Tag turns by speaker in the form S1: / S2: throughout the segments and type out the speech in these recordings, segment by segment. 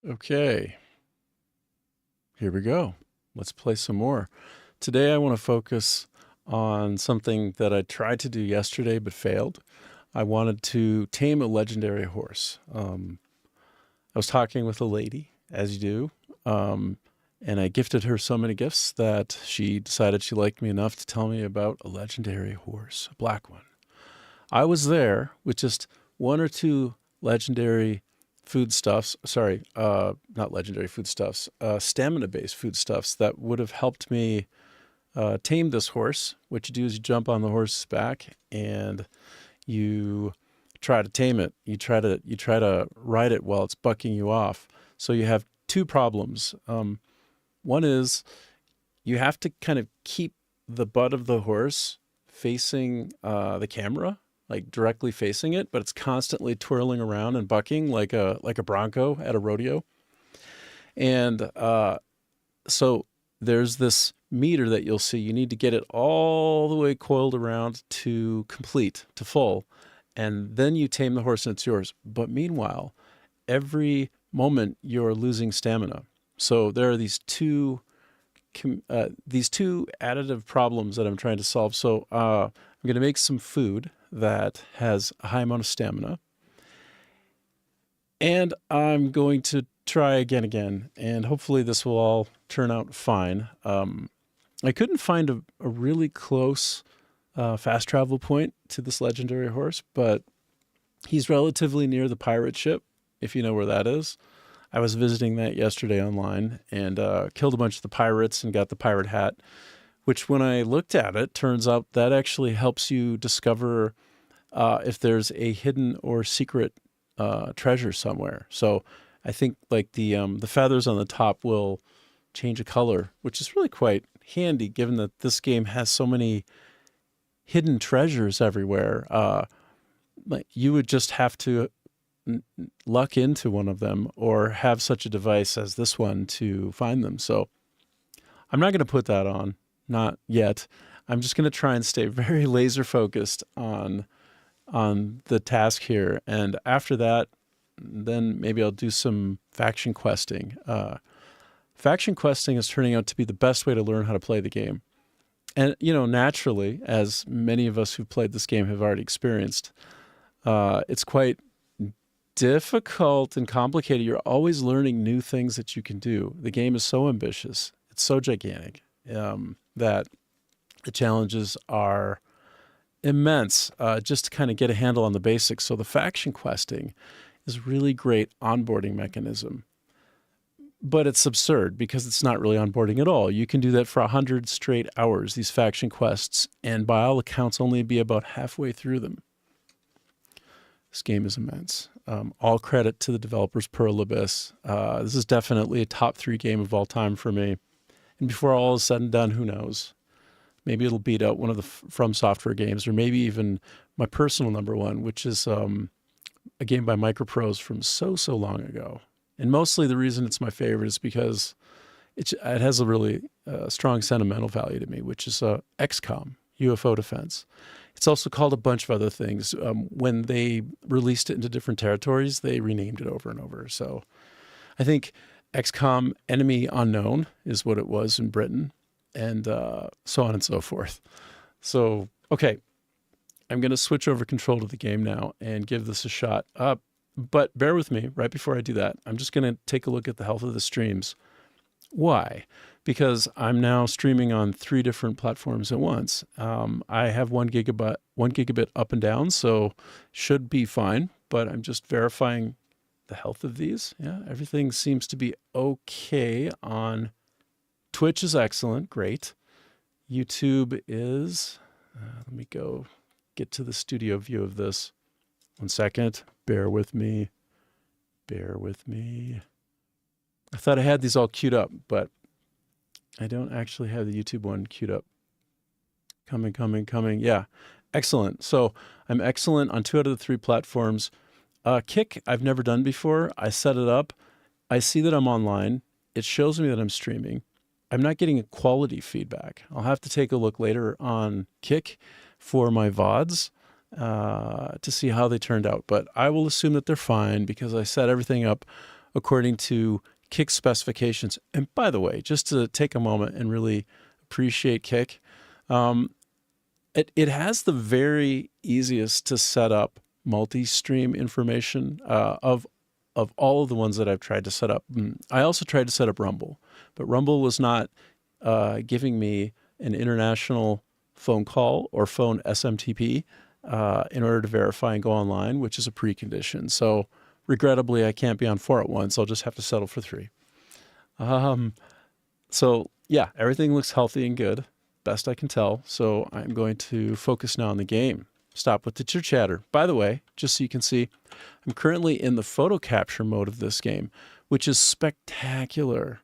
S1: Okay, here we go. Let's play some more. Today I want to focus on something that I tried to do yesterday but failed. I wanted to tame a legendary horse. I was talking with a lady, as you do, and I gifted her so many gifts that she decided she liked me enough to tell me about a legendary horse, a black one. I was there with just one or two legendary foodstuffs, sorry, not legendary foodstuffs, stamina-based foodstuffs that would have helped me tame this horse. What you do is you jump on the horse's back and you try to tame it. You try to ride it while it's bucking you off. So you have two problems. One is you have to kind of keep the butt of the horse facing the camera, like directly facing it, but it's constantly twirling around and bucking like a bronco at a rodeo. And so there's this meter that you'll see. You need to get it all the way coiled around to complete, to full, and then you tame the horse and it's yours. But meanwhile, every moment you're losing stamina. So there are these two additive problems that I'm trying to solve. So I'm going to make some food that has a high amount of stamina, and I'm going to try again, and hopefully this will all turn out fine. I couldn't find a really close fast travel point to this legendary horse, but he's relatively near the pirate ship, if you know where that is. I was visiting that yesterday online and killed a bunch of the pirates and got the pirate hat, which when I looked at it, turns out that actually helps you discover if there's a hidden or secret treasure somewhere. So I think like the feathers on the top will change a color, which is really quite handy given that this game has so many hidden treasures everywhere. Like you would just have to luck into one of them or have such a device as this one to find them. So I'm not going to put that on, not yet. I'm just going to try and stay very laser focused on the task here. And after that, then maybe I'll do some faction questing. Faction questing is turning out to be the best way to learn how to play the game. And, naturally, as many of us who've played this game have already experienced, it's quite difficult and complicated. You're always learning new things that you can do. The game is so ambitious. It's so gigantic that the challenges are immense just to kind of get a handle on the basics. So the faction questing is a really great onboarding mechanism. But it's absurd because it's not really onboarding at all. You can do that for 100 straight hours, these faction quests, and by all accounts only be about halfway through them. This game is immense. All credit to the developers, Pearl Abyss. This is definitely a top 3 game of all time for me. And before all is said and done, who knows? Maybe it'll beat out one of the From Software games, or maybe even my personal number one, which is a game by Microprose from so long ago. And mostly the reason it's my favorite is because it has a really strong sentimental value to me, which is XCOM, UFO Defense. It's also called a bunch of other things. When they released it into different territories, they renamed it over and over. So I think XCOM Enemy Unknown is what it was in Britain, and so on and so forth. So, okay, I'm going to switch over control to the game now and give this a shot. But bear with me right before I do that. I'm just going to take a look at the health of the streams. Why? Because I'm now streaming on 3 different platforms at once. I have 1 gigabit up and down, so should be fine, but I'm just verifying the health of these. Yeah, everything seems to be okay on Twitch is excellent, great. YouTube is, let me go get to the studio view of this. 1 second, bear with me. I thought I had these all queued up, but I don't actually have the YouTube one queued up. Coming. Yeah, excellent. So I'm excellent on 2 out of the 3 platforms. Kick, I've never done before. I set it up. I see that I'm online. It shows me that I'm streaming. I'm not getting a quality feedback. I'll have to take a look later on Kick for my VODs to see how they turned out. But I will assume that they're fine because I set everything up according to Kick specifications. And by the way, just to take a moment and really appreciate Kick, it has the very easiest to set up multi-stream information of all of the ones that I've tried to set up. I also tried to set up Rumble, but Rumble was not giving me an international phone call or phone SMTP in order to verify and go online, which is a precondition. So regrettably, I can't be on 4 at once. I'll just have to settle for 3. So yeah, everything looks healthy and good, best I can tell. So I'm going to focus now on the game. Stop with the chit chatter. By the way, just so you can see, I'm currently in the photo capture mode of this game, which is spectacular.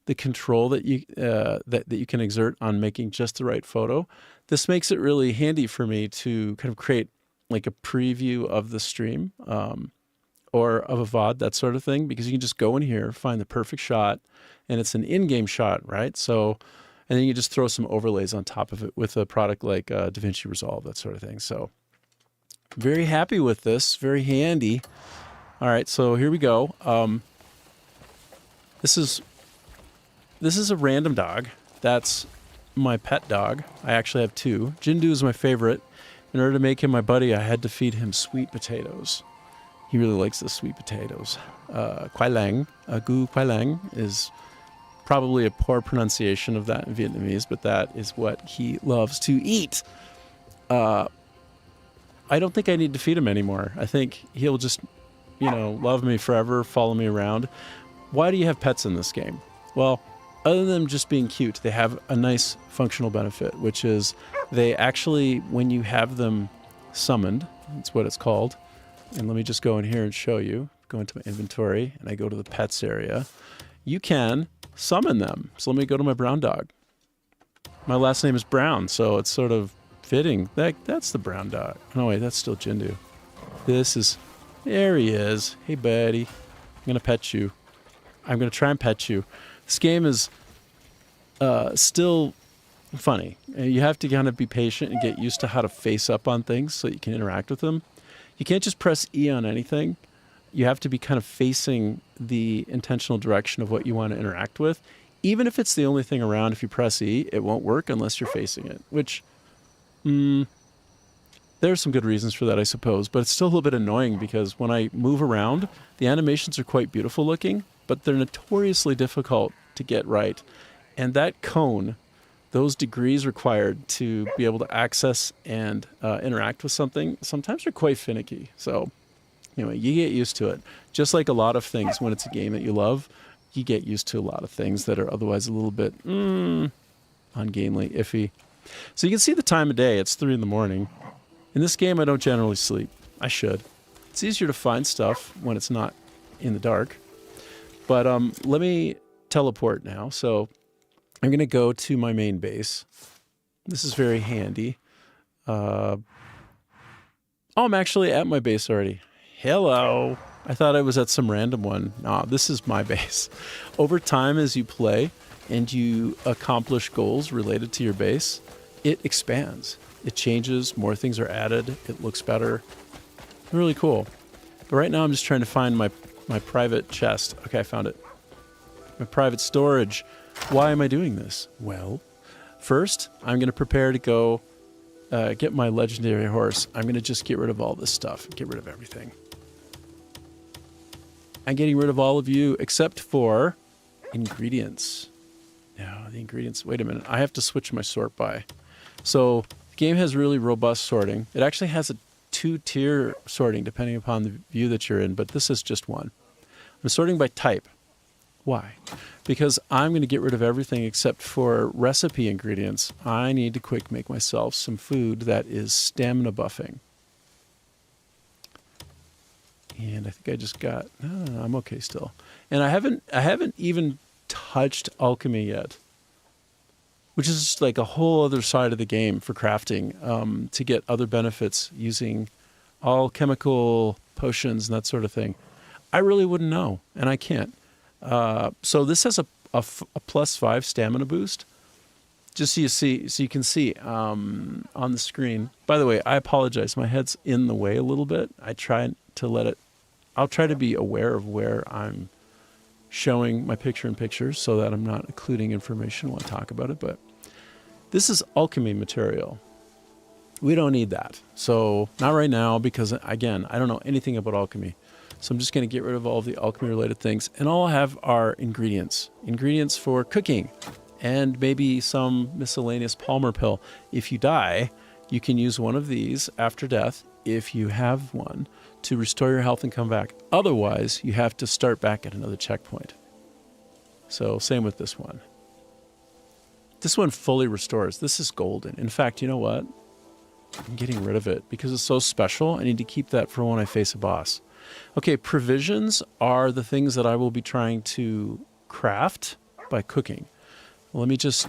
S1: The control that you that you can exert on making just the right photo. This makes it really handy for me to kind of create like a preview of the stream or of a VOD, that sort of thing, because you can just go in here, find the perfect shot, and it's an in-game shot, right? So, and then you just throw some overlays on top of it with a product like DaVinci Resolve, that sort of thing. So very happy with this, very handy. All right, so here we go. This is a random dog. That's my pet dog. I actually have 2. Jindu is my favorite. In order to make him my buddy, I had to feed him sweet potatoes. He really likes the sweet potatoes. Khoai lang, gu khoai lang is probably a poor pronunciation of that in Vietnamese, but that is what he loves to eat. I don't think I need to feed him anymore. I think he'll just, love me forever, follow me around. Why do you have pets in this game? Well, other than just being cute, they have a nice functional benefit, which is they actually, when you have them summoned, that's what it's called. And let me just go in here and show you. Go into my inventory and I go to the pets area. You can summon them. So let me go to my brown dog. My last name is Brown, so it's sort of fitting. That's the brown dog. No, wait, that's still Jindu. There he is. Hey, buddy. I'm going to pet you. I'm going to try and pet you. This game is still funny. You have to kind of be patient and get used to how to face up on things so you can interact with them. You can't just press E on anything. You have to be kind of facing the intentional direction of what you want to interact with. Even if it's the only thing around, if you press E, it won't work unless you're facing it, which there are some good reasons for that, I suppose, but it's still a little bit annoying because when I move around, the animations are quite beautiful looking, but they're notoriously difficult to get right. And that cone, those degrees required to be able to access and interact with something, sometimes are quite finicky. So anyway, you get used to it. Just like a lot of things, when it's a game that you love, you get used to a lot of things that are otherwise a little bit ungainly, iffy. So you can see the time of day. It's 3 in the morning. In this game, I don't generally sleep. I should. It's easier to find stuff when it's not in the dark. But let me teleport now. So I'm going to go to my main base. This is very handy. Oh, I'm actually at my base already. Hello. I thought I was at some random one. Nah, this is my base. Over time, as you play and you accomplish goals related to your base, it expands. It changes. More things are added. It looks better. Really cool. But right now, I'm just trying to find my private chest. Okay, I found it. My private storage. Why am I doing this? Well, first, I'm going to prepare to go get my legendary horse. I'm going to just get rid of all this stuff. Get rid of everything. I'm getting rid of all of you except for ingredients. No, the ingredients. Wait a minute. I have to switch my sort by. So the game has really robust sorting. It actually has a 2-tier sorting depending upon the view that you're in, but this is just one. I'm sorting by type. Why? Because I'm going to get rid of everything except for recipe ingredients. I need to quick make myself some food that is stamina buffing. And I think I just got, no, I'm okay still. And I haven't even touched alchemy yet, which is just like a whole other side of the game for crafting, to get other benefits using alchemical potions and that sort of thing. I really wouldn't know, and I can't. So this has a +5 stamina boost. Just so you can see on the screen. By the way, I apologize. My head's in the way a little bit. I try to let it I'll try to be aware of where I'm showing my picture-in-picture so that I'm not including information when I talk about it. But this is alchemy material. We don't need that. So not right now, because again, I don't know anything about alchemy. So I'm just going to get rid of all of the alchemy related things. And all I have are ingredients. Ingredients for cooking and maybe some miscellaneous Palmer pill. If you die, you can use one of these after death, if you have one, to restore your health and come back. Otherwise, you have to start back at another checkpoint. So same with this one. This one fully restores. This is golden. In fact, you know what? I'm getting rid of it because it's so special. I need to keep that for when I face a boss. Okay, provisions are the things that I will be trying to craft by cooking. Let me just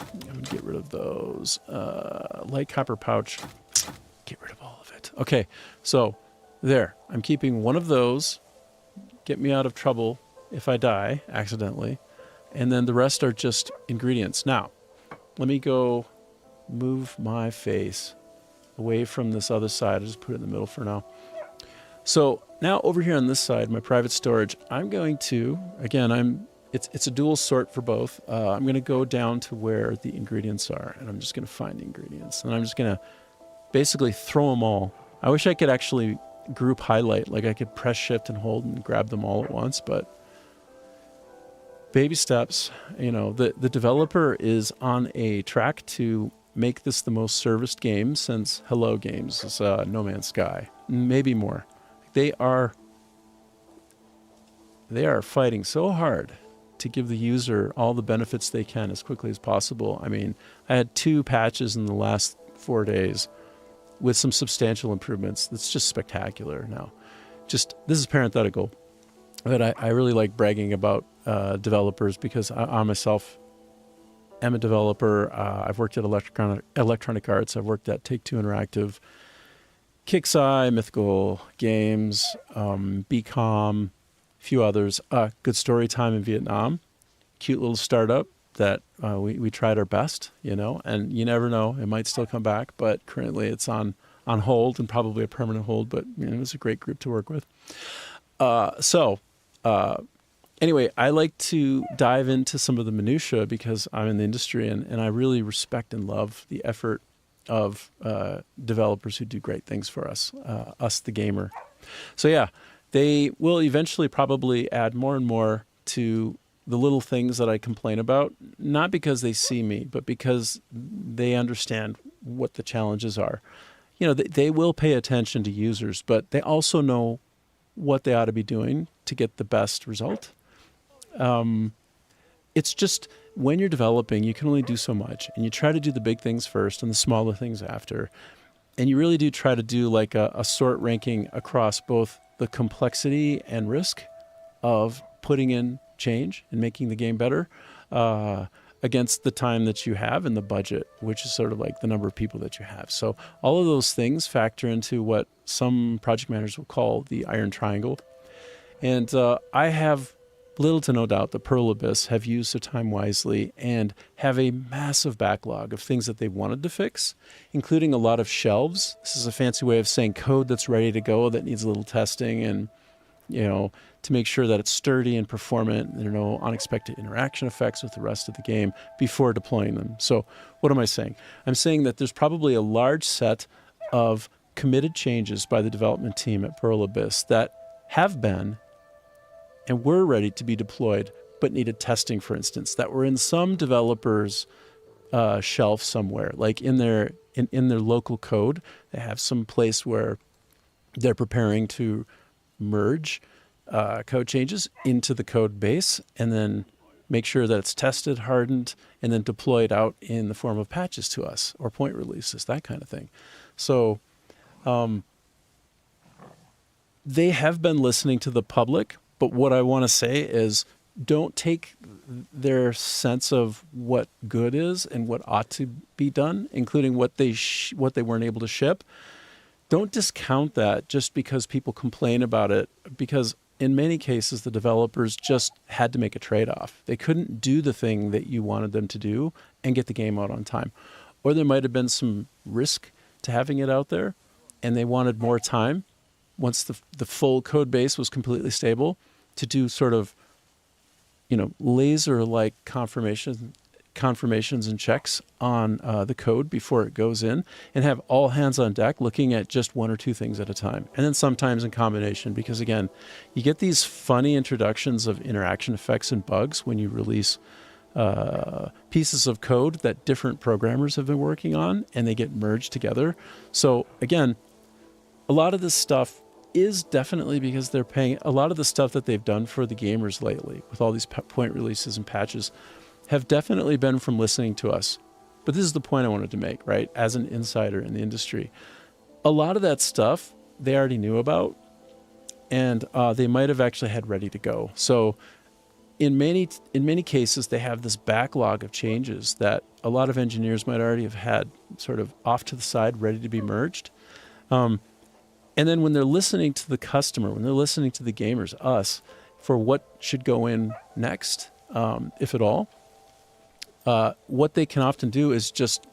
S1: I'm going to get rid of those. Light copper pouch. Get rid of all of it. Okay, so there. I'm keeping one of those. Get me out of trouble if I die accidentally. And then the rest are just ingredients. Now, let me go move my face away from this other side. I'll just put it in the middle for now. So now over here on this side, my private storage, I'm going to, again, it's a dual sort for both. I'm going to go down to where the ingredients are, and I'm just going to find the ingredients. And I'm just going to basically throw them all. I wish I could actually group highlight, like I could press shift and hold and grab them all at once, but baby steps. You know, the developer is on a track to make this the most serviced game since Hello Games, is No Man's Sky, maybe more. They are fighting so hard to give the user all the benefits they can as quickly as possible. I mean, I had 2 patches in the last 4 days with some substantial improvements. That's just spectacular now. Just, this is parenthetical, but I really like bragging about developers because I myself am a developer. I've worked at Electronic Arts. I've worked at Take-Two Interactive, Kixeye, Mythical Games, BCom, a few others. Good Story Time in Vietnam. Cute little startup that we tried our best, you know, and you never know. It might still come back, but currently it's on hold and probably a permanent hold, but you know, it was a great group to work with. Anyway, I like to dive into some of the minutia because I'm in the industry and I really respect and love the effort of developers who do great things for us, the gamer. So yeah, they will eventually probably add more and more to the little things that I complain about, not because they see me, but because they understand what the challenges are. You know, they will pay attention to users, but they also know what they ought to be doing to get the best result. It's just when you're developing, you can only do so much, and you try to do the big things first and the smaller things after. And you really do try to do like a sort ranking across both the complexity and risk of putting in change and making the game better against the time that you have and the budget, which is sort of like the number of people that you have. So all of those things factor into what some project managers will call the iron triangle. And I have little to no doubt that Pearl Abyss have used their time wisely and have a massive backlog of things that they wanted to fix, including a lot of shelves. This is a fancy way of saying code that's ready to go that needs a little testing and, you know, to make sure that it's sturdy and performant. There are no unexpected interaction effects with the rest of the game before deploying them. So what am I saying? I'm saying that there's probably a large set of committed changes by the development team at Pearl Abyss that have been and were ready to be deployed, but needed testing, for instance, that were in some developers' shelf somewhere, like in their local code. They have some place where they're preparing to merge code changes into the code base and then make sure that it's tested, hardened, and then deployed out in the form of patches to us or point releases, that kind of thing. So they have been listening to the public. But what I want to say is don't take their sense of what good is and what ought to be done, including what they weren't able to ship. Don't discount that just because people complain about it, because in many cases, the developers just had to make a trade-off. They couldn't do the thing that you wanted them to do and get the game out on time. Or there might have been some risk to having it out there, and they wanted more time once the full code base was completely stable, to do sort of, laser-like confirmations and checks on the code before it goes in, and have all hands on deck looking at just one or two things at a time. And then sometimes in combination, because again, you get these funny introductions of interaction effects and bugs when you release pieces of code that different programmers have been working on, and they get merged together. So again, a lot of this stuff is definitely because they're paying. A lot of the stuff that they've done for the gamers lately with all these point releases and patches have definitely been from listening to us. But this is the point I wanted to make, right? As an insider in the industry, a lot of that stuff they already knew about, and they might have actually had ready to go. So in many cases, they have this backlog of changes that a lot of engineers might already have had sort of off to the side, ready to be merged. And then when they're listening to the customer, when they're listening to the gamers, us, for what should go in next, if at all, what they can often do is just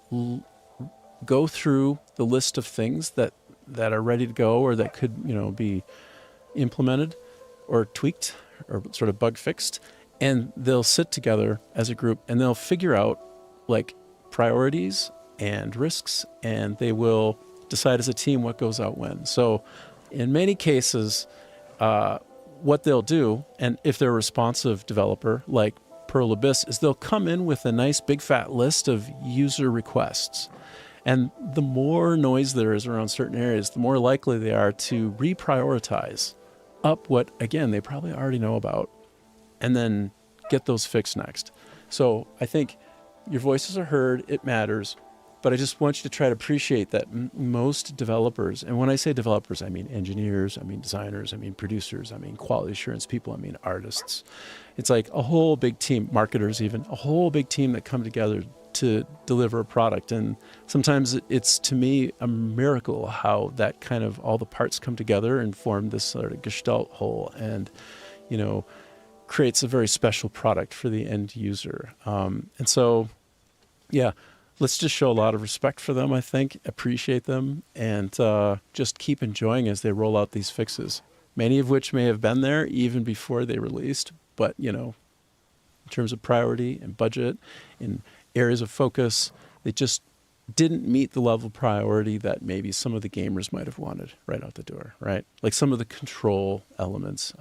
S1: go through the list of things that are ready to go, or that could, be implemented or tweaked or sort of bug fixed. And they'll sit together as a group and they'll figure out like priorities and risks, and they will decide as a team what goes out when. So in many cases, what they'll do, and if they're a responsive developer like Pearl Abyss, is they'll come in with a nice big fat list of user requests. And the more noise there is around certain areas, the more likely they are to reprioritize up what, again, they probably already know about, and then get those fixed next. So I think your voices are heard, it matters. But I just want you to try to appreciate that most developers, and when I say developers, I mean engineers, I mean designers, I mean producers, I mean quality assurance people, I mean artists. It's like a whole big team, marketers even, a whole big team that come together to deliver a product. And sometimes it's, to me, a miracle how that kind of all the parts come together and form this sort of gestalt whole, and, creates a very special product for the end user. And so, yeah. Let's just show a lot of respect for them, I think, appreciate them, and just keep enjoying as they roll out these fixes, many of which may have been there even before they released. But, in terms of priority and budget and areas of focus, they just didn't meet the level of priority that maybe some of the gamers might have wanted right out the door, right? Like some of the control elements.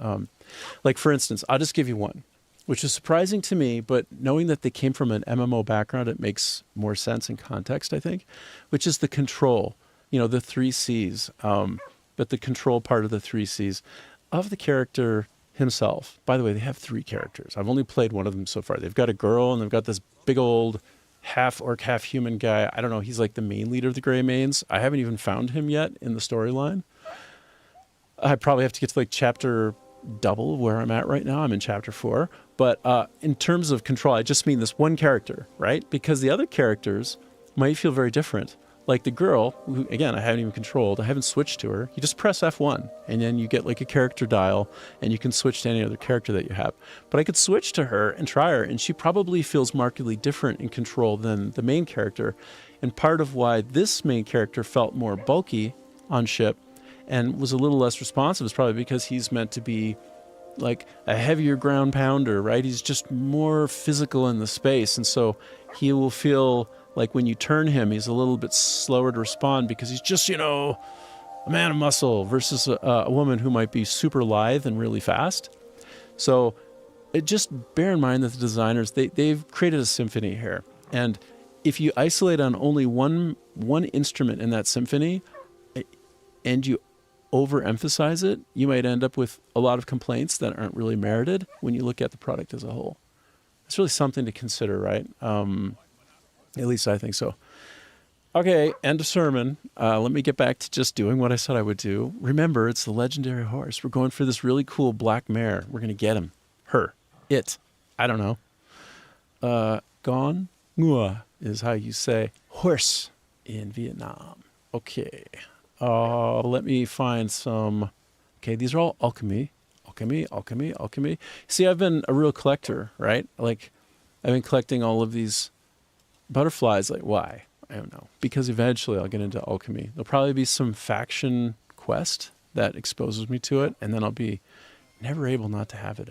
S1: Like, for instance, I'll just give you one, which is surprising to me, but knowing that they came from an MMO background, it makes more sense in context, I think, which is the control, the 3 C's, but the control part of the 3 C's of the character himself. By the way, they have 3 characters. I've only played one of them so far. They've got a girl, and they've got this big old half orc, half human guy. I don't know. He's like the main leader of the Grey Mains. I haven't even found him yet in the storyline. I probably have to get to like chapter double where I'm at right now. I'm in chapter 4. But in terms of control, I just mean this one character, right? Because the other characters might feel very different. Like the girl, who, again, I haven't even controlled. I haven't switched to her. You just press F1, and then you get like a character dial, and you can switch to any other character that you have. But I could switch to her and try her, and she probably feels markedly different in control than the main character. And part of why this main character felt more bulky on ship and was a little less responsive is probably because he's meant to be like a heavier ground pounder, right? He's just more physical in the space. And so he will feel like when you turn him, he's a little bit slower to respond because he's just, a man of muscle versus a woman who might be super lithe and really fast. So just bear in mind that the designers, they've created a symphony here. And if you isolate on only one instrument in that symphony and you overemphasize it, you might end up with a lot of complaints that aren't really merited when you look at the product as a whole. It's really something to consider, right? At least I think so. Okay, end of sermon. Let me get back to just doing what I said I would do. Remember, it's the legendary horse. We're going for this really cool black mare. We're going to get him. Her. It. I don't know. Gone. Ngua is how you say horse in Vietnam. Okay. Let me find some. Okay, these are all alchemy. Alchemy. See, I've been a real collector, right? Like, I've been collecting all of these butterflies. Like, why? I don't know. Because eventually I'll get into alchemy. There'll probably be some faction quest that exposes me to it, and then I'll be never able not to have it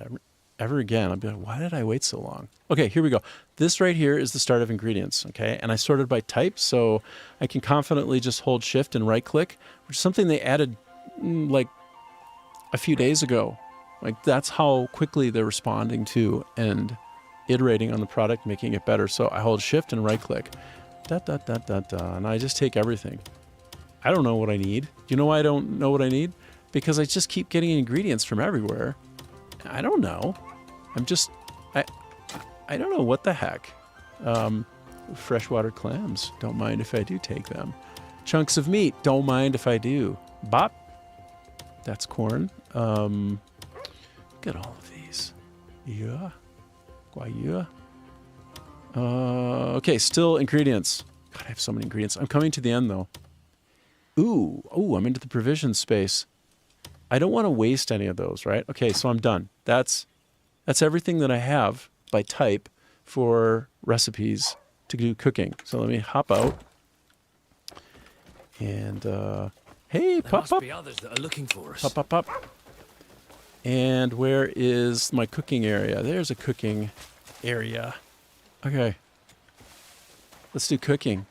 S1: ever again. I'll be like, why did I wait so long? Okay, here we go. This right here is the start of ingredients, okay? And I sorted by type, so I can confidently just hold shift and right click, which is something they added like a few days ago. Like that's how quickly they're responding to and iterating on the product, making it better. So I hold shift and right click, and I just take everything. I don't know what I need. Do you know why I don't know what I need? Because I just keep getting ingredients from everywhere. I don't know. I don't know what the heck. Freshwater clams, don't mind if I do take them. Chunks of meat, don't mind if I do. Bop, that's corn. Get all of these. Yeah. Guaya. Okay, still ingredients. God, I have so many ingredients. I'm coming to the end though. Ooh, I'm into the provision space. I don't want to waste any of those, right? Okay, so I'm done. That's everything that I have by type for recipes to do cooking. So let me hop out. And hey, pop.
S2: There must be others that are looking for us.
S1: Pop. And where is my cooking area? There's a cooking area. Okay. Let's do cooking.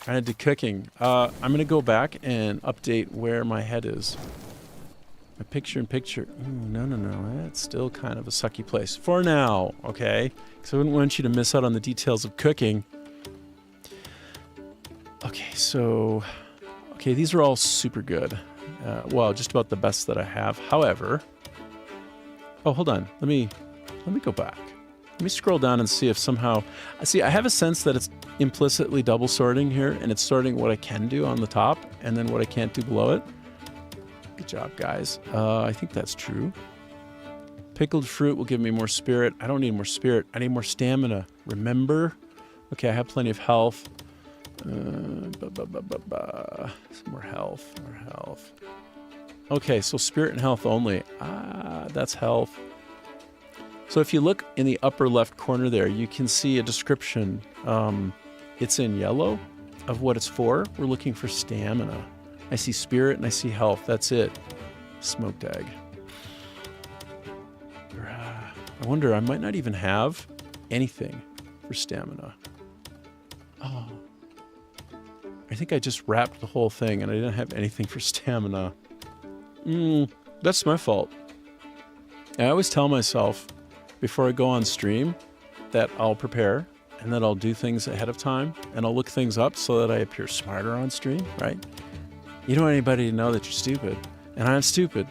S1: I'm going to do cooking. I'm going to go back and update where my head is. My picture-in-picture. Ooh, no. That's still kind of a sucky place. For now, okay? Because I wouldn't want you to miss out on the details of cooking. Okay, so... Okay, these are all super good. Well, just about the best that I have. However... Oh, hold on. Let me go back. Let me scroll down and see if somehow... See, I have a sense that it's implicitly double sorting here, and it's sorting what I can do on the top, and then what I can't do below it. Good job, guys. I think that's true. Pickled fruit will give me more spirit. I don't need more spirit. I need more stamina. Remember? Okay, I have plenty of health. Some more health. Okay, so spirit and health only. That's health. So if you look in the upper left corner there, you can see a description. It's in yellow of what it's for. We're looking for stamina. I see spirit and I see health. That's it. Smoked egg. I wonder, I might not even have anything for stamina. Oh. I think I just wrapped the whole thing and I didn't have anything for stamina. That's my fault. I always tell myself before I go on stream that I'll prepare and that I'll do things ahead of time and I'll look things up so that I appear smarter on stream, right? You don't want anybody to know that you're stupid. And I'm stupid.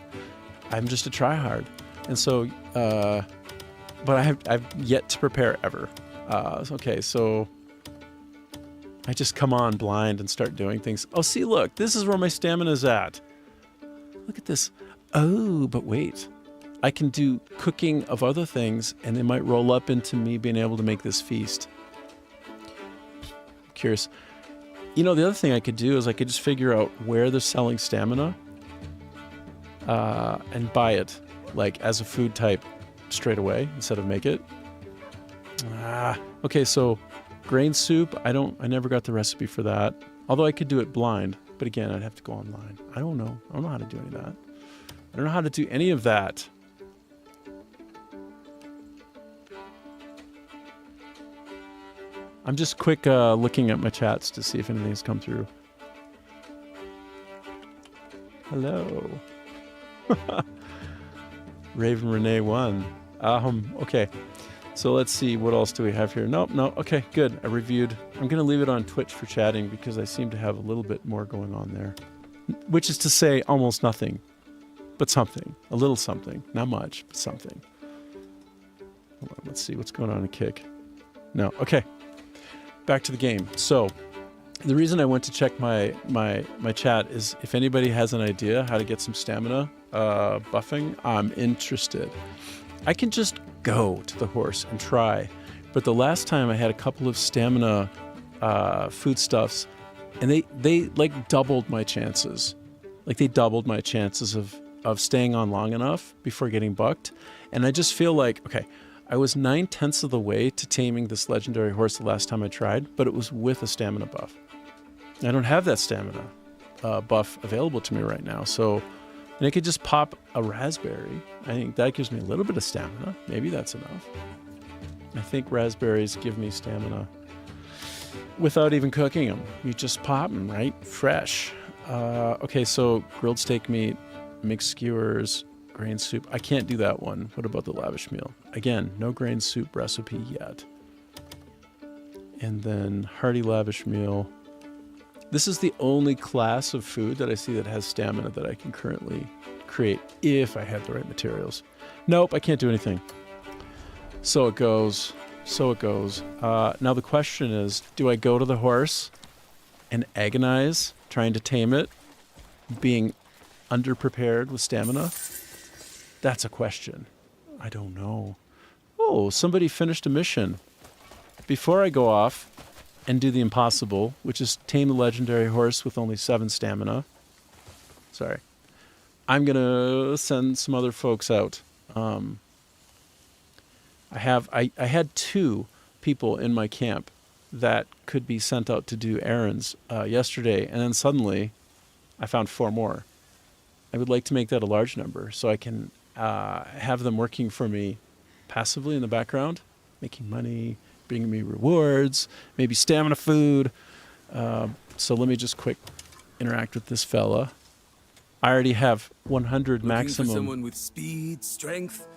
S1: I'm just a tryhard. And so, but I've yet to prepare ever. Okay, so I just come on blind and start doing things. Oh, see, look, this is where my stamina's at. Look at this. Oh, but wait. I can do cooking of other things and they might roll up into me being able to make this feast. I'm curious. You know, the other thing I could do is I could just figure out where they're selling stamina and buy it, like as a food type straight away instead of make it. Okay, so grain soup, I never got the recipe for that. Although I could do it blind, but again, I'd have to go online. I don't know how to do any of that. I don't know how to do any of that. I'm just quick looking at my chats to see if anything's come through. Hello. Raven Renee 1. Okay. So let's see, what else do we have here? Nope. Okay, good. I reviewed. I'm going to leave it on Twitch for chatting because I seem to have a little bit more going on there. Which is to say almost nothing, but something. A little something. Not much, but something. Hold on, let's see what's going on in Kick. No. Okay. Back to the game. So the reason I went to check my chat is if anybody has an idea how to get some stamina buffing, I'm interested. I can just go to the horse and try. But the last time I had a couple of stamina foodstuffs and they like doubled my chances. Like they doubled my chances of staying on long enough before getting bucked. And I just feel like, okay, I was 9/10 of the way to taming this legendary horse the last time I tried, but it was with a stamina buff. I don't have that stamina buff available to me right now, so And I could just pop a raspberry. I think that gives me a little bit of stamina. Maybe that's enough. I think raspberries give me stamina without even cooking them. You just pop them, right? Fresh. Okay, so grilled steak meat, mixed skewers, grain soup. I can't do that one. What about the lavish meal? Again, no grain soup recipe yet. And then hearty lavish meal. This is the only class of food that I see that has stamina that I can currently create if I have the right materials. Nope, I can't do anything. So it goes. So it goes. Now the question is, do I go to the horse and agonize trying to tame it, being underprepared with stamina? That's a question. I don't know. Oh, somebody finished a mission. Before I go off and do the impossible, which is tame the legendary horse with only 7 stamina. Sorry. I'm going to send some other folks out. I had 2 people in my camp that could be sent out to do errands yesterday, and then suddenly I found 4 more. I would like to make that a large number so I can have them working for me passively in the background, making money, bringing me rewards, maybe stamina food. So let me just quick interact with this fella. I already have 100 maximum.
S2: Looking for someone with speed, strength,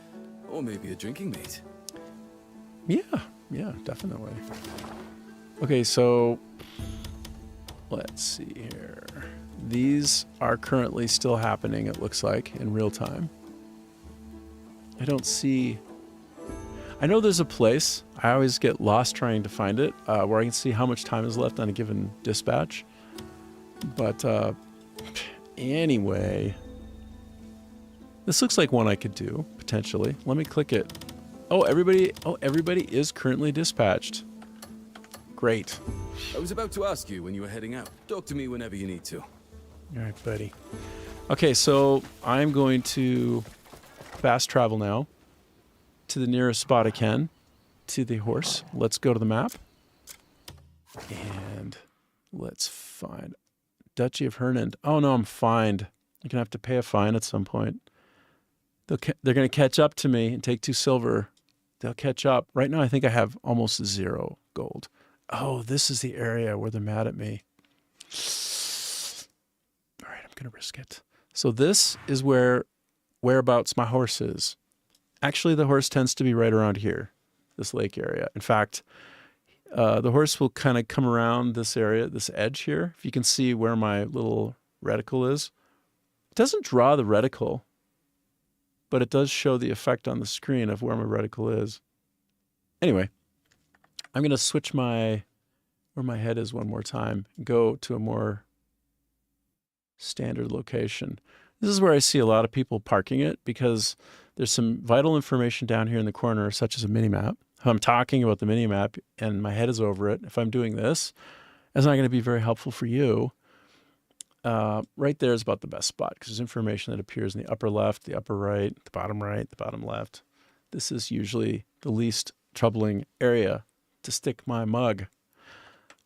S2: or maybe a drinking mate.
S1: Yeah, definitely. Okay, so let's see here. These are currently still happening, it looks like, in real time. I don't see... I know there's a place, I always get lost trying to find it, where I can see how much time is left on a given dispatch. But anyway, this looks like one I could do, potentially. Let me click it. Everybody is currently dispatched. Great.
S2: I was about to ask you when you were heading out. Talk to me whenever you need to.
S1: All right, buddy. Okay, so I'm going to fast travel now to the nearest spot I can, to the horse. Let's go to the map. And let's find Duchy of Hernand. Oh, no, I'm fined. I'm going to have to pay a fine at some point. They're going to catch up to me and take 2 silver. They'll catch up. Right now, I think I have almost 0 gold. Oh, this is the area where they're mad at me. All right, I'm going to risk it. So this is whereabouts my horse is. Actually, the horse tends to be right around here, this lake area. In fact, the horse will kind of come around this area, this edge here. If you can see where my little reticle is. It doesn't draw the reticle, but it does show the effect on the screen of where my reticle is. Anyway, I'm going to switch where my head is one more time, go to a more standard location. This is where I see a lot of people parking it because there's some vital information down here in the corner, such as a mini-map. If I'm talking about the mini-map and my head is over it, if I'm doing this, that's not going to be very helpful for you. Right there is about the best spot because there's information that appears in the upper left, the upper right, the bottom left. This is usually the least troubling area to stick my mug.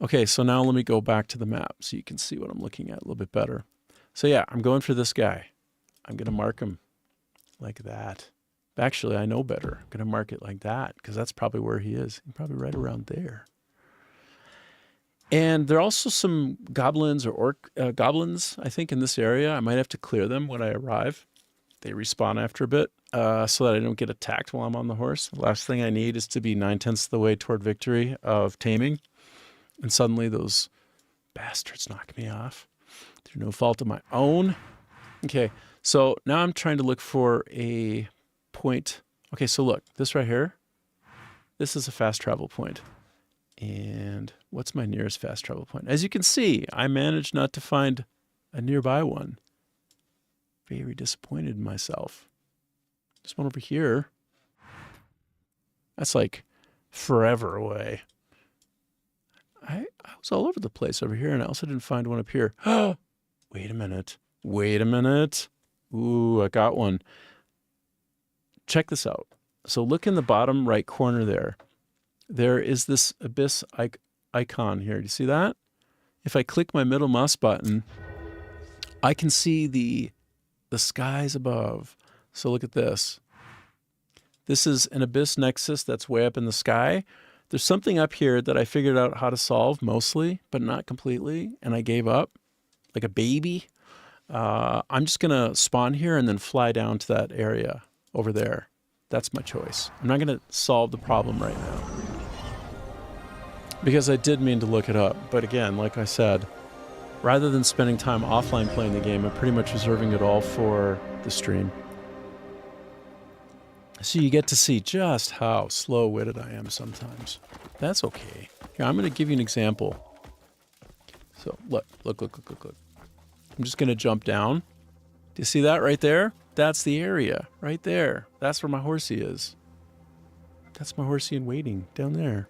S1: Okay, so now let me go back to the map so you can see what I'm looking at a little bit better. So yeah, I'm going for this guy. I'm going to mark him like that. Actually, I know better. I'm going to mark it like that because that's probably where he is. He's probably right around there. And there are also some goblins or orc goblins, I think, in this area. I might have to clear them when I arrive. They respawn after a bit so that I don't get attacked while I'm on the horse. The last thing I need is to be 9/10 of the way toward victory of Taming. And suddenly those bastards knock me off through no fault of my own. Okay, so now I'm trying to look for a point. Okay, so look, this right here, this is a fast travel point. And what's my nearest fast travel point? As you can see, I managed not to find a nearby one. Very disappointed in myself. This one over here, that's like forever away. I was all over the place over here, and I also didn't find one up here. Wait a minute. Ooh, I got one. Check this out. So look in the bottom right corner there. There is this abyss icon here. Do you see that? If I click my middle mouse button, I can see the the skies above. So look at this. This is an abyss nexus that's way up in the sky. There's something up here that I figured out how to solve mostly, but not completely, and I gave up like a baby. I'm just going to spawn here and then fly down to that area over there. That's my choice. I'm not going to solve the problem right now, because I did mean to look it up. But again, like I said, rather than spending time offline playing the game, I'm pretty much reserving it all for the stream. So you get to see just how slow-witted I am sometimes. That's okay. Here, I'm going to give you an example. So look. I'm just going to jump down. Do you see that right there? That's the area right there. That's where my horsey is. That's my horsey in waiting down there.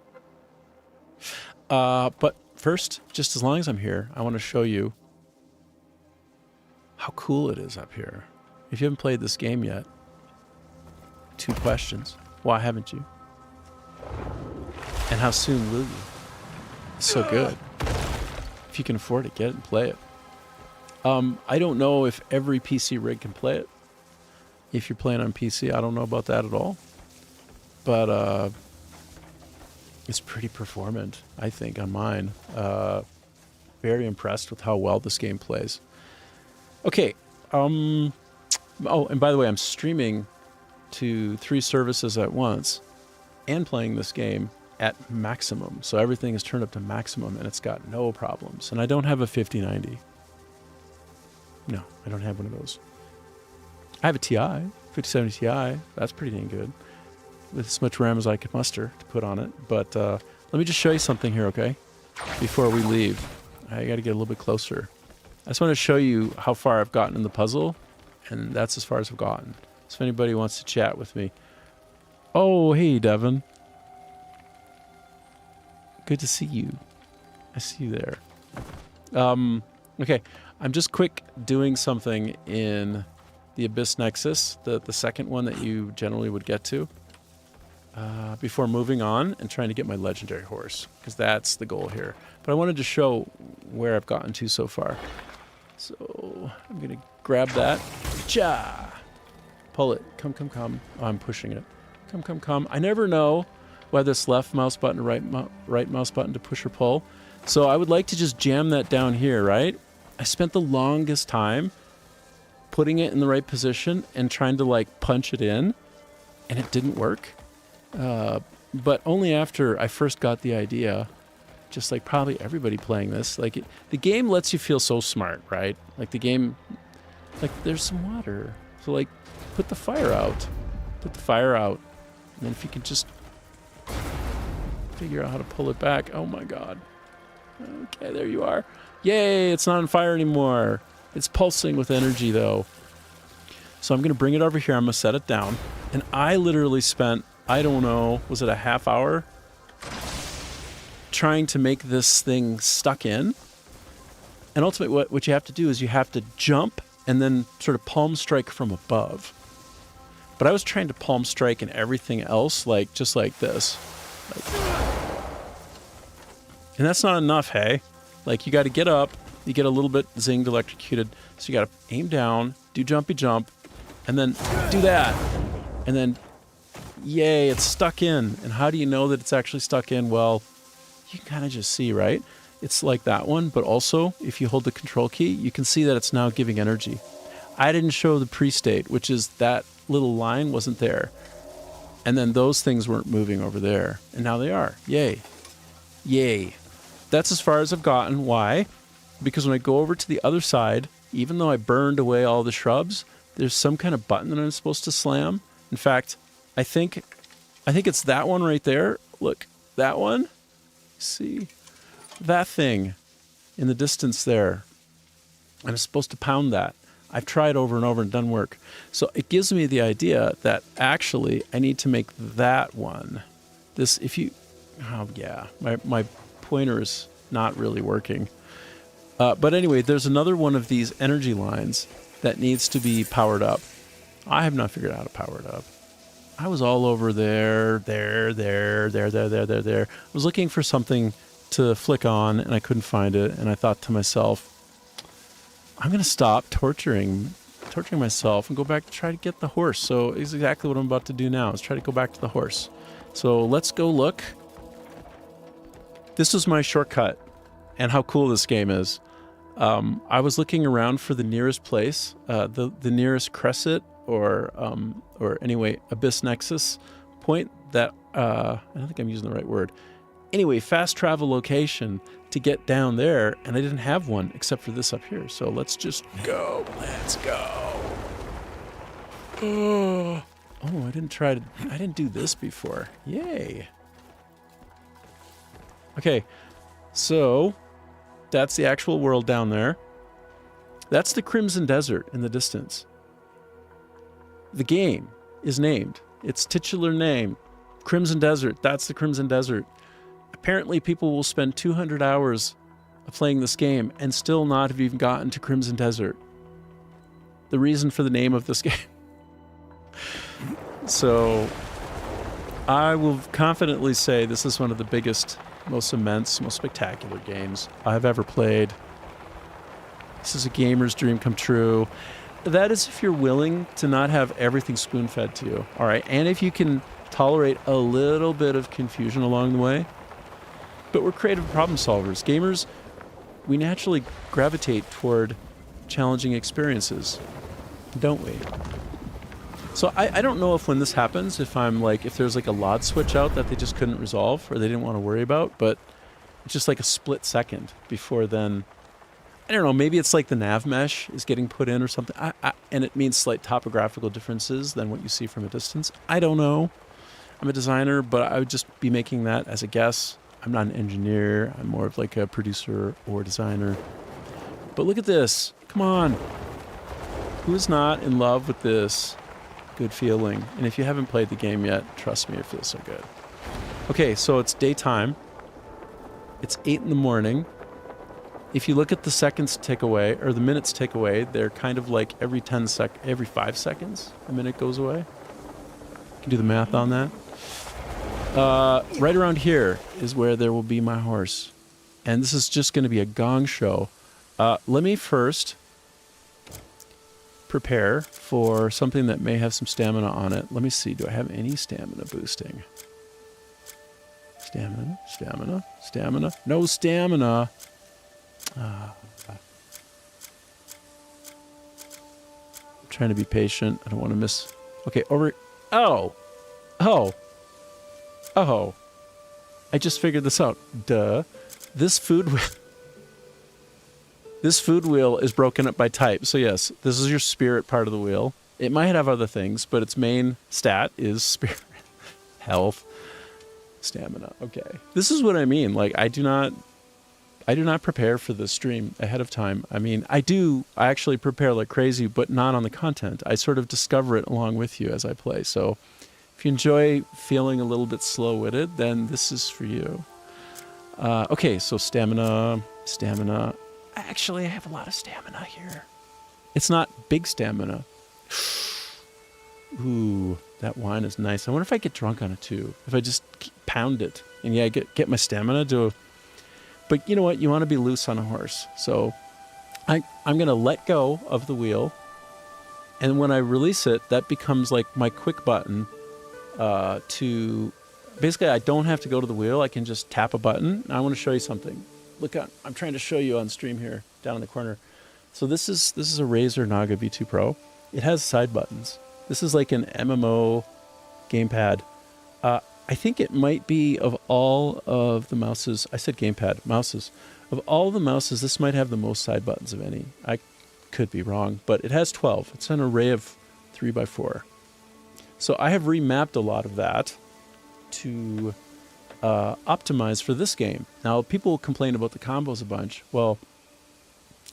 S1: But first, just as long as I'm here, I want to show you how cool it is up here. If you haven't played this game yet, 2 questions. Why haven't you? And how soon will you? It's so good. If you can afford it, get it and play it. I don't know if every PC rig can play it. If you're playing on PC, I don't know about that at all. But it's pretty performant, I think, on mine. Very impressed with how well this game plays. Okay. Oh, and by the way, I'm streaming to 3 services at once and playing this game at maximum. So everything is turned up to maximum and it's got no problems. And I don't have a 5090. No, I don't have one of those. I have a TI, 5070 Ti. That's pretty dang good, with as much RAM as I could muster to put on it. But let me just show you something here, okay? Before we leave, I got to get a little bit closer. I just want to show you how far I've gotten in the puzzle, and that's as far as I've gotten. So if anybody wants to chat with me. Oh, hey, Devin. Good to see you. I see you there. Okay, I'm just quick doing something in the Abyss Nexus, the second one that you generally would get to, before moving on and trying to get my legendary horse, because that's the goal here. But I wanted to show where I've gotten to so far. So I'm going to grab that. Ja! Pull it. Come. Oh, I'm pushing it. Come. I never know whether it's left mouse button or right mouse button to push or pull. So I would like to just jam that down here, right? I spent the longest time putting it in the right position and trying to like punch it in, and it didn't work. But only after I first got the idea, just like probably everybody playing this, like the game lets you feel so smart, right? Like the game, like there's some water. So like put the fire out. And then if you can just figure out how to pull it back. Oh my God. Okay, there you are. Yay, it's not on fire anymore. It's pulsing with energy though. So I'm going to bring it over here. I'm going to set it down. And I literally spent, I don't know, was it a half hour trying to make this thing stuck in? And ultimately what you have to do is you have to jump and then sort of palm strike from above. But I was trying to palm strike and everything else, like just like this. And that's not enough, hey? Like you got to get up, you get a little bit zinged, electrocuted. So you got to aim down, do jumpy jump, and then do that. And then, yay, it's stuck in. And how do you know that it's actually stuck in? Well, you can kind of just see, right? It's like that one, but also if you hold the control key, you can see that it's now giving energy. I didn't show the pre-state, which is that little line wasn't there. And then those things weren't moving over there. And now they are. Yay. Yay. That's as far as I've gotten. Why? Because when I go over to the other side, even though I burned away all the shrubs, there's some kind of button that I'm supposed to slam. In fact, I think it's that one right there. Look, that one. See? That thing in the distance there. I'm supposed to pound that. I've tried over and over and done work. So it gives me the idea that actually I need to make that one. Oh yeah, my pointer is not really working. But anyway, there's another one of these energy lines that needs to be powered up. I have not figured out how to power it up. I was all over there. I was looking for something to flick on and I couldn't find it. And I thought to myself, I'm going to stop torturing torturing myself and go back to try to get the horse. So it's exactly what I'm about to do now, is try to go back to the horse. So let's go look. This was my shortcut, and how cool this game is. I was looking around for the nearest place, the nearest crescent or anyway, Abyss Nexus point that, I don't think I'm using the right word. Anyway, fast travel location to get down there, and I didn't have one except for this up here. So let's just go. Let's go. Oh, I didn't do this before. Yay. Okay, so that's the actual world down there. That's the Crimson Desert in the distance. The game is named. Its titular name, Crimson Desert. That's the Crimson Desert. Apparently, people will spend 200 hours playing this game and still not have even gotten to Crimson Desert. The reason for the name of this game. So, I will confidently say this is one of the biggest, most immense, most spectacular games I've ever played. This is a gamer's dream come true. That is if you're willing to not have everything spoon-fed to you, all right? And if you can tolerate a little bit of confusion along the way. But we're creative problem solvers. Gamers, we naturally gravitate toward challenging experiences, don't we? So I don't know if when this happens, if there's like a LOD switch out that they just couldn't resolve or they didn't want to worry about, but it's just like a split second before then. I don't know, maybe it's like the nav mesh is getting put in or something, and it means slight topographical differences than what you see from a distance. I don't know. I'm a designer, but I would just be making that as a guess. I'm not an engineer. I'm more of like a producer or designer. But look at this. Come on. Who is not in love with this good feeling? And if you haven't played the game yet, trust me, it feels so good. Okay, so it's daytime. It's 8 in the morning. If you look at the seconds tick away, or the minutes tick away, they're kind of like every 5 seconds, a minute goes away. You can do the math on that. Right around here is where there will be my horse. And this is just going to be a gong show. Let me first prepare for something that may have some stamina on it. Let me see. Do I have any stamina boosting? Stamina, stamina, stamina. No stamina. I'm trying to be patient. I don't want to miss. Okay, over. Oh. I just figured this out. Duh. This food wheel is broken up by type. So yes, this is your spirit part of the wheel. It might have other things, but its main stat is spirit, health, stamina. Okay. This is what I mean. Like, I do not prepare for this stream ahead of time. I mean, I actually prepare like crazy, but not on the content. I sort of discover it along with you as I play. So if you enjoy feeling a little bit slow-witted, then this is for you. Okay, so stamina. Actually, I have a lot of stamina here. It's not big stamina. Ooh, that wine is nice. I wonder if I get drunk on it too. If I just pound it and yeah, get my stamina to. But you know what? You want to be loose on a horse. So I'm going to let go of the wheel. And when I release it, that becomes like my quick button to... Basically, I don't have to go to the wheel. I can just tap a button. I want to show you something. Look, I'm trying to show you on stream here, down in the corner. So this is a Razer Naga V2 Pro. It has side buttons. This is like an MMO gamepad. I think it might be of all of the mouses. I said gamepad, mouses. Of all the mouses, this might have the most side buttons of any. I could be wrong, but it has 12. It's an array of 3x4. So I have remapped a lot of that to optimize for this game. Now, people complain about the combos a bunch. Well,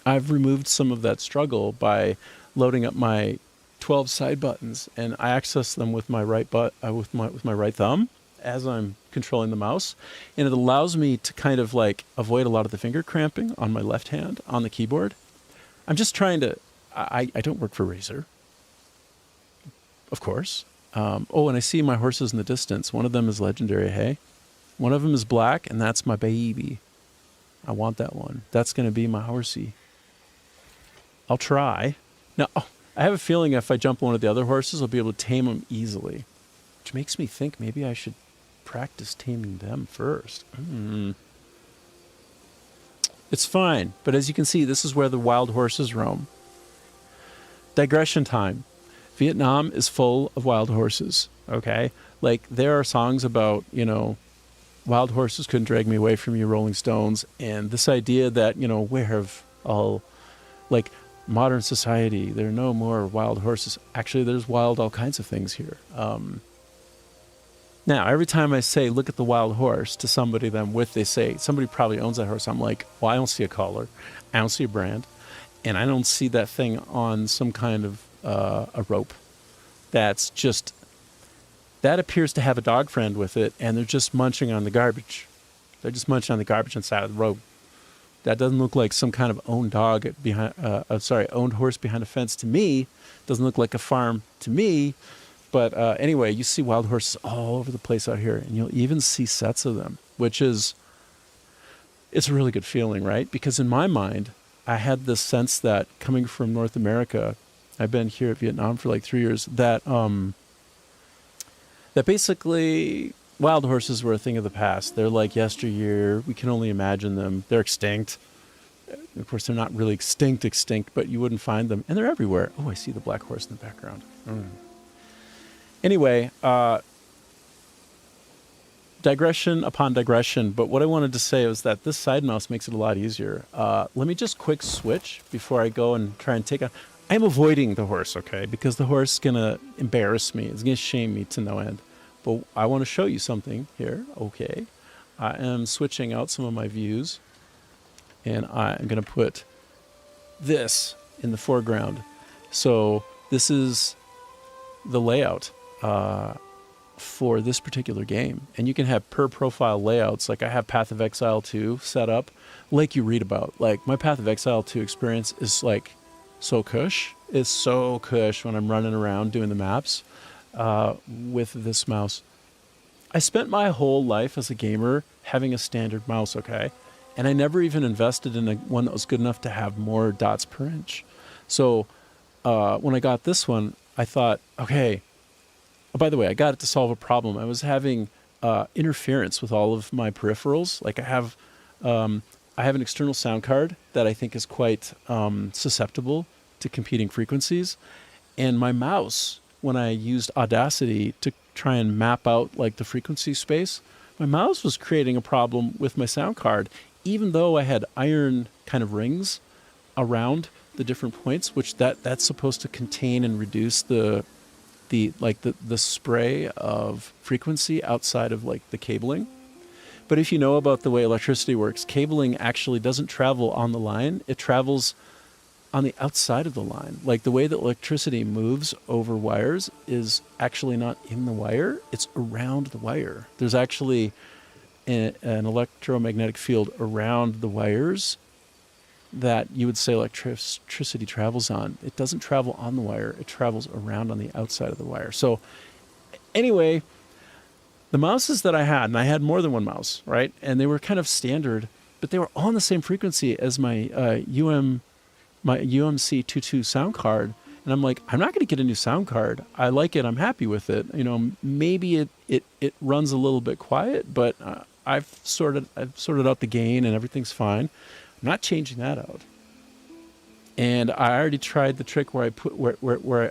S1: I've removed some of that struggle by loading up my 12 side buttons, and I access them with my right with my right thumb as I'm controlling the mouse, and it allows me to kind of like avoid a lot of the finger cramping on my left hand on the keyboard. I'm just trying to. I don't work for Razer, of course. Oh, and I see my horses in the distance. One of them is legendary, hey? One of them is black, and that's my baby. I want that one. That's going to be my horsey. I'll try. Now, I have a feeling if I jump on one of the other horses, I'll be able to tame them easily, which makes me think maybe I should practice taming them first. It's fine, but as you can see, this is where the wild horses roam. Digression time. Vietnam is full of wild horses, okay? Like, there are songs about, wild horses couldn't drag me away from you, Rolling Stones, and this idea that, where have all, like, modern society, there are no more wild horses. Actually, there's wild all kinds of things here. Now, every time I say, look at the wild horse to somebody that I'm with, they say, somebody probably owns that horse. I'm like, well, I don't see a collar. I don't see a brand. And I don't see that thing on some kind of a rope. That appears to have a dog friend with it, and they're just munching on the garbage. They're just munching on the garbage inside of the road. That doesn't look like some kind of owned dog owned horse behind a fence to me. Doesn't look like a farm to me. But anyway, you see wild horses all over the place out here, and you'll even see sets of them, it's a really good feeling, right? Because in my mind, I had this sense that coming from North America, I've been here at Vietnam for like 3 years, that basically wild horses were a thing of the past. They're like yesteryear. We can only imagine them. They're extinct. Of course, they're not really extinct, but you wouldn't find them. And they're everywhere. Oh, I see the black horse in the background. Anyway, digression upon digression, but what I wanted to say was that this side mouse makes it a lot easier. Let me just quick switch before I go and try and take a... I'm avoiding the horse, okay? Because the horse is going to embarrass me. It's going to shame me to no end. But I want to show you something here, okay? I am switching out some of my views, and I'm going to put this in the foreground. So this is the layout for this particular game. And you can have per profile layouts. Like I have Path of Exile 2 set up, like you read about. Like my Path of Exile 2 experience is like so cush. It's so cush when I'm running around doing the maps with this mouse. I spent my whole life as a gamer having a standard mouse, okay? And I never even invested in one that was good enough to have more dots per inch. So when I got this one, I thought, okay, oh, by the way, I got it to solve a problem. I was having interference with all of my peripherals. Like I have an external sound card that I think is quite susceptible to competing frequencies. And my mouse, when I used Audacity to try and map out like the frequency space, my mouse was creating a problem with my sound card, even though I had iron kind of rings around the different points, which that's supposed to contain and reduce the spray of frequency outside of like the cabling. But if you know about the way electricity works, cabling actually doesn't travel on the line. It travels on the outside of the line. Like the way that electricity moves over wires is actually not in the wire, it's around the wire. There's actually an electromagnetic field around the wires that you would say electricity travels on. It doesn't travel on the wire, it travels around on the outside of the wire. So anyway, the mouses that I had, and I had more than one mouse, right? And they were kind of standard, but they were all on the same frequency as my UMC22 sound card. And I'm like, I'm not going to get a new sound card. I like it. I'm happy with it. You know, maybe it runs a little bit quiet, but I've sorted out the gain and everything's fine. I'm not changing that out. And I already tried the trick where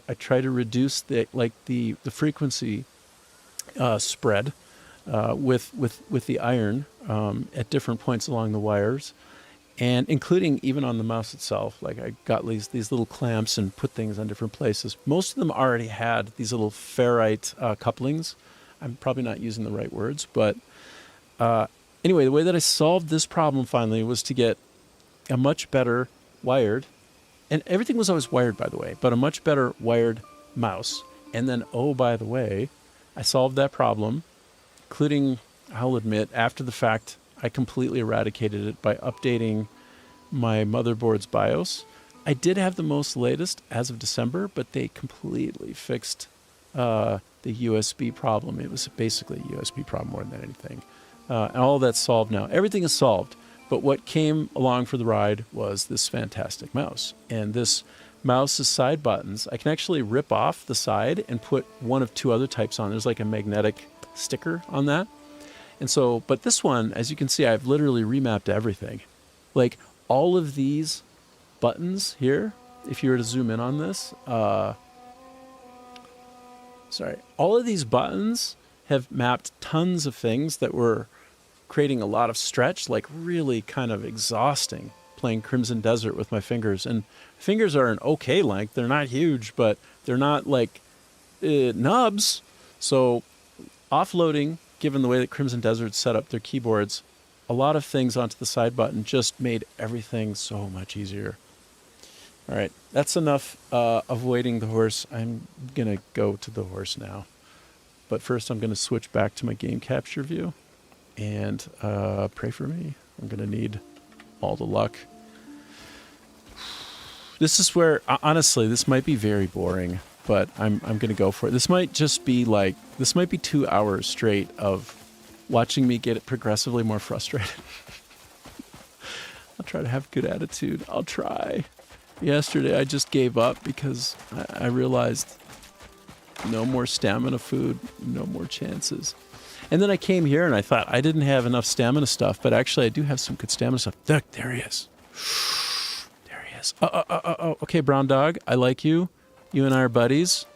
S1: I try to reduce the frequency spread with the iron at different points along the wires, and including even on the mouse itself. Like I got these little clamps and put things on different places. Most of them already had these little ferrite couplings. I'm probably not using the right words, but anyway, the way that I solved this problem finally was to get a much better wired, and everything was always wired, by the way, but a much better wired mouse. And then, oh, by the way, I solved that problem, including, I'll admit, after the fact, I completely eradicated it by updating my motherboard's BIOS. I did have the most latest as of December, but they completely fixed the USB problem. It was basically a USB problem more than anything. And all that's solved now. Everything is solved. But what came along for the ride was this fantastic mouse. And this mouse's side buttons, I can actually rip off the side and put one of two other types on. There's like a magnetic sticker on that. And so, but this one, as you can see, I've literally remapped everything. Like all of these buttons here, if you were to zoom in on this, all of these buttons have mapped tons of things that were creating a lot of stretch, like really kind of exhausting playing Crimson Desert with my fingers. And fingers are an okay length. They're not huge, but they're not like nubs. So offloading, given the way that Crimson Desert set up their keyboards, a lot of things onto the side button just made everything so much easier. All right, that's enough avoiding the horse. I'm going to go to the horse now. But first I'm going to switch back to my game capture view and pray for me. I'm going to need all the luck. This is where, honestly, this might be very boring, but I'm going to go for it. This might just be like, this might be 2 hours straight of watching me get progressively more frustrated. I'll try to have good attitude. I'll try. Yesterday I just gave up because I realized no more stamina food, no more chances. And then I came here and I thought I didn't have enough stamina stuff, but actually I do have some good stamina stuff. Look, there he is. There he is. Okay, brown dog, I like you. You and I are buddies,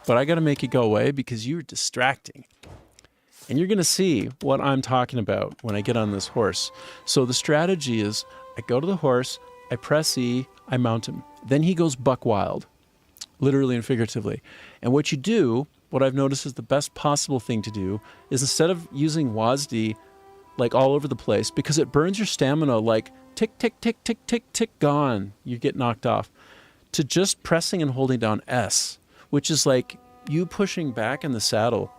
S1: but I got to make you go away because you're distracting. And you're going to see what I'm talking about when I get on this horse. So the strategy is I go to the horse, I press E, I mount him. Then he goes buck wild, literally and figuratively. And what you do, what I've noticed is the best possible thing to do is instead of using WASD like all over the place, because it burns your stamina like tick, tick, tick, tick, tick, tick, gone. You get knocked off. To just pressing and holding down S, which is like you pushing back in the saddle.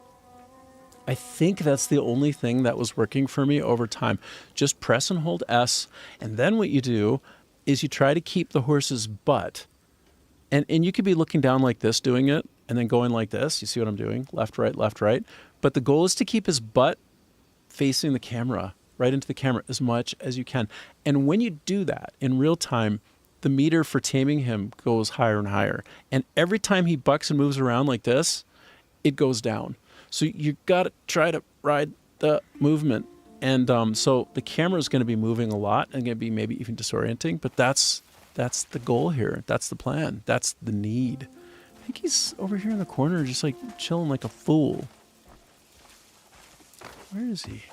S1: I think that's the only thing that was working for me over time. Just press and hold S, and then what you do is you try to keep the horse's butt. And you could be looking down like this, doing it, and then going like this. You see what I'm doing? Left, right, left, right. But the goal is to keep his butt facing the camera, right into the camera as much as you can. And when you do that in real time, the meter for taming him goes higher and higher. And every time he bucks and moves around like this, it goes down. So you got to try to ride the movement. And so the camera is going to be moving a lot and going to be maybe even disorienting, but that's the goal here. That's the plan. That's the need. I think he's over here in the corner just like chilling like a fool. Where is he?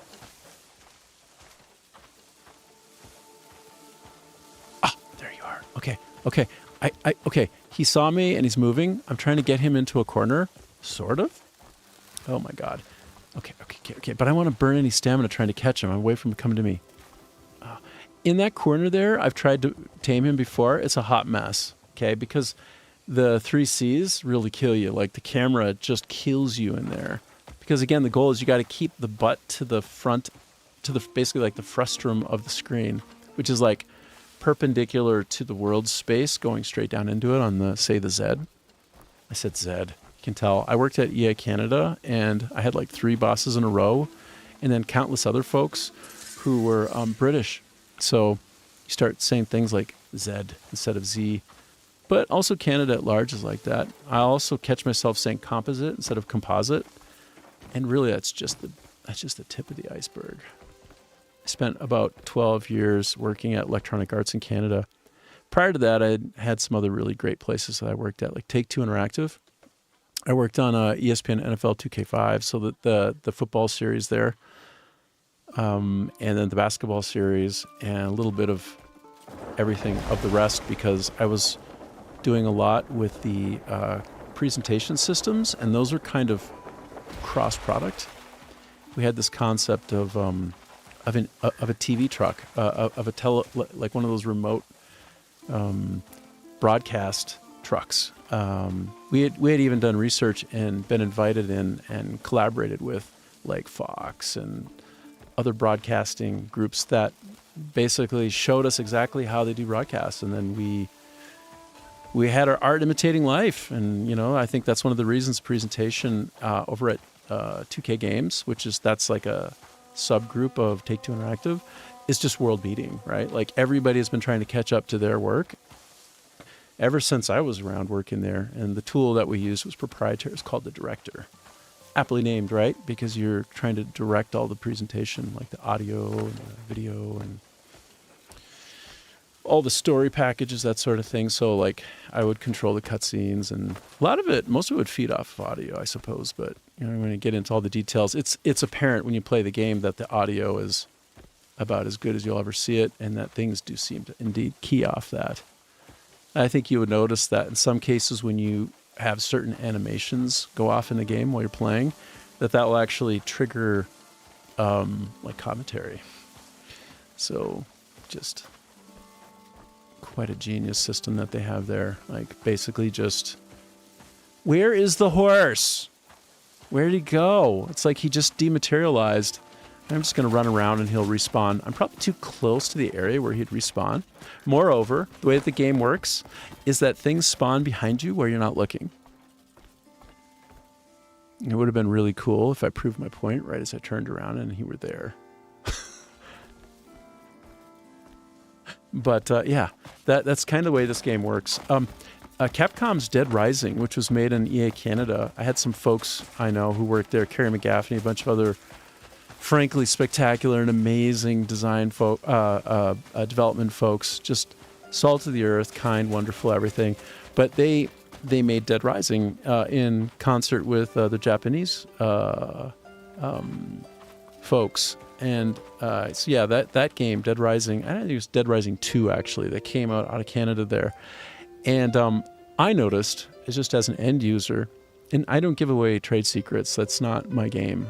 S1: Ah, there you are. Okay. Okay. He saw me and he's moving. I'm trying to get him into a corner. Sort of. Oh my God. Okay. But I want to burn any stamina trying to catch him. I'm away from him coming to me. In that corner there, I've tried to tame him before. It's a hot mess, okay? Because the 3 Cs really kill you. Like the camera just kills you in there. Because again, the goal is you got to keep the butt to the front, to the basically like the frustum of the screen, which is like perpendicular to the world space, going straight down into it on the, say, the Z. I said Z. You can tell. I worked at EA Canada, and I had like 3 bosses in a row, and then countless other folks who were British. So you start saying things like Z instead of Z. But also Canada at large is like that. I also catch myself saying composite instead of composite. And really that's just the tip of the iceberg. I spent about 12 years working at Electronic Arts in Canada. Prior to that, I had some other really great places that I worked at, like Take-Two Interactive. I worked on ESPN NFL 2K5, so that the football series there, and then the basketball series, and a little bit of everything of the rest, because I was doing a lot with the presentation systems, and those are kind of cross-product. We had this concept of a TV truck, like one of those remote broadcast trucks. We had even done research and been invited in and collaborated with like Fox and other broadcasting groups that basically showed us exactly how they do broadcasts. And then we had our art imitating life. And, you know, I think that's one of the reasons presentation over at 2K Games, that's like a subgroup of Take-Two Interactive, is just world beating, right? Like everybody has been trying to catch up to their work. ever since I was around working there. And the tool that we used was proprietary. It's called the Director. Aptly named, right? Because you're trying to direct all the presentation, like the audio and the video and all the story packages, that sort of thing. So like I would control the cutscenes, and a lot of it, most of it would feed off of audio, I suppose. But you know, when you get into all the details, it's apparent when you play the game that the audio is about as good as you'll ever see it, and that things do seem to indeed key off that. I think you would notice that in some cases when you have certain animations go off in the game while you're playing, that will actually trigger like commentary. So just quite a genius system that they have there. Like basically just, where is the horse? Where did he go? It's like he just dematerialized. I'm just going to run around and he'll respawn. I'm probably too close to the area where he'd respawn. Moreover, the way that the game works is that things spawn behind you where you're not looking. It would have been really cool if I proved my point right as I turned around and he were there. But yeah, that's kind of the way this game works. Capcom's Dead Rising, which was made in EA Canada, I had some folks I know who worked there, Kerry McGaffney, a bunch of other frankly spectacular and amazing development folks, just salt of the earth, kind, wonderful, everything. But they made Dead Rising in concert with the Japanese folks. And so yeah, that game, Dead Rising, I think it was Dead Rising 2 actually, that came out of Canada there. And I noticed, it's just as an end user, and I don't give away trade secrets, that's not my game.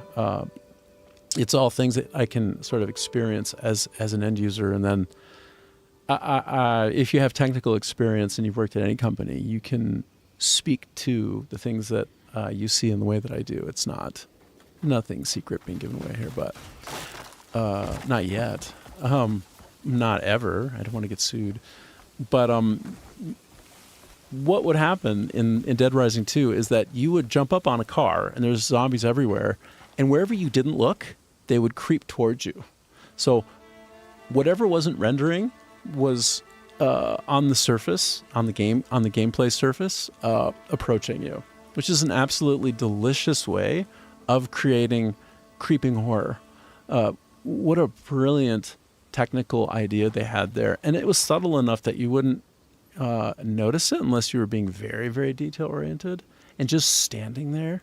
S1: It's all things that I can sort of experience as an end user. And then if you have technical experience and you've worked at any company, you can speak to the things that you see in the way that I do. It's nothing secret being given away here, but not yet. Not ever. I don't want to get sued. But what would happen in Dead Rising 2 is that you would jump up on a car and there's zombies everywhere, and wherever you didn't look, they would creep towards you. So whatever wasn't rendering was on the surface, on the gameplay surface, approaching you, which is an absolutely delicious way of creating creeping horror. What a brilliant technical idea they had there. And it was subtle enough that you wouldn't notice it unless you were being very, very detail-oriented and just standing there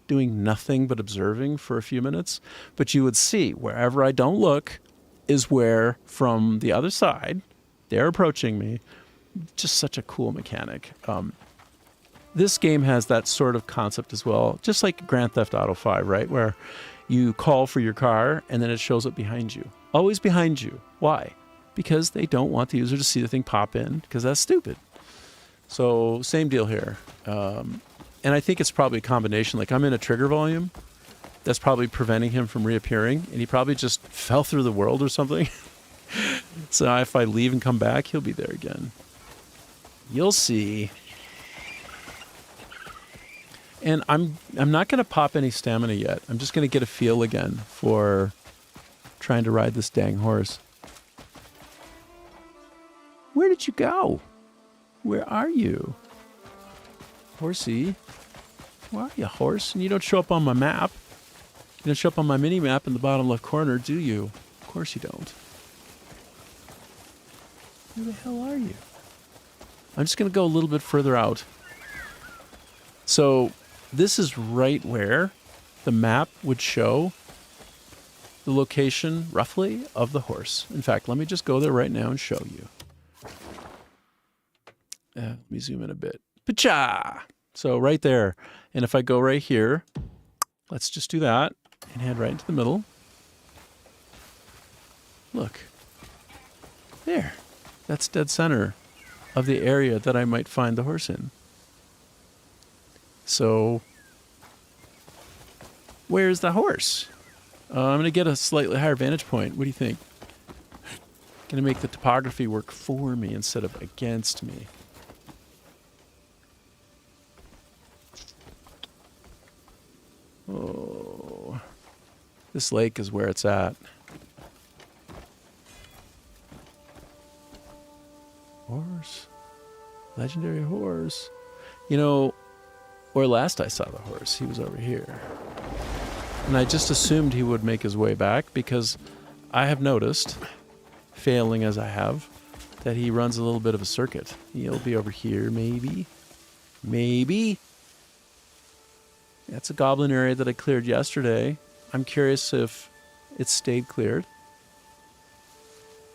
S1: doing nothing but observing for a few minutes. But you would see wherever I don't look is where, from the other side, they're approaching me. Just such a cool mechanic. This game has that sort of concept as well, just like Grand Theft Auto 5, right? Where you call for your car and then it shows up behind you. Always behind you. Why? Because they don't want the user to see the thing pop in, because that's stupid. So same deal here. And I think it's probably a combination. Like I'm in a trigger volume that's probably preventing him from reappearing, and he probably just fell through the world or something. So if I leave and come back, he'll be there again. You'll see. And I'm not going to pop any stamina yet. I'm just going to get a feel again for trying to ride this dang horse. Where did you go? Where are you? Horsey? Where are you, horse? And you don't show up on my map. You don't show up on my mini map in the bottom left corner, do you? Of course you don't. Where the hell are you? I'm just going to go a little bit further out. So this is right where the map would show the location, roughly, of the horse. In fact, let me just go there right now and show you. Let me zoom in a bit. Pacha! So right there. And if I go right here, let's just do that and head right into the middle. Look. There. That's dead center of the area that I might find the horse in. So, where's the horse? I'm going to get a slightly higher vantage point. What do you think? Going to make the topography work for me instead of against me. Oh, this lake is where it's at. Horse. Legendary horse. You know, where last I saw the horse, he was over here. And I just assumed he would make his way back because I have noticed, failing as I have, that he runs a little bit of a circuit. He'll be over here, maybe. Maybe. That's a goblin area that I cleared yesterday. I'm curious if it stayed cleared.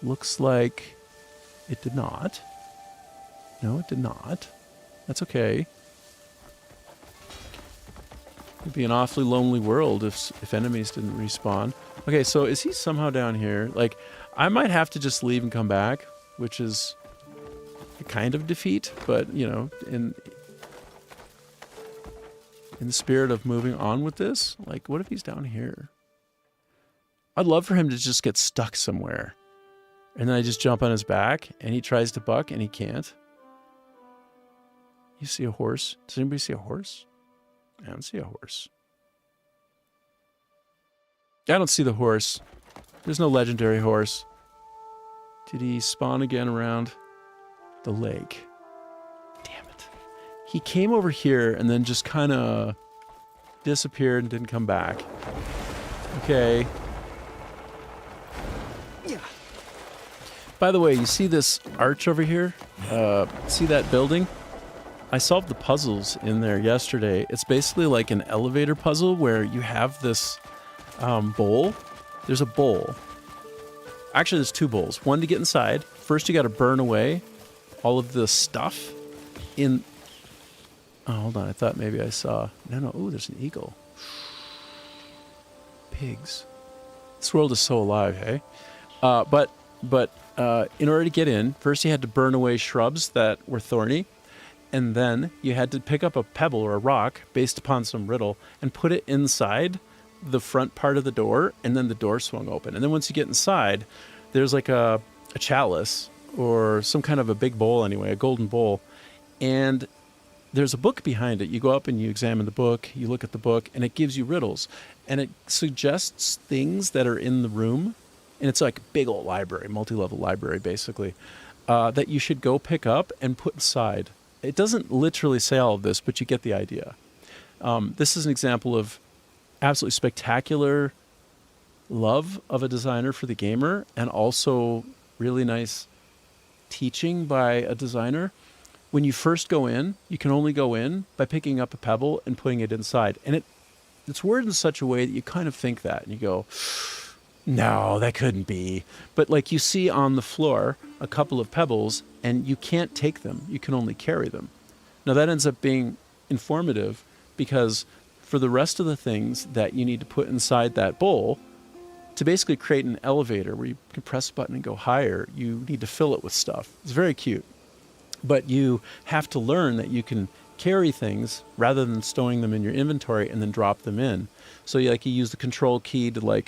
S1: Looks like it did not. No, it did not. That's okay. It'd be an awfully lonely world if enemies didn't respawn. Okay, so is he somehow down here? Like, I might have to just leave and come back, which is a kind of defeat, but, you know, in the spirit of moving on with this, like, what if he's down here? I'd love for him to just get stuck somewhere. And then I just jump on his back, and he tries to buck, and he can't. You see a horse? Does anybody see a horse? I don't see a horse. I don't see the horse. There's no legendary horse. Did he spawn again around the lake? Damn it. He came over here and then just kind of disappeared and didn't come back. Okay. Yeah. By the way, you see this arch over here? See that building? I solved the puzzles in there yesterday. It's basically like an elevator puzzle where you have this bowl. There's a bowl. Actually, there's two bowls. One to get inside. First, you got to burn away all of the stuff in... Oh, hold on. I thought maybe I saw... No. Ooh, there's an eagle. Pigs. This world is so alive, hey? But in order to get in, first you had to burn away shrubs that were thorny. And then you had to pick up a pebble or a rock based upon some riddle and put it inside the front part of the door, and then the door swung open. And then once you get inside, there's like a chalice or some kind of a big bowl anyway, a golden bowl. And there's a book behind it. You go up and you examine the book, you look at the book, and it gives you riddles. And it suggests things that are in the room. And it's like a big old library, multi-level library basically, that you should go pick up and put inside. It doesn't literally say all of this, but you get the idea. This is an example of absolutely spectacular love of a designer for the gamer, and also really nice teaching by a designer. When you first go in, you can only go in by picking up a pebble and putting it inside. And it's worded in such a way that you kind of think that, and you go, no, that couldn't be. But like you see on the floor a couple of pebbles, and you can't take them. You can only carry them. Now that ends up being informative, because for the rest of the things that you need to put inside that bowl, to basically create an elevator where you can press a button and go higher, you need to fill it with stuff. It's very cute. But you have to learn that you can carry things rather than stowing them in your inventory and then drop them in. So you use the control key to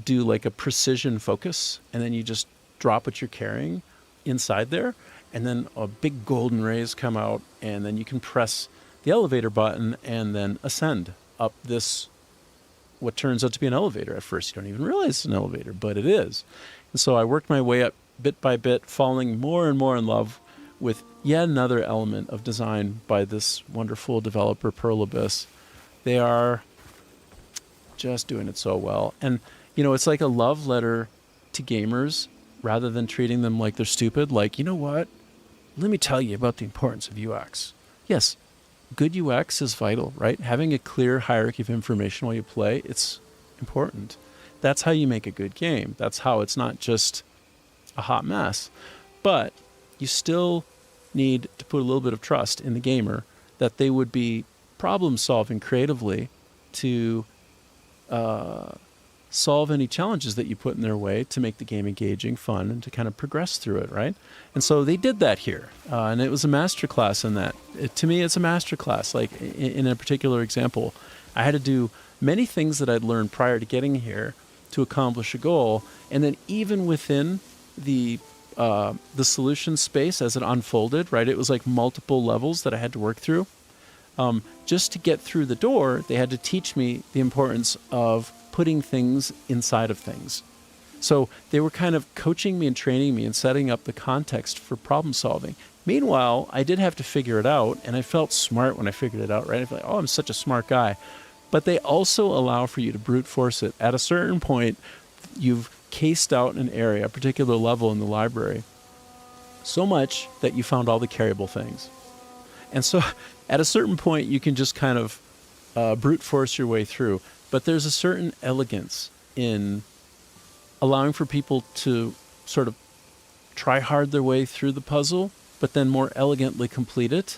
S1: do a precision focus, and then you just drop what you're carrying inside there, and then a big golden rays come out, and then you can press the elevator button and then ascend up this, what turns out to be an elevator. At first you don't even realize it's an elevator, but it is. And so I worked my way up bit by bit, falling more and more in love with yet another element of design by this wonderful developer, Pearl Abyss. They are just doing it so well. And it's like a love letter to gamers rather than treating them like they're stupid. Like, you know what? Let me tell you about the importance of UX. Yes, good UX is vital, right? Having a clear hierarchy of information while you play, it's important. That's how you make a good game. That's how it's not just a hot mess. But you still need to put a little bit of trust in the gamer that they would be problem solving creatively to solve any challenges that you put in their way to make the game engaging, fun, and to kind of progress through it, right? And so they did that here, and it was a masterclass in that. To me, it's a masterclass. Like in a particular example, I had to do many things that I'd learned prior to getting here to accomplish a goal, and then even within the solution space as it unfolded, right? It was like multiple levels that I had to work through. Just to get through the door, they had to teach me the importance of putting things inside of things. So they were kind of coaching me and training me and setting up the context for problem solving. Meanwhile, I did have to figure it out, and I felt smart when I figured it out, right? I felt like, oh, I'm such a smart guy. But they also allow for you to brute force it. At a certain point, you've cased out an area, a particular level in the library, so much that you found all the carryable things. And so at a certain point, you can just kind of brute force your way through. But there's a certain elegance in allowing for people to sort of try hard their way through the puzzle, but then more elegantly complete it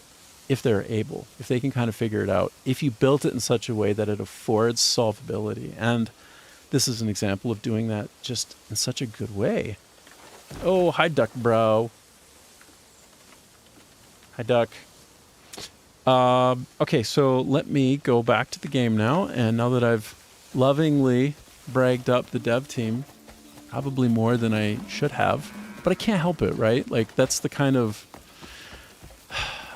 S1: if they're able, if they can kind of figure it out, if you built it in such a way that it affords solvability. And this is an example of doing that just in such a good way. Oh, hi, duck bro. Hi, duck. Okay, so let me go back to the game now. And now that I've lovingly bragged up the dev team, probably more than I should have, but I can't help it, right? Like, that's the kind of...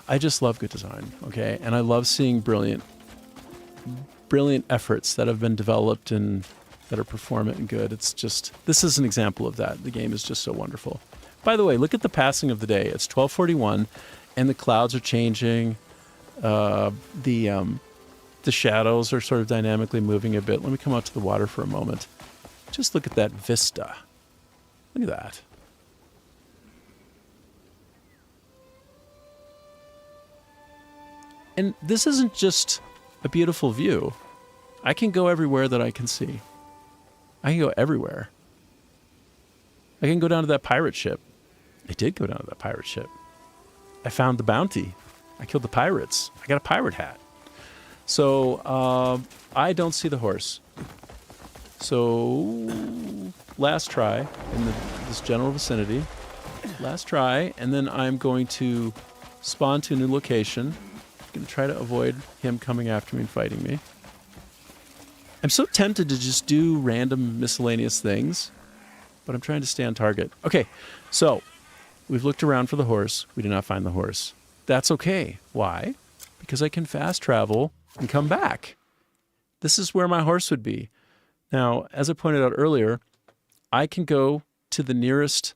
S1: I just love good design, okay? And I love seeing brilliant efforts that have been developed and that are performant and good. It's just... This is an example of that. The game is just so wonderful. By the way, look at the passing of the day. It's 12:41, and the clouds are changing. The shadows are sort of dynamically moving a bit. Let me come out to the water for a moment. Just look at that vista. Look at that. And this isn't just a beautiful view. I can go everywhere that I can see. I can go everywhere. I can go down to that pirate ship. I did go down to that pirate ship. I found the bounty. I killed the pirates. I got a pirate hat. So I don't see the horse. So last try in this general vicinity. Last try, and then I'm going to spawn to a new location. I'm going to try to avoid him coming after me and fighting me. I'm so tempted to just do random miscellaneous things, but I'm trying to stay on target. Okay, so we've looked around for the horse. We did not find the horse. That's okay. Why? Because I can fast travel and come back. This is where my horse would be. Now, as I pointed out earlier, I can go to the nearest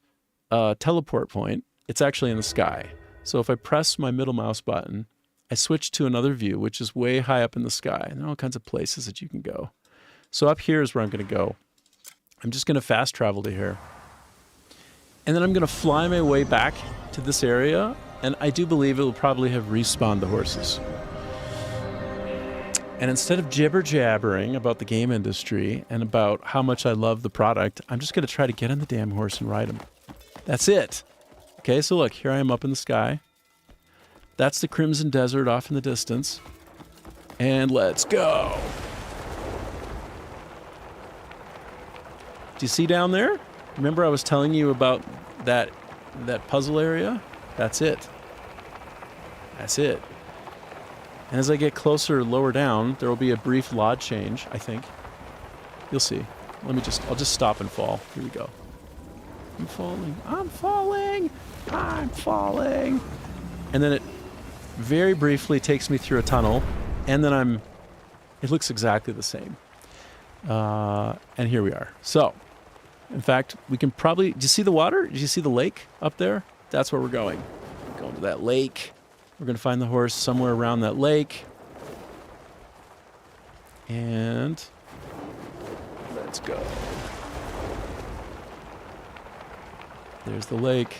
S1: teleport point. It's actually in the sky. So if I press my middle mouse button, I switch to another view, which is way high up in the sky. And there are all kinds of places that you can go. So up here is where I'm going to go. I'm just going to fast travel to here. And then I'm going to fly my way back to this area. And I do believe it will probably have respawned the horses. And instead of jibber-jabbering about the game industry and about how much I love the product, I'm just going to try to get on the damn horse and ride him. That's it. Okay, so look, here I am up in the sky. That's the Crimson Desert off in the distance. And let's go. Do you see down there? Remember I was telling you about that puzzle area? That's it. That's it. And as I get closer, lower down, there will be a brief LOD change, I think. You'll see. I'll just stop and fall. Here we go. I'm falling. I'm falling. I'm falling. And then it very briefly takes me through a tunnel, and then it looks exactly the same. And here we are. So, in fact, we can probably, do you see the water? Do you see the lake up there? That's where we're going. We're going to that lake. We're going to find the horse somewhere around that lake. And let's go. There's the lake.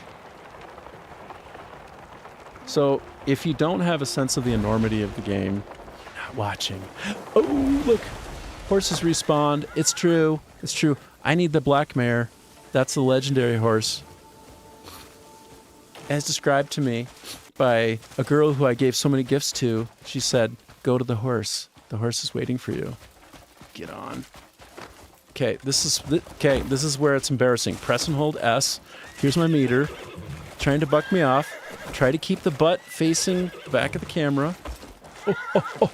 S1: So, if you don't have a sense of the enormity of the game, you're not watching. Oh, look. Horses respawned. It's true. It's true. I need the black mare. That's the legendary horse. As described to me by a girl who I gave so many gifts to, she said, go to the horse. The horse is waiting for you. Get on. Okay, this is where it's embarrassing. Press and hold S. Here's my meter. Trying to buck me off. Try to keep the butt facing the back of the camera. Oh.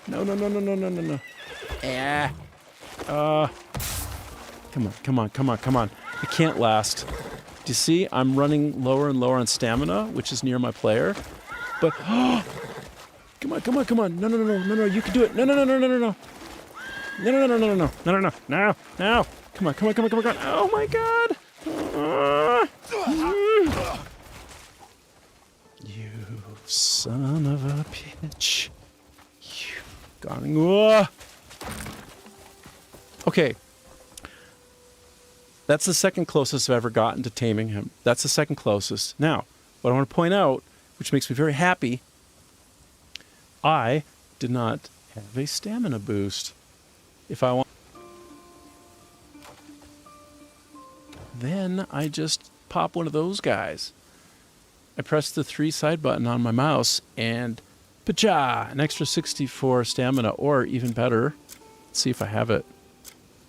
S1: No. Ah. Come on. I can't last. Do you see? I'm running lower and lower on stamina, which is near my player. But, come on. No. You can do it. No. No, no, no, no, no, no, no, no, no, no, no. Come on, come on, come on, come on, come on. Oh my god. You son of a bitch. You gone. Whoa. Okay. That's the second closest I've ever gotten to taming him. That's the second closest. Now, what I want to point out, which makes me very happy, I did not have a stamina boost. If I want, then I just pop one of those guys. I press the 3 side button on my mouse and pacha, an extra 64 stamina, or even better, let's see if I have it.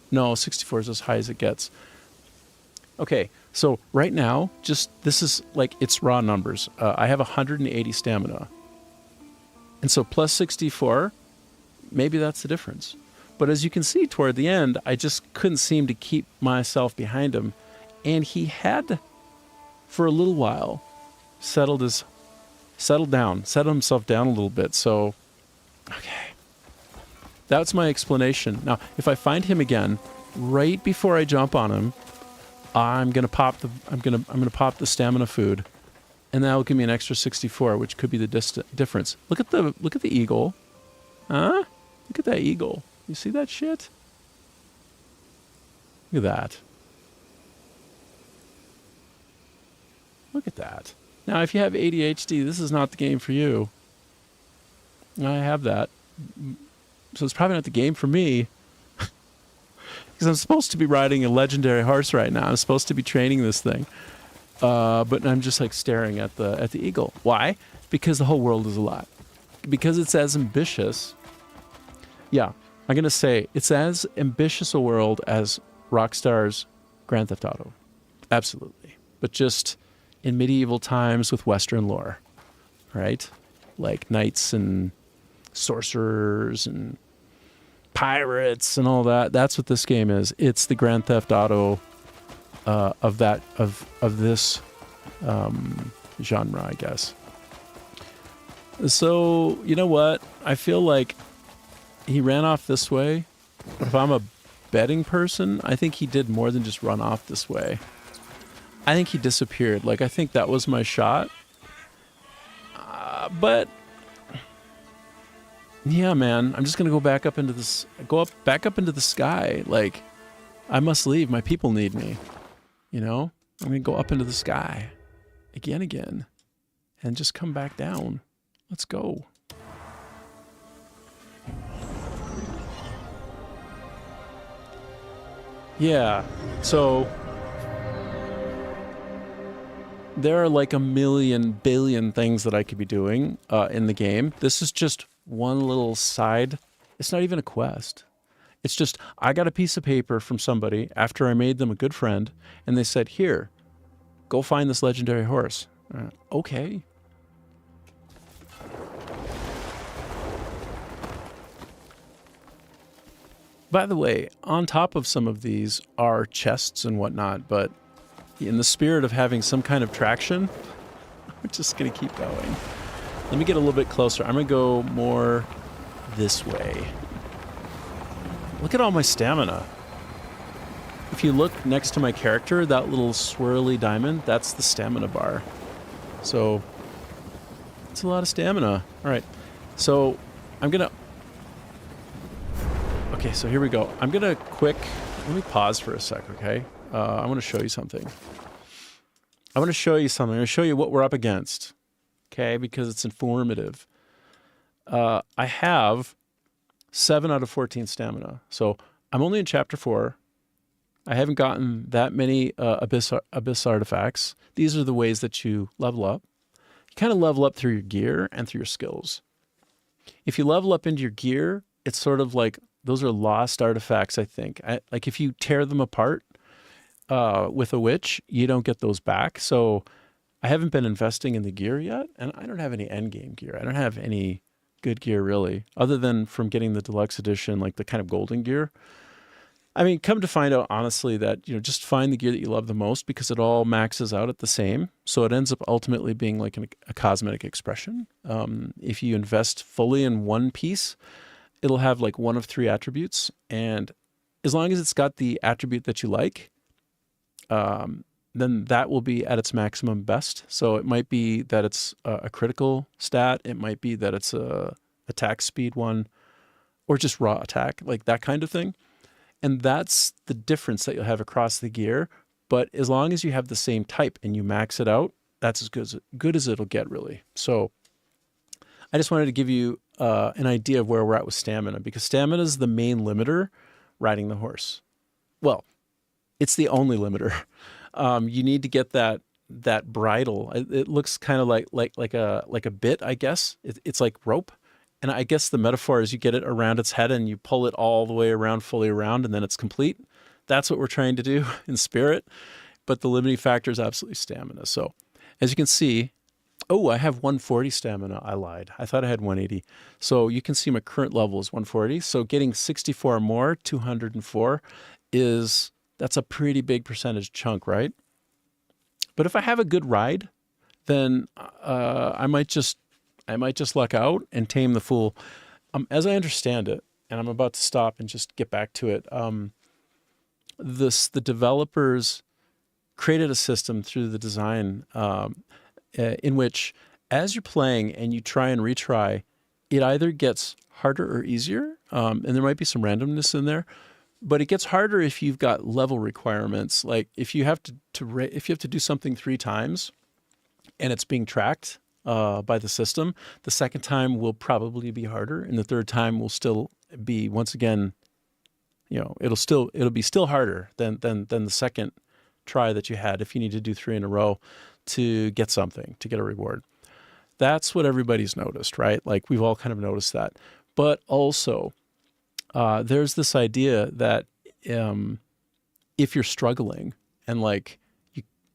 S1: No, 64 is as high as it gets. Okay, so right now, this is like, it's raw numbers. I have 180 stamina. And so plus 64, maybe that's the difference. But as you can see toward the end, I just couldn't seem to keep myself behind him. And he had, for a little while, settled himself down a little bit. So, okay. That's my explanation. Now, if I find him again, right before I jump on him, I'm gonna pop the stamina food, and that will give me an extra 64, which could be the difference. Look at the eagle, huh? Look at that eagle. You see that shit? Look at that. Look at that. Now, if you have ADHD, this is not the game for you. I have that, so it's probably not the game for me. Because I'm supposed to be riding a legendary horse right now. I'm supposed to be training this thing. But I'm just like staring at the eagle. Why? Because the whole world is a lot. Because it's as ambitious. Yeah, I'm going to say it's as ambitious a world as Rockstar's Grand Theft Auto. Absolutely. But just in medieval times with Western lore. Right? Like knights and sorcerers and pirates and all that. That's what this game is. It's the Grand Theft Auto of this genre, I guess. So, you know what? I feel like he ran off this way. If I'm a betting person, I think he did more than just run off this way. I think he disappeared. Like, I think that was my shot. But yeah, man, I'm just gonna go back up into this. Back up into the sky. Like, I must leave. My people need me. You know, I'm gonna go up into the sky, again, and just come back down. Let's go. Yeah. So there are like a million billion things that I could be doing in the game. This is just one little side. It's not even a quest. It's just, I got a piece of paper from somebody after I made them a good friend, and they said, here, go find this legendary horse. Okay. By the way, on top of some of these are chests and whatnot, but in the spirit of having some kind of traction, we're just going to keep going. Let me get a little bit closer. I'm going to go more this way. Look at all my stamina. If you look next to my character, that little swirly diamond, that's the stamina bar. So, it's a lot of stamina. All right. So, I'm going to... Okay, so here we go. I'm going to let me pause for a sec, okay? I want to show you something. I'm going to show you what we're up against, okay? Because it's informative. I have 7 out of 14 stamina. So I'm only in chapter 4. I haven't gotten that many abyss artifacts. These are the ways that you level up. You kind of level up through your gear and through your skills. If you level up into your gear, it's sort of like, those are lost artifacts, I think. Like if you tear them apart with a witch, you don't get those back. So I haven't been investing in the gear yet, and I don't have any endgame gear. I don't have any good gear, really, other than from getting the deluxe edition, like the kind of golden gear. I mean, come to find out, honestly, that, just find the gear that you love the most, because it all maxes out at the same. So it ends up ultimately being like a cosmetic expression. If you invest fully in one piece, it'll have like one of 3 attributes, and as long as it's got the attribute that you like, then that will be at its maximum best. So it might be that it's a critical stat, it might be that it's a attack speed one, or just raw attack, like that kind of thing. And that's the difference that you'll have across the gear. But as long as you have the same type and you max it out, that's as good as it'll get, really. So I just wanted to give you an idea of where we're at with stamina, because stamina is the main limiter riding the horse. Well, it's the only limiter. You need to get that bridle. It looks kind of like a bit, I guess. It's like rope. And I guess the metaphor is you get it around its head and you pull it all the way around, fully around, and then it's complete. That's what we're trying to do in spirit. But the limiting factor is absolutely stamina. So as you can see, oh, I have 140 stamina. I lied. I thought I had 180. So you can see my current level is 140. So getting 64 more, 204, that's a pretty big percentage chunk, right? But if I have a good ride, then I might just luck out and tame the fool. As I understand it, and I'm about to stop and just get back to it, the developers created a system through the design in which, as you're playing and you try and retry, it either gets harder or easier, and there might be some randomness in there, but it gets harder if you've got level requirements. Like if you have to do something 3 times and it's being tracked by the system, the second time will probably be harder, and the third time will still be, once again, it'll be still harder than the second try that you had if you need to do 3 in a row to get something, to get a reward. That's what everybody's noticed, right? Like we've all kind of noticed that. But also, there's this idea that if you're struggling and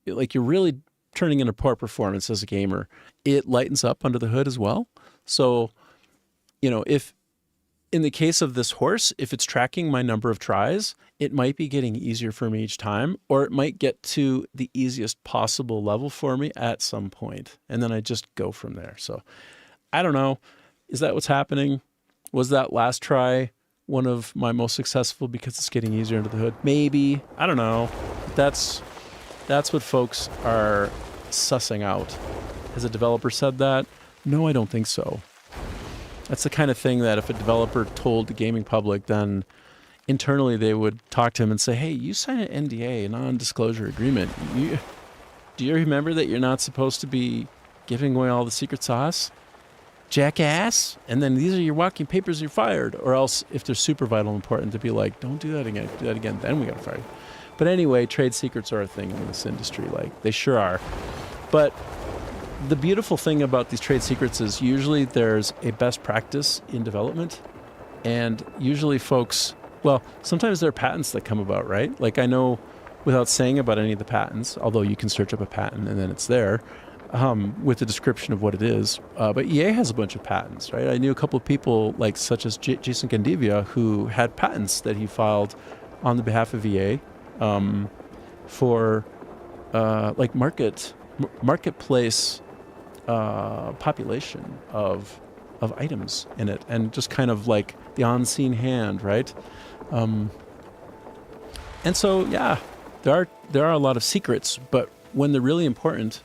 S1: you're really turning in a poor performance as a gamer, it lightens up under the hood as well. So, if in the case of this horse, if it's tracking my number of tries, it might be getting easier for me each time, or it might get to the easiest possible level for me at some point, and then I just go from there. So I don't know. Is that what's happening? Was that last try one of my most successful because it's getting easier under the hood? Maybe. I don't know. That's what folks are sussing out. Has a developer said that? No, I don't think so. That's the kind of thing that if a developer told the gaming public, then internally they would talk to him and say, hey, you signed an NDA, a non-disclosure agreement. Do you remember that you're not supposed to be giving away all the secret sauce? Jackass. And then these are your walking papers, you're fired. Or else, if they're super vital important, to be like, don't do that again, then we got to fire you. But anyway, trade secrets are a thing in this industry. Like, they sure are. But the beautiful thing about these trade secrets is usually there's a best practice in development. And usually folks, well, sometimes there are patents that come about, right? Like I know, without saying about any of the patents, although you can search up a patent and then it's there, with a description of what it is. But EA has a bunch of patents, right? I knew a couple of people such as Jason Gandivia who had patents that he filed on the behalf of EA for marketplace population of items in it, and just kind of like the unseen hand, right? And so yeah, there are a lot of secrets, but when they're really important,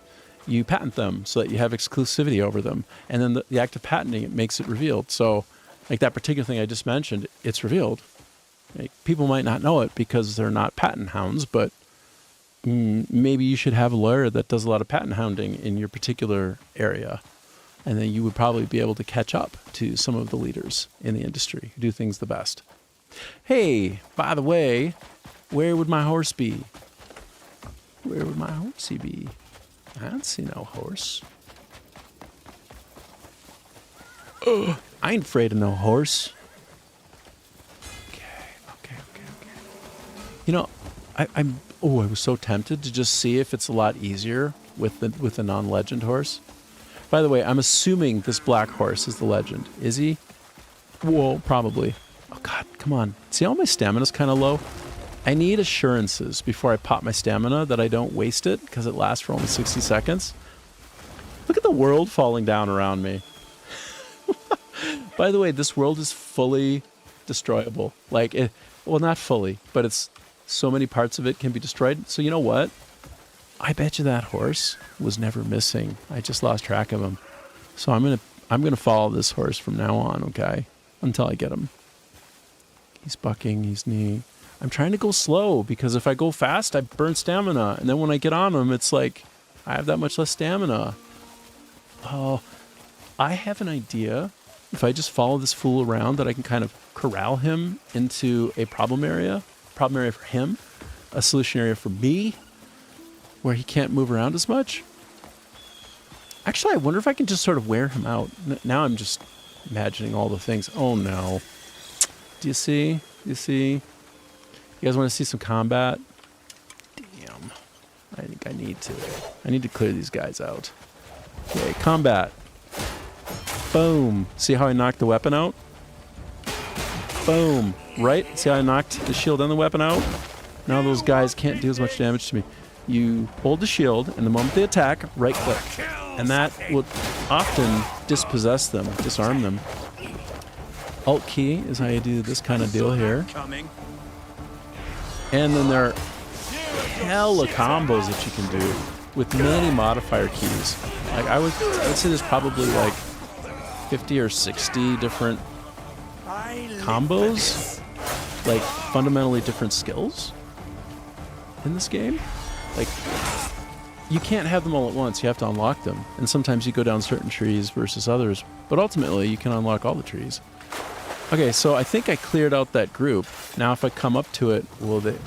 S1: you patent them so that you have exclusivity over them, and then the act of patenting it makes it revealed. So like that particular thing I just mentioned, it's revealed. Like, people might not know it because they're not patent hounds, but maybe you should have a lawyer that does a lot of patent hounding in your particular area, and then you would probably be able to catch up to some of the leaders in the industry who do things the best. Hey, by the way, where would my horse be? Where would my horsey be? I don't see no horse. I ain't afraid of no horse. Okay. I was so tempted to just see if it's a lot easier with the non-legend horse. By the way, I'm assuming this black horse is the legend. Is he? Whoa, probably. Oh God, come on. See how my stamina's kind of low? I need assurances before I pop my stamina that I don't waste it, because it lasts for only 60 seconds. Look at the world falling down around me. By the way, this world is fully destroyable. Like, well, not fully, but it's so many parts of it can be destroyed. So you know what? I bet you that horse was never missing. I just lost track of him. So I'm gonna follow this horse from now on, okay? Until I get him. He's bucking, he's kneeing. I'm trying to go slow because if I go fast, I burn stamina. And then when I get on him, it's like I have that much less stamina. Oh, I have an idea. If I just follow this fool around, that I can kind of corral him into a problem area for him, a solution area for me, where he can't move around as much. Actually, I wonder if I can just sort of wear him out. Now I'm just imagining all the things. Oh no. Do you see? Do you see? You guys want to see some combat? Damn. I think I need to. I need to clear these guys out. Okay, combat. Boom. See how I knocked the weapon out? Boom. Right? See how I knocked the shield and the weapon out? Now those guys can't do as much damage to me. You hold the shield, and the moment they attack, right click. And that will often dispossess them, disarm them. Alt key is how you do this kind of deal here. And then there are hella combos that you can do with many modifier keys. Like I would say there's probably like 50 or 60 different combos, like fundamentally different skills in this game. Like you can't have them all at once, you have to unlock them. And sometimes you go down certain trees versus others, but ultimately you can unlock all the trees. Okay, so I think I cleared out that group. Now if I come up to it, will they...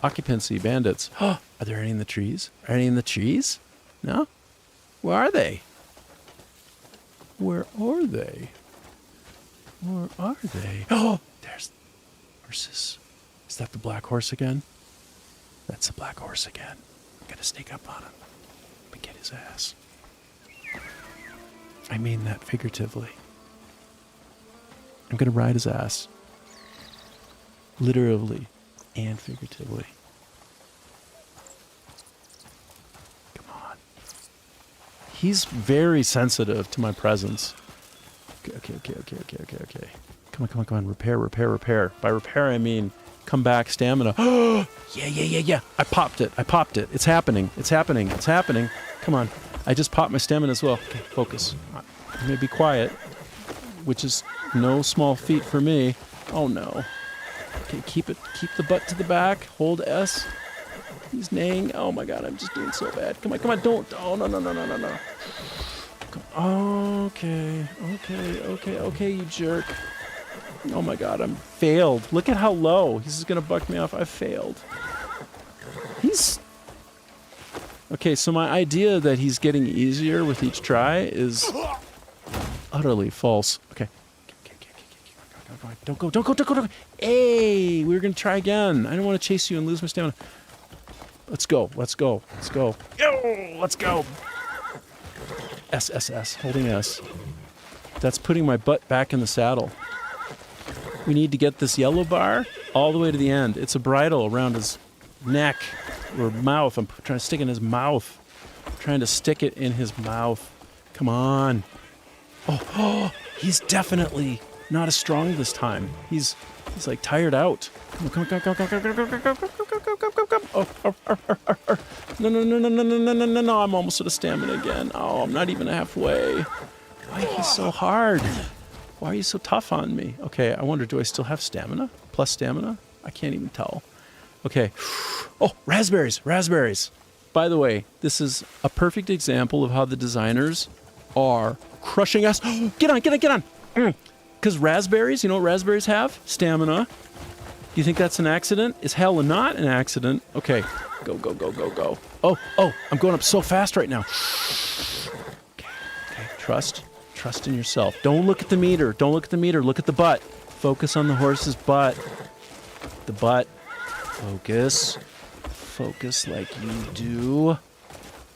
S1: Occupancy bandits. Oh, are there any in the trees? Are any in the trees? No? Where are they? Where are they? Where are they? Oh, there's horses. Is that the black horse again? That's the black horse again. I'm gonna sneak up on him and get his ass. I mean that figuratively. I'm gonna ride his ass. Literally and figuratively. Come on. He's very sensitive to my presence. Okay. Come on. Repair. By repair, I mean come back stamina. Yeah. I popped it. It's happening. Come on. I just popped my stamina as well. Okay, focus. I may be quiet, which is no small feat for me. Oh no. Okay, keep the butt to the back. Hold S. He's neighing. Oh my god, I'm just doing so bad. Come on, don't. Oh, no. Okay, you jerk. Oh my god, I'm failed. Look at how low. He's just gonna buck me off. I failed. Okay, so my idea that he's getting easier with each try is utterly false. Okay. Don't go. Hey, we're going to try again. I don't want to chase you and lose my stamina. Let's go. Yo, let's go. S. Holding S. That's putting my butt back in the saddle. We need to get this yellow bar all the way to the end. It's a bridle around his neck or mouth. I'm trying to stick it in his mouth. Come on. Oh, he's definitely not as strong this time. He's like tired out. Come. Oh. No, I'm almost out of stamina again. Oh, I'm not even halfway. Why are you so hard? Why are you so tough on me? Okay, I wonder, do I still have stamina? Plus stamina? I can't even tell. Okay. Oh, raspberries. By the way, this is a perfect example of how the designers are crushing us. Get on. Because raspberries, you know what raspberries have? Stamina. Do you think that's an accident? It's hell not an accident. Okay, go. Oh, I'm going up so fast right now. Okay, trust in yourself. Don't look at the meter. Look at the butt. Focus on the horse's butt. The butt. Focus like you do.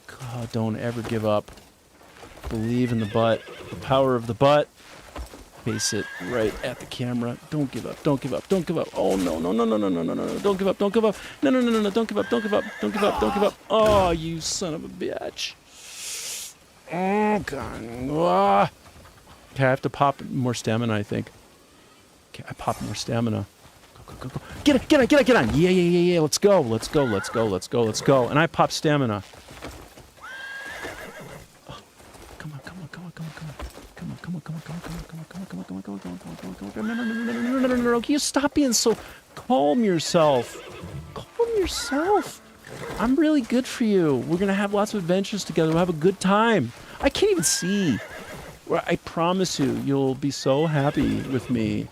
S1: God, don't ever give up. Believe in the butt. The power of the butt. Face it right at the camera. Don't give up. Oh, no. Don't give up. No. Don't give up. Oh, you son of a bitch. Oh, God. Okay, I have to pop more stamina, I think. Okay, I pop more stamina. Go. Get on. Yeah. Let's go. And I pop stamina. Oh, come on. No. Can you stop being so... Calm yourself. I'm really good for you. We're going to have lots of adventures together. We'll have a good time. I can't even see. I promise you, you'll be so happy with me.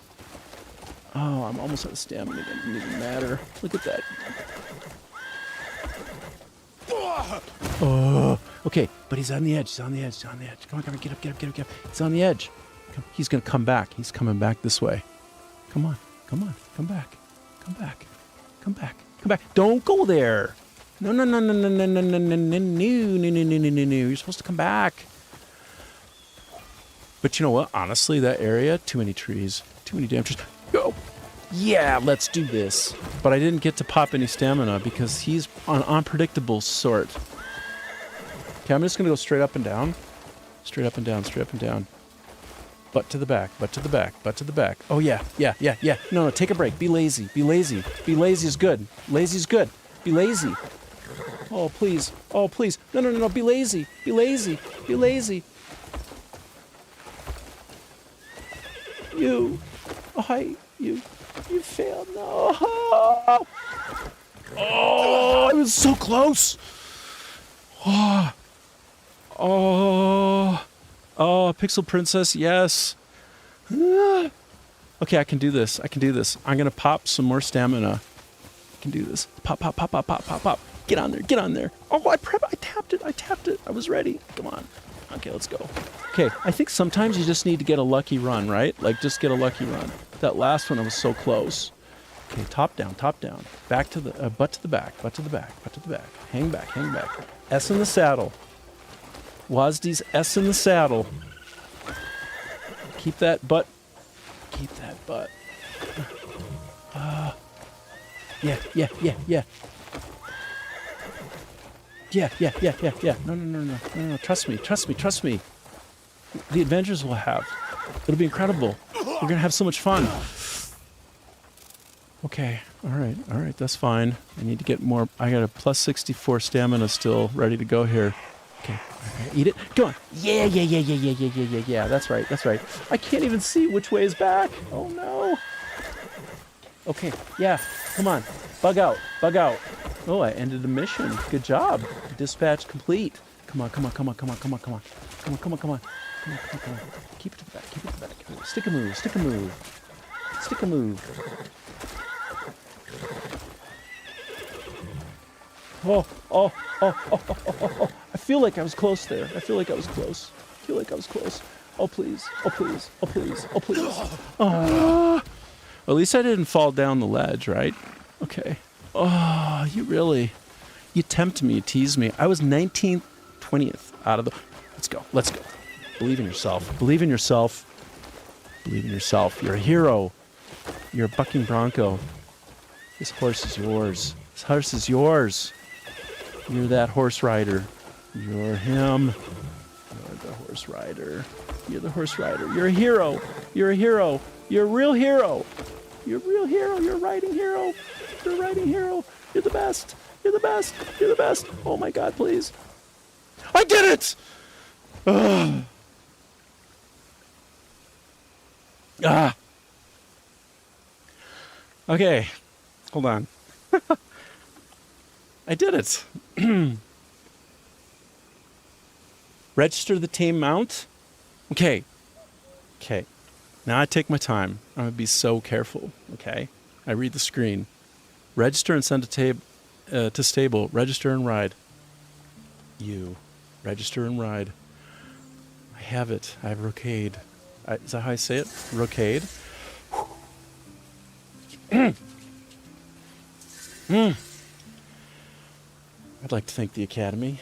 S1: Oh, I'm almost out of stamina. It doesn't even matter. Look at that. Oh, okay. But he's on the edge. Come on. Get up. He's on the edge. He's going to come back. He's coming back this way. Come on. Come back. Don't go there. No. You're supposed to come back. But you know what? Honestly, that area, too many trees. Too many damn trees. Go. Yeah, let's do this. But I didn't get to pop any stamina because he's an unpredictable sort. Okay, I'm just going to go straight up and down. Butt to the back. Oh, yeah. No, take a break. Be lazy. Be lazy is good. Be lazy. Oh, please. No. Be lazy. You failed. No. Oh, I was so close. Oh, Pixel Princess, yes. Okay, I can do this. I'm going to pop some more stamina. I can do this. Pop. Get on there. Oh, I tapped it. I was ready. Come on. Okay, let's go. Okay, I think sometimes you just need to get a lucky run, right? Like, just get a lucky run. That last one, I was so close. Okay, top down. Back to the, butt to the back. Hang back. S in the saddle. Wazdy's S in the saddle. Keep that butt. Yeah. No. Trust me. The adventures we'll have. It'll be incredible. We're gonna have so much fun. Okay. All right. That's fine. I need to get more. I got a plus 64 stamina still ready to go here. Okay. Eat it. Go on. Yeah. That's right. I can't even see which way is back. Oh no. Okay. Yeah. Come on. Bug out. Oh, I ended the mission. Good job. Dispatch complete. Come on. Come on. Keep it to the back. Stick a move. Oh. I feel like I was close there. Oh, please. Oh. At least I didn't fall down the ledge, right? Okay. Oh, you tempt me, you tease me. I was 19th, 20th out of the... Let's go. Believe in yourself. You're a hero. You're a bucking bronco. This horse is yours. You're that horse rider. You're him. You're the horse rider. You're a hero. You're a real hero. You're a riding hero. You're the best. Oh my God, please. I did it! Okay. Hold on. I did it. Register the tame mount. Okay. Now I take my time. I'm going to be so careful. Okay. I read the screen. Register and send to stable. Register and ride. Register and ride. I have it. I have Rocade. Is that how I say it? Rocade. I'd like to thank the Academy.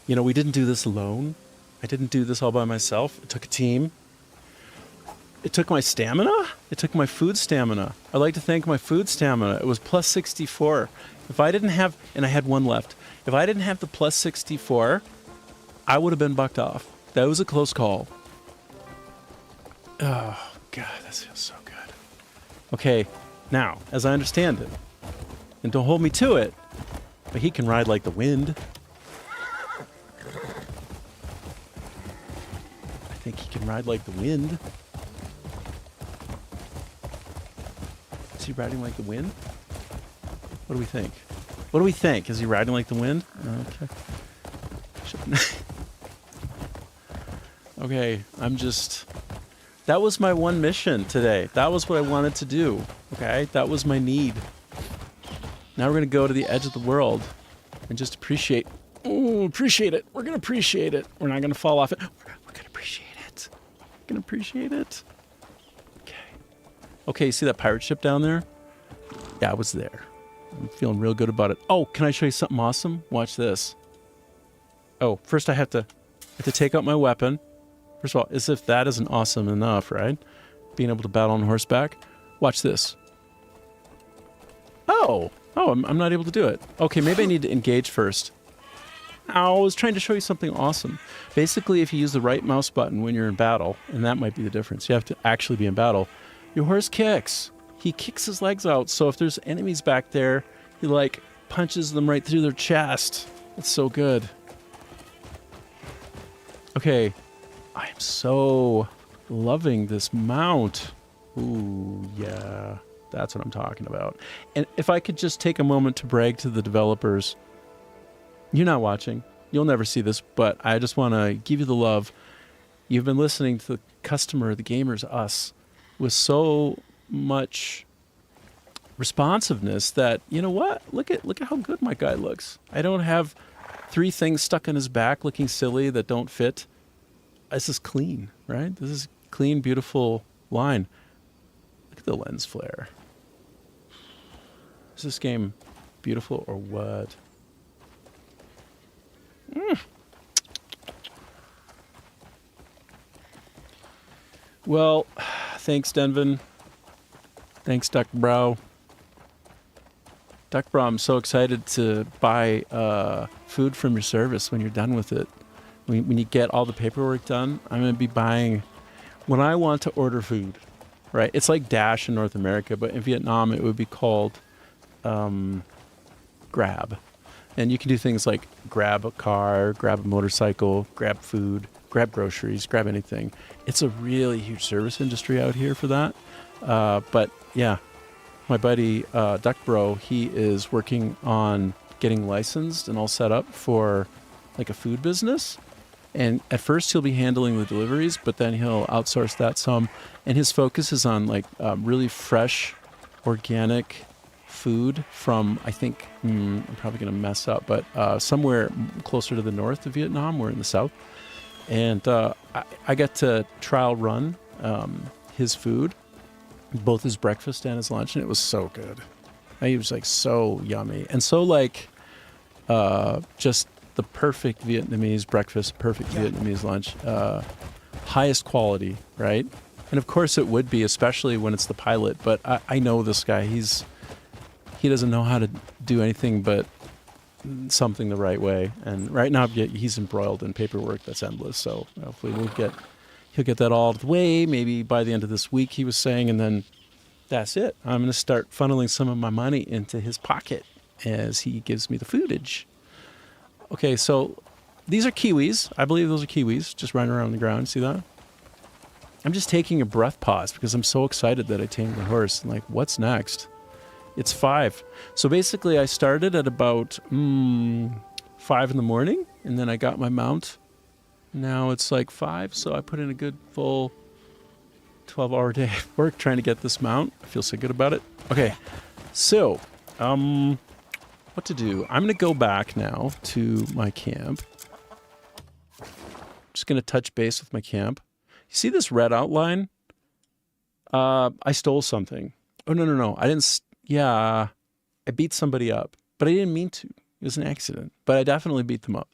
S1: You know, we didn't do this alone. I didn't do this all by myself. It took a team. It took my stamina. It took my food stamina. I'd like to thank my food stamina. It was plus 64. If I didn't have, and I had one left. If I didn't have the plus 64, I would have been bucked off. That was a close call. Oh, God, this feels so good. Okay, now, as I understand it, and don't hold me to it, but he can ride like the wind. I think he can ride like the wind. Is he riding like the wind? What do we think? What do we think? Is he riding like the wind? Okay. Okay, that was my one mission today. That was what I wanted to do. Okay, that was my need. Now we're gonna go to the edge of the world and just appreciate. Oh, appreciate it. We're gonna appreciate it. We're not gonna fall off it. We're gonna appreciate it. We're gonna appreciate it. Okay. Okay, you see that pirate ship down there? Yeah, I was there. I'm feeling real good about it. Oh, can I show you something awesome? Watch this. Oh, first I have to take out my weapon. First of all, as if that isn't awesome enough, right? Being able to battle on horseback. Watch this. Oh, I'm not able to do it. Okay, maybe I need to engage first. I was trying to show you something awesome. Basically, if you use the right mouse button when you're in battle, and that might be the difference, you have to actually be in battle, your horse kicks. He kicks his legs out, so if there's enemies back there, he like punches them right through their chest. It's so good. Okay, I am so loving this mount. Ooh, yeah, that's what I'm talking about. And if I could just take a moment to brag to the developers, you're not watching, you'll never see this, but I just want to give you the love. You've been listening to the customer, the gamers, us, with so much responsiveness that, you know what? Look at how good my guy looks. I don't have 3 things stuck in his back looking silly that don't fit. This is clean, right? This is clean, beautiful line. Look at the lens flare. Is this game beautiful or what? Well, thanks, Denvin. Thanks, Duck Bro. Duck Bro, I'm so excited to buy food from your service when you're done with it. When you get all the paperwork done, I'm going to be buying, when I want to order food, right? It's like Dash in North America, but in Vietnam it would be called Grab. And you can do things like grab a car, grab a motorcycle, grab food, grab groceries, grab anything. It's a really huge service industry out here for that. But yeah, my buddy Duck Bro, he is working on getting licensed and all set up for like a food business. And at first he'll be handling the deliveries, but then he'll outsource that some. And his focus is on like really fresh, organic food from, I think, I'm probably going to mess up, but somewhere closer to the north of Vietnam. We're in the south. And I got to trial run his food, both his breakfast and his lunch, and it was so good. It was like so yummy. And so like just the perfect Vietnamese breakfast, perfect Vietnamese lunch, highest quality, right? And of course it would be, especially when it's the pilot, but I know this guy, he doesn't know how to do anything but something the right way. And right now he's embroiled in paperwork that's endless. So hopefully he'll get that all out of the way, maybe by the end of this week, he was saying, and then that's it. I'm going to start funneling some of my money into his pocket as he gives me the footage. Okay, so these are kiwis. I believe those are kiwis just running around the ground. See that? I'm just taking a breath pause because I'm so excited that I tamed the horse. And like, what's next? It's 5. So basically I started at about 5 in the morning, and then I got my mount. Now it's like 5, so I put in a good full 12-hour day of work trying to get this mount. I feel so good about it. Okay, so what to do? I'm going to go back now to my camp. Just going to touch base with my camp. You see this red outline? I stole something. Oh, no. I didn't... Yeah, I beat somebody up, but I didn't mean to. It was an accident, but I definitely beat them up,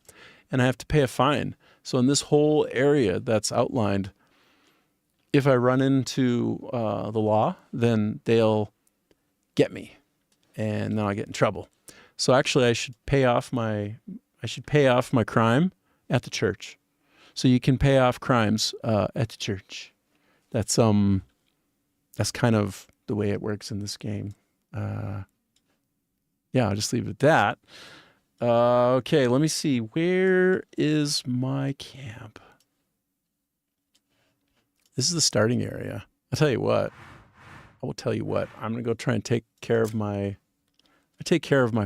S1: and I have to pay a fine. So in this whole area that's outlined, if I run into the law, then they'll get me, and then I get in trouble. So actually, I should pay off my crime at the church. So you can pay off crimes at the church. That's kind of the way it works in this game. Yeah, I'll just leave it at that. Okay, let me see. Where is my camp? This is the starting area. I will tell you what. I'm gonna go try and take care of my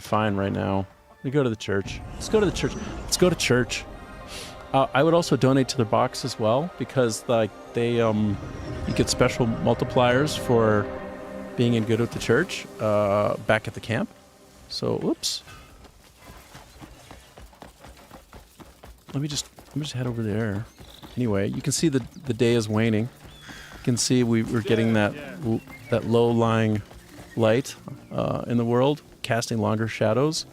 S1: fine right now. Let me go to the church. Let's go to the church. Let's go to church. I would also donate to their box as well, because like they you get special multipliers for being in good with the church back at the camp. So, oops. Let me just head over there. Anyway, you can see the day is waning. You can see we're getting that low-lying light in the world, casting longer shadows.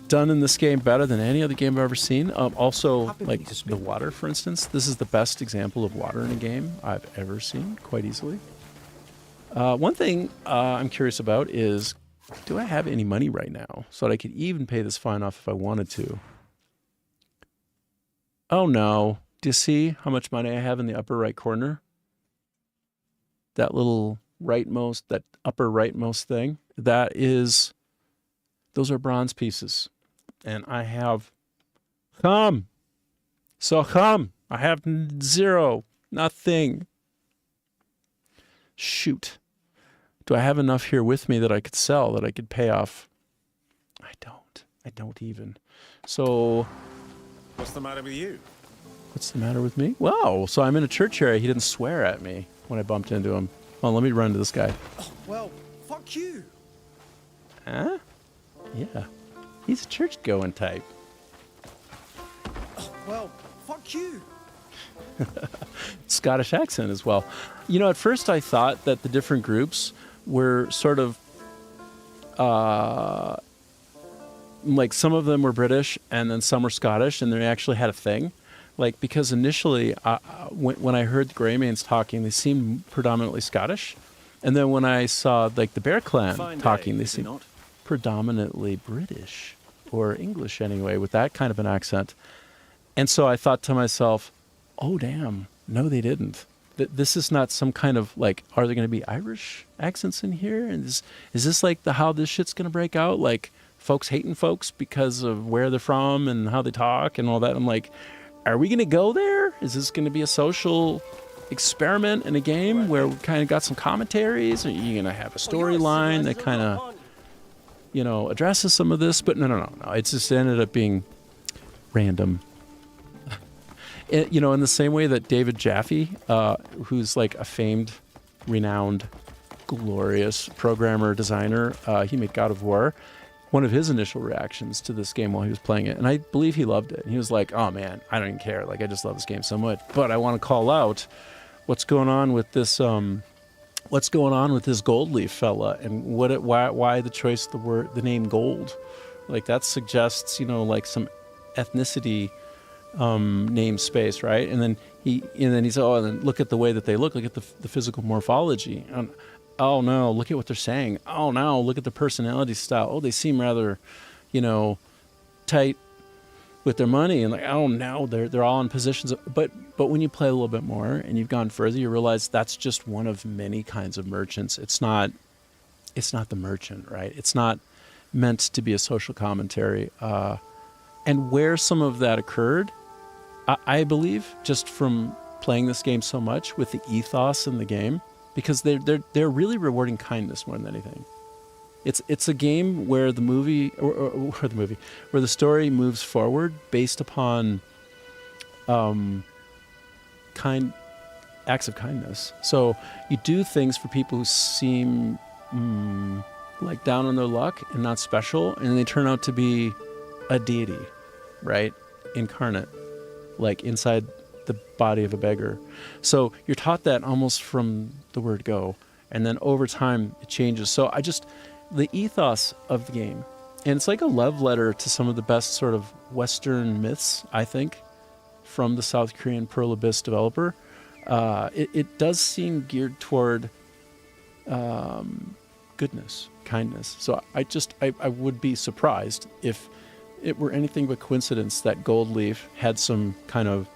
S1: Done in this game better than any other game I've ever seen. Also, like the water, for instance. This is the best example of water in a game I've ever seen, quite easily. One thing I'm curious about is, do I have any money right now so that I could even pay this fine off if I wanted to? Oh no. Do you see how much money I have in the upper right corner? That little that upper rightmost thing? Those are bronze pieces. And I have I have zero, nothing. Shoot. Do I have enough here with me that I could sell, that I could pay off? I don't even. So,
S3: What's the matter with you?
S1: what's the matter with me? Wow, so I'm in a church area. He didn't swear at me when I bumped into him. Well, let me run to this guy.
S2: Oh, well, fuck you.
S1: Huh? Yeah. He's a church-going type.
S2: Oh, well, fuck you.
S1: Scottish accent as well. You know, at first I thought that the different groups were sort of like some of them were British and then some were Scottish, and they actually had a thing. Like, because initially when I heard the Greymanes talking, they seemed predominantly Scottish. And then when I saw like the Bear Clan talking, they seemed predominantly British, or English anyway, with that kind of an accent. And so I thought to myself, oh damn, no they didn't. This is not some kind of like, are there going to be Irish accents in here? And is this like how this shit's going to break out? Like folks hating folks because of where they're from and how they talk and all that. I'm like, are we going to go there? Is this going to be a social experiment in a game where we kind of got some commentaries? Are you going to have a storyline that kind of, you know, addresses some of this? But no. It just ended up being random. You know, in the same way that David Jaffe, who's like a famed, renowned, glorious programmer, designer, he made God of War. One of his initial reactions to this game while he was playing it, and I believe he loved it. He was like, oh man, I don't even care. Like, I just love this game so much. But I want to call out what's going on with this Gold Leaf fella, and why the choice of the name Gold. Like, that suggests, you know, like some ethnicity name space, right? And then he's and then look at the way that they look at the physical morphology. And, oh no, look at what they're saying. Oh no, look at the personality style. Oh, they seem rather, you know, tight with their money. And like, oh no, they're all in positions. But when you play a little bit more and you've gone further, you realize that's just one of many kinds of merchants. It's not the merchant, right? It's not meant to be a social commentary. And where some of that occurred, I believe, just from playing this game so much with the ethos in the game, because they're really rewarding kindness more than anything. It's a game where where the story moves forward based upon acts of kindness. So you do things for people who seem like down on their luck and not special, and they turn out to be a deity, right? Incarnate, like inside the body of a beggar. So you're taught that almost from the word go, and then over time it changes. So the ethos of the game, and it's like a love letter to some of the best sort of Western myths, I think, from the South Korean Pearl Abyss developer. It does seem geared toward goodness, kindness. So I would be surprised if it were anything but coincidence that Gold Leaf had some kind of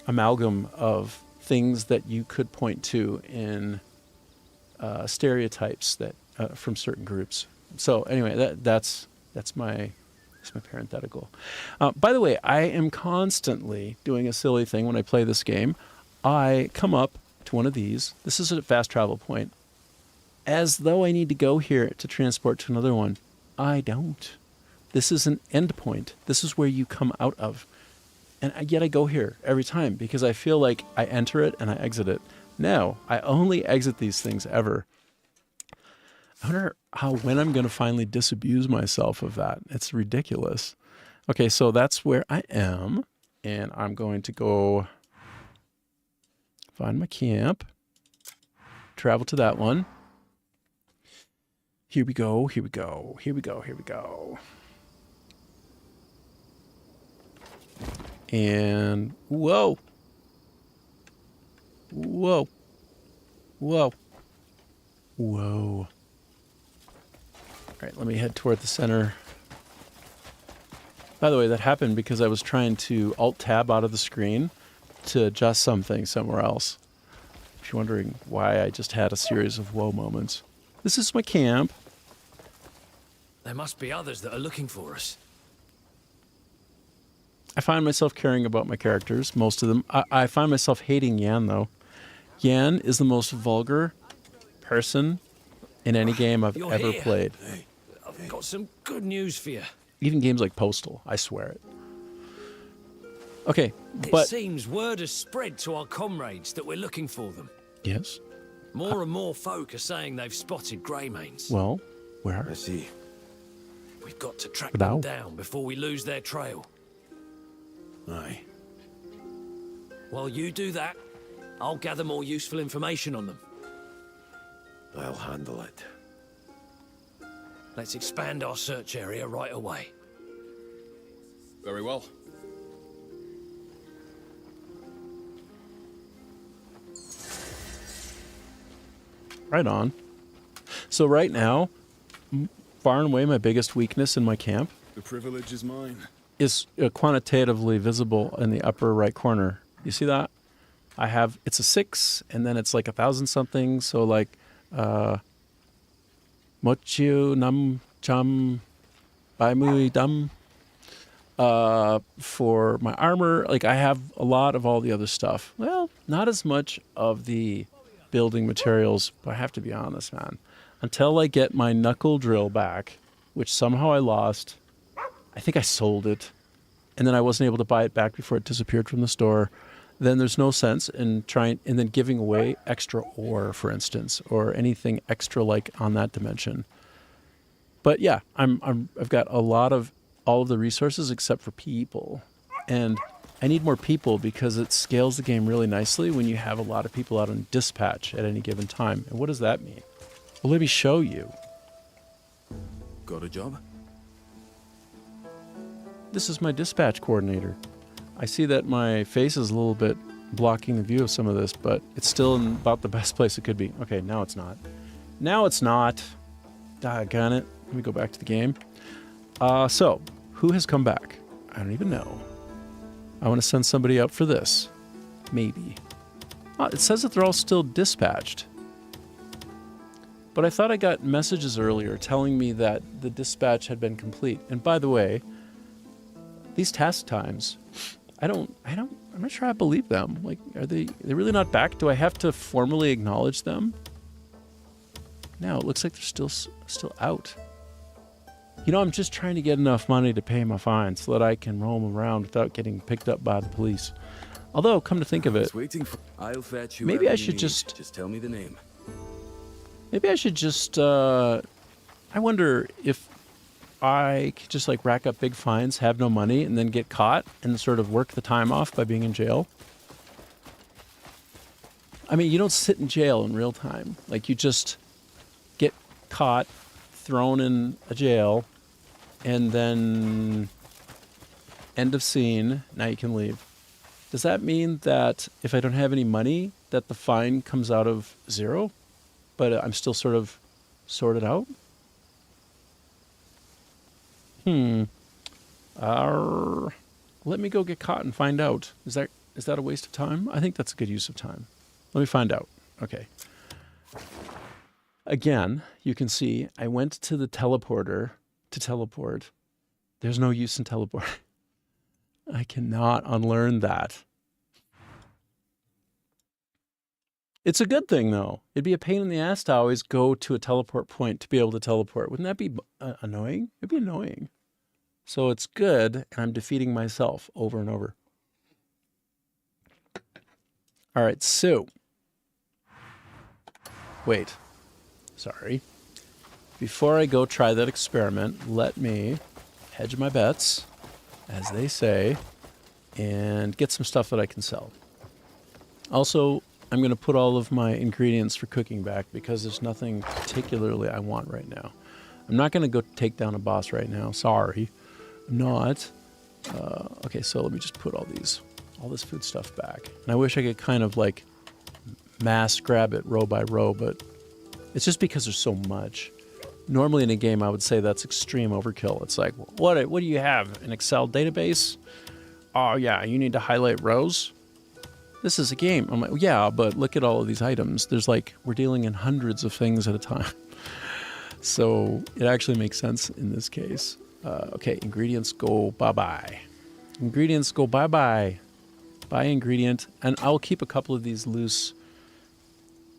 S1: amalgam of things that you could point to in stereotypes that from certain groups. So anyway, that's my parenthetical. By the way, I am constantly doing a silly thing when I play this game. I come up to one of these. This is a fast travel point. As though I need to go here to transport to another one. I don't. This is an end point. This is where you come out of. And yet I go here every time because I feel like I enter it and I exit it. No, I only exit these things ever. I wonder when I'm going to finally disabuse myself of that. It's ridiculous. Okay, so that's where I am. And I'm going to go find my camp. Travel to that one. Here we go, here we go, here we go, here we go. And whoa. Whoa. Whoa. Whoa. All right, let me head toward the center. By the way, that happened because I was trying to Alt-Tab out of the screen to adjust something somewhere else. If you're wondering why I just had a series of whoa moments. This is my camp.
S2: There must be others that are looking for us.
S1: I find myself caring about my characters, most of them. I find myself hating Yan, though. Yan is the most vulgar person in any game I've
S2: You're
S1: ever
S2: here.
S1: played.
S2: I've got some good news for you.
S1: Even games like Postal, I swear it. Okay,
S2: It
S1: but...
S2: seems word has spread to our comrades that we're looking for them.
S1: Yes?
S2: More and more folk are saying they've spotted Greymanes.
S1: Well, where?
S3: I see.
S2: We've got to track
S1: Now?
S2: them down before we lose their trail.
S3: Aye.
S2: While you do that, I'll gather more useful information on them.
S3: I'll handle it.
S2: Let's expand our search area right away.
S3: Very well.
S1: Right on. So right now, far and away my biggest weakness in my camp
S3: The privilege is mine.
S1: is quantitatively visible in the upper right corner. You see that? It's a 6, and then it's like 1,000 something. So like, mochu nam cham bai mui dam. For my armor, like I have a lot of all the other stuff. Well, not as much of the building materials, but I have to be honest, man. Until I get my knuckle drill back, which somehow I lost. I think I sold it, and then I wasn't able to buy it back before it disappeared from the store. Then there's no sense in trying and then giving away extra ore, for instance, or anything extra like on that dimension. But yeah, I've got a lot of all of the resources except for people, and I need more people because it scales the game really nicely when you have a lot of people out on dispatch at any given time. And what does that mean? Well, let me show you.
S3: Got a job?
S1: This is my dispatch coordinator. I see that my face is a little bit blocking the view of some of this, but it's still in about the best place it could be. Okay, now it's not. Now it's not. Doggone it. Let me go back to the game. So, who has come back? I don't even know. I want to send somebody up for this. Maybe. It says that they're all still dispatched. But I thought I got messages earlier telling me that the dispatch had been complete. And by the way, these task times, I'm not sure I believe them. Like, are they really not back? Do I have to formally acknowledge them? No, it looks like they're still out. You know, I'm just trying to get enough money to pay my fine so that I can roam around without getting picked up by the police. Although, come to think of it,
S2: I'll fetch you.
S1: maybe I should just
S2: tell me the name.
S1: Maybe I should just, I wonder if I could just like rack up big fines, have no money, and then get caught and sort of work the time off by being in jail. I mean, you don't sit in jail in real time. Like, you just get caught, thrown in a jail, and then end of scene, now you can leave. Does that mean that if I don't have any money, that the fine comes out of 0? But I'm still sort of sorted out? Let me go get caught and find out. Is that a waste of time? I think that's a good use of time. Let me find out. Okay. Again, you can see I went to the teleporter to teleport. There's no use in teleport. I cannot unlearn that. It's a good thing, though. It'd be a pain in the ass to always go to a teleport point to be able to teleport. Wouldn't that be annoying? It'd be annoying. So it's good, and I'm defeating myself over and over. All right, so. Wait. Sorry. Before I go try that experiment, let me hedge my bets, as they say, and get some stuff that I can sell. Also, I'm going to put all of my ingredients for cooking back because there's nothing particularly I want right now. I'm not going to go take down a boss right now. Sorry. I'm not. Okay, so let me just put all this food stuff back. And I wish I could kind of like mass grab it row by row, but it's just because there's so much. Normally in a game, I would say that's extreme overkill. It's like, what do you have? An Excel database? Oh yeah, you need to highlight rows? This is a game. I'm like, yeah, but look at all of these items. There's like, we're dealing in hundreds of things at a time. So it actually makes sense in this case. Okay, ingredients go bye-bye. Ingredients go bye-bye. Buy ingredient. And I'll keep a couple of these loose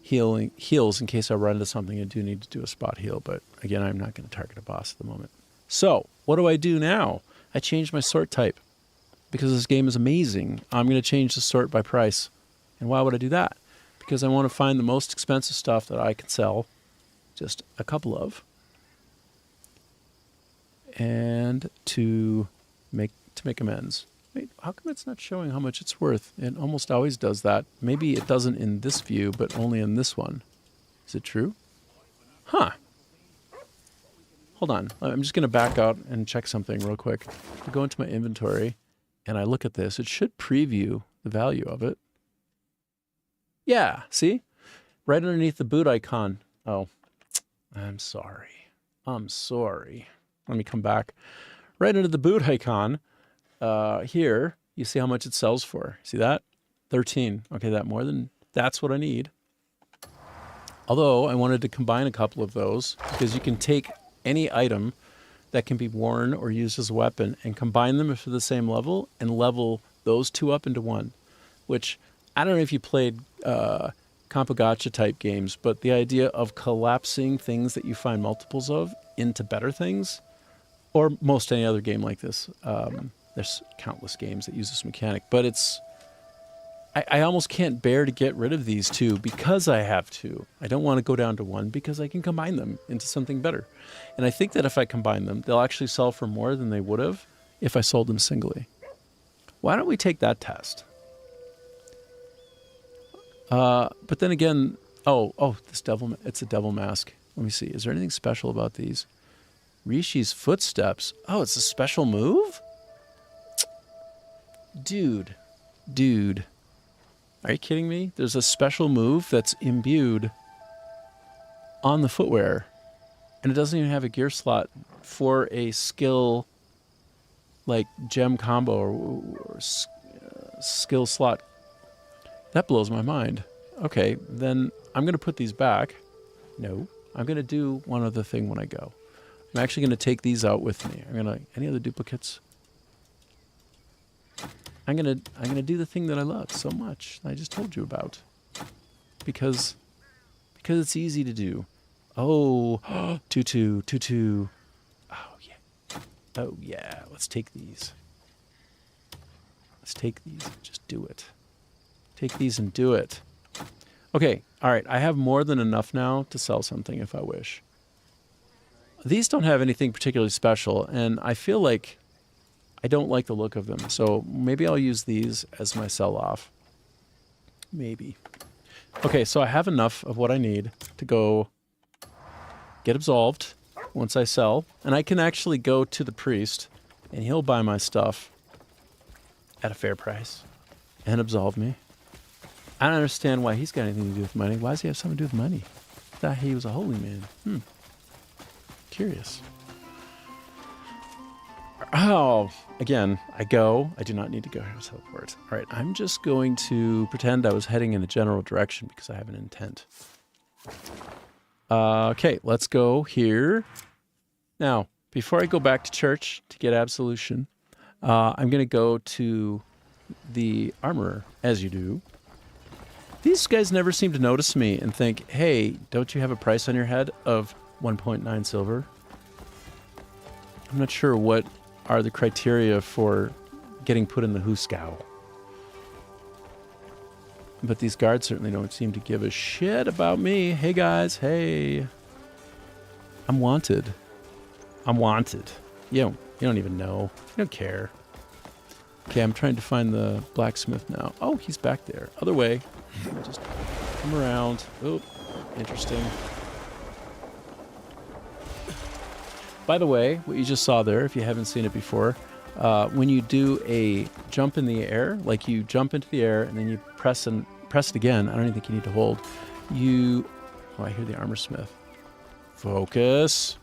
S1: heals in case I run into something I do need to do a spot heal. But again, I'm not going to target a boss at the moment. So what do I do now? I change my sort type. Because this game is amazing, I'm going to change the sort by price. And why would I do that? Because I want to find the most expensive stuff that I can sell, just a couple of, and to make amends. Wait, how come it's not showing how much it's worth? It almost always does that. Maybe it doesn't in this view, but only in this one. Is it true? Huh. Hold on. I'm just going to back out and check something real quick. I go into my inventory. And I look at this, it should preview the value of it. Yeah, see? Right underneath the boot icon. Oh, I'm sorry. I'm sorry. Let me come back. Right under the boot icon, here, you see how much it sells for. See that? 13. Okay, that's what I need. Although, I wanted to combine a couple of those, because you can take any item that can be worn or used as a weapon and combine them for the same level and level those two up into one, which I don't know if you played Compagacha type games, but the idea of collapsing things that you find multiples of into better things, or most any other game like this. There's countless games that use this mechanic, but I almost can't bear to get rid of these two because I have to. I don't want to go down to one because I can combine them into something better. And I think that if I combine them, they'll actually sell for more than they would have if I sold them singly. Why don't we take that test? But then again, it's a devil mask. Let me see. Is there anything special about these? Rishi's footsteps. Oh, it's a special move? Dude. Are you kidding me? There's a special move that's imbued on the footwear. And it doesn't even have a gear slot for a skill like gem combo or skill slot. That blows my mind. Okay, then I'm going to put these back. No, I'm going to do one other thing when I go. I'm actually going to take these out with me. Any other duplicates? I'm gonna do the thing that I love so much. I just told you about, because it's easy to do. Oh, tutu. Oh yeah. Let's take these. Just do it. Take these and do it. Okay. All right. I have more than enough now to sell something if I wish. These don't have anything particularly special, and I feel like I don't like the look of them, so maybe I'll use these as my sell-off. Maybe. Okay, so I have enough of what I need to go get absolved once I sell, and I can actually go to the priest, and he'll buy my stuff at a fair price and absolve me. I don't understand why he's got anything to do with money. Why does he have something to do with money? I thought he was a holy man. Curious. Oh, again, I go. I do not need to go here to teleport. All right, I'm just going to pretend I was heading in a general direction because I have an intent. Okay, let's go here. Now, before I go back to church to get absolution, I'm going to go to the armorer, as you do. These guys never seem to notice me and think, hey, don't you have a price on your head of 1.9 silver? I'm not sure what are the criteria for getting put in the hooskow. But these guards certainly don't seem to give a shit about me. Hey guys, hey. I'm wanted. I'm wanted. You don't even know. You don't care. Okay, I'm trying to find the blacksmith now. Oh, he's back there. Other way. Just come around. Oh, interesting. By the way, what you just saw there, if you haven't seen it before, when you do a jump in the air, like you jump into the air and then you press it again, I don't even think you need to hold. Oh, I hear the armor smith. Focus.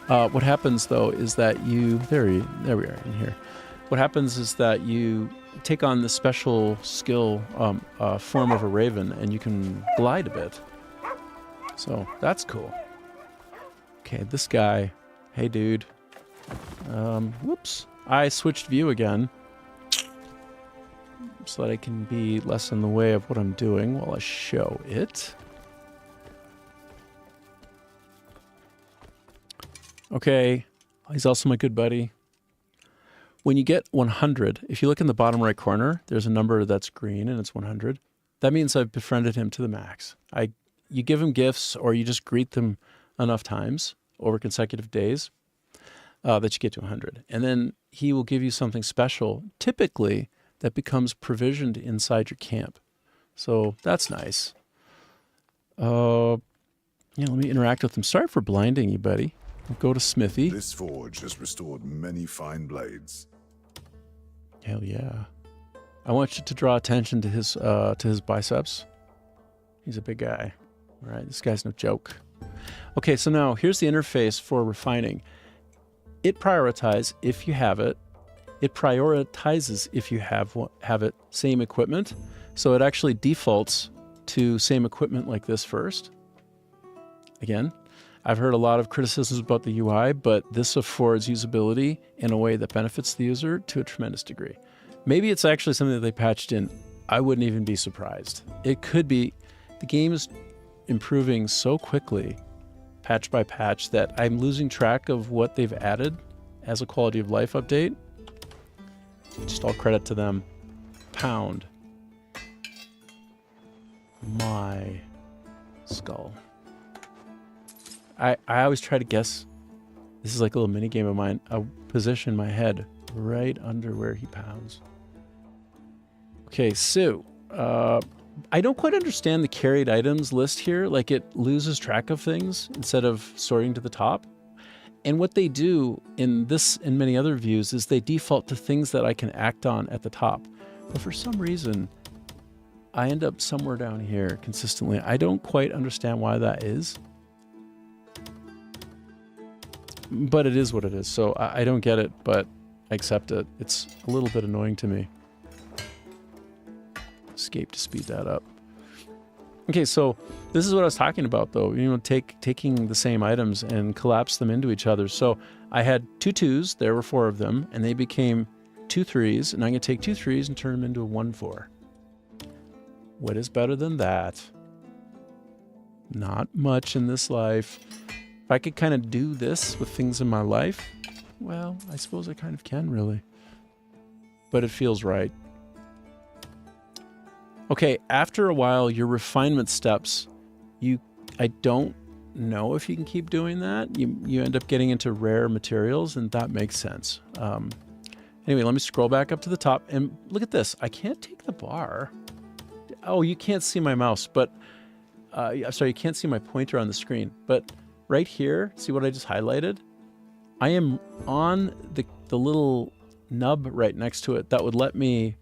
S1: What happens though is that there we are in here. What happens is that you take on the special skill form of a raven and you can glide a bit. So that's cool. Okay, this guy. Hey, dude. Whoops. I switched view again so that I can be less in the way of what I'm doing while I show it. Okay, he's also my good buddy. When you get 100, if you look in the bottom right corner, there's a number that's green and it's 100. That means I've befriended him to the max. You give him gifts or you just greet them enough times over consecutive days that you get to 100. And then he will give you something special, typically that becomes provisioned inside your camp. So that's nice. Let me interact with him. Sorry for blinding you, buddy. Go to Smithy.
S4: This forge has restored many fine blades.
S1: Hell yeah. I want you to draw attention to his biceps. He's a big guy. All right, this guy's no joke. Okay, so now here's the interface for refining. It prioritizes if you have it. It prioritizes if you have it, same equipment. So it actually defaults to same equipment like this first. Again, I've heard a lot of criticisms about the UI, but this affords usability in a way that benefits the user to a tremendous degree. Maybe it's actually something that they patched in. I wouldn't even be surprised. It could be. The game is improving so quickly, patch by patch, that I'm losing track of what they've added as a quality of life update. Just all credit to them. Pound my skull. I always try to guess. This is like a little mini game of mine. I'll position my head right under where he pounds. Okay, so I don't quite understand the carried items list here. Like it loses track of things instead of sorting to the top. And what they do in this and many other views is they default to things that I can act on at the top. But for some reason, I end up somewhere down here consistently. I don't quite understand why that is. But it is what it is. So I don't get it, but I accept it. It's a little bit annoying to me. Escape to speed that up. Okay, so this is what I was talking about, though. Taking the same items and collapse them into each other. So I had 2 2s. There were 4 of them, and they became 2 3s. And I'm going to take 2 3s and turn them into a 1 4. What is better than that? Not much in this life. If I could kind of do this with things in my life, well, I suppose I kind of can, really. But it feels right. Okay, after a while, your refinement steps, I don't know if you can keep doing that. You end up getting into rare materials, and that makes sense. Anyway, let me scroll back up to the top, and look at this. I can't take the bar. Oh, you can't see my mouse, but... I'm sorry, you can't see my pointer on the screen, but... Right here, see what I just highlighted? I am on the little nub right next to it that would let me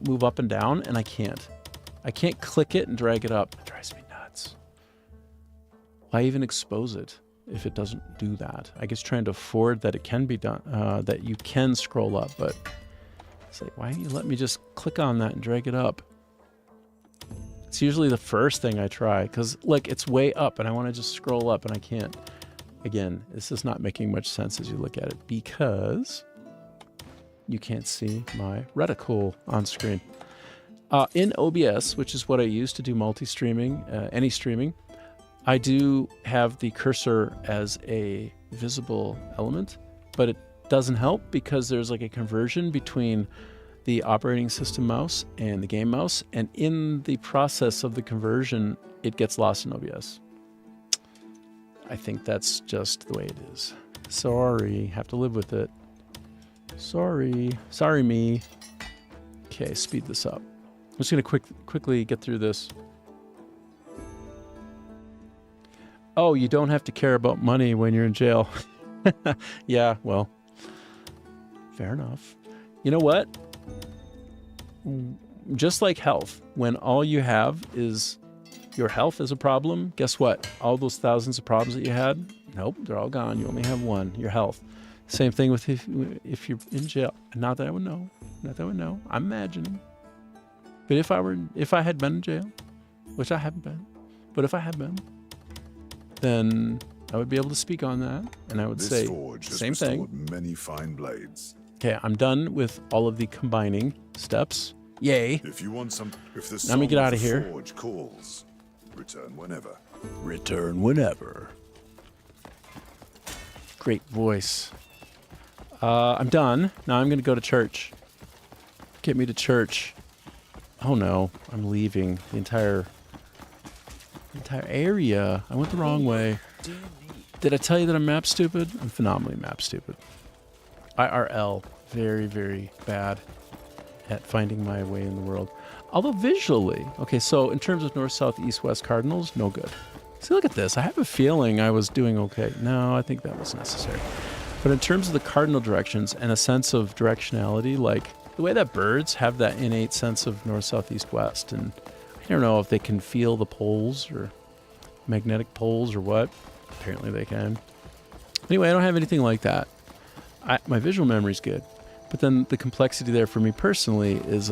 S1: move up and down, and I can't. I can't click it and drag it up. It drives me nuts. Why even expose it? if it doesn't do that. I guess trying to afford that it can be done, that you can scroll up, but it's like, why don't you let me just click on that and drag it up? It's usually the first thing I try, because look, it's way up and I want to just scroll up and I can't. Again, this is not making much sense as you look at it because you can't see my reticle on screen. In OBS, which is what I use to do multi-streaming, any streaming, I do have the cursor as a visible element, but it doesn't help because there's like a conversion between the operating system mouse and the game mouse, and in the process of the conversion, it gets lost in OBS. I think that's just the way it is. Sorry, have to live with it. Sorry me. Okay, speed this up. I'm just gonna quickly get through this. Oh, you don't have to care about money when you're in jail. Yeah, well, fair enough. You know what? Just like health, when all you have is your health is a problem, guess what? All those thousands of problems that you had, nope, they're all gone. You only have one, your health. Same thing with if you're in jail. Not that I would know. Not that I would know. I'm imagining. But if I had been in jail, which I haven't been, but if I had been, then I would be able to speak on that, and I would say same thing.
S4: Many fine blades.
S1: Okay, I'm done with all of the combining steps. Yay!
S4: If you want some, if the
S1: Let me get out of here.
S4: forge calls, return whenever.
S1: Return whenever. Great voice. I'm done. Now I'm going to go to church. Get me to church. Oh no, I'm leaving the entire area. I went the wrong way. Did I tell you that I'm map stupid? I'm phenomenally map stupid. IRL, very, very bad at finding my way in the world. Although visually, okay, so in terms of north, south, east, west cardinals, no good. See, look at this. I have a feeling I was doing okay. No, I think that was necessary. But in terms of the cardinal directions and a sense of directionality, like the way that birds have that innate sense of north, south, east, west, and I don't know if they can feel the poles or magnetic poles or what. Apparently they can. Anyway, I don't have anything like that. My visual memory's good. But then the complexity there for me personally is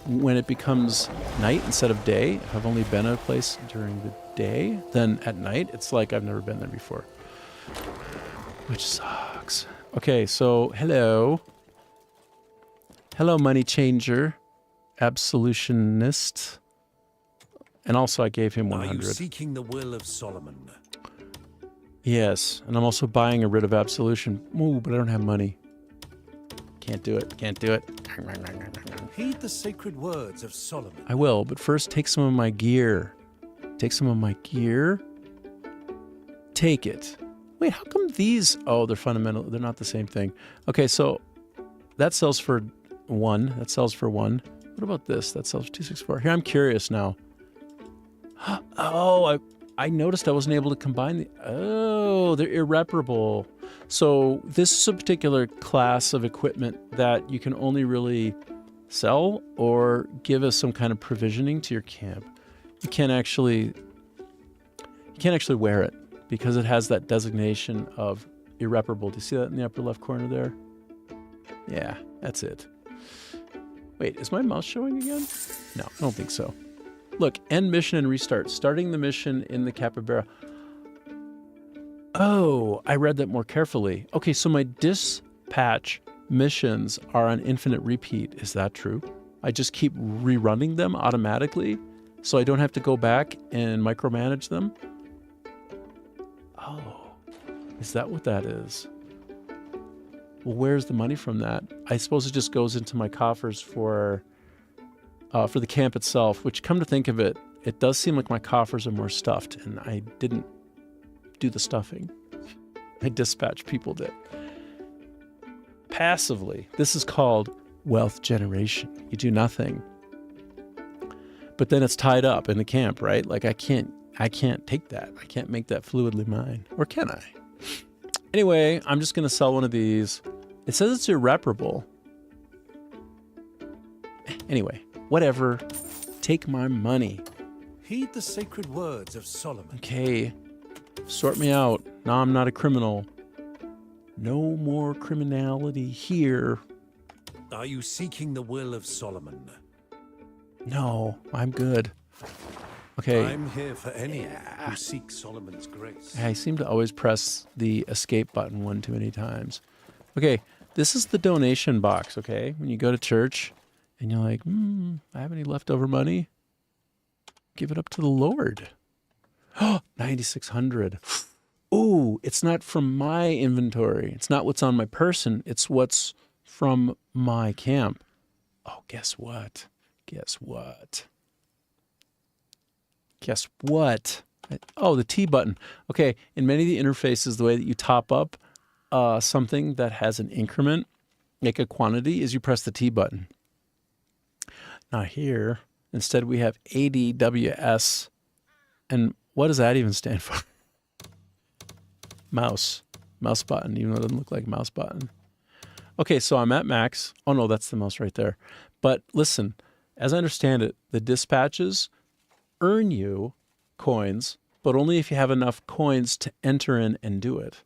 S1: when it becomes night instead of day. If I've only been at a place during the day, then at night, it's like I've never been there before. Which sucks. Okay, so hello. Hello, money changer. Absolutionist. And also I gave him 100.
S5: Are you seeking the will of Solomon?
S1: Yes, and I'm also buying a writ of absolution. Ooh, but I don't have money. Can't do it. Can't do it.
S5: Heed the sacred words of Solomon.
S1: I will, but first take some of my gear. Take some of my gear. Take it. Wait, how come these... Oh, they're fundamental. They're not the same thing. Okay, so that sells for 1. That sells for 1. What about this? That sells for 264. Here, I'm curious now. Oh, I noticed I wasn't able to combine the... Oh, they're irreparable. So this is a particular class of equipment that you can only really sell or give as some kind of provisioning to your camp. You can't actually wear it because it has that designation of irreparable. Do you see that in the upper left corner there? Yeah, that's it. Wait, is my mouse showing again? No, I don't think so. Look, end mission and restart. Starting the mission in the capybara. Oh, I read that more carefully. Okay, so my dispatch missions are on infinite repeat. Is that true? I just keep rerunning them automatically so I don't have to go back and micromanage them? Oh, is that what that is? Well, where's the money from that? I suppose it just goes into my coffers for the camp itself, which, come to think of it, it does seem like my coffers are more stuffed, and I didn't do the stuffing. I dispatch people did. Passively, this is called wealth generation. You do nothing. But then it's tied up in the camp, right? Like I can't take that. I can't make that fluidly mine. Or can I? Anyway, I'm just going to sell one of these. It says it's irreparable. Anyway, whatever. Take my money.
S5: Heed the sacred words of Solomon.
S1: Okay. Sort me out. Now I'm not a criminal. No more criminality here.
S5: Are you seeking the will of Solomon?
S1: No, I'm good. Okay.
S5: I'm here for any who seek Solomon's grace.
S1: I seem to always press the escape button one too many times. Okay, this is the donation box, okay? When you go to church and you're like, I have any leftover money? Give it up to the Lord. Oh, 9,600. Ooh, it's not from my inventory. It's not what's on my person. It's what's from my camp. Oh, guess what? Guess what? Guess what? Oh, the T button. Okay, in many of the interfaces, the way that you top up something that has an increment, like a quantity, is you press the T button. Now here, instead we have ADWS. And what does that even stand for? Mouse button, even though it doesn't look like a mouse button. Okay, so I'm at max. Oh no, that's the mouse right there. But listen, as I understand it, the dispatches earn you coins, but only if you have enough coins to enter in and do it.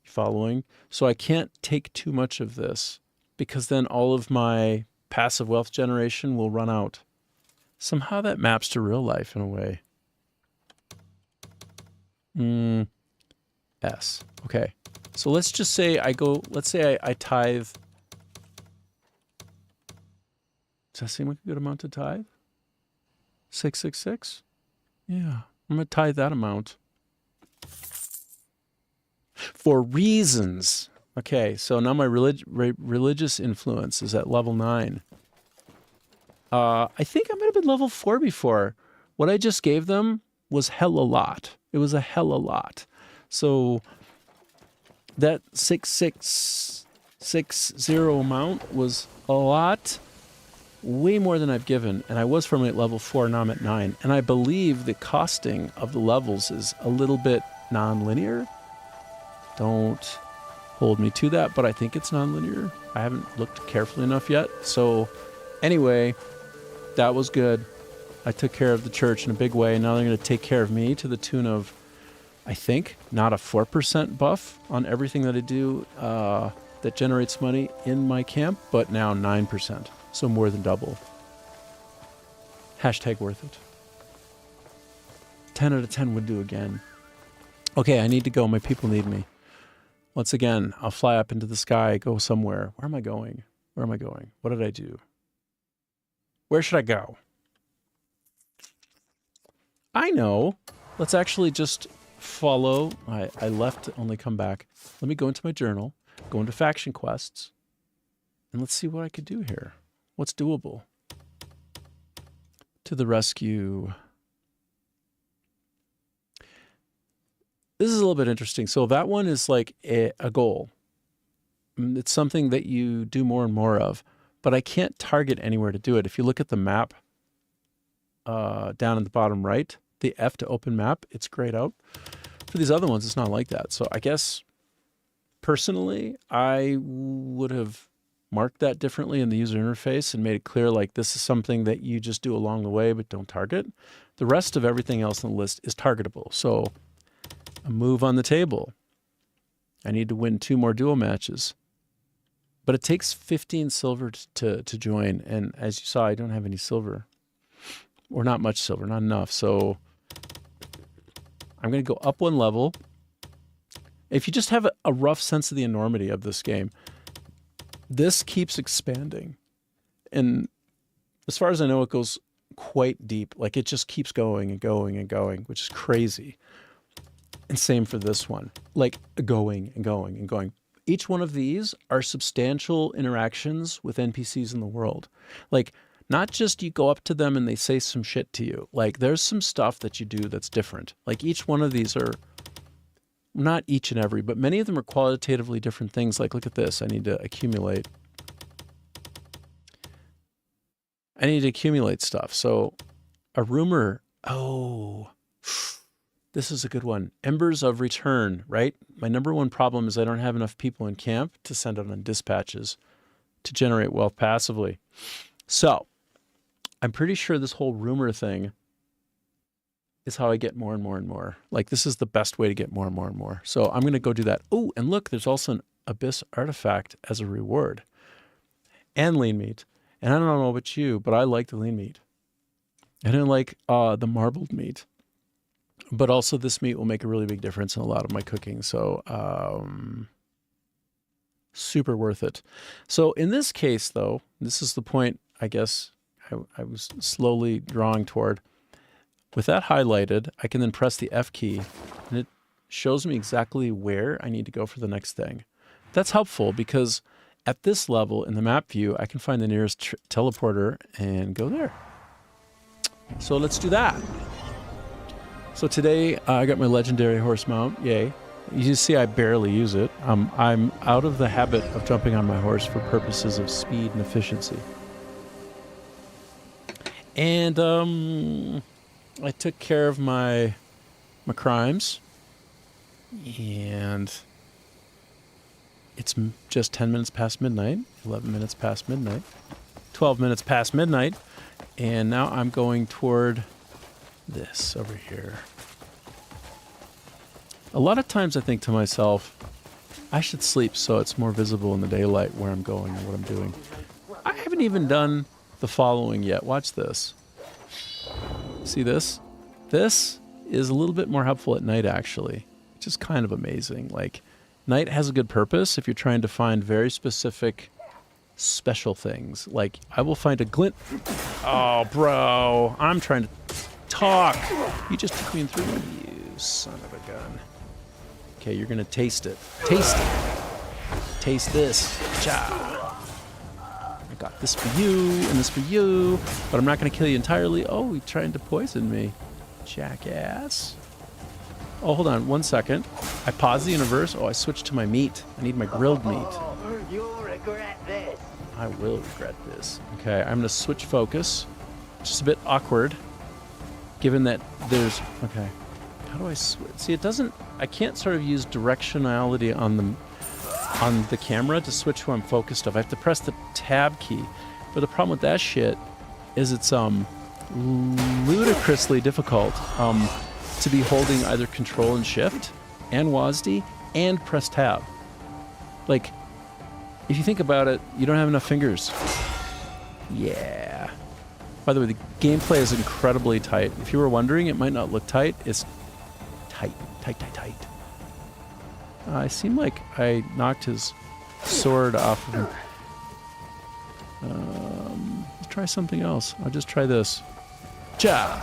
S1: You following? So I can't take too much of this because then all of my passive wealth generation will run out. Somehow that maps to real life in a way. S. Okay. So let's just say let's say I tithe. Does that seem like a good amount to tithe? 666? Yeah. I'm going to tithe that amount. For reasons. Okay. So now my religious influence is at level 9. I think I might have been level 4 before. What I just gave them was hell a lot. It was a hell a lot. So that 6660 amount was a lot, way more than I've given. And I was firmly at level 4, now I'm at 9. And I believe the costing of the levels is a little bit non-linear. Don't hold me to that, but I think it's non-linear. I haven't looked carefully enough yet. So anyway, that was good. I took care of the church in a big way. Now they're going to take care of me to the tune of, I think, not a 4% buff on everything that I do that generates money in my camp, but now 9%. So more than double. Hashtag worth it. 10 out of 10 would do again. Okay, I need to go. My people need me. Once again, I'll fly up into the sky, go somewhere. Where am I going? Where am I going? What did I do? Where should I go? I know. Let's actually just follow. I left to only come back. Let me go into my journal, go into faction quests, and let's see what I could do here. What's doable? To the rescue. This is a little bit interesting. So that one is like a goal. It's something that you do more and more of, but I can't target anywhere to do it. If you look at the map down at the bottom right, the F to open map, it's grayed out. For these other ones, it's not like that. So I guess personally, I would have marked that differently in the user interface and made it clear like this is something that you just do along the way, but don't target. The rest of everything else on the list is targetable. So a move on the table. I need to win 2 more duel matches. But it takes 15 silver to join. And as you saw, I don't have any silver. Or not much silver, not enough. So I'm going to go up 1 level. If you just have a rough sense of the enormity of this game, this keeps expanding. And as far as I know, it goes quite deep. Like it just keeps going and going and going, which is crazy. And same for this one, like going and going and going. Each one of these are substantial interactions with NPCs in the world. Like not just you go up to them and they say some shit to you. Like there's some stuff that you do that's different. Like each one of these are, not each and every, but many of them are qualitatively different things. Like look at this, I need to accumulate. I need to accumulate stuff. So a rumor, oh, this is a good one. Embers of Return, right? My number one problem is I don't have enough people in camp to send out on dispatches to generate wealth passively. So I'm pretty sure this whole rumor thing is how I get more and more and more. Like, this is the best way to get more and more and more. So I'm going to go do that. Oh, and look, there's also an Abyss artifact as a reward. And lean meat. And I don't know about you, but I like the lean meat. I didn't like the marbled meat. But also this meat will make a really big difference in a lot of my cooking. So super worth it. So in this case, though, this is the point, I guess, I was slowly drawing toward. With that highlighted, I can then press the F key, and it shows me exactly where I need to go for the next thing. That's helpful because at this level in the map view, I can find the nearest teleporter and go there. So let's do that. So today I got my legendary horse mount, yay. You see I barely use it. I'm out of the habit of jumping on my horse for purposes of speed and efficiency. And I took care of my crimes, and it's just 10 minutes past midnight, 11 minutes past midnight, 12 minutes past midnight, and now I'm going toward this over here. A lot of times I think to myself, I should sleep so it's more visible in the daylight where I'm going and what I'm doing. I haven't even done the following yet. Watch this. See this? This is a little bit more helpful at night, actually, which is kind of amazing. Like, night has a good purpose if you're trying to find very specific, special things. Like, I will find a glint. Oh, bro, I'm trying to talk. You just took me in through, you son of a gun. Okay, you're gonna taste it. Taste it. Taste this. Cha. I got this for you and this for you, but I'm not gonna kill you entirely. Oh, he's trying to poison me. Jackass. Oh, hold on 1 second. I paused the universe. Oh, I switched to my meat. I need my grilled meat.
S6: You'll regret this.
S1: I will regret this. Okay, I'm gonna switch focus. Just a bit awkward, given that there's, okay. How do I switch? See, it doesn't, I can't sort of use directionality on the camera to switch who I'm focused of. I have to press the tab key. But the problem with that shit is it's ludicrously difficult to be holding either control and shift and WASD and press tab. Like, if you think about it, you don't have enough fingers. Yeah. By the way, the gameplay is incredibly tight. If you were wondering, it might not look tight. It's tight, tight, tight, tight. I seem like I knocked his sword off of him. Let's try something else. I'll just try this. Ja!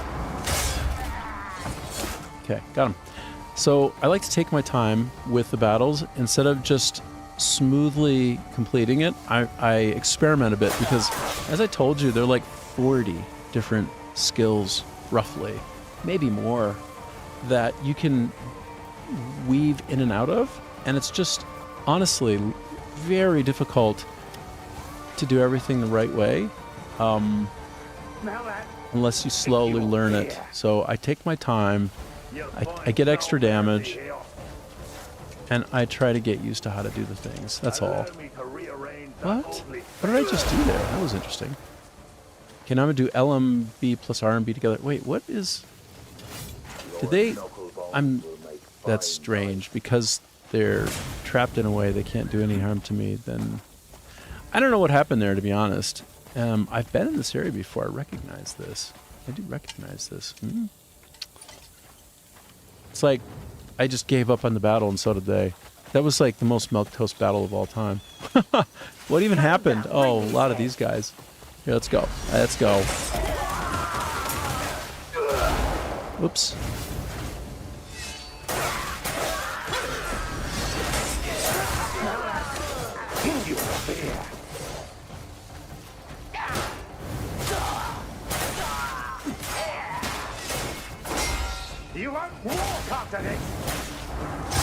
S1: Okay, got him. So I like to take my time with the battles. Instead of just smoothly completing it, I experiment a bit because, as I told you, there are like 40 different skills, roughly, maybe more, that you can weave in and out of, and it's just honestly very difficult to do everything the right way unless you slowly learn it. So I take my time, I get extra damage, and I try to get used to how to do the things. That's all. What? What did I just do there? That was interesting. Okay, now I'm gonna do LMB plus RMB together. Wait, what is... Did they... That's strange, because they're trapped in a way they can't do any harm to me, then... I don't know what happened there, to be honest. I've been in this area before. I recognize this. I do recognize this. It's like I just gave up on the battle, and so did they. That was like the most milquetoast battle of all time. What even happened? Oh, a lot of these guys. Here, let's go. Let's go. Whoops.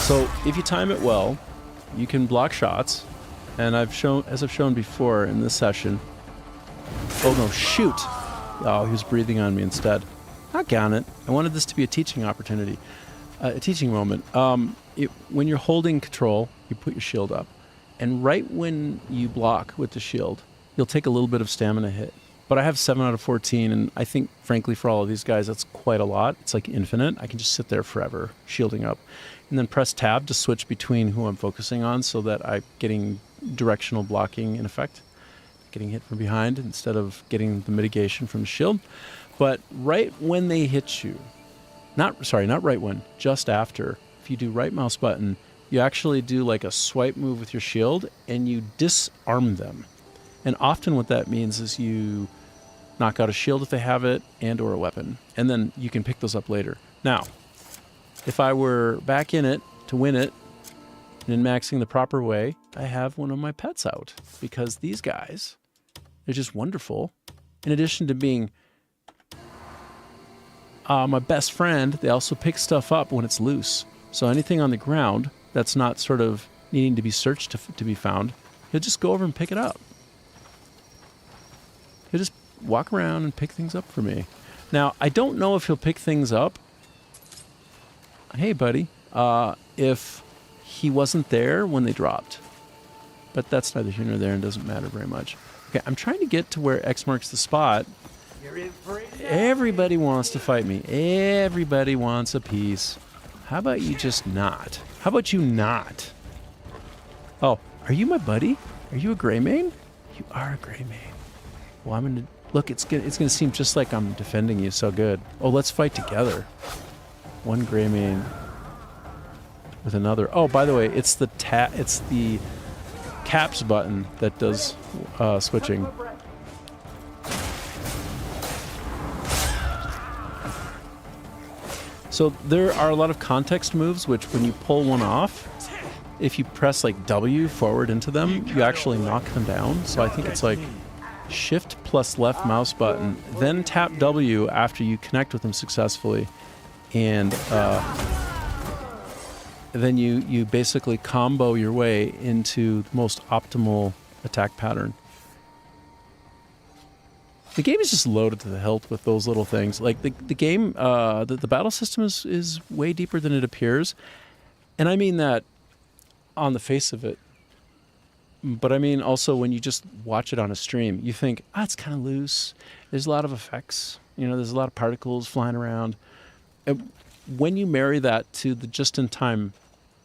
S1: So if you time it well, you can block shots, and as I've shown before in this session. Oh no, shoot! Oh, he was breathing on me instead. Doggone it! I wanted this to be a teaching opportunity, a teaching moment. When you're holding control, you put your shield up, and right when you block with the shield, you'll take a little bit of stamina hit. But I have 7 out of 14, and I think, frankly, for all of these guys, that's quite a lot. It's like infinite. I can just sit there forever, shielding up. And then press tab to switch between who I'm focusing on so that I'm getting directional blocking in effect. Getting hit from behind instead of getting the mitigation from the shield. But right when they hit you, not right when, just after, if you do right mouse button, you actually do like a swipe move with your shield and you disarm them. And often what that means is you knock out a shield if they have it and or a weapon. And then you can pick those up later. Now, if I were back in it to win it and in maxing the proper way, I have one of my pets out because these guys, they're just wonderful. In addition to being my best friend, they also pick stuff up when it's loose. So anything on the ground that's not sort of needing to be searched to be found, he'll just go over and pick it up. He'll just walk around and pick things up for me. Now, I don't know if he'll pick things up. Hey, buddy. If he wasn't there when they dropped. But that's neither here nor there and doesn't matter very much. Okay, I'm trying to get to where X marks the spot.
S6: You're in for it now.
S1: Everybody wants to fight me. Everybody wants a piece. How about you just not? How about you not? Oh, are you my buddy? Are you a Greymane? You are a Greymane. Well, I'm gonna look. It's gonna seem just like I'm defending you so good. Oh, let's fight together. One Greymane with another. Oh, by the way, it's the caps button that does switching. So there are a lot of context moves which when you pull one off, if you press like W forward into them, you actually knock them down. So I think it's like shift plus left mouse button, then tap W after you connect with them successfully. And then you basically combo your way into the most optimal attack pattern. The game is just loaded to the hilt with those little things. Like the game, the battle system is way deeper than it appears. And I mean that on the face of it. But I mean also when you just watch it on a stream, you think, it's kind of loose. There's a lot of effects. There's a lot of particles flying around. And when you marry that to the just-in-time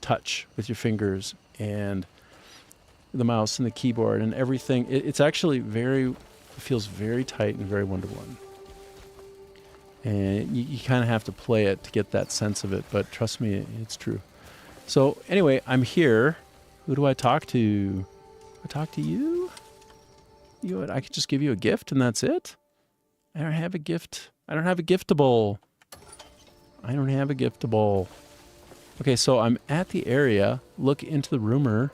S1: touch with your fingers and the mouse and the keyboard and everything, it's actually feels very tight and very one-to-one. And you kind of have to play it to get that sense of it, but trust me, it's true. So anyway, I'm here. Who do I talk to? I talk to you? You know what? I could just give you a gift and that's it? I don't have a gift. I don't have a giftable. I don't have a giftable. Okay, so I'm at the area. Look into the rumor.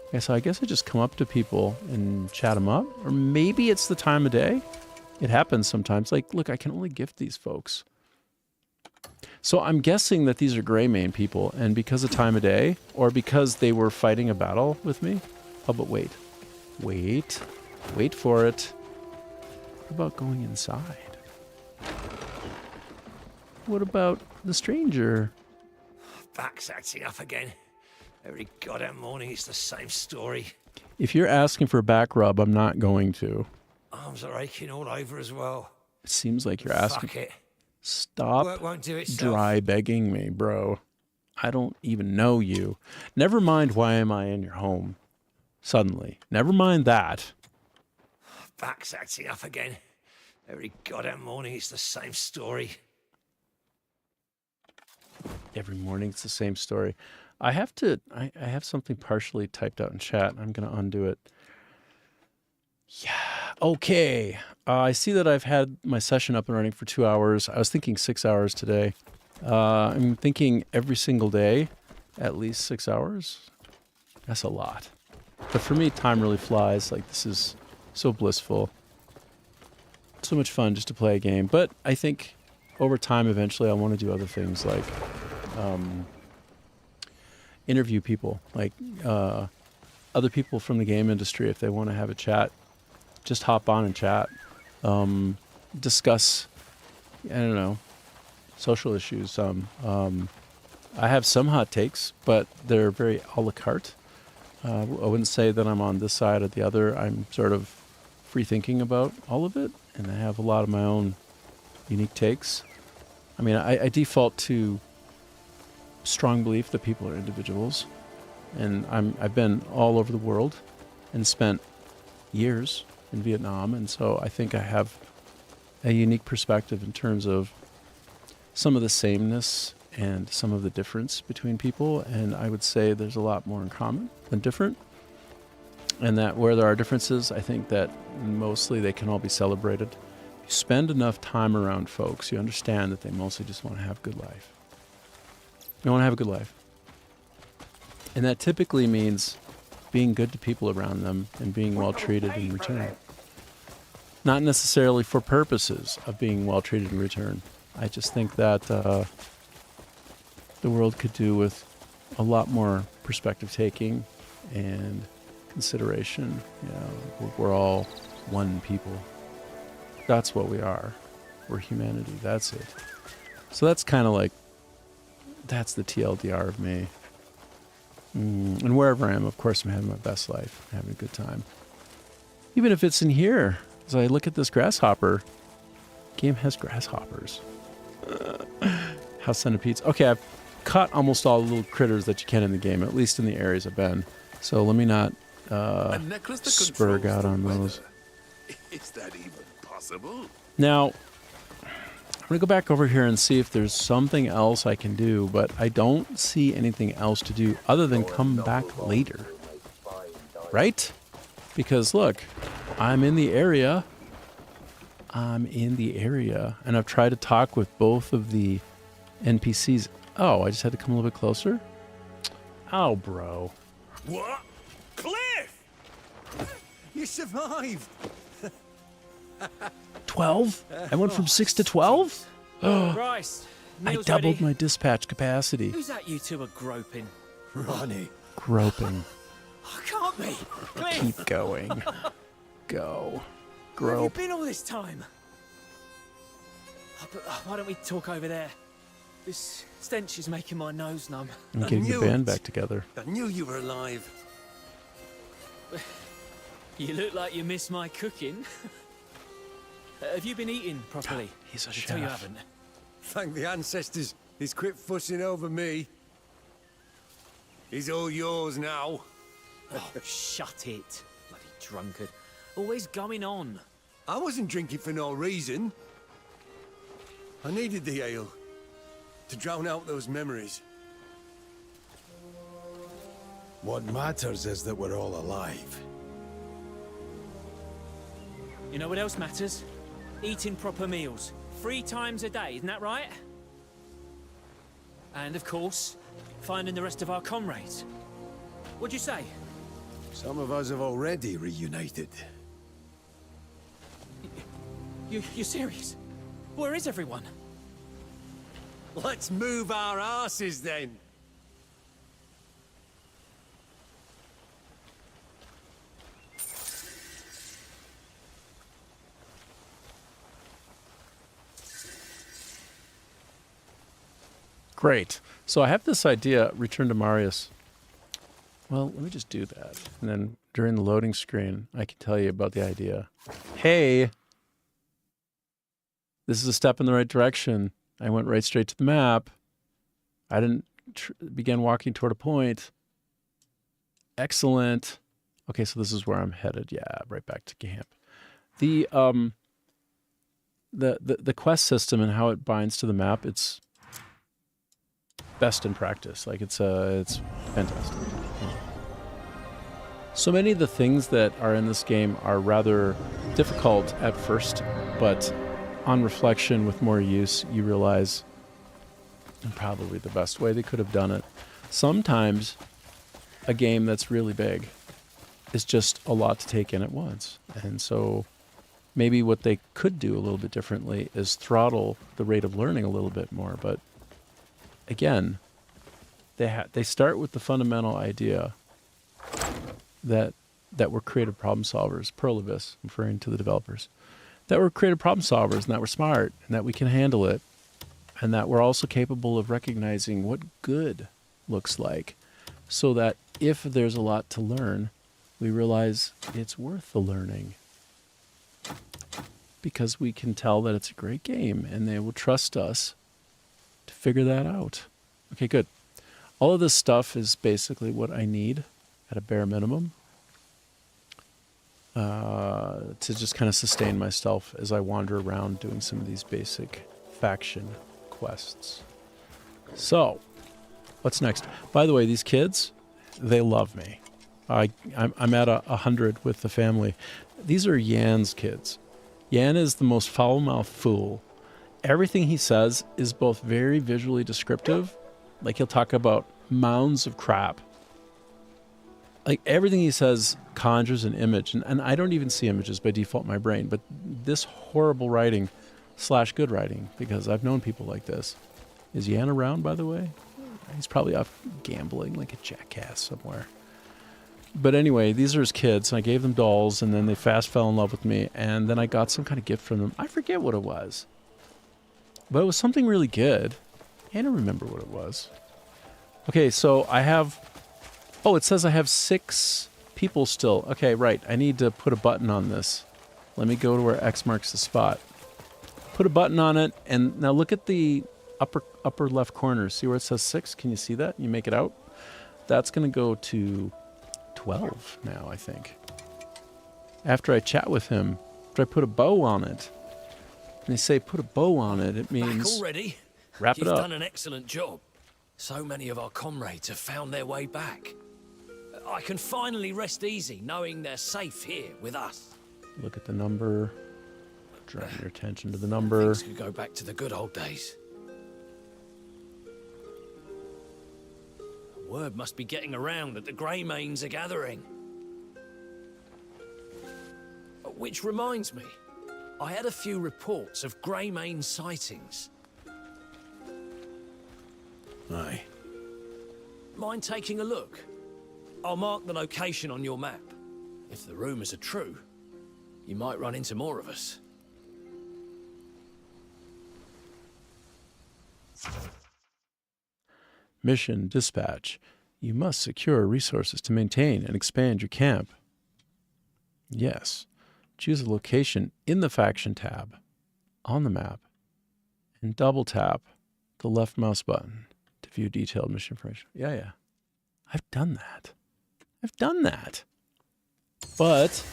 S1: Okay, so I guess I just come up to people and chat them up. Or maybe it's the time of day. It happens sometimes. Like, look, I can only gift these folks. So I'm guessing that these are Greymane people. And because of time of day, or because they were fighting a battle with me. Oh, but wait. Wait for it. What about going inside? What about the stranger?
S2: Back's acting up again. Every goddamn morning it's the same story.
S1: If you're asking for a back rub, I'm not going to.
S2: Arms are aching all over as well.
S1: It seems like you're asking.
S2: Fuck it.
S1: Stop
S2: Work won't do itself.
S1: dry begging me, bro. I don't even know you. Never mind why am I in your home suddenly. Never mind that.
S2: Back's acting up again. Every goddamn morning it's the same story.
S1: Every morning it's the same story. I have something partially typed out in chat. I'm going to undo it. Yeah. Okay. I see that I've had my session up and running for 2 hours. I was thinking 6 hours today. I'm thinking every single day, at least 6 hours. That's a lot. But for me, time really flies. Like, this is so blissful. So much fun just to play a game. But I think over time, eventually, I want to do other things like interview people, like other people from the game industry. If they want to have a chat, just hop on and chat. Discuss, I don't know, social issues. I have some hot takes, but they're very a la carte. I wouldn't say that I'm on this side or the other. I'm sort of free thinking about all of it, and I have a lot of my own unique takes. I mean, I default to strong belief that people are individuals, and I've been all over the world and spent years in Vietnam, and so I think I have a unique perspective in terms of some of the sameness and some of the difference between people, and I would say there's a lot more in common than different, and that where there are differences, I think that mostly they can all be celebrated. You spend enough time around folks, you understand that they mostly just want to have a good life. They want to have a good life. And that typically means being good to people around them and being well treated in return. Not necessarily for purposes of being well treated in return. I just think that the world could do with a lot more perspective taking and consideration. You know, we're all one people. That's what we are. We're humanity. That's it. So that's kind of like, that's the TLDR of me. And wherever I am, of course, I'm having my best life. I'm having a good time. Even if it's in here. As I look at this grasshopper, game has grasshoppers. House centipedes. Okay, I've caught almost all the little critters that you can in the game, at least in the areas I've been. So let me not spurg out on those.
S4: Is that even possible?
S1: Now, I'm going to go back over here and see if there's something else I can do, but I don't see anything else to do other than come back later. Right? Because look, I'm in the area. And I've tried to talk with both of the NPCs. Oh, I just had to come a little bit closer? Oh, bro.
S5: What? Cliff! You survived!
S1: 12? I went from 6 to 12?
S2: Christ.
S1: I
S2: Meal's
S1: doubled
S2: ready.
S1: my dispatch capacity.
S2: Who's that you two are groping?
S5: Ronnie.
S1: Groping.
S2: I can't be. Cliff,
S1: Keep going. Go.
S2: where have you
S1: Grope.
S2: been all this time? Why don't we talk over there? This stench is making my nose numb.
S1: I'm getting the
S5: knew
S1: band
S5: it.
S1: back together.
S5: I knew you were alive.
S2: You look like you miss my cooking. Have you been eating properly?
S1: He's a
S2: I can tell you
S1: chef.
S2: haven't.
S5: Thank the ancestors. He's quit fussing over me. He's all yours now.
S2: Oh, shut it. Bloody drunkard. Always going on.
S5: I wasn't drinking for no reason. I needed the ale to drown out those memories.
S7: What matters is that we're all alive.
S2: You know what else matters? Eating proper meals. 3 times a day, isn't that right? And of course, finding the rest of our comrades. What'd you say?
S7: Some of us have already reunited.
S2: You're serious? Where is everyone?
S5: Let's move our asses then.
S1: Great. So I have this idea, return to Marius. Well, let me just do that. And then during the loading screen, I can tell you about the idea. Hey, this is a step in the right direction. I went right straight to the map. I didn't begin walking toward a point. Excellent. Okay, so this is where I'm headed. Yeah, right back to camp. The quest system and how it binds to the map, it's best in practice. Like it's fantastic. So many of the things that are in this game are rather difficult at first, but on reflection with more use, you realize probably the best way they could have done it. Sometimes a game that's really big is just a lot to take in at once. And so maybe what they could do a little bit differently is throttle the rate of learning a little bit more. But again, they start with the fundamental idea that we're creative problem solvers. Perlivis, referring to the developers, that we're creative problem solvers and that we're smart and that we can handle it, and that we're also capable of recognizing what good looks like, so that if there's a lot to learn, we realize it's worth the learning. because we can tell that it's a great game and they will trust us to figure that out. Okay, good. All of this stuff is basically what I need at a bare minimum to just kind of sustain myself as I wander around doing some of these basic faction quests. So, what's next? By the way, these kids, they love me. I'm at 100 with the family. These are Yan's kids. Yan is the most foul-mouthed fool. Everything he says is both very visually descriptive, like he'll talk about mounds of crap. Like everything he says conjures an image, and I don't even see images by default in my brain, but this horrible writing / good writing, because I've known people like this. Is Yan around, by the way? He's probably off gambling like a jackass somewhere. But anyway, these are his kids, and I gave them dolls, and then they fast fell in love with me, and then I got some kind of gift from them. I forget what it was. But it was something really good. I don't remember what it was. Okay, so I have... Oh, it says I have 6 people still. Okay, right. I need to put a button on this. Let me go to where X marks the spot. Put a button on it, and now look at the upper left corner. See where it says 6? Can you see that? You make it out? That's going to go to 12 now, I think. After I chat with him, after I put a bow on it. And they say put a bow on it, it means...
S2: Back already?
S1: Wrap it
S2: You've
S1: up.
S2: done an excellent job. So many of our comrades have found their way back. I can finally rest easy knowing they're safe here with us.
S1: Look at the number. Draw your attention to the number.
S2: Things could go back to the good old days. Word must be getting around that the Greymanes are gathering. Which reminds me, I had a few reports of Greymane sightings.
S7: Aye.
S2: Mind taking a look? I'll mark the location on your map. If the rumors are true, you might run into more of us.
S1: Mission dispatch. You must secure resources to maintain and expand your camp. Yes. Choose a location in the faction tab on the map and double tap the left mouse button to view detailed mission information. Yeah. I've done that. But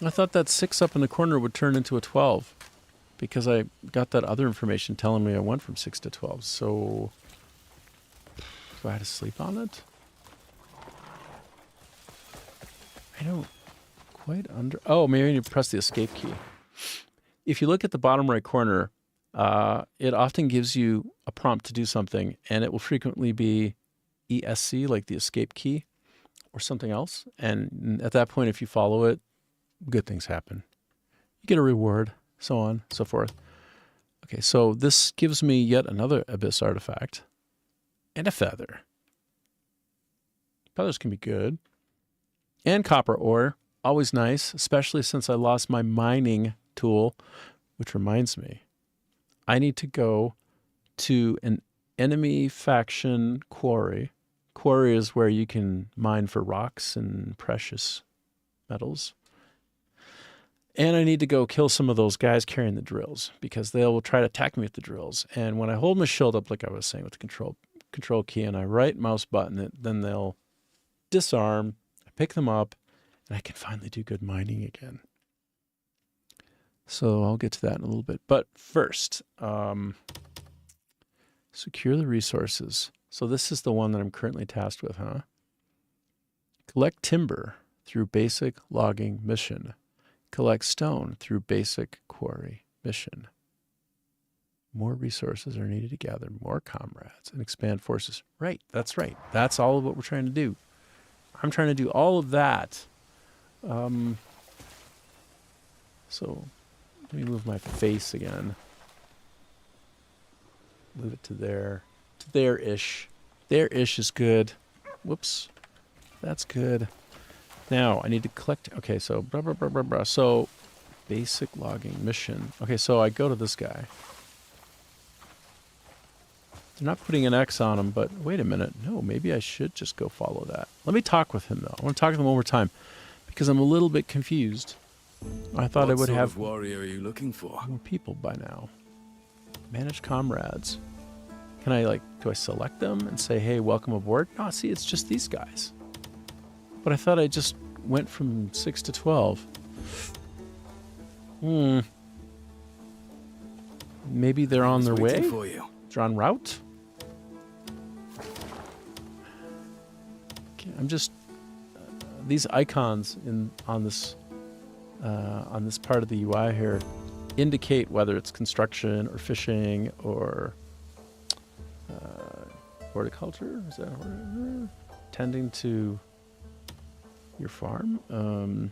S1: I thought that 6 up in the corner would turn into a 12 because I got that other information telling me I went from 6 to 12. So do I have to sleep on it? I don't quite Oh, maybe I need to press the escape key. If you look at the bottom right corner, it often gives you a prompt to do something, and it will frequently be ESC, like the escape key, or something else. And at that point, if you follow it, good things happen. You get a reward, so on, so forth. Okay, so this gives me yet another Abyss artifact. And a feather. Feathers can be good. And copper ore, always nice, especially since I lost my mining tool, which reminds me, I need to go to an enemy faction quarry. Quarry is where you can mine for rocks and precious metals. And I need to go kill some of those guys carrying the drills because they will try to attack me with the drills. And when I hold my shield up, like I was saying with the control key, and I right mouse button it, then they'll disarm. I pick them up, and I can finally do good mining again. So I'll get to that in a little bit. But first, secure the resources. So this is the one that I'm currently tasked with, huh? Collect timber through basic logging mission. Collect stone through basic quarry mission. More resources are needed to gather more comrades and expand forces. Right, that's right. That's all of what we're trying to do. I'm trying to do all of that. So let me move my face again. Move it to there. To there-ish. There-ish is good. Whoops. That's good. Now, I need to collect... Okay, so... So, basic logging mission. Okay, so I go to this guy. They're not putting an X on him, but wait a minute. No, maybe I should just go follow that. Let me talk with him, though. I want to talk to him one more time because I'm a little bit confused. I thought I
S3: What
S1: would
S3: sort
S1: have
S3: of warrior are you looking for?
S1: more people by now. Manage comrades. Can I, like, do I select them and say, hey, welcome aboard? No, see, it's just these guys. But I thought I just went from 6 to 12. Maybe they're on their way?
S3: For you.
S1: They're en route? Okay, I'm just... these icons on this part of the UI here indicate whether it's construction or fishing or horticulture. Is that horticulture? Tending to your farm.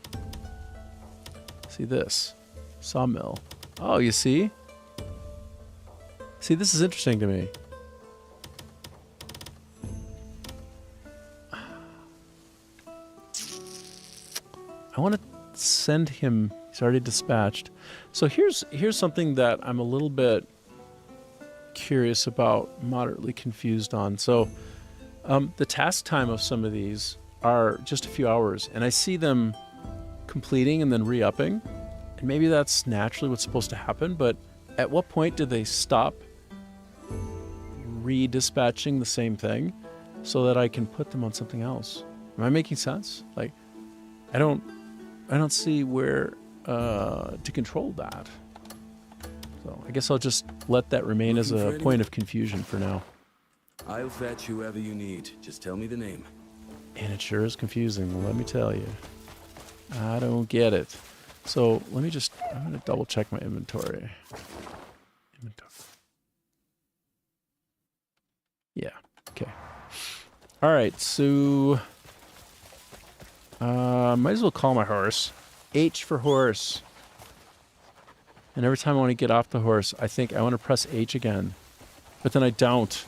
S1: See this sawmill. Oh, you see? See, this is interesting to me. I want to send him. He's already dispatched. So here's something that I'm a little bit curious about, moderately confused on. So the task time of some of these are just a few hours, and I see them completing and then re-upping, and maybe that's naturally what's supposed to happen, but at what point do they stop redispatching the same thing so that I can put them on something else? Am I making sense? Like, I don't see where to control that. So I guess I'll just let that remain as a point of confusion for now.
S3: I'll fetch whoever you need. Just tell me the name.
S1: And it sure is confusing, let me tell you. I don't get it. So let me just, I'm going to double check my inventory. Yeah, okay. All right, so might as well call my horse. H for horse. And every time I want to get off the horse, I think I want to press H again. But then I don't.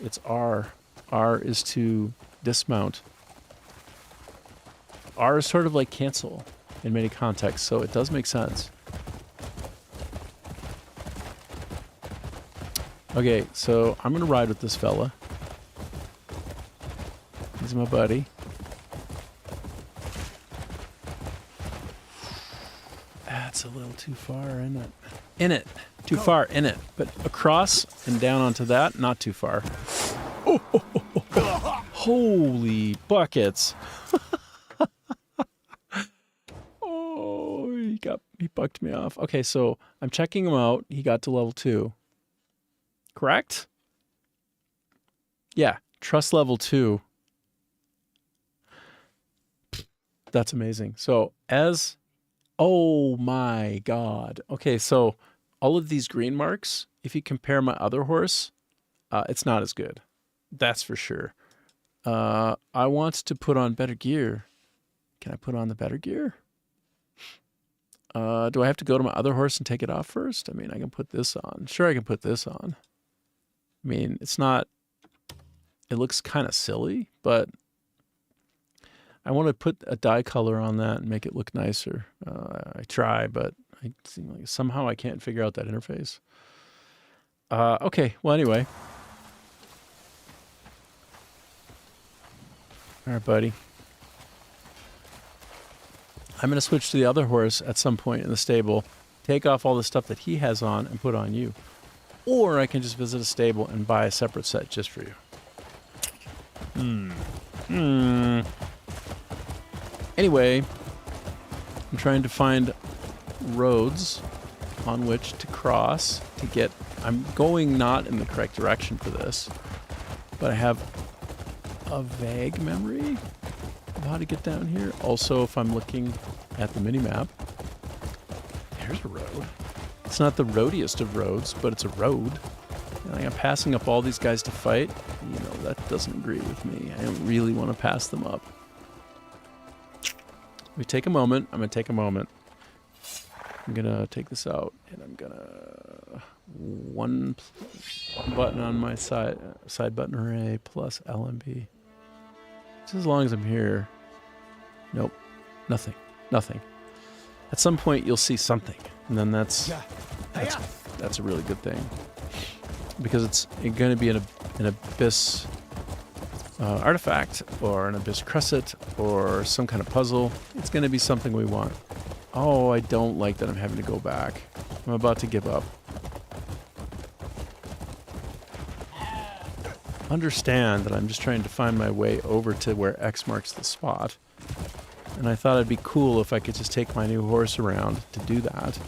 S1: It's R. R is to dismount. R is sort of like cancel in many contexts, so it does make sense. Okay, so I'm going to ride with this fella. He's my buddy. That's a little too far, isn't it? In it. Too far, in it. But across and down onto that, not too far. Oh, oh, oh, oh, oh. Holy buckets. Oh, he bucked me off. Okay, so I'm checking him out. He got to level 2. Correct? Yeah, trust level 2. That's amazing. So oh my God. Okay, so all of these green marks, if you compare my other horse, it's not as good. That's for sure. I want to put on better gear. Can I put on the better gear? Do I have to go to my other horse and take it off first? I mean, I can put this on. Sure, I can put this on. I mean, it's not... It looks kind of silly, but I want to put a dye color on that and make it look nicer. I try, but I seem like somehow I can't figure out that interface. Okay, well, anyway. All right, buddy. I'm going to switch to the other horse at some point in the stable, take off all the stuff that he has on and put on you. Or I can just visit a stable and buy a separate set just for you. Anyway, I'm trying to find roads on which to cross to get... I'm going not in the correct direction for this, but I have a vague memory of how to get down here. Also, if I'm looking at the mini-map, there's a road. It's not the roadiest of roads, but it's a road. And I'm passing up all these guys to fight. You know, that doesn't agree with me. I don't really want to pass them up. We take a moment. I'm going to take a moment. I'm going to take this out, and I'm going to... One button on my side button array plus LMB. Just as long as I'm here. Nope. Nothing. Nothing. At some point, you'll see something, and then that's a really good thing. Because it's going to be an abyss artifact or an abyss crescent or some kind of puzzle. It's going to be something we want. Oh, I don't like that I'm having to go back. I'm about to give up. Understand that I'm just trying to find my way over to where X marks the spot. And I thought it'd be cool if I could just take my new horse around to do that.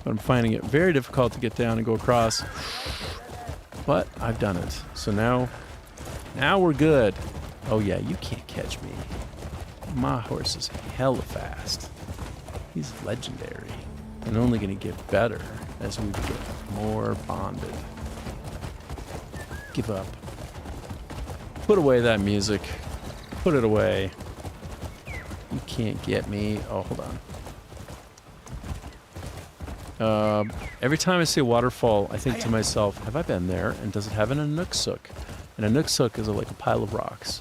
S1: But I'm finding it very difficult to get down and go across. But I've done it. So now we're good. Oh yeah, you can't catch me. My horse is hella fast. He's legendary. And only going to get better as we get more bonded. Give up. Put away that music. Put it away. You can't get me. Oh, hold on. Every time I see a waterfall, I think to myself, have I been there? And does it have an Anooksuk? An Anooksuk is like a pile of rocks.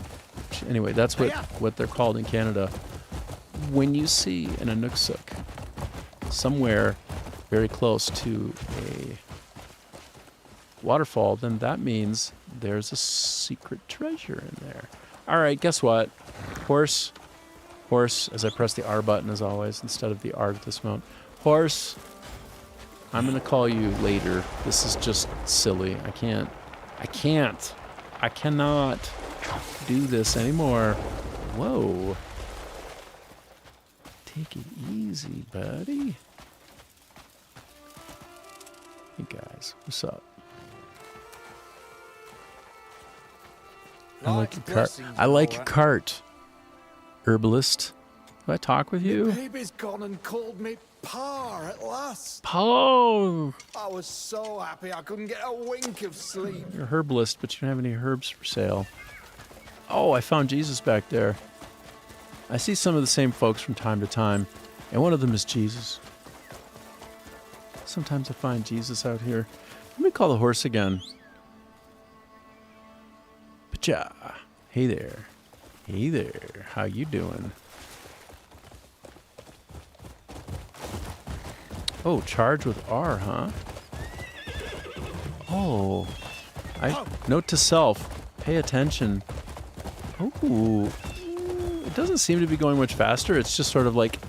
S1: Anyway, that's what they're called in Canada. When you see an Anooksuk somewhere very close to a waterfall, then that means there's a secret treasure in there. All right, guess what? Horse, as I press the R button as always, instead of the R to dismount. Horse, I'm going to call you later. This is just silly. I cannot do this anymore. Whoa. Take it easy, buddy. Hey guys, what's up? I like your cart. I like your cart. Herbalist. Do I talk with you?
S7: Baby's gone and called me Pa at last.
S1: Oh,
S7: I was so happy I couldn't get a wink of sleep.
S1: you're a herbalist, but you don't have any herbs for sale. Oh, I found Jesus back there. I see some of the same folks from time to time, and one of them is Jesus. Sometimes I find Jesus out here. Let me call the horse again. Pacha. Hey there. Hey there. How you doing? Oh, charge with R, huh? Oh. Note to self. Pay attention. Oh. It doesn't seem to be going much faster. It's just sort of like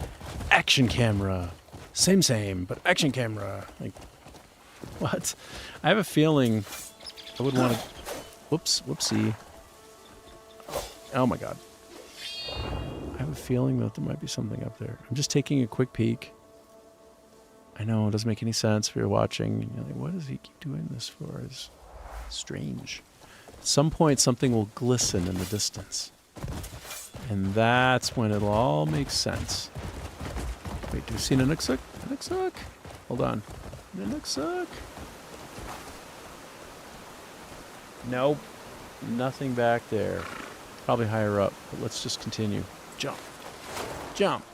S1: action camera. Same, but action camera. Like, what? I have a feeling I would want to... Whoopsie. Oh my god. I have a feeling that there might be something up there. I'm just taking a quick peek. I know, it doesn't make any sense if you're watching. And you're like, what does he keep doing this for? It's strange. At some point, something will glisten in the distance. And that's when it'll all make sense. Wait, do you see an Anooksuk? Anooksuk? Hold on. An Anooksuk? Nope. Nothing back there. Probably higher up, but let's just continue. Jump. Jump.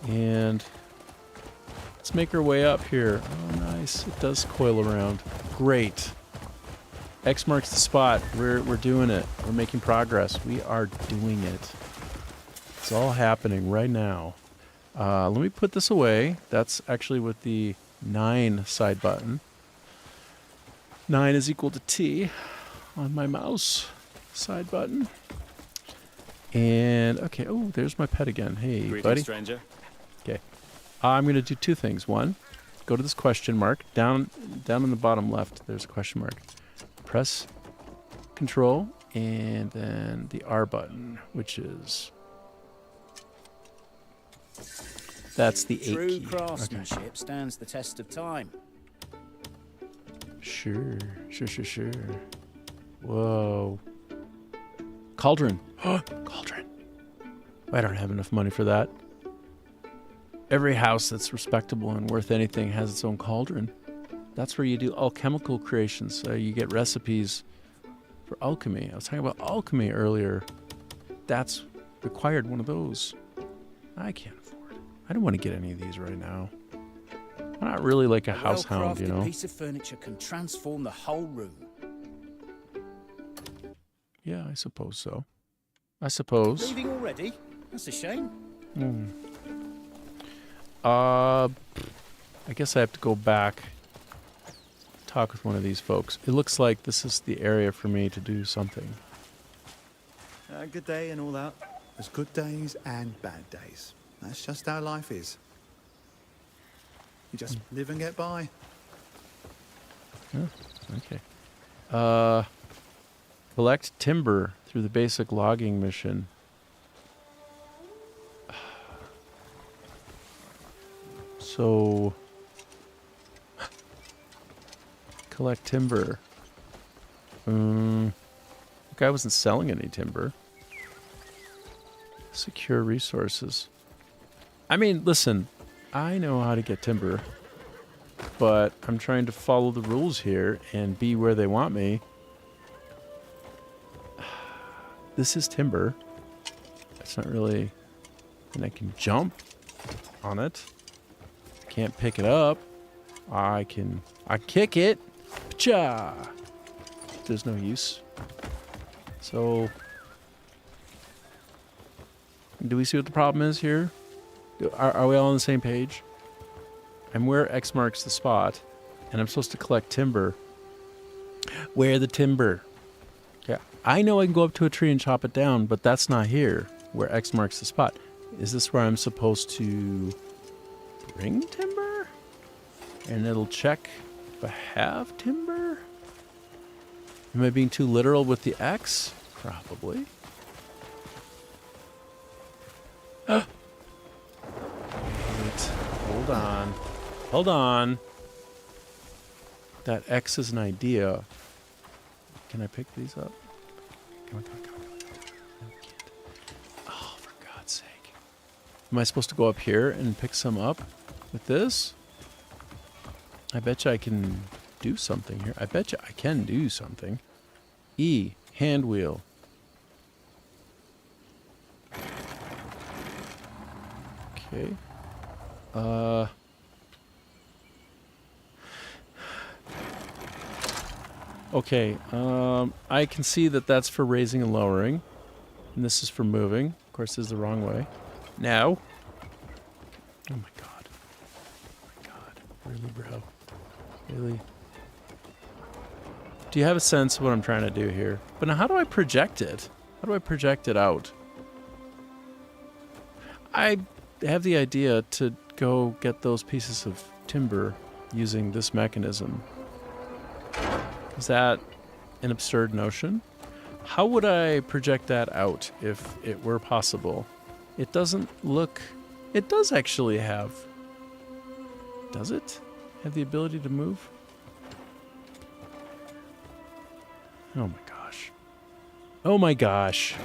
S1: And let's make our way up here. Oh, nice. It does coil around. Great. X marks the spot. We're doing it. We're making progress. We are doing it. It's all happening right now. Let me put this away. That's actually with the 9 side button. 9 is equal to T on my mouse side button. And, okay. Oh, there's my pet again. Hey,
S8: Greetings,
S1: buddy.
S8: stranger.
S1: Okay. I'm going to do 2 things. One, go to this question mark. Down on the bottom left, there's a question mark. Press Control and then the R button, which is... That's the 8 key.
S6: True craftsmanship stands the test of time.
S1: Sure. Whoa. Cauldron. Cauldron. I don't have enough money for that. Every house that's respectable and worth anything has its own cauldron. That's where you do alchemical creations. You get recipes for alchemy. I was talking about alchemy earlier. That's required one of those. I can't afford it. I don't want to get any of these right now. I'm not really like a house hound, you know.
S6: A piece of furniture can transform the whole room.
S1: Yeah, I suppose so. I suppose.
S6: Leaving already? That's a shame.
S1: I guess I have to go back, talk with one of these folks. It looks like this is the area for me to do something.
S8: Good day and all that.
S7: There's good days and bad days. That's just how life is. You just live and get by.
S1: Oh, okay. Collect timber through the basic logging mission. So, collect timber. The guy wasn't selling any timber. Secure resources. I mean, listen, I know how to get timber, but I'm trying to follow the rules here and be where they want me. This is timber. It's not really... And I can jump on it. I can't pick it up. I kick it. Pacha! There's no use. So... Do we see what the problem is here? Are we all on the same page? I'm where X marks the spot, and I'm supposed to collect timber. Where the timber? Yeah, I know I can go up to a tree and chop it down, but that's not here, where X marks the spot. Is this where I'm supposed to bring timber? And it'll check if I have timber? Am I being too literal with the X? Probably. Wait, hold on. Hold on. That X is an idea. Can I pick these up? Come on, come on, come on, come on. No, I can't. Oh, for God's sake. Am I supposed to go up here and pick some up with this? I bet you I can do something here. I bet you I can do something. E, hand wheel. Okay. Okay, I can see that that's for raising and lowering. And this is for moving. Of course, this is the wrong way. Now. Oh my god. Oh my god. Really, bro? Really? Do you have a sense of what I'm trying to do here? But now, how do I project it? How do I project it out? I have the idea to go get those pieces of timber using this mechanism. Is that an absurd notion? How would I project that out if it were possible? It doesn't look... It does actually have... Does it have the ability to move? Oh my gosh. Oh my gosh.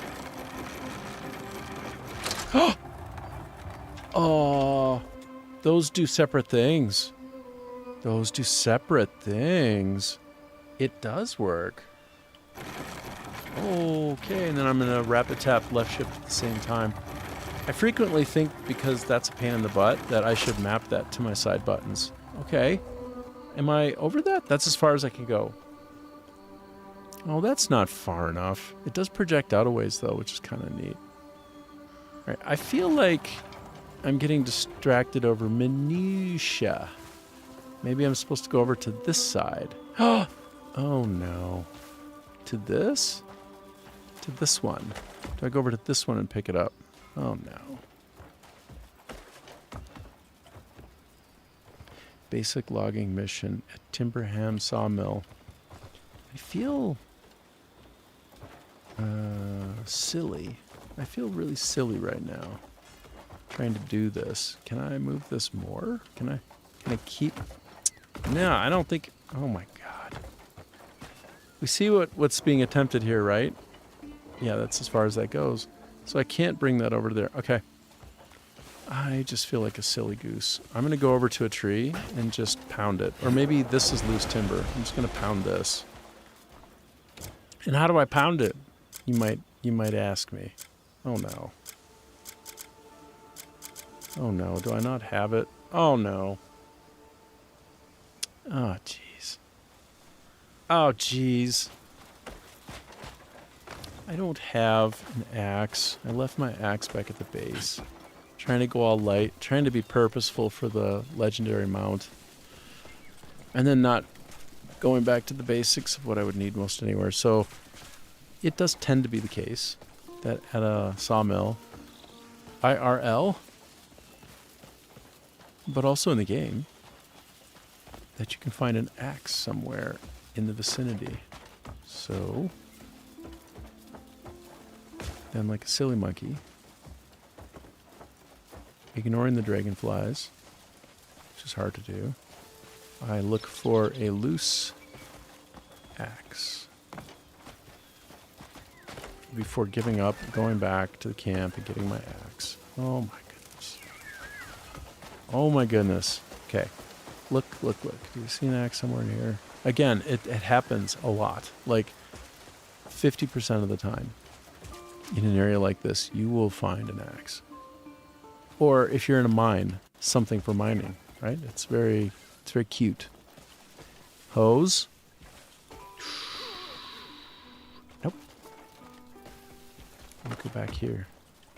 S1: Oh, those do separate things. Those do separate things. It does work. Okay, and then I'm going to rapid tap left shift at the same time. I frequently think, because that's a pain in the butt, that I should map that to my side buttons. Okay. Am I over that? That's as far as I can go. Oh, that's not far enough. It does project out a ways, though, which is kind of neat. All right, I feel like I'm getting distracted over minutia. Maybe I'm supposed to go over to this side. Oh no. To this? To this one. Do I go over to this one and pick it up? Oh no. Basic logging mission at Timberham Sawmill. I feel silly. I feel really silly right now. Trying to do this. Can I move this more? Can I keep... No, I don't think... Oh my god. We see what's being attempted here, right? Yeah, that's as far as that goes. So I can't bring that over there. Okay. I just feel like a silly goose. I'm going to go over to a tree and just pound it. Or maybe this is loose timber. I'm just going to pound this. And how do I pound it? You might ask me. Oh no. Oh no, do I not have it? Oh no. Oh jeez. Oh jeez. I don't have an axe. I left my axe back at the base. Trying to go all light, trying to be purposeful for the legendary mount. And then not going back to the basics of what I would need most anywhere. So it does tend to be the case. that at a sawmill, IRL, but also in the game, that you can find an axe somewhere in the vicinity. So, then like a silly monkey, ignoring the dragonflies, which is hard to do, I look for a loose axe before giving up, going back to the camp and getting my axe. Oh my goodness. Oh my goodness. Okay. Look. Do you see an axe somewhere in here? Again, it happens a lot. Like 50% of the time in an area like this, you will find an axe. Or if you're in a mine, something for mining, right? It's very cute. Hose. Nope. I'll go back here.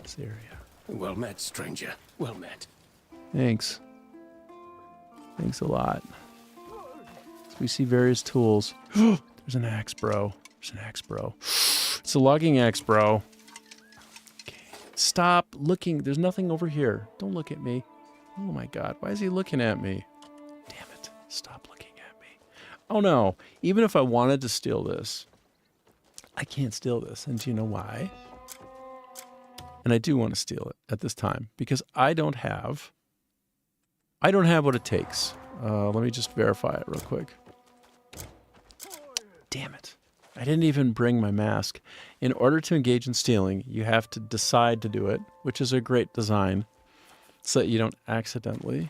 S1: This area.
S4: Well met, stranger. Well met.
S1: Thanks. Thanks a lot. So we see various tools. There's an axe, bro. There's an axe, bro. It's a logging axe, bro. Okay. Stop looking. There's nothing over here. Don't look at me. Oh my god. Why is he looking at me? Damn it. Stop looking at me. Oh no. Even if I wanted to steal this, I can't steal this. And do you know why? And I do want to steal it at this time because I don't have what it takes. Let me just verify it real quick. Damn it. I didn't even bring my mask. In order to engage in stealing, you have to decide to do it, which is a great design so that you don't accidentally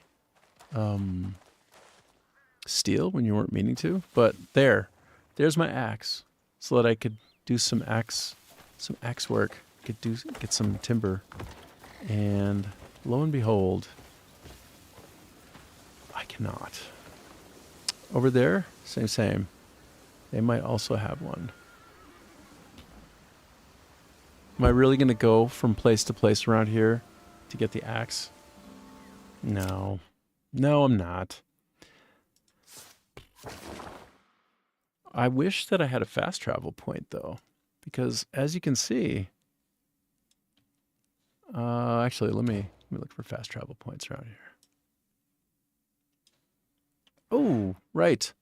S1: steal when you weren't meaning to. But there's my axe so that I could do some axe work, get some timber. And lo and behold, I cannot. Over there, same. They might also have one. Am I really going to go from place to place around here to get the axe? No. No, I'm not. I wish that I had a fast travel point, though. Because, as you can see... actually, let me look for fast travel points around here. Oh, right.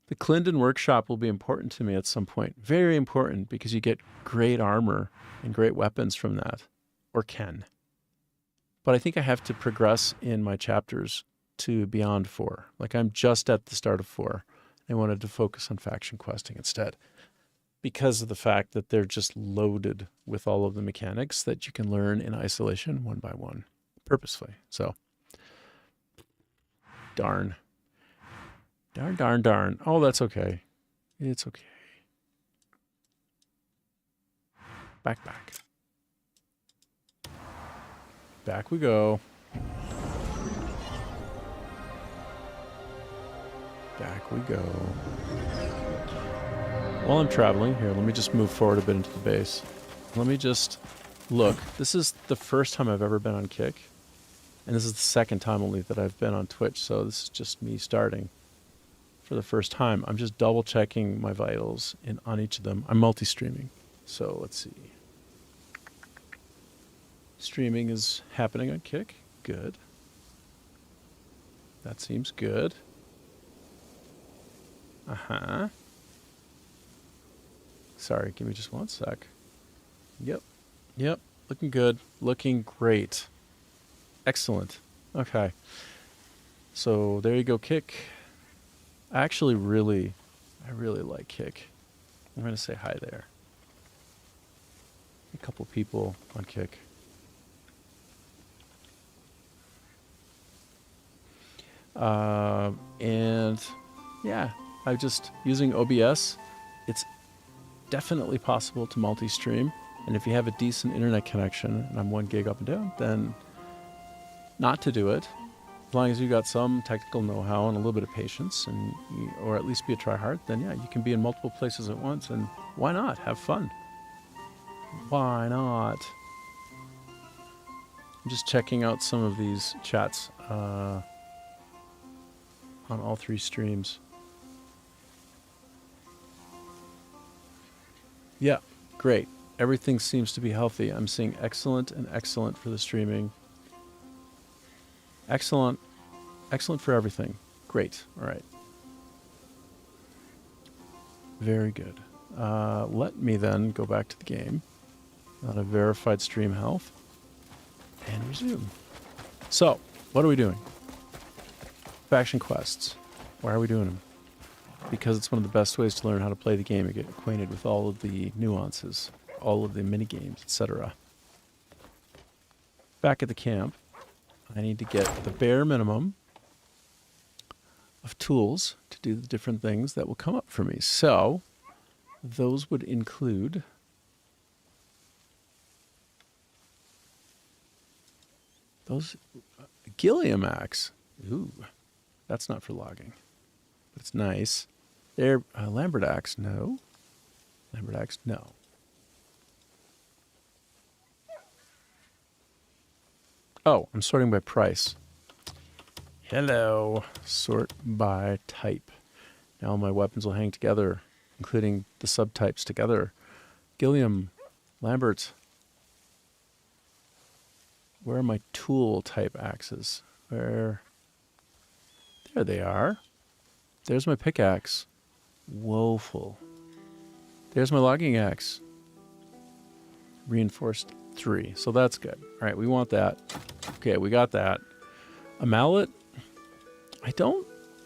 S1: The Clendon workshop will be important to me at some point. Very important, because you get great armor and great weapons from that. Or can. But I think I have to progress in my chapters to beyond 4. Like, I'm just at the start of 4. I wanted to focus on faction questing instead. Because of the fact that they're just loaded with all of the mechanics that you can learn in isolation one by one. Purposefully. So... Darn. Oh, that's okay. It's okay. Back. Back we go. Back we go. While I'm traveling, here, let me just move forward a bit into the base. Let me just look. This is the first time I've ever been on Kick. And this is the second time only that I've been on Twitch, so this is just me starting for the first time. I'm just double checking my vitals on each of them. I'm multi-streaming, so let's see. Streaming is happening on Kick. Good. That seems good. Uh-huh. Sorry, give me just one sec. Yep. Looking good. Looking great. Excellent. Okay. So there you go, Kick. I really like Kick. I'm going to say hi there. A couple people on Kick. And yeah, I'm just using OBS. It's definitely possible to multi-stream. And if you have a decent internet connection, and I'm 1 gig up and down, then not to do it, as long as you got some technical know-how and a little bit of patience, and or at least be a try-hard, then yeah, you can be in multiple places at once, and why not? Have fun. Why not? I'm just checking out some of these chats on all 3 streams. Yeah, great. Everything seems to be healthy. I'm seeing excellent and excellent for the streaming. Excellent. Excellent for everything. Great. All right. Very good. Let me then go back to the game. Not a verified stream health. And resume. So, what are we doing? Faction quests. Why are we doing them? Because it's one of the best ways to learn how to play the game and get acquainted with all of the nuances, all of the mini-games, etc. Back at the camp, I need to get the bare minimum of tools to do the different things that will come up for me. So, those would include those Gilliam axe. Ooh, that's not for logging, but it's nice. There, Lambert axe, no. Lambert axe, no. Oh, I'm sorting by price. Hello. Sort by type. Now my weapons will hang together, including the subtypes together. Gilliam, Lambert. Where are my tool type axes? Where? There they are. There's my pickaxe. Woeful. There's my logging axe. Reinforced 3. So that's good. All right, we want that. Okay, we got that. A mallet?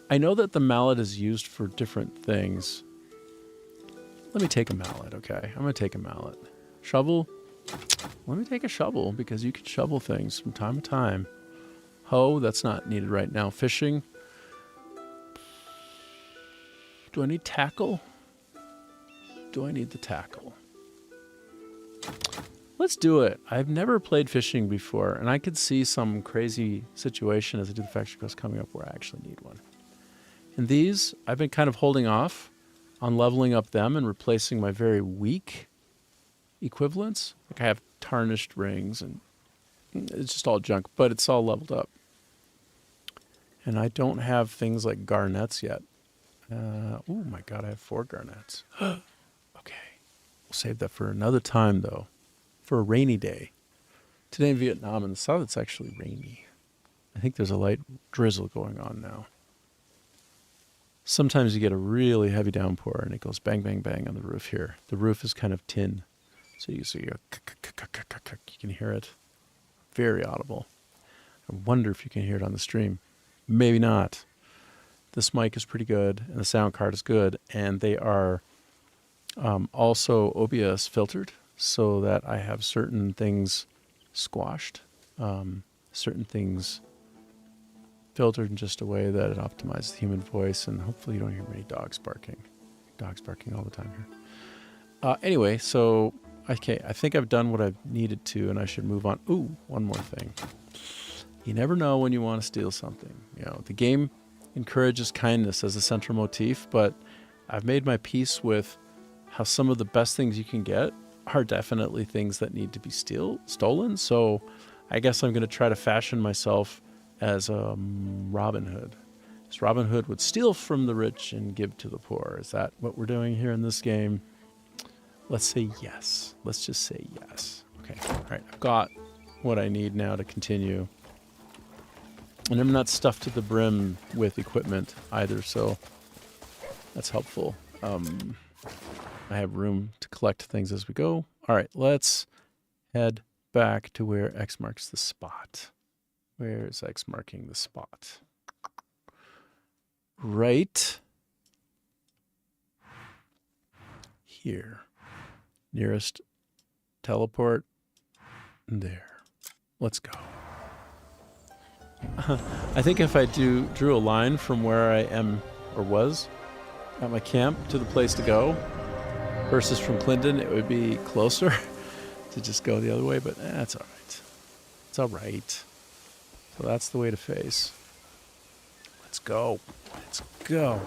S1: I know that the mallet is used for different things. Let me take a mallet, okay? I'm going to take a mallet. Shovel? Let me take a shovel, because you can shovel things from time to time. Hoe? That's not needed right now. Fishing? Do I need tackle? Do I need the tackle? Let's do it. I've never played fishing before, and I could see some crazy situation as I do the faction quest coming up where I actually need one. And these, I've been kind of holding off on leveling up them and replacing my very weak equivalents. Like I have tarnished rings, and it's just all junk, but it's all leveled up. And I don't have things like garnets yet. Oh my god, I have 4 garnets. Okay. We'll save that for another time, though. For a rainy day. Today in Vietnam, in the south, it's actually rainy. I think there's a light drizzle going on now. Sometimes you get a really heavy downpour, and it goes bang, bang, bang on the roof here. The roof is kind of tin, so you can hear it. Very audible. I wonder if you can hear it on the stream. Maybe not. This mic is pretty good, and the sound card is good, and they are also OBS filtered, so that I have certain things squashed, certain things filtered in just a way that it optimizes the human voice, and hopefully you don't hear many dogs barking. Dogs barking all the time here. Anyway, so, okay, I think I've done what I've needed to, and I should move on. Ooh, one more thing. You never know when you want to steal something. You know, the game encourages kindness as a central motif, but I've made my peace with how some of the best things you can get are definitely things that need to be stolen. So I guess I'm going to try to fashion myself as Robin Hood. As Robin Hood would steal from the rich and give to the poor. Is that what we're doing here in this game? Let's say yes. Let's just say yes. Okay. All right. I've got what I need now to continue. And I'm not stuffed to the brim with equipment either, so that's helpful. I have room to collect things as we go. All right, let's head back to where X marks the spot. Where is X marking the spot? Right here. Nearest teleport. There. Let's go. I think if I drew a line from where I am or was at my camp to the place to go versus from Clinton, it would be closer to just go the other way, but that's all right. It's all right. So that's the way to face. Let's go. Let's go.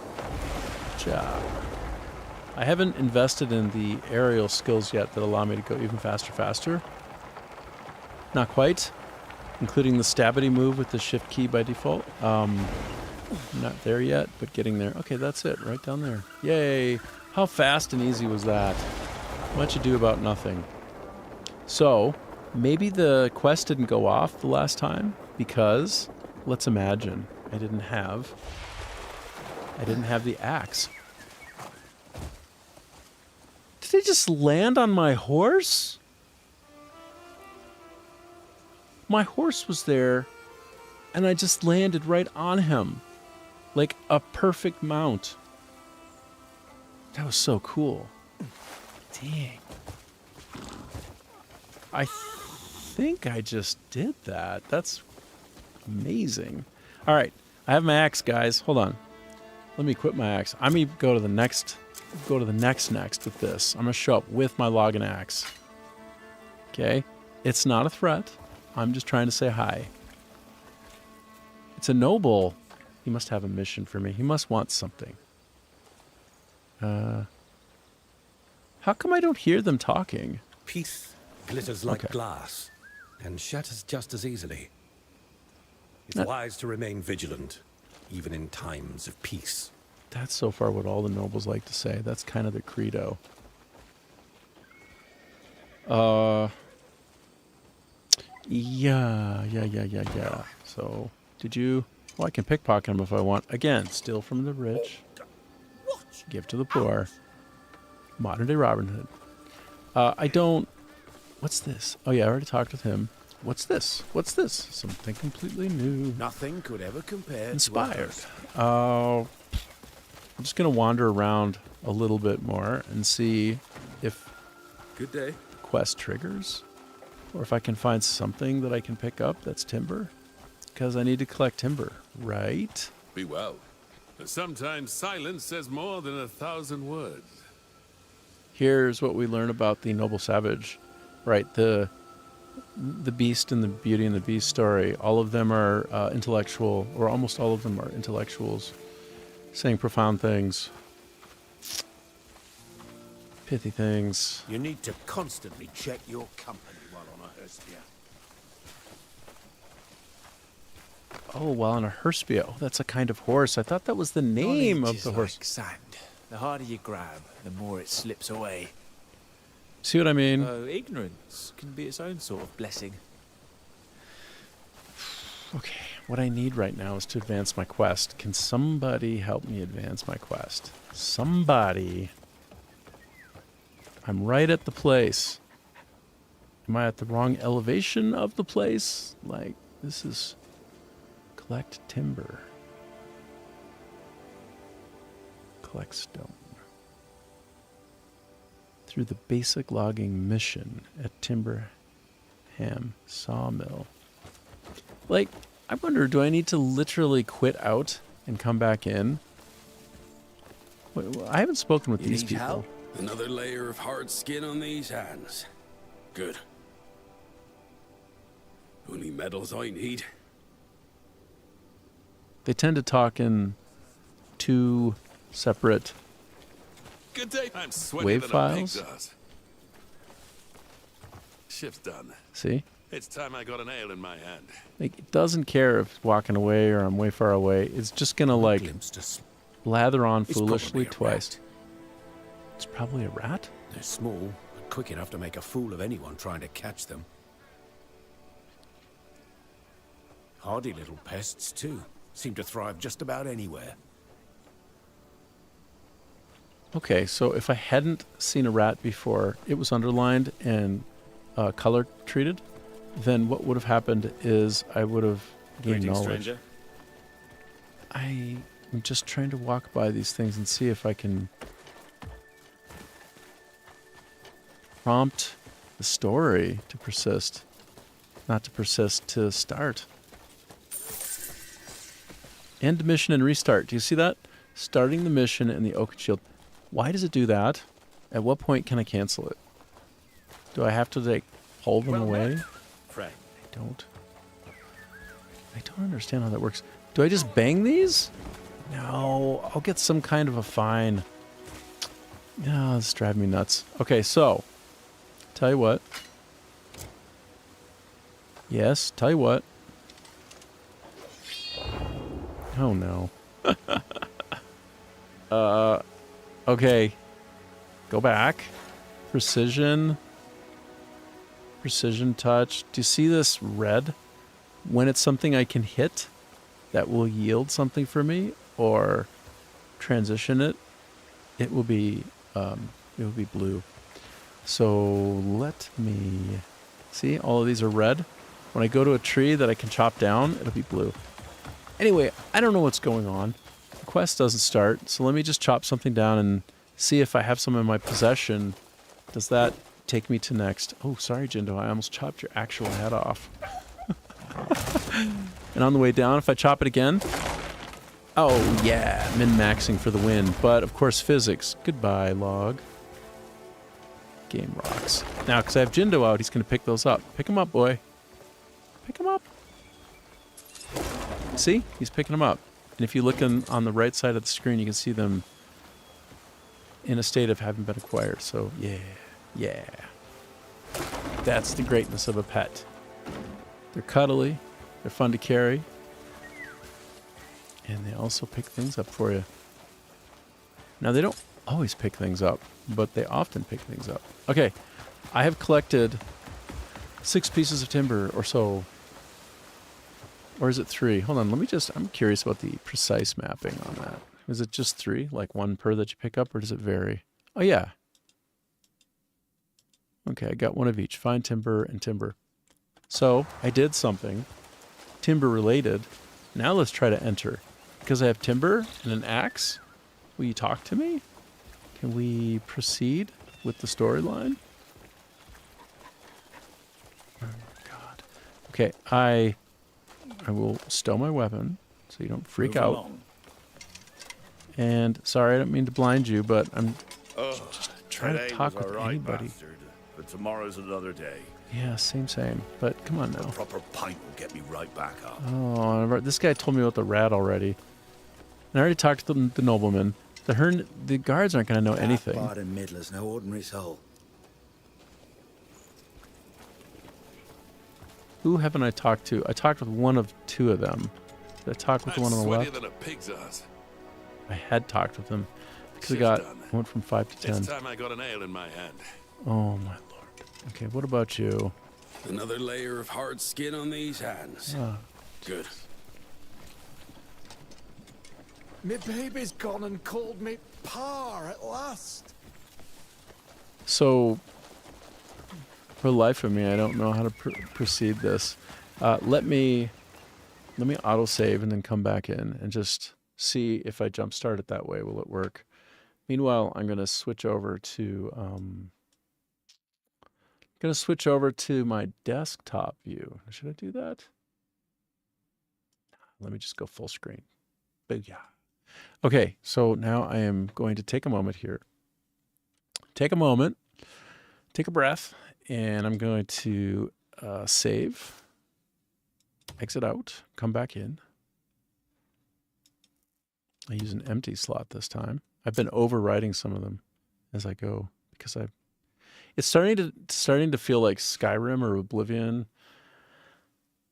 S1: Good job. I haven't invested in the aerial skills yet that allow me to go even faster. Not quite. Including the stabity move with the shift key by default. Not there yet, but getting there. Okay, that's it, right down there. Yay! How fast and easy was that? Much ado about nothing. So maybe the quest didn't go off the last time because, let's imagine, I didn't have the axe. Did they just land on my horse? My horse was there, and I just landed right on him. Like a perfect mount. That was so cool. Dang. I think I just did that. That's amazing. All right. I have my axe, guys. Hold on. Let me equip my axe. I'm going to go to the next with this. I'm going to show up with my logging axe. Okay? It's not a threat. I'm just trying to say hi. It's a noble. He must have a mission for me. He must want something. How come I don't hear them talking?
S4: Peace glitters like
S1: Okay.
S4: glass and shatters just as easily. It's
S1: That-
S4: wise to remain vigilant, even in times of peace.
S1: That's so far what all the nobles like to say. That's kind of their credo. Yeah. So, did you... Well, I can pickpocket them if I want. Again, steal from the rich. Give to the poor. Modern day Robin Hood. I don't... What's this? Oh, yeah, I already talked with him. What's this? Something completely new.
S4: Nothing could ever compare
S1: Inspired.
S4: to others.
S1: I'm just going to wander around a little bit more and see if
S3: Good day.
S1: quest triggers or if I can find something that I can pick up that's timber. Because I need to collect timber, right?
S8: Be well. Sometimes silence says more than 1,000 words.
S1: Here's what we learn about the noble savage, right? The Beast and the Beauty and the Beast story. All of them are intellectual, or almost all of them are intellectuals, saying profound things, pithy things.
S4: You need to constantly check your company while on a Herspia.
S1: Oh, while on a Herspia. Oh, that's a kind of horse. I thought that was the name
S6: Knowledge
S1: of
S6: is
S1: the horse.
S6: like sand. The harder you grab, the more it slips away.
S1: See what I mean?
S6: Ignorance can be its own sort of blessing.
S1: Okay, what I need right now is to advance my quest. Can somebody help me advance my quest? Somebody. I'm right at the place. Am I at the wrong elevation of the place? Like, this is... Collect timber. Collect stone. Through the basic logging mission at Timber Ham Sawmill. Like, I wonder, do I need to literally quit out and come back in? I haven't spoken with
S3: You
S1: these
S3: need
S1: people.
S3: help? Another layer of hard skin on these hands. Good. Only metals I need.
S1: They tend to talk in two separate...
S8: Good day. I'm sweatier
S1: Wave
S8: than a
S1: files?
S8: pig does. Shift's done.
S1: See?
S8: It's time I got an ale in my hand.
S1: Like, it doesn't care if it's walking away or I'm way far away. It's just gonna, like,
S4: Glimpse to s-
S1: lather on
S4: It's
S1: foolishly
S4: probably a
S1: twice.
S4: rat.
S1: It's probably a rat?
S4: They're small, but quick enough to make a fool of anyone trying to catch them. Hardy little pests, too. Seem to thrive just about anywhere.
S1: Okay, so if I hadn't seen a rat before, it was underlined and color treated, then what would have happened is I would have gained knowledge. I'm just trying to walk by these things and see if I can prompt the story to persist. Not to persist, to start. End mission and restart. Do you see that? Starting the mission in the Oak Shield. Why does it do that? At what point can I cancel it? Do I have to, like, pull them away?
S4: Friend.
S1: I don't understand how that works. Do I just bang these? No, I'll get some kind of a fine. No, this drives me nuts. Okay, so, tell you what. Yes, tell you what. Oh no. Okay. Go back. Precision. precision touch. Do you see this red? When it's something I can hit that will yield something for me or transition it, it will be blue. So let me see. All of these are red. When I go to a tree that I can chop down, it'll be blue. Anyway, I don't know what's going on. The quest doesn't start, so let me just chop something down and see if I have some in my possession. Does that take me to next? Oh, sorry, Jindo. I almost chopped your actual head off. And on the way down, if I chop it again... Oh, yeah. Min-maxing for the win. But, of course, physics. Goodbye, log. Game rocks. Now, because I have Jindo out, he's going to pick those up. Pick them up, boy. Pick them up. See? He's picking them up. And if you look on the right side of the screen, you can see them in a state of having been acquired. So, yeah. That's the greatness of a pet. They're cuddly. They're fun to carry. And they also pick things up for you. Now, they don't always pick things up, but they often pick things up. Okay, I have collected 6 pieces of timber or so. Or is it 3? Hold on, I'm curious about the precise mapping on that. Is it just 3, like 1 per that you pick up, or does it vary? Oh, yeah. Okay, I got 1 of each. Find timber and timber. So, I did something timber related. Now let's try to enter. Because I have timber and an axe, will you talk to me? Can we proceed with the storyline? Oh my god. Okay, I will stow my weapon so you don't freak out.
S4: Along.
S1: And sorry, I don't mean to blind you, but I'm just trying to talk with anybody.
S4: Bastard, but tomorrow's another day.
S1: Yeah, same. But come on
S4: A
S1: now.
S4: proper pint will get me right back up.
S1: Oh, this guy told me about the rat already. And I already talked to the nobleman. The guards aren't going to know anything.
S3: Bard and Midler's no ordinary soul.
S1: Who haven't I talked to? I talked with one of 2 of them. Did I talk with the one on the left?
S8: Than a pig's ass.
S1: I had talked with him. Because
S8: Shift
S1: I
S8: done.
S1: went from 5 to 10.
S8: It's time I got an ale in my hand.
S1: Oh, my lord. Okay, what about you?
S3: Another layer of hard skin on these hands.
S1: Oh,
S3: Good.
S7: Me baby's gone and called me Pa at last.
S1: so, for the life of me, I don't know how to proceed this. Let me autosave and then come back in and just see if I jump start it that way. Will it work? Meanwhile, I'm going to switch over to my desktop view. Should I do that? Let me just go full screen. Booyah. Okay, so now I am going to take a moment here. Take a moment, take a breath, and I'm going to save, exit out, come back in. I use an empty slot this time. I've been overwriting some of them as I go because it's starting to feel like Skyrim or Oblivion,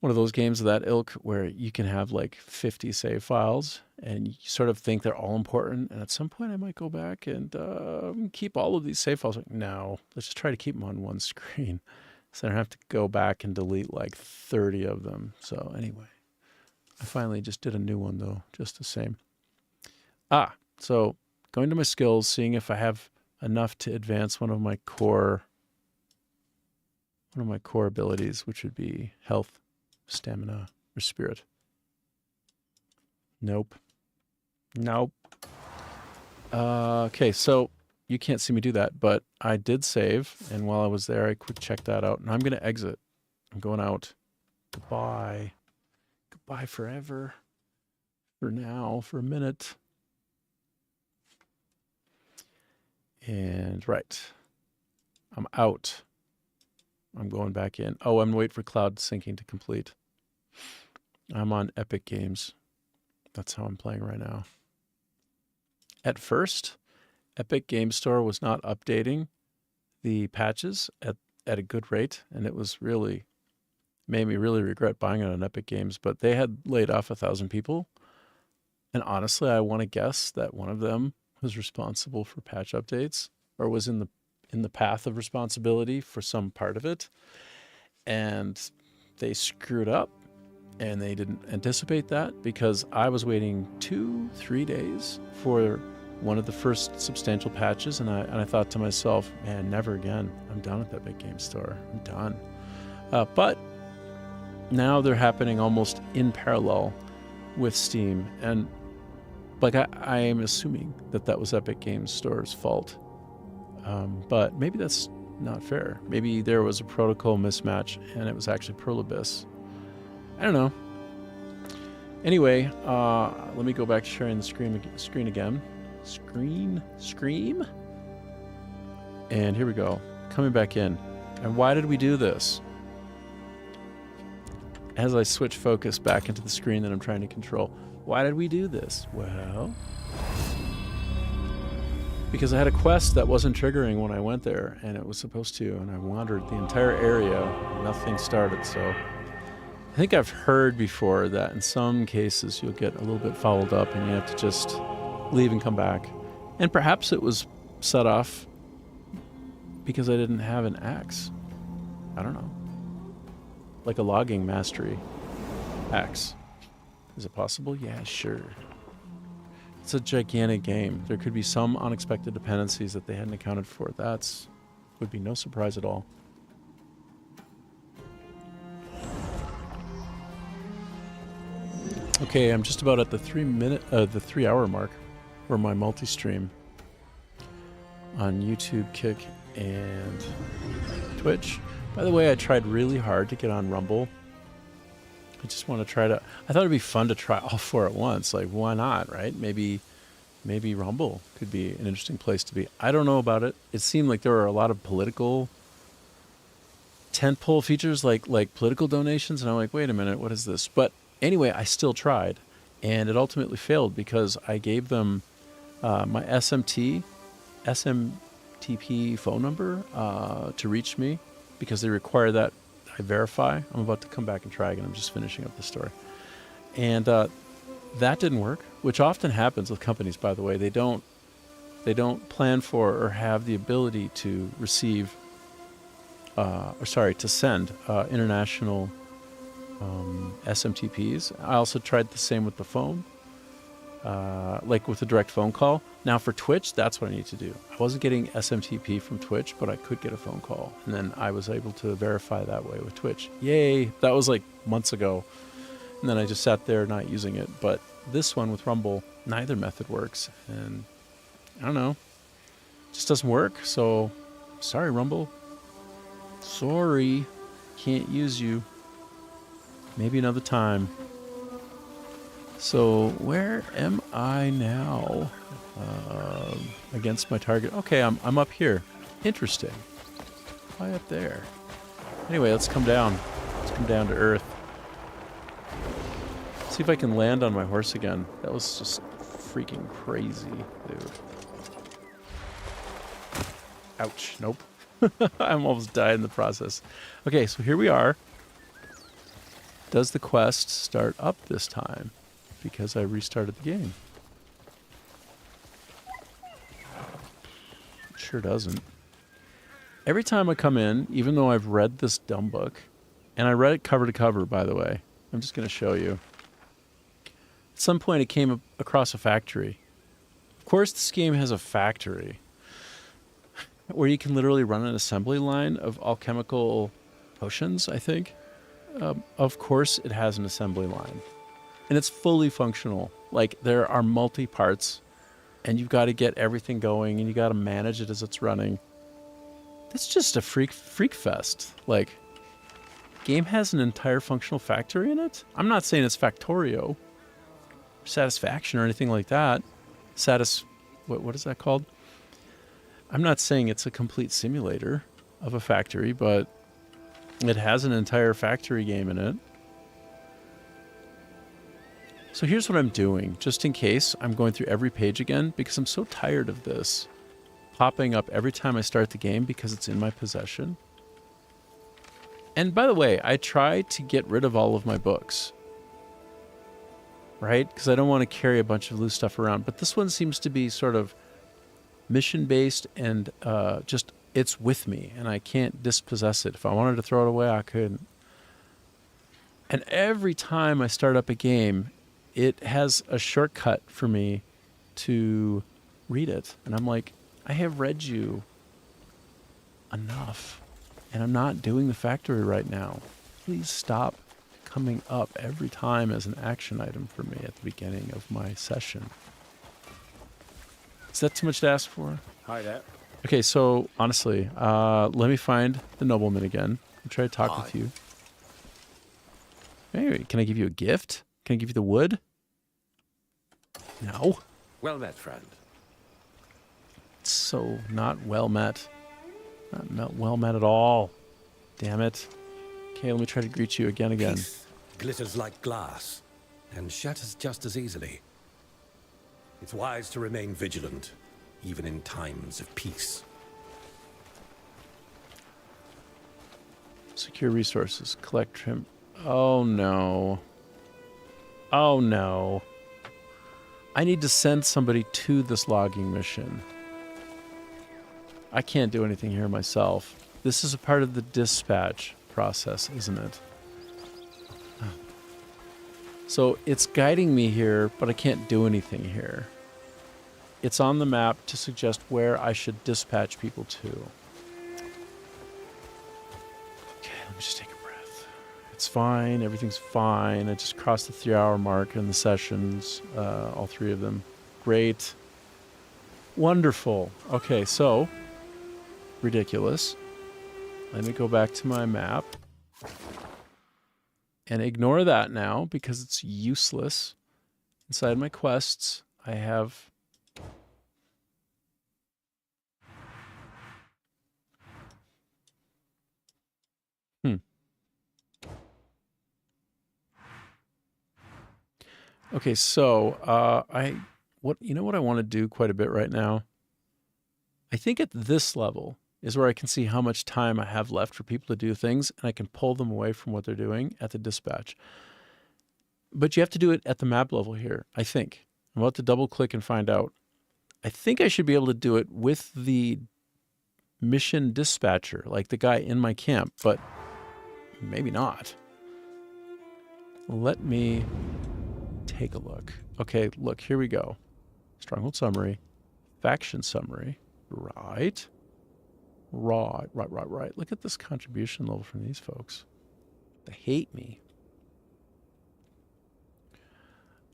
S1: one of those games of that ilk where you can have like 50 save files and you sort of think they're all important. And at some point I might go back and keep all of these save files. Like, no, let's just try to keep them on one screen so I don't have to go back and delete like 30 of them. So anyway, I finally just did a new one though, just the same. So going to my skills, seeing if I have enough to advance one of my core abilities, which would be health, stamina, or spirit. Nope. Okay, so you can't see me do that, but I did save, and while I was there, I quick checked that out, and I'm going to exit. I'm going out. Goodbye. Goodbye forever. For now, for a minute. And right. I'm out. I'm going back in. Oh, I'm waiting for cloud syncing to complete. I'm on Epic Games. That's how I'm playing right now. At first, Epic Game Store was not updating the patches at a good rate, and it was really made me really regret buying it on Epic Games, but they had laid off 1,000 people. And honestly, I want to guess that one of them was responsible for patch updates or was in the path of responsibility for some part of it. and they screwed up, and they didn't anticipate that, because I was waiting 2-3 days for one of the first substantial patches, and I thought to myself, man, never again. I'm done with Epic Game Store. I'm done. But now they're happening almost in parallel with Steam, and like I am assuming that was Epic Games Store's fault. But maybe that's not fair. Maybe there was a protocol mismatch and it was actually Perlibis. I don't know. Anyway, let me go back to sharing the screen again. Scream. And here we go. Coming back in. And why did we do this? As I switch focus back into the screen that I'm trying to control. Why did we do this? Well, because I had a quest that wasn't triggering when I went there, and it was supposed to, and I wandered the entire area, nothing started. So I think I've heard before that in some cases you'll get a little bit fouled up and you have to just leave and come back. And perhaps it was set off because I didn't have an axe. I don't know. Like a logging mastery axe. Is it possible? Yeah, sure. It's a gigantic game. There could be some unexpected dependencies that they hadn't accounted for. That's would be no surprise at all. Okay, I'm just about at the 3 hour mark for my multi-stream on YouTube, Kick, and Twitch. By the way, I tried really hard to get on Rumble. I just want to try to... I thought it'd be fun to try all 4 at once. Like, why not, right? Maybe Rumble could be an interesting place to be. I don't know about it. It seemed like there were a lot of political tentpole features, like political donations, and I'm like, wait a minute, what is this? But anyway, I still tried, and it ultimately failed because I gave them my SMTP phone number to reach me, because they require that I verify. I'm about to come back and try again. I'm just finishing up the story. And that didn't work, which often happens with companies, by the way. They don't plan for or have the ability to receive, to send international SMTPs. I also tried the same with the phone, like with a direct phone call. Now for Twitch, that's what I need to do. I wasn't getting SMTP from Twitch, but I could get a phone call. And then I was able to verify that way with Twitch. Yay! That was like months ago. And then I just sat there not using it. But this one with Rumble, neither method works. And I don't know. It just doesn't work. So, sorry, Rumble. Sorry. Can't use you. Maybe another time. So, where am I now? Against my target. Okay, I'm up here. Interesting. Why up there? Anyway, let's come down. Let's come down to earth. See if I can land on my horse again. That was just freaking crazy, dude. Ouch. Nope. I almost died in the process. Okay, so here we are. Does the quest start up this time? Because I restarted the game. It sure doesn't. Every time I come in, even though I've read this dumb book, and I read it cover to cover, by the way. I'm just going to show you. At some point, it came across a factory. Of course, this game has a factory where you can literally run an assembly line of alchemical potions, I think. Of course, it has an assembly line. And it's fully functional. Like, there are multi-parts, and you've got to get everything going, and you got to manage it as it's running. It's just a freak fest. Like, game has an entire functional factory in it. I'm not saying it's Factorio, Satisfaction, or anything like that. What is that called? I'm not saying it's a complete simulator of a factory, but it has an entire factory game in it. So here's what I'm doing, just in case I'm going through every page again, because I'm so tired of this popping up every time I start the game because it's in my possession. And by the way, I try to get rid of all of my books, right? Because I don't want to carry a bunch of loose stuff around. But this one seems to be sort of mission-based and just it's with me, and I can't dispossess it. If I wanted to throw it away, I couldn't. And every time I start up a game, it has a shortcut for me to read it. And I'm like, I have read you enough, and I'm not doing the factory right now. Please stop coming up every time as an action item for me at the beginning of my session. Is that too much to ask for?
S4: Hi there.
S1: Okay, so honestly, let me find the nobleman again and try to talk with you. Hey, can I give you a gift? Can I give you the wood? No.
S4: Well met, friend.
S1: It's so not well met. Not well met at all. Damn it. Okay, let me try to greet you again.
S9: Peace glitters like glass and shatters just as easily. It's wise to remain vigilant, even in times of peace.
S1: Secure resources. Collect trim. Oh no. Oh no. I need to send somebody to this logging mission. I can't do anything here myself. This is a part of the dispatch process, isn't it? So it's guiding me here, but I can't do anything here. It's on the map to suggest where I should dispatch people to. Okay, let me just take a breath. It's fine. Everything's fine. I just crossed the 3-hour mark in the sessions, all 3 of them. Great. Wonderful. Okay, so ridiculous. Let me go back to my map and ignore that now because it's useless. Inside my quests, I have Okay, so you know what I want to do quite a bit right now? I think at this level is where I can see how much time I have left for people to do things, and I can pull them away from what they're doing at the dispatch. But you have to do it at the map level here, I think. I'm about to double click and find out. I think I should be able to do it with the mission dispatcher, like the guy in my camp, but maybe not. Let me take a look. Okay, look, here we go. Stronghold summary, faction summary, right. Look at this contribution level from these folks. They hate me.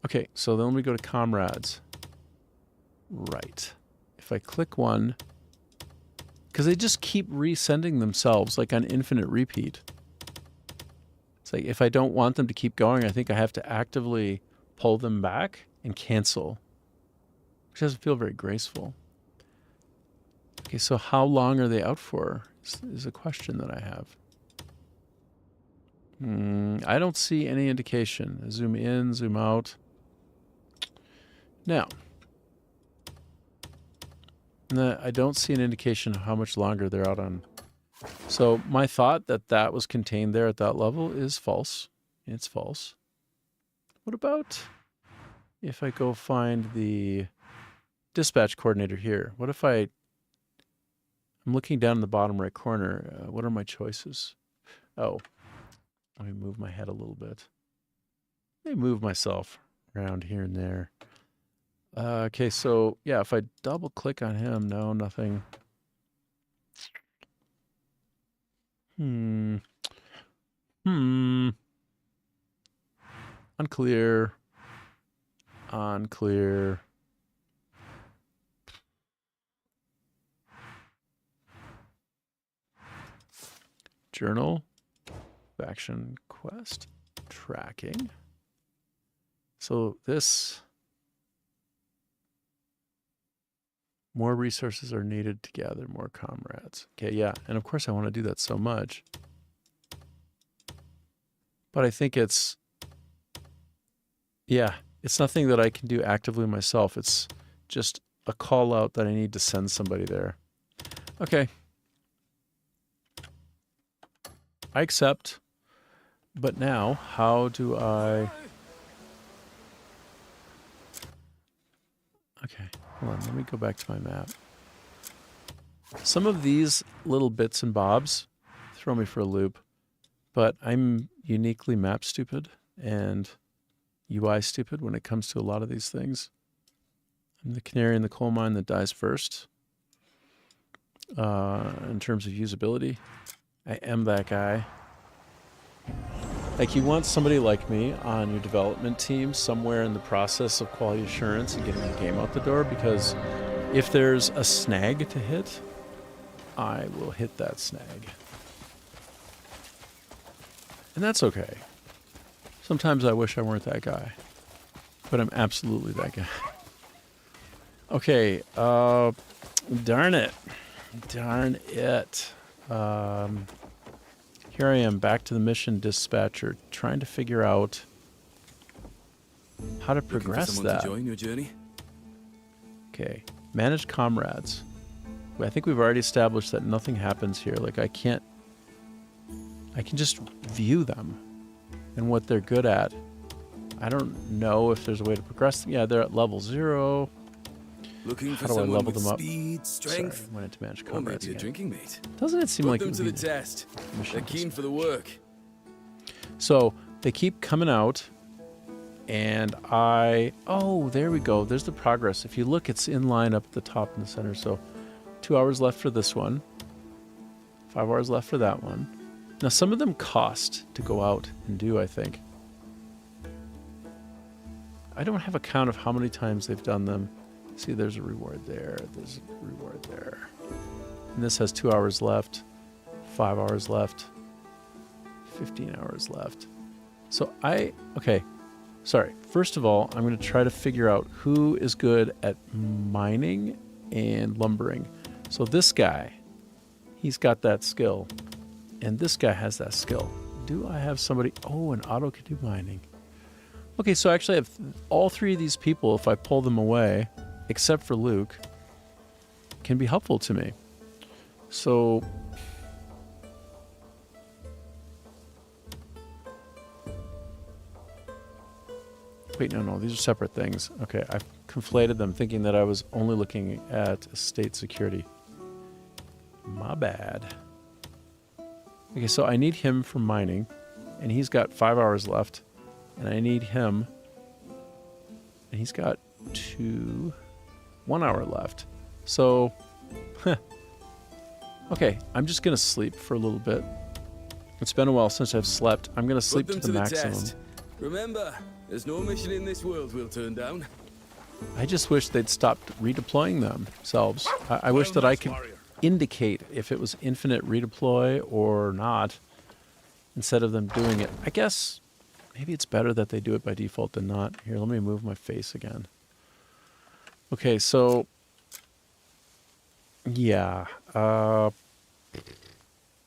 S1: Okay, so then we go to comrades. Right. If I click one, because they just keep resending themselves like on infinite repeat. It's like if I don't want them to keep going, I think I have to actively pull them back and cancel, which doesn't feel very graceful. Okay, so how long are they out for is a question that I have. I don't see any indication. Zoom in, zoom out. Now, I don't see an indication of how much longer they're out on. So my thought that that was contained there at that level is false. It's false. What about if I go find the dispatch coordinator here? What if I'm looking down in the bottom right corner. What are my choices? Oh, let me move my head a little bit. Let me move myself around here and there. Okay, so yeah, if I double click on him, no, nothing. Unclear. Unclear. Journal. Faction quest. Tracking. So this... More resources are needed to gather more comrades. Okay, yeah. And of course I want to do that so much. But I think it's... Yeah, it's nothing that I can do actively myself. It's just a call out that I need to send somebody there. Okay. I accept. But now, how do I... Okay, hold on. Let me go back to my map. Some of these little bits and bobs throw me for a loop, but I'm uniquely map stupid and UI stupid when it comes to a lot of these things. I'm the canary in the coal mine that dies first. In terms of usability, I am that guy. Like, you want somebody like me on your development team somewhere in the process of quality assurance and getting the game out the door, because if there's a snag to hit, I will hit that snag. And that's okay. Sometimes I wish I weren't that guy, but I'm absolutely that guy. Okay, darn it. Darn it. Here I am, back to the mission dispatcher, trying to figure out how to progress
S3: Looking for someone
S1: that.
S3: to join your journey?
S1: Okay, manage comrades. I think we've already established that nothing happens here. Like, I can just view them and what they're good at. I don't know if there's a way to progress them. Yeah, they're at level 0.
S3: Looking
S1: How
S3: for
S1: do I
S3: someone
S1: level
S3: with
S1: them up?
S3: speed, strength,
S1: Sorry, I went into manage
S3: or
S1: comrades
S3: maybe a
S1: again.
S3: drinking mate.
S1: Doesn't it seem
S3: Put
S1: like
S3: them
S1: it
S3: to
S1: would
S3: the
S1: be
S3: test.
S1: mission
S3: They're keen for the work.
S1: So they keep coming out, and oh, there we go. There's the progress. If you look, it's in line up at the top in the center. So 2 hours left for this one, 5 hours left for that one. Now, some of them cost to go out and do, I think. I don't have a count of how many times they've done them. See, there's a reward there. There's a reward there. And this has 2 hours left, 5 hours left, 15 hours left. So okay, sorry. First of all, I'm going to try to figure out who is good at mining and lumbering. So this guy, he's got that skill. And this guy has that skill. Do I have somebody? Oh, and Otto can do mining. Okay, so I actually have all 3 of these people, if I pull them away, except for Luke, can be helpful to me. So wait, no, these are separate things. Okay, I've conflated them, thinking that I was only looking at estate security. My bad. Okay, so I need him for mining, and he's got 5 hours left, and I need him, and he's got 1 hour left. So, okay, I'm just gonna sleep for a little bit. It's been a while since I've slept. I'm gonna sleep
S3: Put
S1: to
S3: them
S1: the
S3: to the
S1: maximum.
S3: test. Remember, there's no mission in this world we'll turn down.
S1: I just wish they'd stopped redeploying themselves. I wish that I could indicate if it was infinite redeploy or not, instead of them doing it. I guess maybe it's better that they do it by default than not. Here, let me move my face again. Okay, so yeah.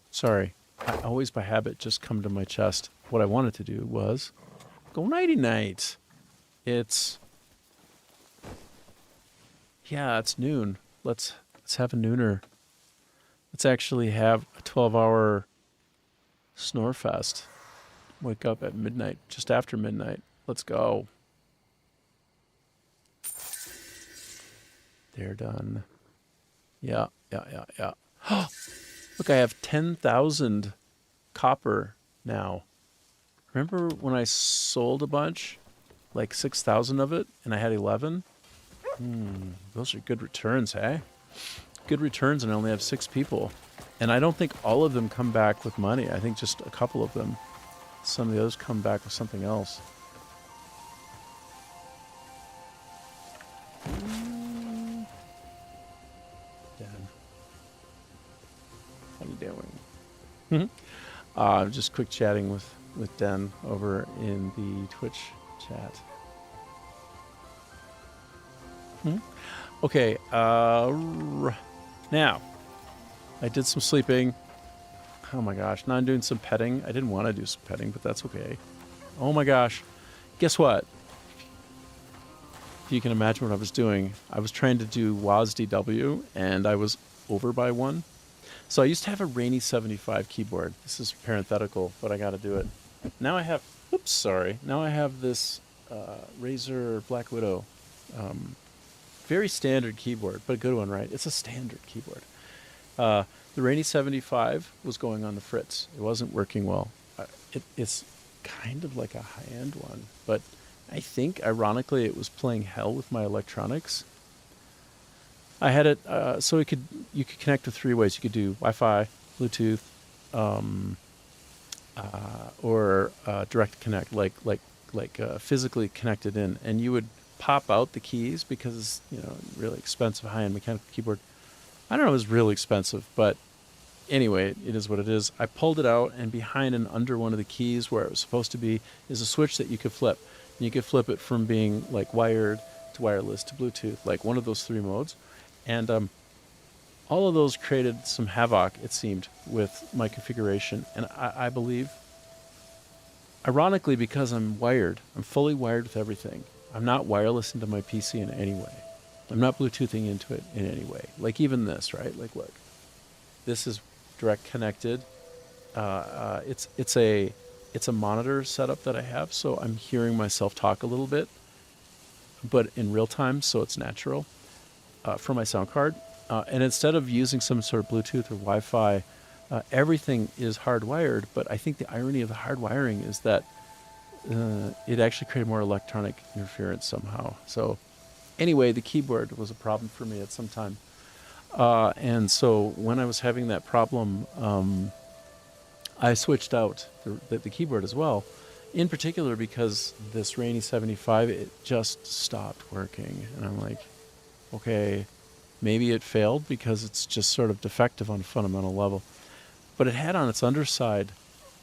S1: Sorry. I always by habit just come to my chest. What I wanted to do was go nighty-night. It's noon. Let's have a nooner. Let's actually have a 12-hour snore fest. Wake up at midnight, just after midnight. Let's go. They're done. Yeah. Look, I have 10,000 copper now. Remember when I sold a bunch? Like 6,000 of it, and I had 11? Those are good returns, hey? Good returns, and I only have 6 people. And I don't think all of them come back with money. I think just a couple of them. Some of the others come back with something else. Dan. How you doing? Just quick chatting with Den over in the Twitch chat. Okay, now, I did some sleeping. Oh my gosh, now I'm doing some petting. I didn't want to do some petting, but that's okay. Oh my gosh, guess what? If you can imagine what I was doing, I was trying to do WASDW, and I was over by 1. So I used to have a Rainy 75 keyboard. This is parenthetical, but I got to do it. Now I have, now I have this Razer Black Widow. Very standard keyboard, but a good one, right? It's a standard keyboard. The Rainy 75 was going on the fritz. It wasn't working well. It's kind of like a high-end one, but I think, ironically, it was playing hell with my electronics. I had it so you could connect with 3 ways. You could do Wi-Fi, Bluetooth, or direct connect, like physically connected in, and you would pop out the keys because it's, you know, really expensive high-end mechanical keyboard. I don't know, it was really expensive, but anyway, it is what it is. I pulled it out, and behind and under one of the keys where it was supposed to be is a switch that you could flip. And you could flip it from being like wired to wireless to Bluetooth, like one of those 3 modes. And all of those created some havoc, it seemed, with my configuration. And I believe, ironically, because I'm fully wired with everything. I'm not wireless into my PC in any way. I'm not Bluetoothing into it in any way. Like even this, right? Like, look, this is direct connected. It's a monitor setup that I have, so I'm hearing myself talk a little bit, but in real time, so it's natural for my sound card. And instead of using some sort of Bluetooth or Wi-Fi, everything is hardwired. But I think the irony of the hardwiring is that it actually created more electronic interference somehow. So anyway, the keyboard was a problem for me at some time. And so when I was having that problem, I switched out the keyboard as well, in particular because this Rainy 75, it just stopped working. And I'm like, okay, maybe it failed because it's just sort of defective on a fundamental level. But it had on its underside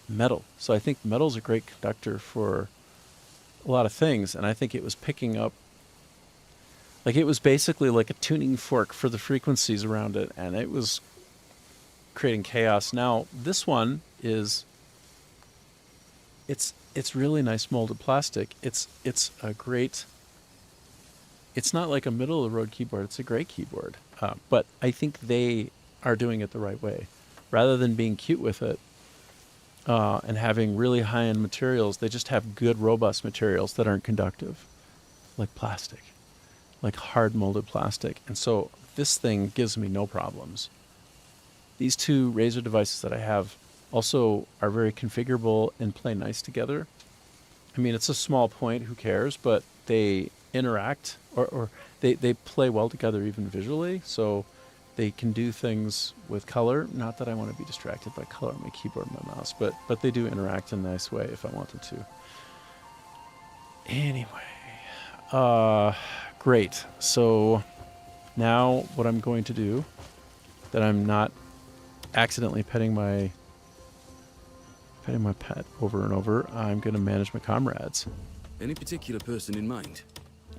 S1: metal. So I think metal's a great conductor for a lot of things. And I think it was picking up, like it was basically like a tuning fork for the frequencies around it. And it was creating chaos. Now, this one is, it's really nice molded plastic. It's a great, it's not like a middle of the road keyboard. It's a great keyboard. But I think they are doing it the right way. Rather than being cute with it and having really high-end materials, they just have good, robust materials that aren't conductive, like plastic, like hard molded plastic. And so this thing gives me no problems. These 2 Razer devices that I have also are very configurable and play nice together. I mean, it's a small point, who cares, but they interact or they play well together even visually. So they can do things with color. Not that I want to be distracted by color on my keyboard and my mouse, but they do interact in a nice way if I want them to. Anyway, great. So now what I'm going to do, that I'm not accidentally petting my pet over and over, I'm going to manage my comrades.
S3: Any particular person in mind?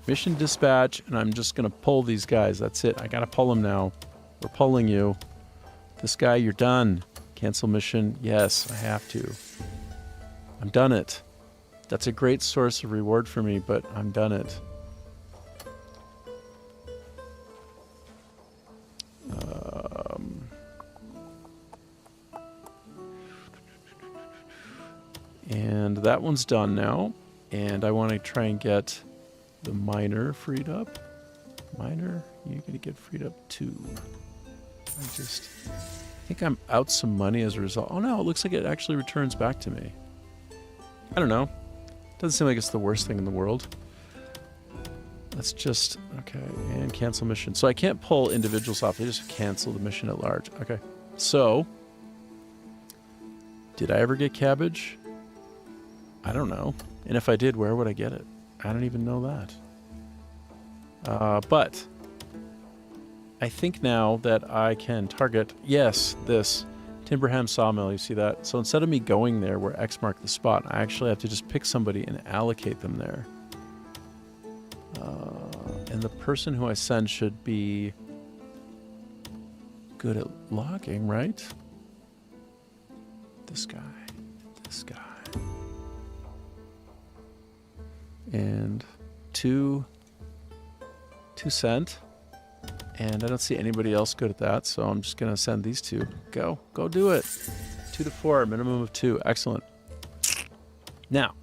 S1: Mission dispatch, and I'm just going to pull these guys. That's it. I got to pull them now. We're pulling you. This guy, you're done. Cancel mission. Yes, I have to. I'm done it. That's a great source of reward for me, but I'm done it. And that one's done now. And I want to try and get the miner freed up. Miner, you're going to get freed up too. I think I'm out some money as a result. Oh no, it looks like it actually returns back to me. I don't know. Doesn't seem like it's the worst thing in the world. Let's just, okay, and cancel mission. So I can't pull individuals off. They just cancel the mission at large. Okay. So, did I ever get cabbage? I don't know. And if I did, where would I get it? I don't even know that. But I think now that I can target, yes, this Timberham sawmill, you see that? So instead of me going there where X marked the spot, I actually have to just pick somebody and allocate them there. And the person who I send should be good at logging, right? This guy. And two sent. And I don't see anybody else good at that, so I'm just going to send these 2. Go do it. 2 to 4, minimum of 2. Excellent. Now,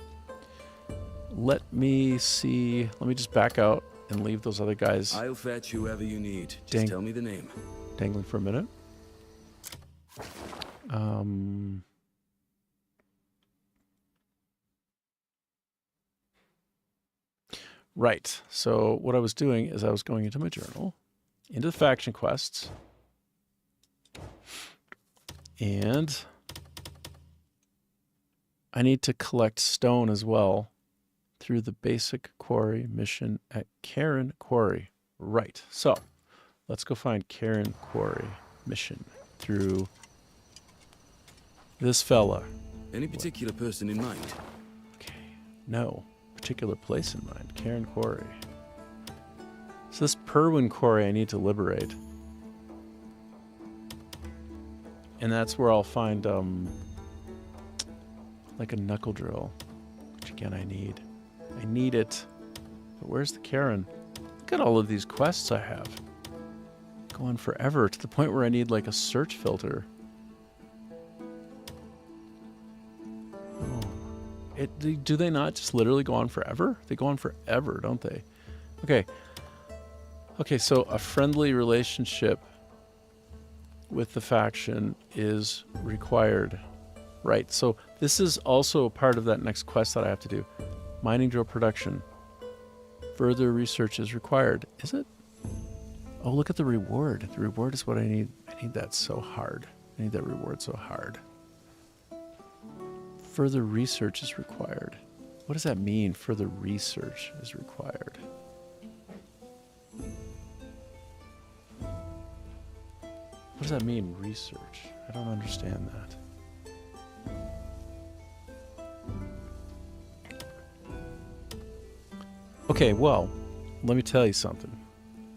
S1: let me see. Let me just back out and leave those other guys.
S3: I'll fetch whoever you need. Just tell me the name.
S1: Dangling for a minute. Right. So what I was doing is I was going into my journal, into the faction quests, and I need to collect stone as well through the basic quarry mission at Cairn Quarry. Right. So let's go find Cairn Quarry mission through this fella.
S3: Any particular person in mind?
S1: Okay. No particular place in mind. Cairn Quarry. So this Perwyn Quarry I need to liberate. And that's where I'll find like a knuckle drill. Which again I need. I need it. But where's the Cairn? Look at all of these quests I have. Going forever to the point where I need like a search filter. Do they not just literally go on forever? They go on forever, don't they? Okay. Okay, so a friendly relationship with the faction is required. Right, so this is also a part of that next quest that I have to do. Mining drill production. Further research is required. Is it? Oh, look at the reward. The reward is what I need. I need that so hard. I need that reward so hard. Further research is required. What does that mean? Further research is required. What does that mean, research? I don't understand that. Okay, well, let me tell you something.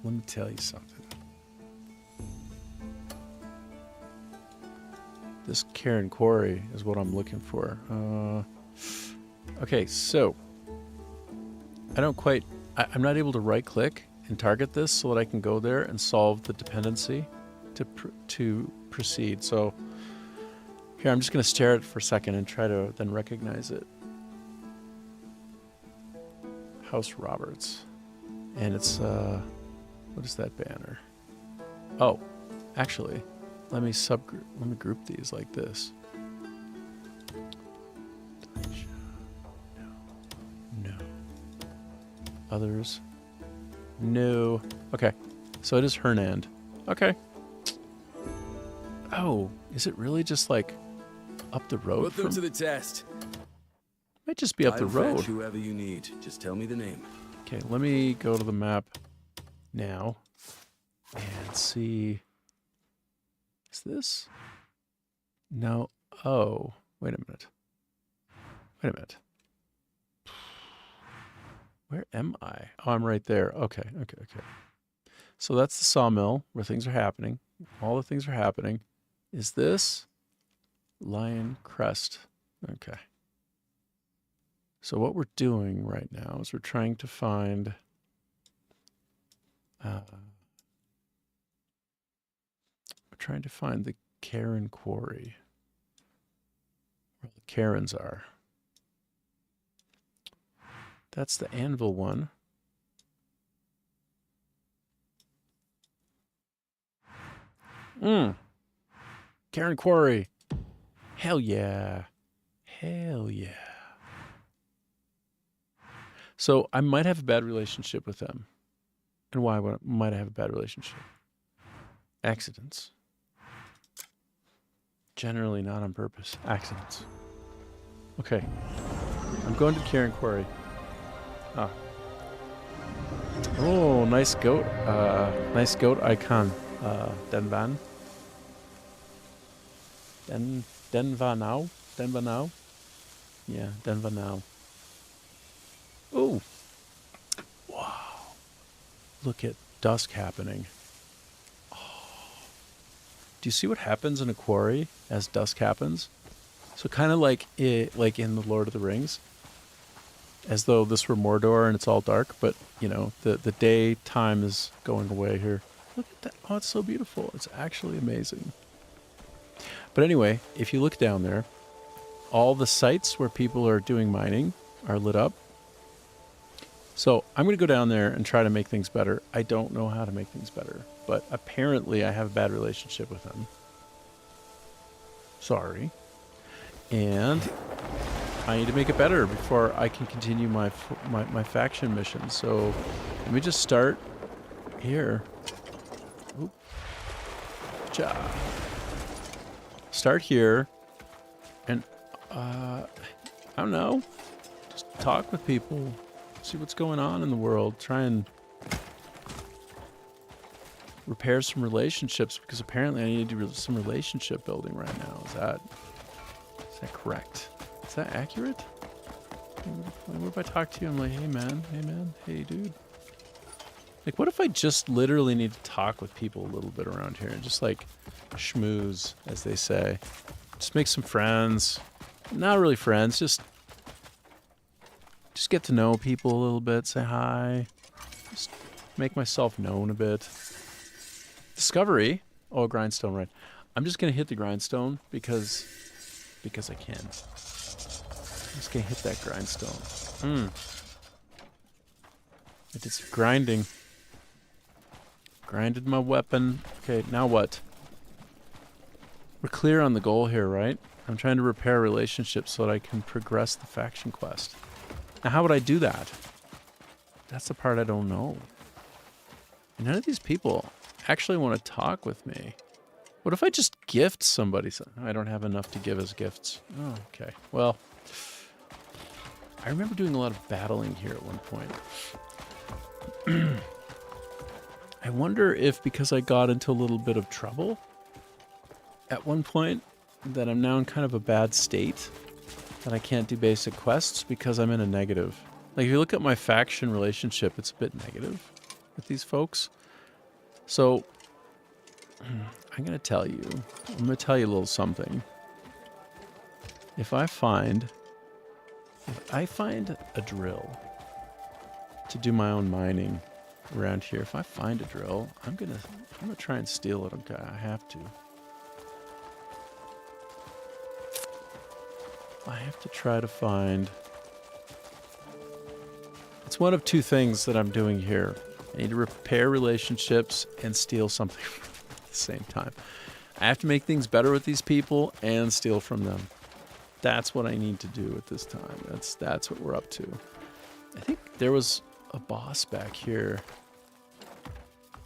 S1: Let me tell you something. This Cairn Quarry is what I'm looking for. Okay, so I'm not able to right click and target this so that I can go there and solve the dependency to proceed. So here, I'm just going to stare at it for a second and try to then recognize it. House Roberts. And it's, what is that banner? Oh, actually, let me group these like this. No. Others? No. Okay. So it is Hernand. Okay. Oh, is it really just like up the road?
S3: Put them to the test.
S1: Might just be up the road.
S3: I'll fetch whoever you need. Just tell me the name.
S1: Okay, let me go to the map now and see. Is this? No. Oh, wait a minute. Wait a minute. Where am I? Oh, I'm right there. Okay. So that's the sawmill where things are happening. All the things are happening. Is this Lion Crest? Okay. So what we're doing right now is we're trying to find the Cairn Quarry, where the Cairns are. That's the anvil one. Cairn Quarry. Hell yeah. Hell yeah. So I might have a bad relationship with them. And why might I have a bad relationship? Accidents. Generally not on purpose. Accidents. Okay. I'm going to Cairn Quarry. Ah. Oh, nice goat. Nice goat icon. Denvan. Denvanau? Denvanau? Yeah, Denvanau. Oh. Wow. Look at dusk happening. Oh. Do you see what happens in a quarry as dusk happens? So kind of like in the Lord of the Rings, as though this were Mordor and it's all dark, but you know, the daytime is going away here. Look at that. Oh, it's so beautiful. It's actually amazing. But anyway, if you look down there, all the sites where people are doing mining are lit up. So I'm going to go down there and try to make things better. I don't know how to make things better, but apparently I have a bad relationship with them. Sorry. And I need to make it better before I can continue my faction mission. So let me just start here. Oop. Ja. Start here. And, I don't know. Just talk with people. See what's going on in the world. Try and repair some relationships, because apparently I need to do some relationship building right now. Is that correct? Is that accurate? What if I talk to you? I'm like, hey man, hey dude. Like, what if I just literally need to talk with people a little bit around here and just like schmooze, as they say. Just make some friends. Not really friends, just get to know people a little bit, say hi. Just make myself known a bit. Discovery. Oh, a grindstone, right. I'm just going to hit the grindstone because I can. I'm just going to hit that grindstone. I did some grinding. Grinded my weapon. Okay, now what? We're clear on the goal here, right? I'm trying to repair relationships so that I can progress the faction quest. Now, how would I do that? That's the part I don't know. And none of these people actually want to talk with me. What if I just gift somebody something? I don't have enough to give as gifts. Oh, okay. Well, I remember doing a lot of battling here at one point. I wonder if because I got into a little bit of trouble at one point, that I'm now in kind of a bad state, that I can't do basic quests because I'm in a negative. Like, if you look at my faction relationship, it's a bit negative with these folks. So, I'm going to tell you a little something. If I find a drill to do my own mining around here, if I find a drill, I'm gonna try and steal it. Okay, I have to. I have to try to find... It's one of two things that I'm doing here. I need to repair relationships and steal something at the same time. I have to make things better with these people and steal from them. That's what I need to do at this time. That's what we're up to. I think there was a boss back here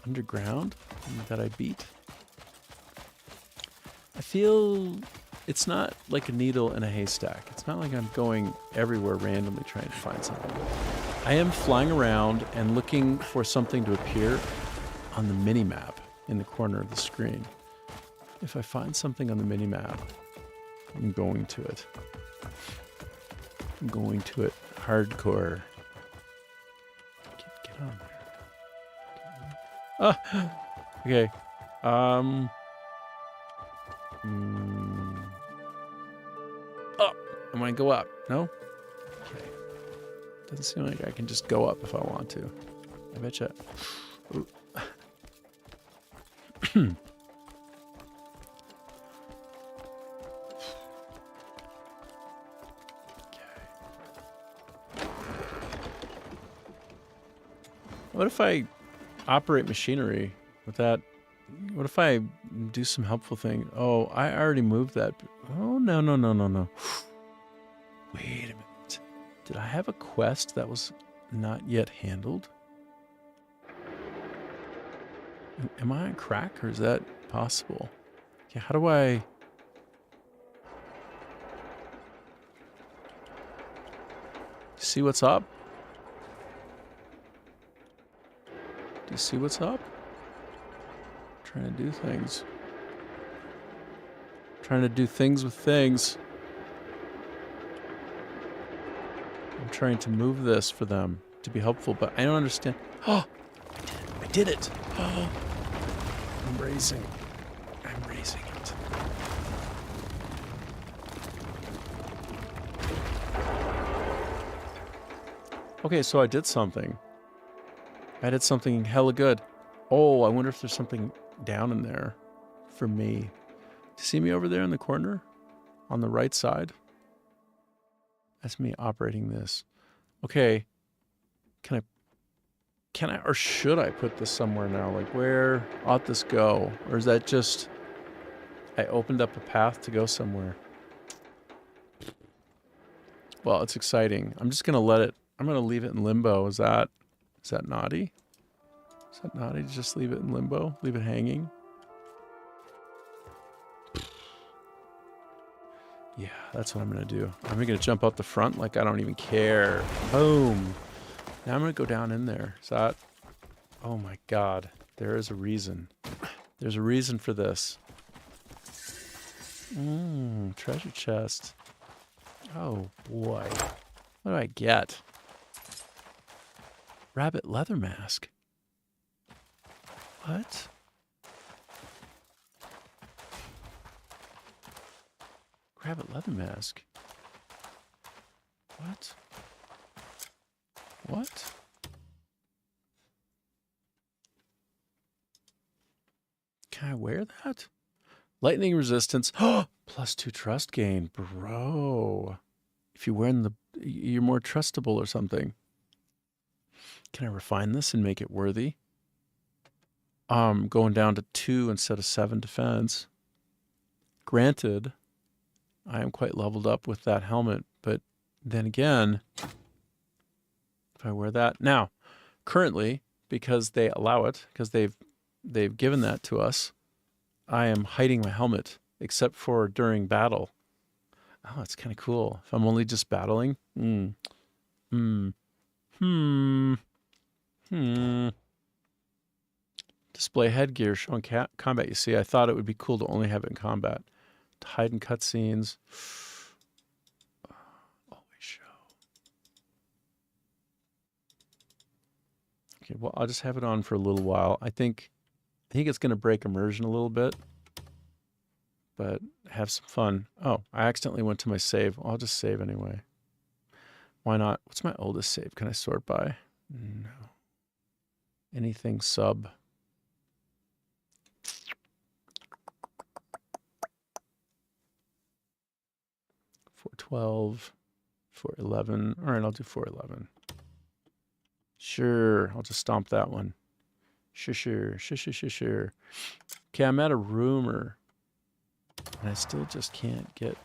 S1: underground that I beat. I feel it's not like a needle in a haystack. It's not like I'm going everywhere randomly trying to find something. I am flying around and looking for something to appear on the mini-map in the corner of the screen. If I find something on the mini-map, I'm going to it. I'm going to it hardcore. Get on there. Okay. Oh, I want to go up. No? Okay. Doesn't seem like I can just go up if I want to. I betcha. Ooh. What if I operate machinery with that? What if I do some helpful thing? Oh, I already moved that. Oh, no. Wait a minute. Did I have a quest that was not yet handled? Am I on crack, or is that possible? Okay, how do I... See what's up? Do you see what's up? Trying to do things. Trying to do things with things. I'm trying to move this for them to be helpful, but I don't understand. Oh, I did it. Oh, I'm raising it. Okay, so I did something. I did something hella good. Oh, I wonder if there's something down in there for me. Do you see me over there in the corner? On the right side? That's me operating this. Okay. Can I, or should I put this somewhere now? Like, where ought this go? Or is that just... I opened up a path to go somewhere. Well, it's exciting. I'm just gonna let it. I'm gonna leave it in limbo. Is that naughty? Is that naughty to just leave it in limbo? Leave it hanging? Yeah, that's what I'm gonna do. I'm gonna jump out the front like I don't even care. Boom. Now I'm gonna go down in there. Is that? Oh my God. There is a reason. There's a reason for this. Treasure chest. Oh boy. What do I get? Rabbit leather mask. What? Rabbit leather mask. What? What? Can I wear that? Lightning resistance. +2 trust gain. Bro. If you're wearing you're more trustable or something. Can I refine this and make it worthy? Going down to 2 instead of 7 defense. Granted, I am quite leveled up with that helmet, but then again, if I wear that now, currently, because they allow it, because they've given that to us, I am hiding my helmet except for during battle. Oh, it's kind of cool. If I'm only just battling. Display headgear showing combat. You see, I thought it would be cool to only have it in combat. To hide in cutscenes. Always show. Okay, well, I'll just have it on for a little while. I think it's going to break immersion a little bit. But have some fun. Oh, I accidentally went to my save. I'll just save anyway. Why not? What's my oldest save? Can I sort by? No. Anything sub. 412, 411. All right, I'll do 411. Sure, I'll just stomp that one. Sure. Okay, I'm at a rumor. And I still just can't get...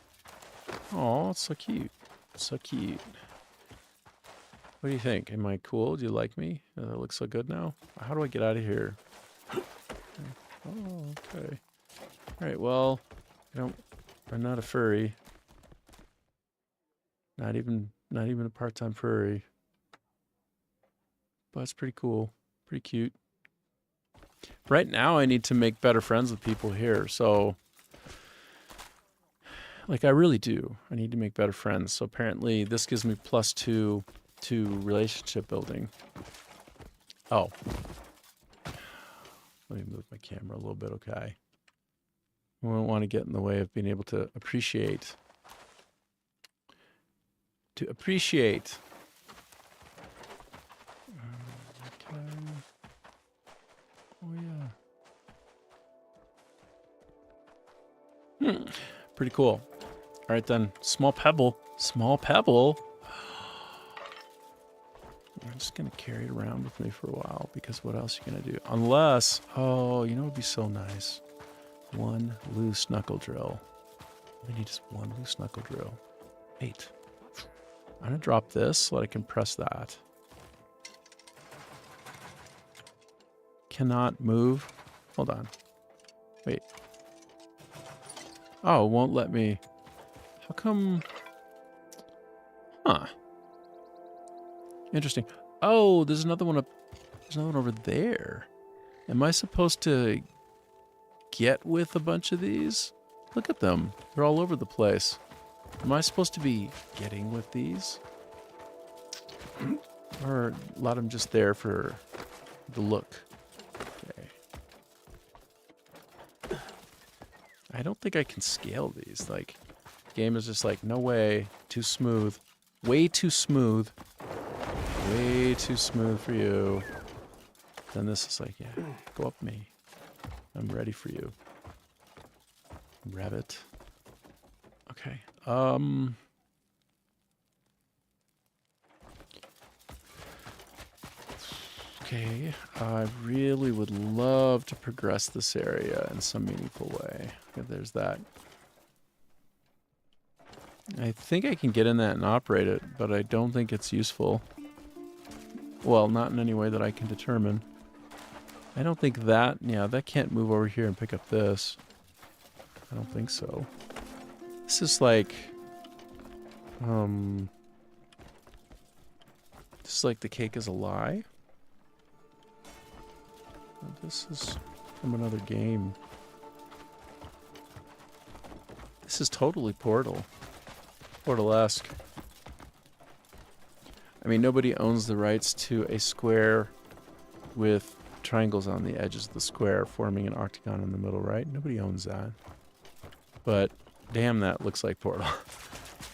S1: Oh, it's so cute. So cute. What do you think? Am I cool? Do you like me? Does that look so good now? How do I get out of here? Oh, okay. All right, well, I'm not a furry. Not even a part-time furry. But it's pretty cool. Pretty cute. Right now, I need to make better friends with people here, so... Like, I really do. I need to make better friends. So apparently, this gives me +2 to relationship building. Oh. Let me move my camera a little bit, okay? I don't want to get in the way of being able to appreciate. Okay. Oh, yeah. Pretty cool. All right, then. Small pebble. Small pebble. I'm just going to carry it around with me for a while because what else are you going to do? Unless, oh, you know what would be so nice? One loose knuckle drill. We need just one loose knuckle drill. 8. I'm going to drop this so that I can press that. Cannot move. Hold on. Wait. Oh, it won't let me. How come? Huh. Interesting. Oh, there's another one there's another one over there. Am I supposed to get with a bunch of these? Look at them. They're all over the place. Am I supposed to be getting with these? Or a lot of them just there for the look? Okay. I don't think I can scale these. Like, the game is just like, no way. Too smooth. Way too smooth. Way too smooth for you. Then this is like, yeah, go up me. I'm ready for you. Rabbit. Okay. Okay, I really would love to progress this area in some meaningful way. Okay, there's that. I think I can get in that and operate it, but I don't think it's useful. Well, not in any way that I can determine. I don't think that, yeah, that can't move over here and pick up this. I don't think so. This is like, this is like the cake is a lie. This is from another game. This is totally Portal. Portal-esque. I mean, nobody owns the rights to a square with triangles on the edges of the square forming an octagon in the middle, right? Nobody owns that. But damn, that looks like Portal.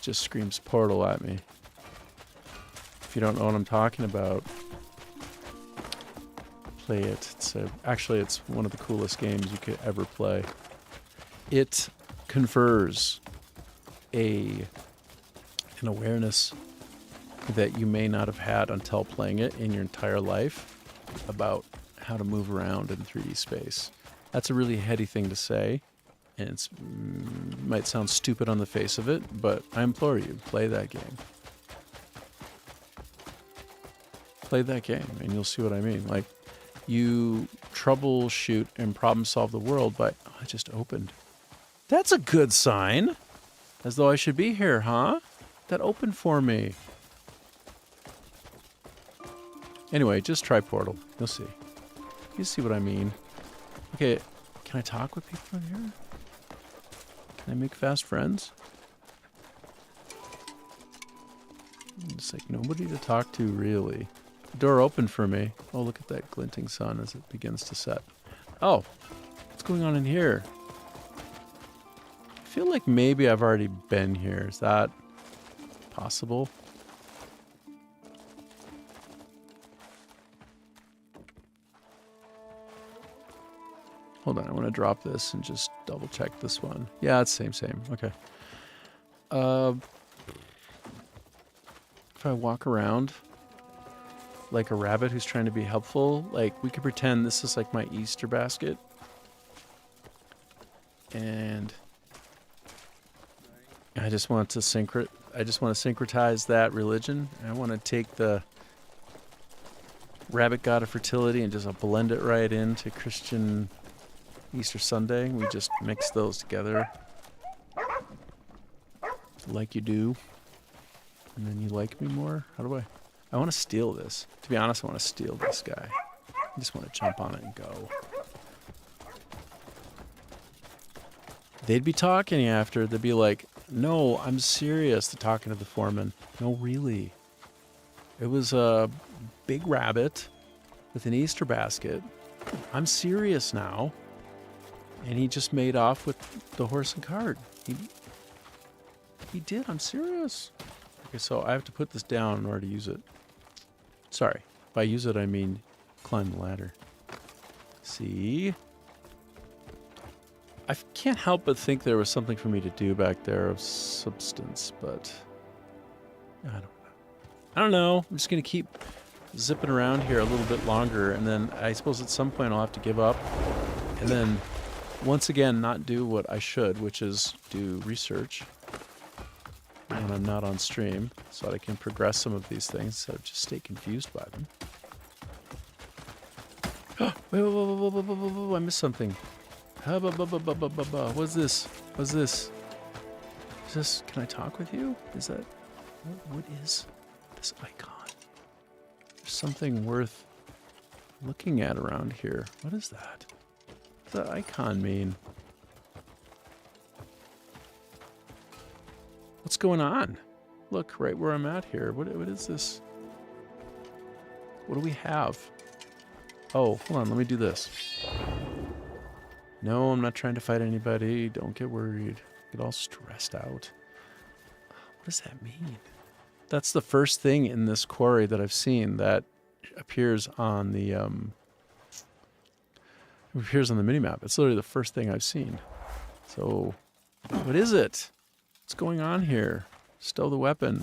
S1: Just screams Portal at me. If you don't know what I'm talking about, play it. Actually, it's one of the coolest games you could ever play. It confers an awareness that you may not have had until playing it in your entire life about how to move around in 3D space. That's a really heady thing to say, and it might sound stupid on the face of it, but I implore you, play that game. Play that game, and you'll see what I mean. Like, you troubleshoot and problem solve the world by, oh, it just opened. That's a good sign. As though I should be here, huh? That opened for me. Anyway, just try Portal. You'll see. You see what I mean. Okay, can I talk with people in here? Can I make fast friends? It's like nobody to talk to, really. The door opened for me. Oh, look at that glinting sun as it begins to set. Oh, what's going on in here? I feel like maybe I've already been here. Is that possible? Hold on, I want to drop this and just double check this one. Yeah, it's same. Okay. If I walk around like a rabbit who's trying to be helpful, like we could pretend this is like my Easter basket. And I just want to syncretize that religion. I want to take the rabbit god of fertility and just blend it right into Christian Easter Sunday. We just mix those together like you do. And then you like me more? How do I want to steal this. To be honest, I want to steal this guy. I just want to jump on it and go. They'd be talking after. They'd be like, no, I'm serious. They're talking to the foreman. No, really. It was a big rabbit with an Easter basket. I'm serious now. And he just made off with the horse and cart. He did. I'm serious. Okay, so I have to put this down in order to use it. Sorry. By use it, I mean climb the ladder. See? I can't help but think there was something for me to do back there of substance, but I don't know. I'm just going to keep zipping around here a little bit longer, and then I suppose at some point I'll have to give up, and then once again not do what I should, which is do research when I'm not on stream, so that I can progress some of these things instead of just stay confused by them. Wait, I missed something. What's this? What's this? Is this? Can I talk with you? Is that? What is this icon? There's something worth looking at around here. What is that? What does that icon mean? What's going on? Look, right where I'm at here. What is this? What do we have? Oh, hold on. Let me do this. No, I'm not trying to fight anybody. Don't get worried. Get all stressed out. What does that mean? That's the first thing in this quarry that I've seen that appears on the minimap. It's literally the first thing I've seen. So, what is it? What's going on here? Stow the weapon.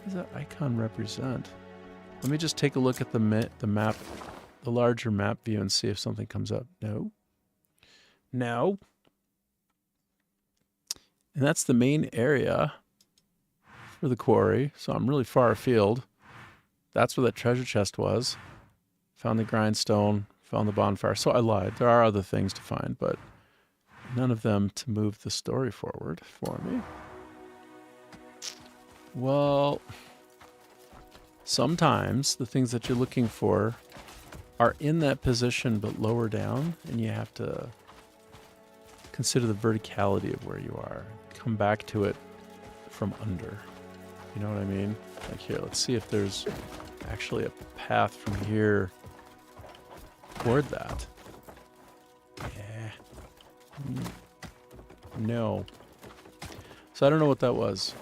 S1: does that icon represent? Let me just take a look at the map, the larger map view, and see if something comes up. No. No. And that's the main area for the quarry. So I'm really far afield. That's where that treasure chest was. Found the grindstone, found the bonfire. So I lied. There are other things to find, but none of them to move the story forward for me. Well, sometimes the things that you're looking for are in that position but lower down, and you have to consider the verticality of where you are. Come back to it from under. You know what I mean? Like here, let's see if there's actually a path from here toward that. Yeah. No. So I don't know what that was.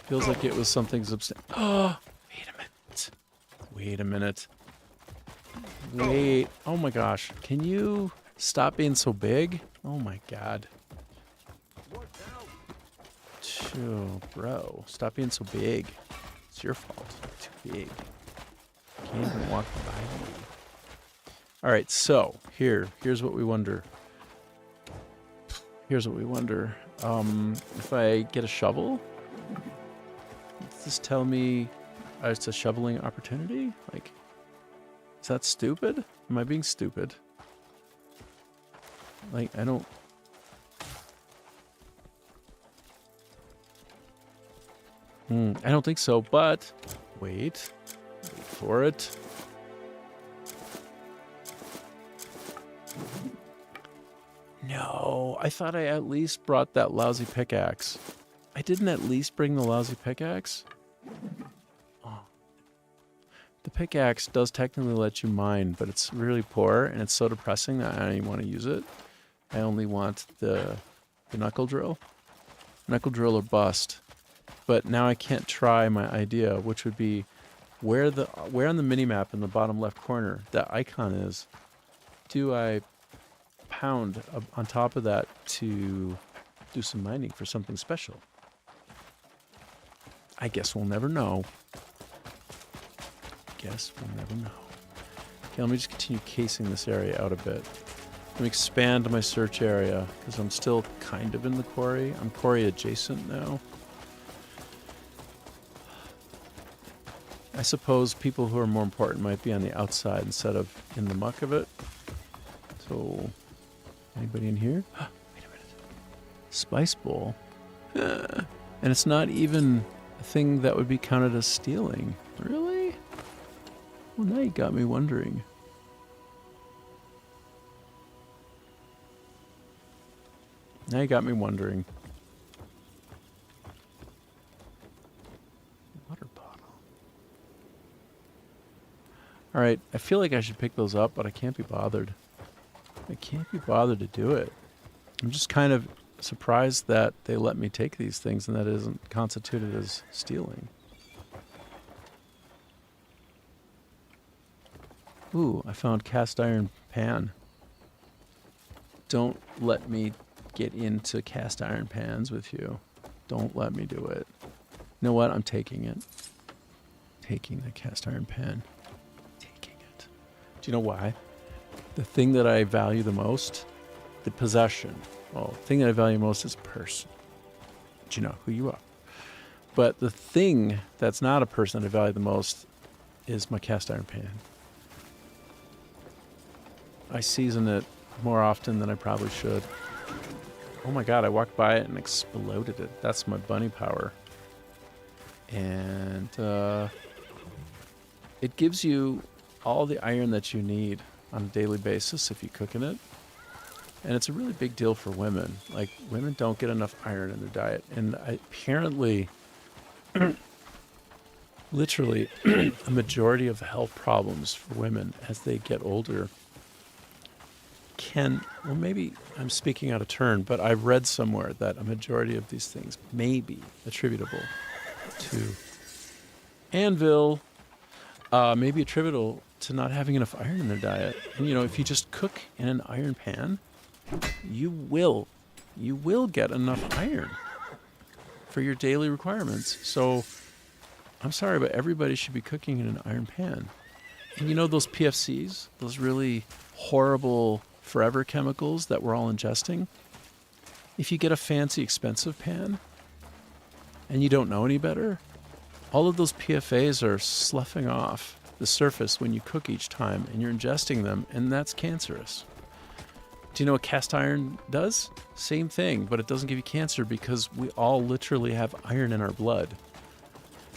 S1: Feels like it was something substantial. Oh, wait a minute. Wait a minute. Wait. Oh my gosh. Can you stop being so big? Oh my god. Chill, bro. Stop being so big. It's your fault. You're too big. Can't even walk by me. Alright, so here's what we wonder. Here's what we wonder. If I get a shovel, does this tell me it's a shoveling opportunity? Like, is that stupid? Am I being stupid? Like, I don't... I don't think so, but... Wait for it. No, I thought I at least brought that lousy pickaxe. I didn't at least bring the lousy pickaxe? Oh. The pickaxe does technically let you mine, but it's really poor, and it's so depressing that I don't even want to use it. I only want the knuckle drill. Knuckle drill or bust. But now I can't try my idea, which would be where on the minimap in the bottom left corner that icon is, do I pound on top of that to do some mining for something special? I guess we'll never know. Guess we'll never know. Okay, let me just continue casing this area out a bit. Let me expand my search area, because I'm still kind of in the quarry. I'm quarry adjacent now. I suppose people who are more important might be on the outside instead of in the muck of it. So, anybody in here? Wait a minute. Spice bowl. And it's not even a thing that would be counted as stealing. Really? Well, now you got me wondering. Now you got me wondering. Water bottle. Alright, I feel like I should pick those up, but I can't be bothered. I can't be bothered to do it. I'm just kind of surprised that they let me take these things and that it isn't constituted as stealing. Ooh, I found cast iron pan. Don't let me get into cast iron pans with you. Don't let me do it. You know what? I'm taking it. Taking the cast iron pan. Taking it. Do you know why? The thing that I value the most, the possession. Well, the thing that I value most is person. But you know who you are. But the thing that's not a person that I value the most is my cast iron pan. I season it more often than I probably should. Oh my god, I walked by it and exploded it. That's my bunny power. And it gives you all the iron that you need on a daily basis if you cook in it. And it's a really big deal for women. Like, women don't get enough iron in their diet. And apparently, literally, a majority of health problems for women as they get older well, maybe I'm speaking out of turn, but I've read somewhere that a majority of these things may be attributable to Anvil, maybe attributable to not having enough iron in their diet. And, you know, if you just cook in an iron pan, you will get enough iron for your daily requirements. So I'm sorry, but everybody should be cooking in an iron pan. And you know those PFCs, those really horrible forever chemicals that we're all ingesting? If you get a fancy, expensive pan and you don't know any better, all of those PFAs are sloughing off the surface when you cook each time, and you're ingesting them, and that's cancerous. Do you know what cast iron does? Same thing, but it doesn't give you cancer because we all literally have iron in our blood.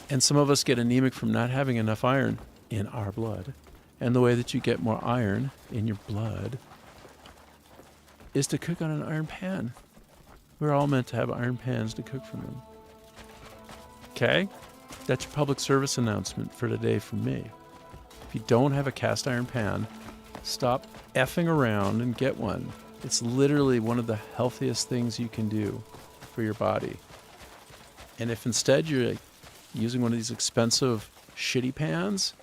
S1: And some of us get anemic from not having enough iron in our blood. And the way that you get more iron in your blood is to cook on an iron pan. We're all meant to have iron pans to cook from them. Okay? That's your public service announcement for today from me. If you don't have a cast iron pan, stop effing around and get one. It's literally one of the healthiest things you can do for your body. And if instead you're using one of these expensive shitty pans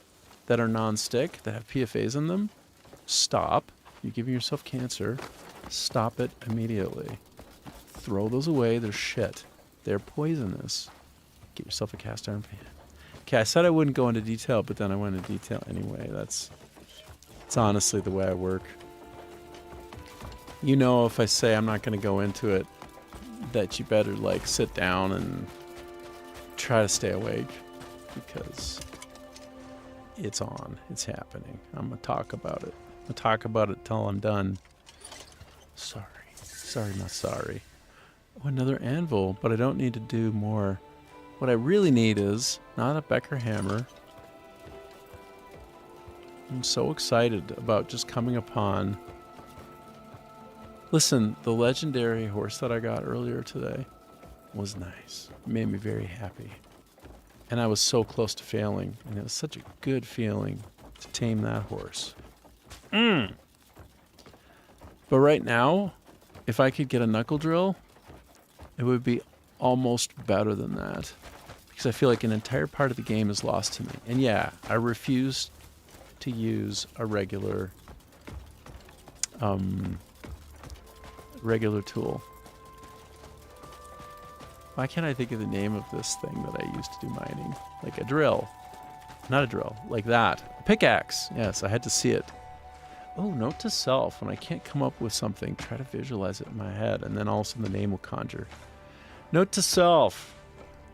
S1: that are non-stick, that have PFAs in them, stop. You're giving yourself cancer. Stop it immediately. Throw those away. They're shit. They're poisonous. Get yourself a cast iron pan. Okay, I said I wouldn't go into detail, but then I went into detail anyway. It's honestly the way I work. You know, if I say I'm not going to go into it, that you better like sit down and try to stay awake, because it's on. It's happening. I'm going to talk about it. I'm going to talk about it till I'm done. Sorry. Sorry, not sorry. Oh, another anvil, but I don't need to do more. What I really need is not a Becker hammer. I'm so excited about just coming upon... Listen, the legendary horse that I got earlier today was nice. It made me very happy. And I was so close to failing. And it was such a good feeling to tame that horse. But right now, if I could get a knuckle drill, it would be almost better than that. Because I feel like an entire part of the game is lost to me. And yeah, I refuse to use a regular tool. Why can't I think of the name of this thing that I used to do mining? Like a drill. Not a drill. Like that. A pickaxe. Yes, I had to see it. Oh, note to self. When I can't come up with something, try to visualize it in my head, and then all of a sudden the name will conjure. Note to self.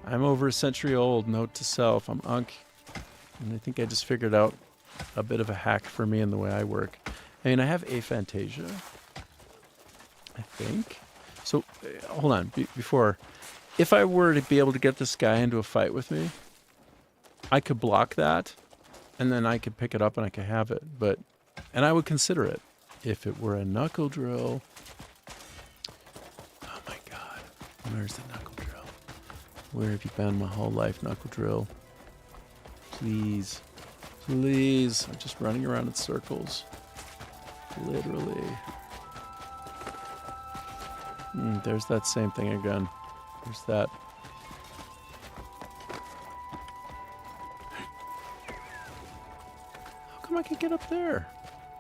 S1: I'm over a century old. Note to self. I'm Unk. And I think I just figured out a bit of a hack for me in the way I work. I mean, I have aphantasia, I think. So, hold on. Before... If I were to be able to get this guy into a fight with me, I could block that, and then I could pick it up and I could have it. And I would consider it. If it were a knuckle drill... Oh my god. Where's the knuckle drill? Where have you been my whole life, knuckle drill? Please. Please. I'm just running around in circles. Literally. There's that same thing again. There's that. How come I can get up there?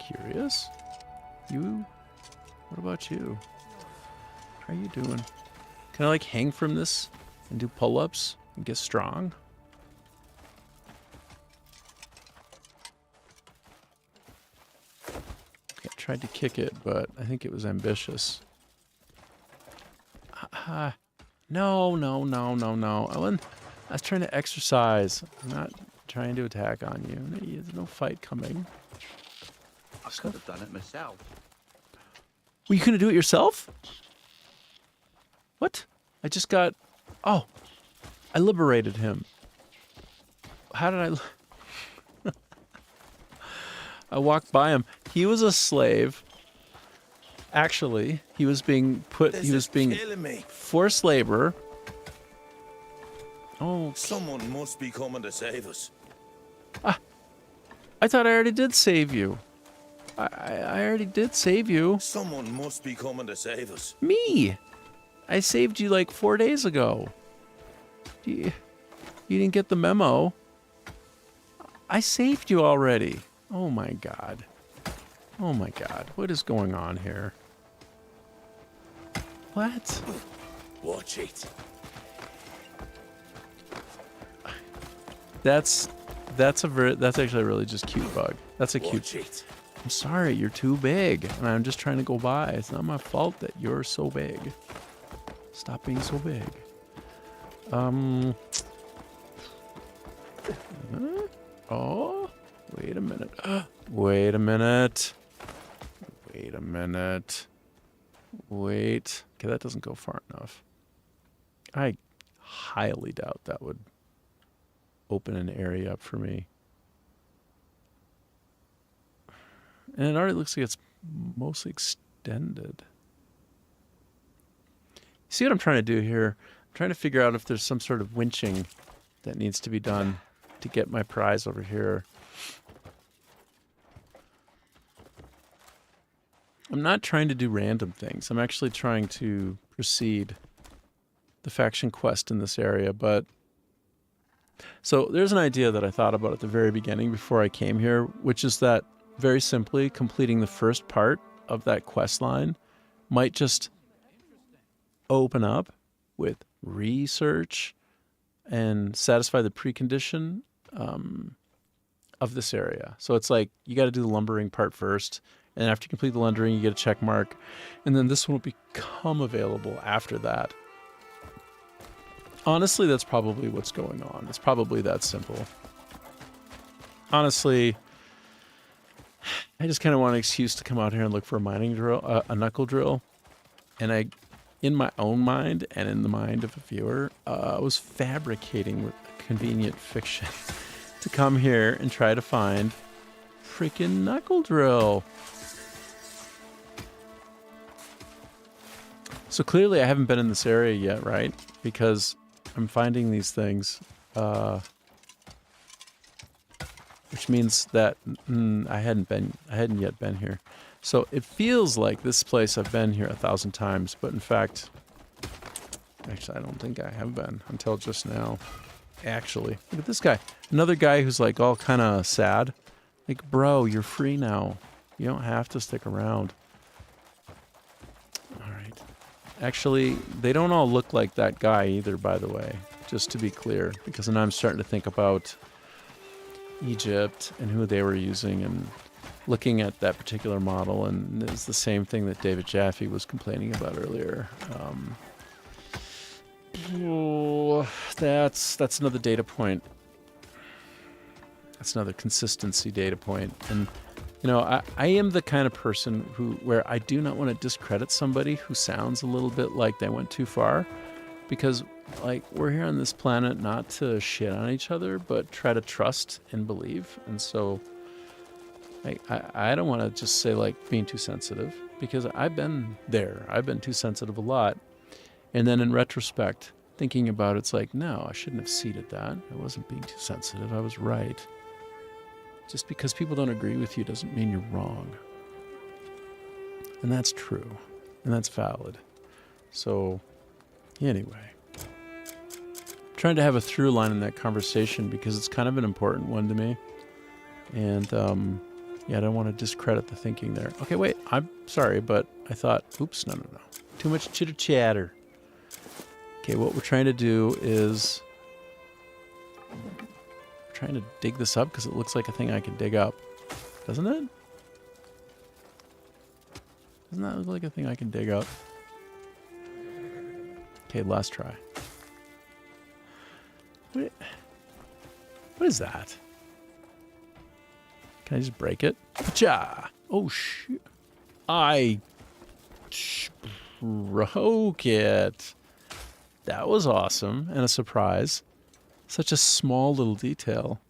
S1: Curious. You? What about you? How are you doing? Can I like hang from this and do pull-ups and get strong? I tried to kick it, but I think it was ambitious. No. I was trying to exercise. I'm not trying to attack on you. There's no fight coming.
S6: I could have done it myself.
S1: Were you going to do it yourself? What? I just got... Oh. I liberated him. How did I... I walked by him. He was a slave. Actually, he was being forced labor. Oh.
S10: Someone must be coming to save us.
S1: I thought I already did save you. I already did save you.
S10: Someone must be coming to save us.
S1: Me. I saved you like 4 days ago. You didn't get the memo. I saved you already. Oh my god. Oh my god. What is going on here? What?
S10: Watch it.
S1: That's actually a really just cute bug. That's a cute.
S10: it.
S1: I'm sorry, you're too big, and I'm just trying to go by. It's not my fault that you're so big. Stop being so big. Oh, wait a minute. Wait a minute. Wait a minute. Wait. Okay, that doesn't go far enough. I highly doubt that would open an area up for me. And it already looks like it's mostly extended. See what I'm trying to do here? I'm trying to figure out if there's some sort of winching that needs to be done to get my prize over here. I'm not trying to do random things. I'm actually trying to proceed the faction quest in this area, but... So there's an idea that I thought about at the very beginning before I came here, which is that very simply completing the first part of that quest line might just open up with research and satisfy the precondition of this area. So it's like you got to do the lumbering part first, and after you complete the lumbering, you get a check mark, and then this one will become available after that. Honestly, that's probably what's going on. It's probably that simple. Honestly, I just kind of want an excuse to come out here and look for a mining drill, a knuckle drill. And I, in my own mind and in the mind of a viewer, I was fabricating with convenient fiction to come here and try to find freaking knuckle drill. So clearly I haven't been in this area yet, right? Because I'm finding these things, which means that I hadn't yet been here. So it feels like this place I've been here 1,000 times, but in fact, actually, I don't think I have been until just now. Actually, look at this guy. Another guy who's like all kind of sad. Like, bro, you're free now. You don't have to stick around. All right. Actually, they don't all look like that guy either, by the way, just to be clear, because then I'm starting to think about Egypt and who they were using and looking at that particular model, and it's the same thing that David Jaffe was complaining about earlier. That's another data point. That's another consistency data point. And you know, I am the kind of person where I do not want to discredit somebody who sounds a little bit like they went too far, because like we're here on this planet not to shit on each other, but try to trust and believe. And so I don't want to just say like being too sensitive, because I've been there. I've been too sensitive a lot. And then in retrospect, thinking about it, it's like, no, I shouldn't have ceded that. I wasn't being too sensitive. I was right. Just because people don't agree with you doesn't mean you're wrong. And that's true. And that's valid. So, anyway. I'm trying to have a through line in that conversation because it's kind of an important one to me. And, yeah, I don't want to discredit the thinking there. Okay, wait. I'm sorry, but I thought, oops, no. Too much chitter-chatter. Okay, what we're trying to do is... trying to dig this up because it looks like a thing I can dig up. Doesn't it? Doesn't that look like a thing I can dig up? Okay, last try. What is that? Can I just break it? Cha! Oh, shit. I broke it. That was awesome and a surprise. Such a small little detail.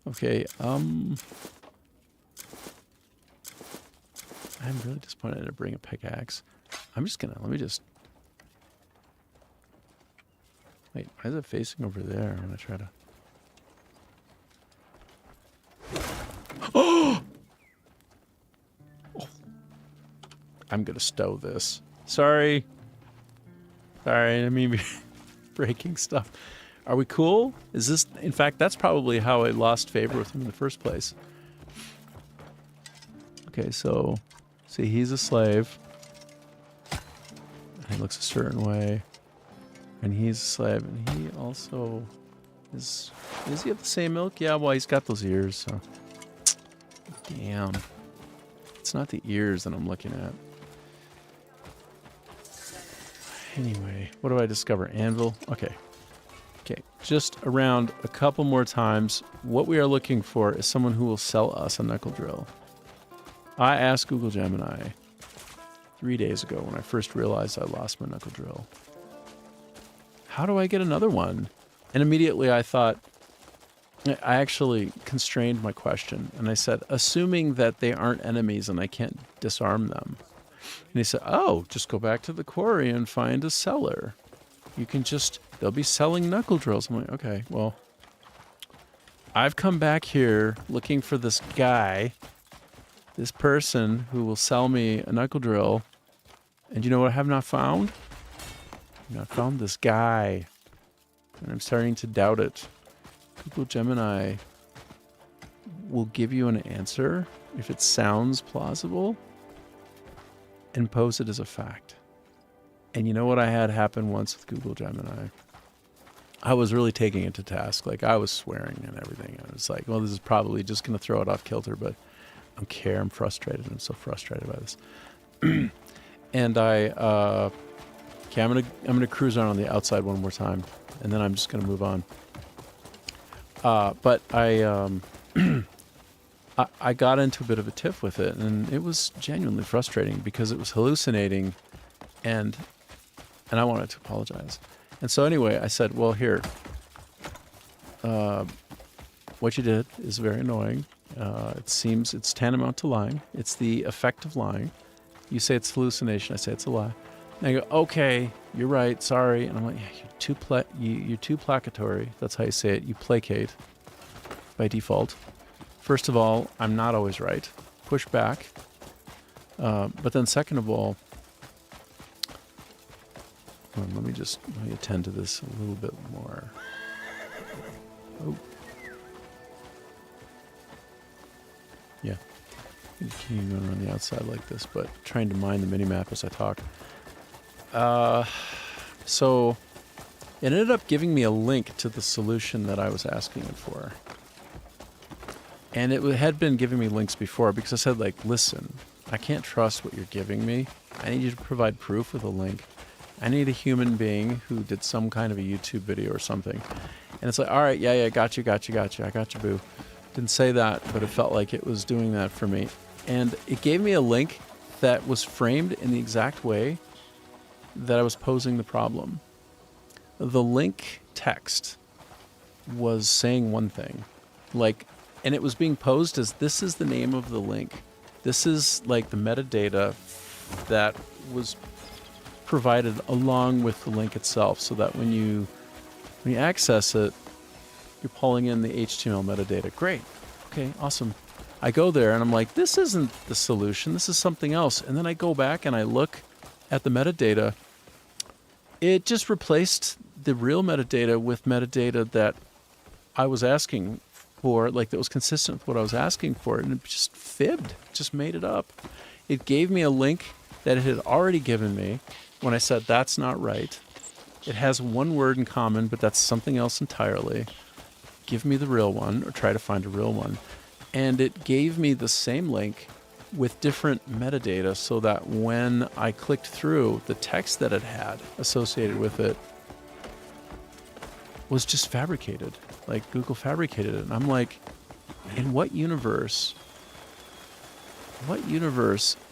S1: Okay, I'm really disappointed to bring a pickaxe. I'm just gonna, let me just... Wait, why is it facing over there? I'm gonna try to... Oh! I'm gonna stow this. Sorry. Sorry, I mean... breaking stuff. Are we cool? Is this, in fact, that's probably how I lost favor with him in the first place. Okay, so, see, he's a slave. And he looks a certain way. And he's a slave, and he also Is he of the same ilk? Yeah, well, he's got those ears, so. Damn. It's not the ears that I'm looking at. Anyway, what do I discover? Anvil? Okay. Okay, just around a couple more times, what we are looking for is someone who will sell us a knuckle drill. I asked Google Gemini 3 days ago when I first realized I lost my knuckle drill. How do I get another one? And immediately I thought, I actually constrained my question and I said, assuming that they aren't enemies and I can't disarm them. And he said, oh, just go back to the quarry and find a seller. You can just, they'll be selling knuckle drills. I'm like, okay, well, I've come back here looking for this guy, this person who will sell me a knuckle drill. And you know what I have not found? I've not found this guy. And I'm starting to doubt it. Google Gemini will give you an answer if it sounds plausible and pose it as a fact. And you know what I had happen once with Google Gemini? I was really taking it to task. Like, I was swearing and everything. I was like, well, this is probably just going to throw it off kilter, but I don't care. I'm frustrated. I'm so frustrated by this. And I'm gonna cruise on the outside one more time, and then I'm just gonna move on. But I got into a bit of a tiff with it, and it was genuinely frustrating because it was hallucinating, and I wanted to apologize. And so anyway, I said, well, here, what you did is very annoying. It seems it's tantamount to lying. It's the effect of lying. You say it's hallucination. I say it's a lie. And I go, okay, you're right. Sorry. And I'm like, yeah, you're too placatory. That's how you say it. You placate by default. First of all, I'm not always right. Push back. But then second of all, let me attend to this a little bit more. Oh. Yeah. Continue going on the outside like this, but trying to mind the minimap as I talk. So it ended up giving me a link to the solution that I was asking it for. And it had been giving me links before because I said, like, listen, I can't trust what you're giving me. I need you to provide proof with a link. I need a human being who did some kind of a YouTube video or something. And it's like, all right, yeah, got you. I got you, boo. Didn't say that, but it felt like it was doing that for me. And it gave me a link that was framed in the exact way that I was posing the problem. The link text was saying one thing, and it was being posed as, this is the name of the link. This is like the metadata that was provided along with the link itself, so that when you access it, you're pulling in the HTML metadata. Great. Okay, awesome. I go there and I'm like, this isn't the solution. This is something else. And then I go back and I look at the metadata. It just replaced the real metadata with metadata that I was asking for, like that was consistent with what I was asking for. And it just fibbed, just made it up. It gave me a link that it had already given me when I said, that's not right. It has one word in common, but that's something else entirely. Give me the real one, or try to find a real one. And it gave me the same link with different metadata so that when I clicked through, the text that it had associated with it was just fabricated. Like Google fabricated it. And I'm like, in what universe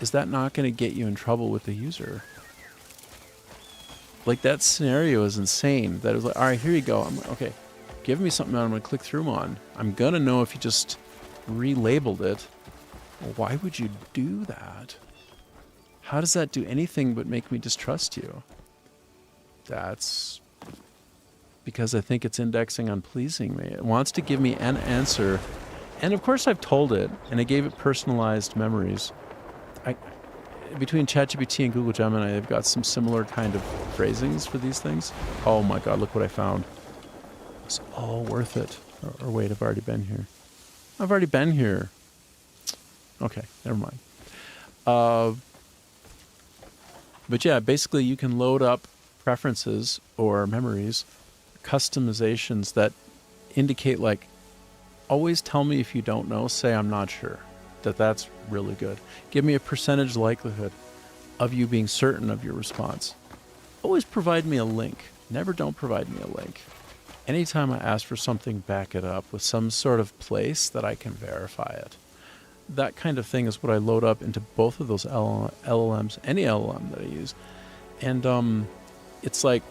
S1: is that not going to get you in trouble with the user? Like, that scenario is insane. That it was like, all right, here you go. I'm like, okay, give me something that I'm going to click through on. I'm going to know if you just relabeled it. Well, why would you do that? How does that do anything but make me distrust you? That's because I think it's indexing on pleasing me. It wants to give me an answer. And of course I've told it, and I gave it personalized memories. Between ChatGPT and Google Gemini, they've got some similar kind of phrasings for these things. Oh my God, look what I found. It's all worth it. Or wait, I've already been here. I've already been here. Okay, never mind. But yeah, basically you can load up preferences or memories, customizations that indicate like, always tell me if you don't know, say I'm not sure. That's really good. Give me a percentage likelihood of you being certain of your response. Always provide me a link. Never don't provide me a link. Anytime I ask for something, back it up with some sort of place that I can verify it. That kind of thing is what I load up into both of those LLMs, any LLM that I use. And it's like,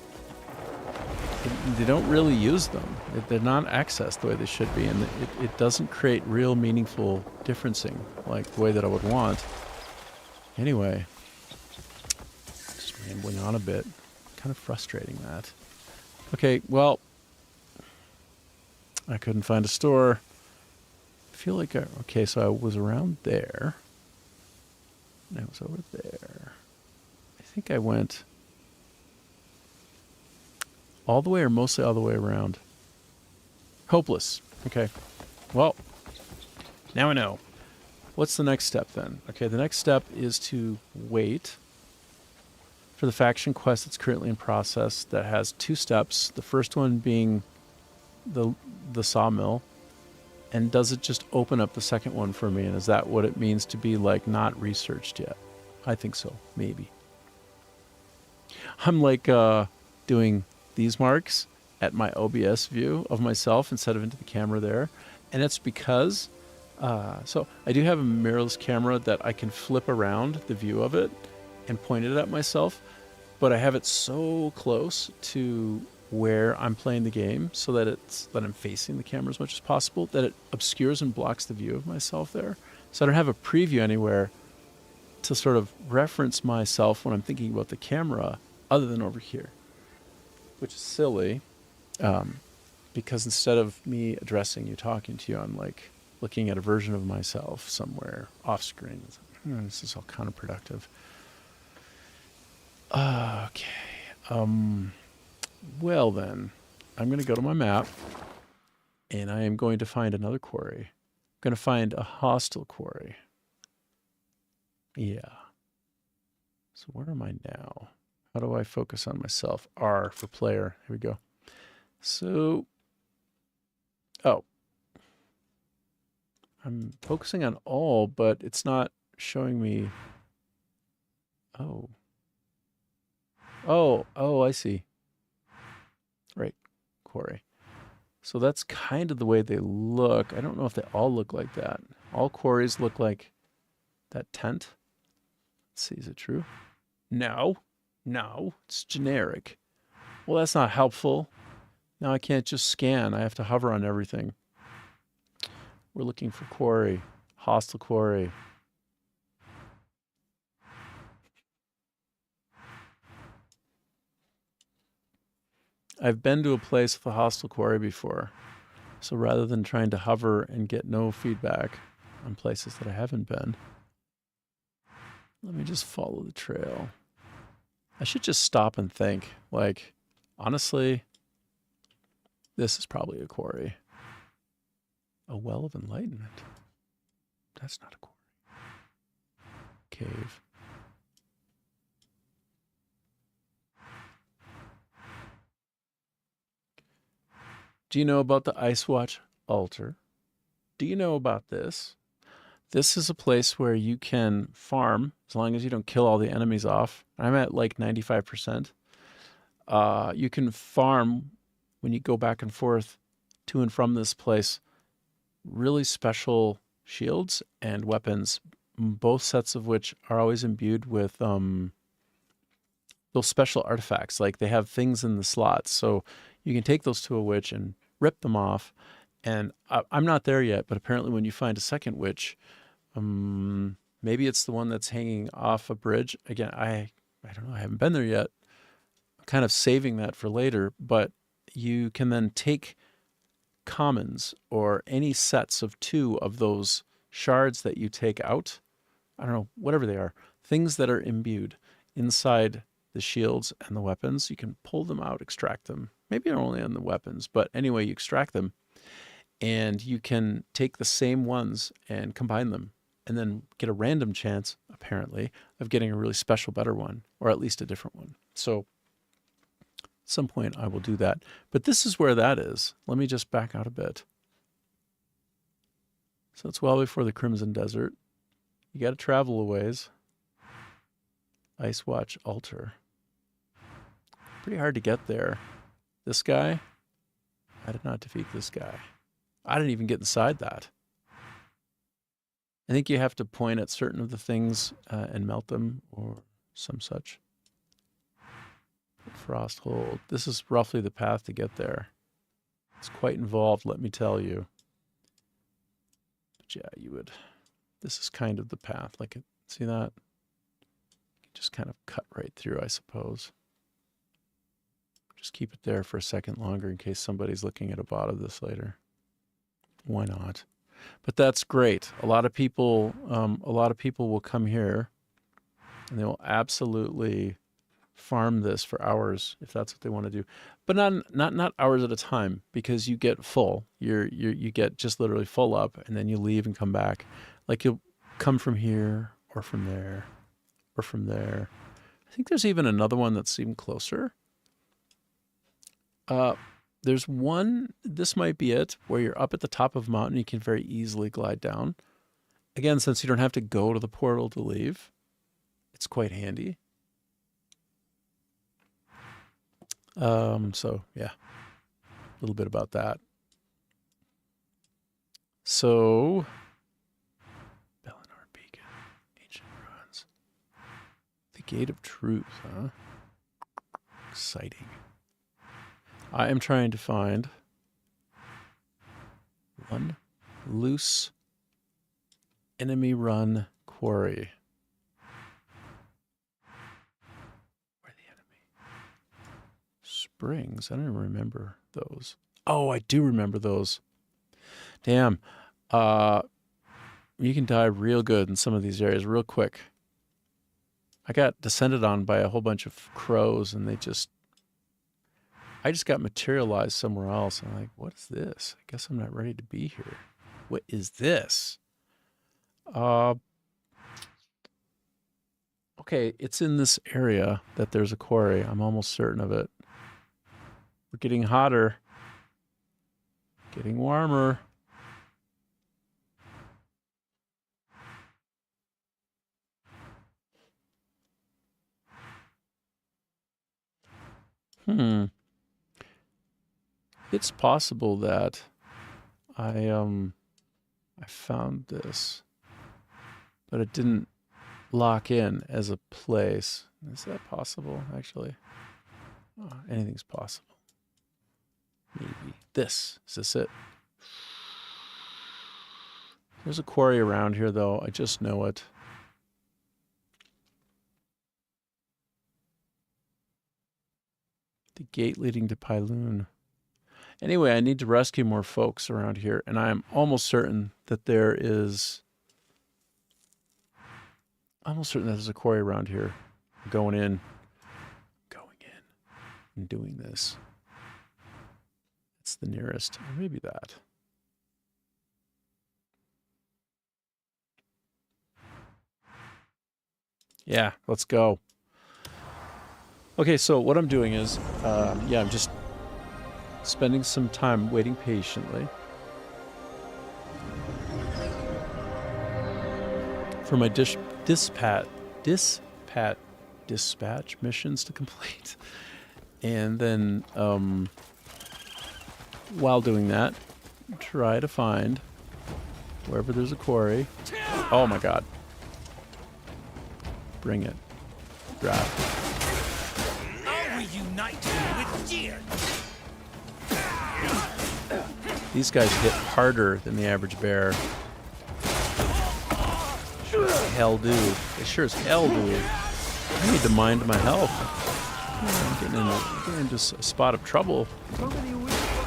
S1: they don't really use them. They're not accessed the way they should be, and it doesn't create real meaningful differencing like the way that I would want. Anyway, just rambling on a bit. Kind of frustrating that. Okay, well, I couldn't find a store. I feel like okay, so I was around there. And I was over there. I think I went all the way or mostly all the way around. Hopeless. Okay. Well, now I know. What's the next step then? Okay, the next step is to wait for the faction quest that's currently in process that has 2 steps. The first one being the sawmill. And does it just open up the second one for me? And is that what it means to be like not researched yet? I think so. Maybe. I'm like doing these marks at my OBS view of myself instead of into the camera there. And it's because, so I do have a mirrorless camera that I can flip around the view of it and point it at myself, but I have it so close to where I'm playing the game so that I'm facing the camera as much as possible, that it obscures and blocks the view of myself there. So I don't have a preview anywhere to sort of reference myself when I'm thinking about the camera other than over here. Which is silly, because instead of me addressing you, talking to you, I'm like looking at a version of myself somewhere off screen. It's like, this is all counterproductive. Okay. Well then, I'm going to go to my map, and I am going to find another quarry. I'm going to find a hostile quarry. Yeah. So where am I now? How do I focus on myself? R for player. Here we go. So, I'm focusing on all, but it's not showing me. Oh, I see. Right, quarry. So that's kind of the way they look. I don't know if they all look like that. All quarries look like that tent. Let's see, is it true? No, it's generic. Well, that's not helpful. Now I can't just scan. I have to hover on everything. We're looking for quarry, hostile quarry. I've been to a place with a hostile quarry before. So rather than trying to hover and get no feedback on places that I haven't been, let me just follow the trail. I should just stop and think, like, honestly, this is probably a quarry. A well of enlightenment. That's not a quarry. Cave. Do you know about the Ice Watch altar? Do you know about this? This is a place where you can farm, as long as you don't kill all the enemies off. I'm at like 95%. You can farm when you go back and forth to and from this place, really special shields and weapons, both sets of which are always imbued with those special artifacts. Like they have things in the slots. So you can take those to a witch and rip them off. And I'm not there yet, but apparently when you find a second witch, maybe it's the one that's hanging off a bridge. Again, I don't know. I haven't been there yet. I'm kind of saving that for later, but you can then take commons or any sets of 2 of those shards that you take out. I don't know, whatever they are, things that are imbued inside the shields and the weapons. You can pull them out, extract them. Maybe they're only on the weapons, but anyway, you extract them and you can take the same ones and combine them and then get a random chance, apparently, of getting a really special, better one, or at least a different one. So some point I will do that. But this is where that is. Let me just back out a bit. So it's well before the Crimson Desert. You got to travel a ways. Ice Watch Altar. Pretty hard to get there. This guy, I did not defeat this guy. I didn't even get inside that. I think you have to point at certain of the things and melt them or some such. Frost Hold. This is roughly the path to get there. It's quite involved, let me tell you. But yeah, you would. This is kind of the path. Like, see that? You just kind of cut right through, I suppose. Just keep it there for a second longer in case somebody's looking at a bot of this later. Why not? But that's great. A lot of people will come here and they will absolutely farm this for hours if that's what they want to do. But not hours at a time, because you get full. You get just literally full up, and then you leave and come back. Like, you'll come from here or from there or from there. I think there's even another one that's even closer. There's one, this might be it, where you're up at the top of a mountain, you can very easily glide down. Again, since you don't have to go to the portal to leave, it's quite handy. So yeah, a little bit about that. So, Bellinor Beacon, Ancient Ruins. The Gate of Truth, huh? Exciting. I am trying to find one loose enemy run quarry. Where the enemy? Springs. I don't even remember those. Oh, I do remember those. Damn. You can die real good in some of these areas real quick. I got descended on by a whole bunch of crows, and I just got materialized somewhere else. I'm like, what is this? I guess I'm not ready to be here. What is this? Okay, it's in this area that there's a quarry. I'm almost certain of it. We're getting hotter. Getting warmer. It's possible that I found this, but it didn't lock in as a place. Is that possible, actually? Oh, anything's possible. Maybe. Is this it? There's a quarry around here, though. I just know it. The gate leading to Pyloon. Anyway, I need to rescue more folks around here, and I am almost certain that there's a quarry around here. Going in and doing this. It's the nearest, or maybe that. Yeah, let's go. Okay, so what I'm doing is, I'm just spending some time waiting patiently for my dispatch missions to complete. And then, while doing that, try to find wherever there's a quarry. Oh my god. Bring it. Drop.
S4: I'll reunite you with deer.
S1: These guys hit harder than the average bear. Sure as hell do. They sure as hell do. I need to mind my health. I'm getting into a spot of trouble.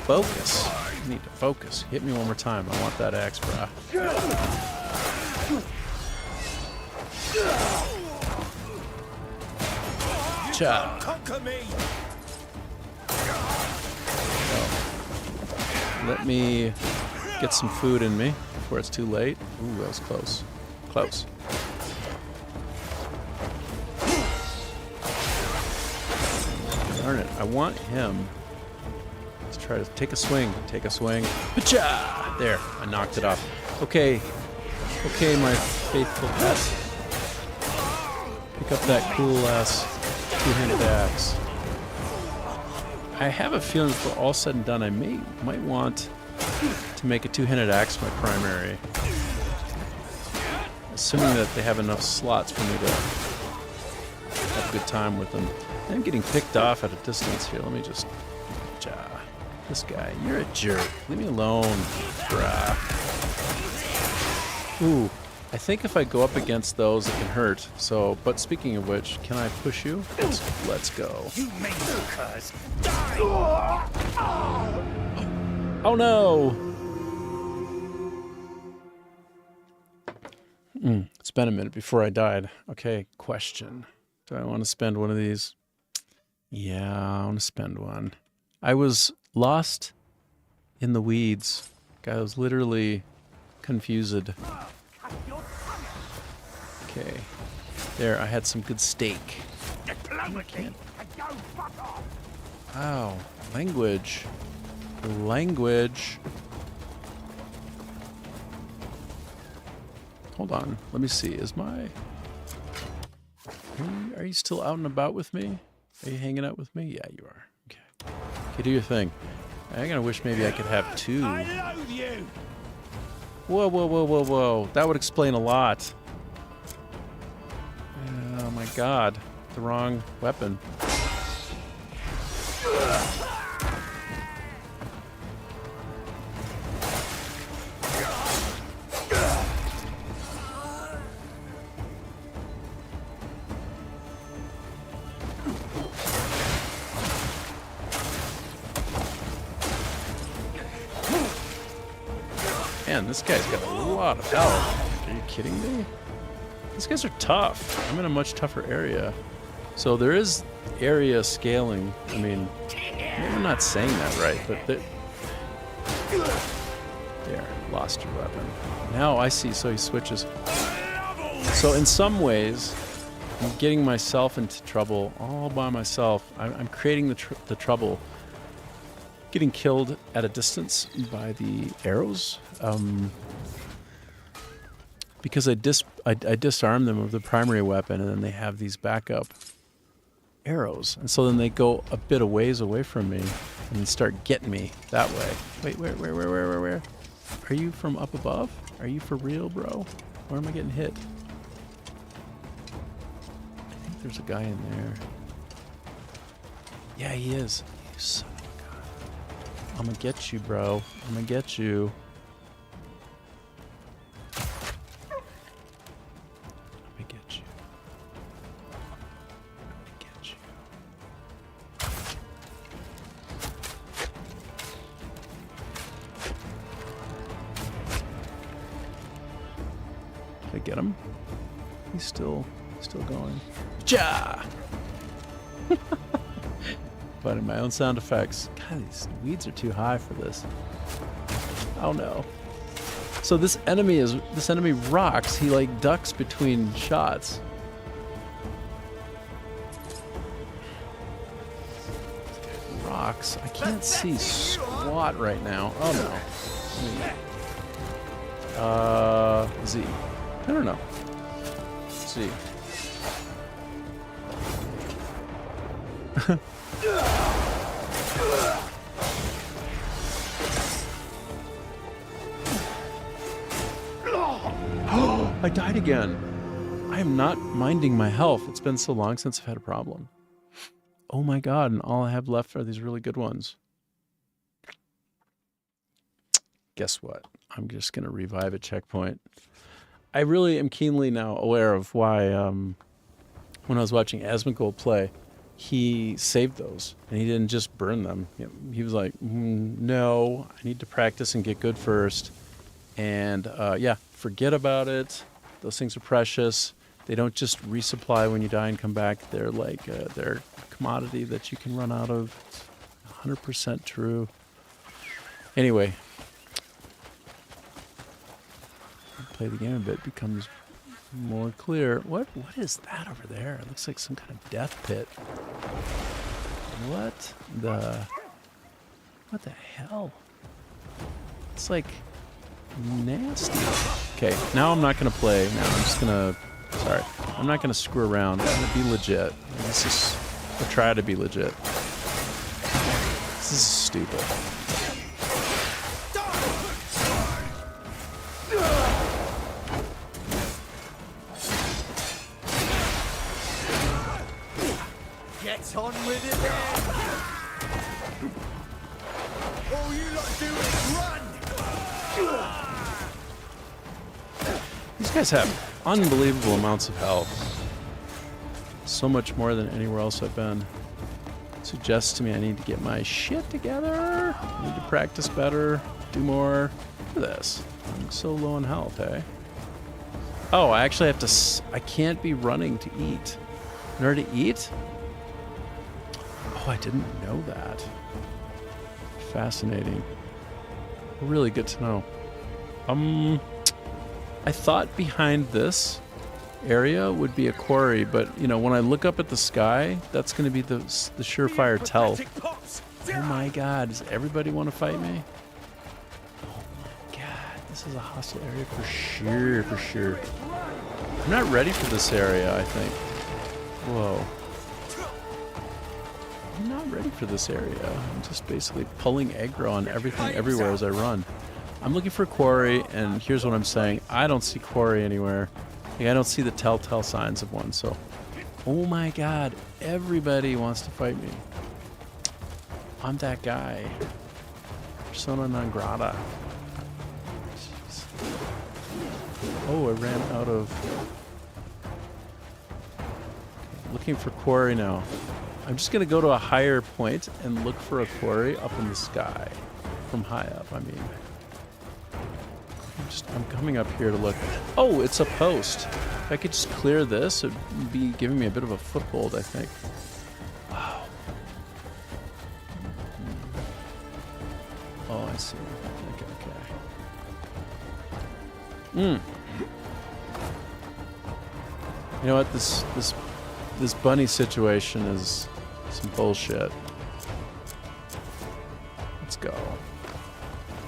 S1: Focus. I need to focus. Hit me one more time. I want that axe, brah. Cha.
S4: Conquer me.
S1: Let me get some food in me before it's too late. Ooh, that was close. Close. Darn it. I want him to try to take a swing. Take a swing. Pacha! There. I knocked it off. Okay. Okay, my faithful pet. Pick up that cool-ass two-handed axe. I have a feeling if we're all said and done, I might want to make a two-handed axe my primary. Assuming that they have enough slots for me to have a good time with them. I'm getting picked off at a distance here. Let me just... This guy, you're a jerk. Leave me alone, brah. Ooh, I think if I go up against those, it can hurt. So, but speaking of which, can I push you? Let's go.
S4: You massacres!
S1: Oh no! It's been a minute before I died. Okay, question. Do I want to spend one of these? Yeah, I want to spend one. I was lost in the weeds. I was literally confused. Okay. There, I had some good steak. Wow. Language. Language. Hold on. Let me see. Is my... Are you still out and about with me? Are you hanging out with me? Yeah, you are. Okay. Okay, do your thing. I'm gonna wish maybe I could have two.
S4: I loathe you!
S1: Whoa, whoa, whoa, whoa, whoa. That would explain a lot. Oh my god. The wrong weapon. Man, this guy's got a lot of health. Are you kidding me? These guys are tough. I'm in a much tougher area. So there is area scaling. I mean, maybe I'm not saying that right, but there, lost your weapon. Now I see, so he switches. So in some ways, I'm getting myself into trouble all by myself. I'm creating the trouble. Getting killed at a distance by the arrows. Because I disarm them of the primary weapon, and then they have these backup arrows, and so then they go a bit of ways away from me and start getting me that way. Wait, where? Are you from up above? Are you for real, bro? Where am I getting hit? I think there's a guy in there. Yeah, he is. You son of a god. I'm gonna get you, bro. I'm gonna get you. Get him. He's still going. Ja! Finding my own sound effects. God, these weeds are too high for this. Oh no. So this enemy rocks. He like ducks between shots. Rocks. I can't see squat right now. Oh no. Z. I don't know. Let's see. I died again. I am not minding my health. It's been so long since I've had a problem. Oh my god, and all I have left are these really good ones. Guess what? I'm just going to revive a checkpoint. I really am keenly now aware of why, when I was watching Asmongold play, he saved those, and he didn't just burn them. He was like, no, I need to practice and get good first. And, yeah, forget about it. Those things are precious. They don't just resupply when you die and come back. They're like, they're a commodity that you can run out of. 100% true. Anyway. Play the game a bit, becomes more clear. What is that over there? It looks like some kind of death pit. What the hell? It's like nasty. Okay, now I'm not gonna play. Now I'm just gonna. Sorry, I'm not gonna screw around. I'm gonna be legit. This is. Or try to be legit. This is stupid.
S6: Get on with it then! All you lot do is run!
S1: These guys have unbelievable amounts of health. So much more than anywhere else I've been. Suggests to me I need to get my shit together. I need to practice better, do more. Look at this. I'm so low on health, eh? Oh, I actually have to... I can't be running to eat. In order to eat? Oh, I didn't know that. Fascinating. Really good to know. I thought behind this area would be a quarry, but you know, when I look up at the sky, that's going to be the surefire tell. Oh my god, does everybody want to fight me? Oh my god, this is a hostile area for sure, for sure. I'm not ready for this area, I think. Whoa. I'm not ready for this area. I'm just basically pulling aggro on everything everywhere as I run. I'm looking for a quarry, and here's what I'm saying. I don't see quarry anywhere. Like, I don't see the telltale signs of one, so... Oh my god, everybody wants to fight me. I'm that guy. Persona non grata. Jeez. Oh, I ran out of... Looking for quarry now. I'm just going to go to a higher point and look for a quarry up in the sky. From high up, I mean. I'm coming up here to look. Oh, it's a post. If I could just clear this, it would be giving me a bit of a foothold, I think. Wow. Oh, I see. Okay. You know what? This bunny situation is some bullshit. Let's go.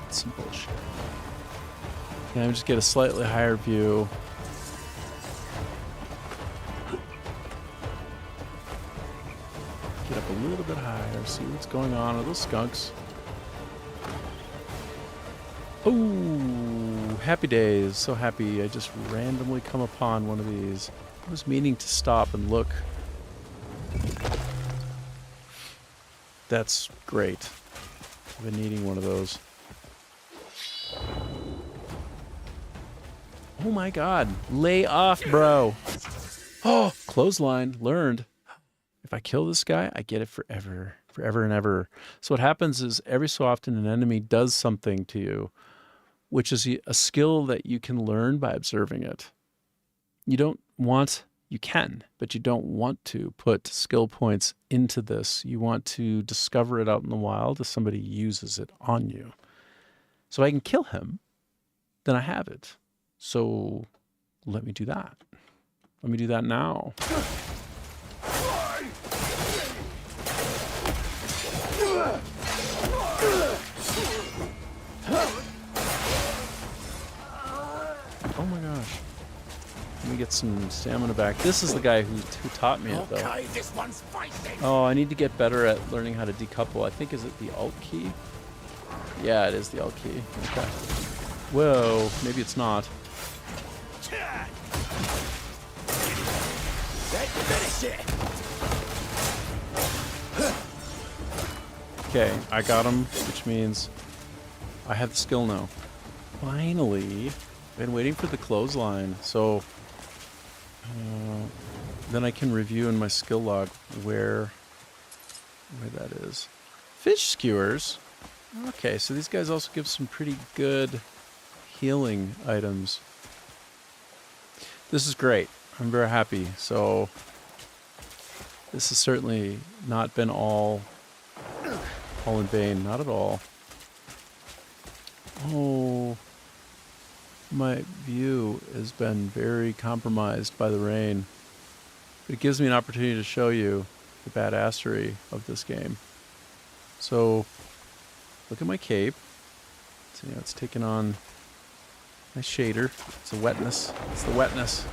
S1: It's some bullshit. Yeah, just get a slightly higher view. Get up a little bit higher, see what's going on. Are those skunks? Oh, happy days. So happy. I just randomly come upon one of these. I was meaning to stop and look. That's great. I've been needing one of those. Oh my god. Lay off, bro. Oh, clothesline. Learned. If I kill this guy, I get it forever. Forever and ever. So what happens is every so often an enemy does something to you, which is a skill that you can learn by observing it. You don't want... You can, but you don't want to put skill points into this. You want to discover it out in the wild if somebody uses it on you. So I can kill him, then I have it. So let me do that. Let me do that now. Oh my gosh. Let me get some stamina back. This is the guy who taught me it, though.
S4: Okay, this one's fighting.
S1: Oh, I need to get better at learning how to decouple. I think, is it the Alt key? Yeah, it is the Alt key. Okay. Whoa, maybe it's not.
S6: Let's finish it!
S1: Okay, I got him, which means I have the skill now. Finally. Been waiting for the clothesline, so then I can review in my skill log where that is. Fish skewers. Okay, so these guys also give some pretty good healing items. This is great. I'm very happy. So this has certainly not been all in vain. Not at all. Oh, my view has been very compromised by the rain. But it gives me an opportunity to show you the badassery of this game. So, look at my cape. So, it's taking on my shader. It's the wetness. It's the wetness.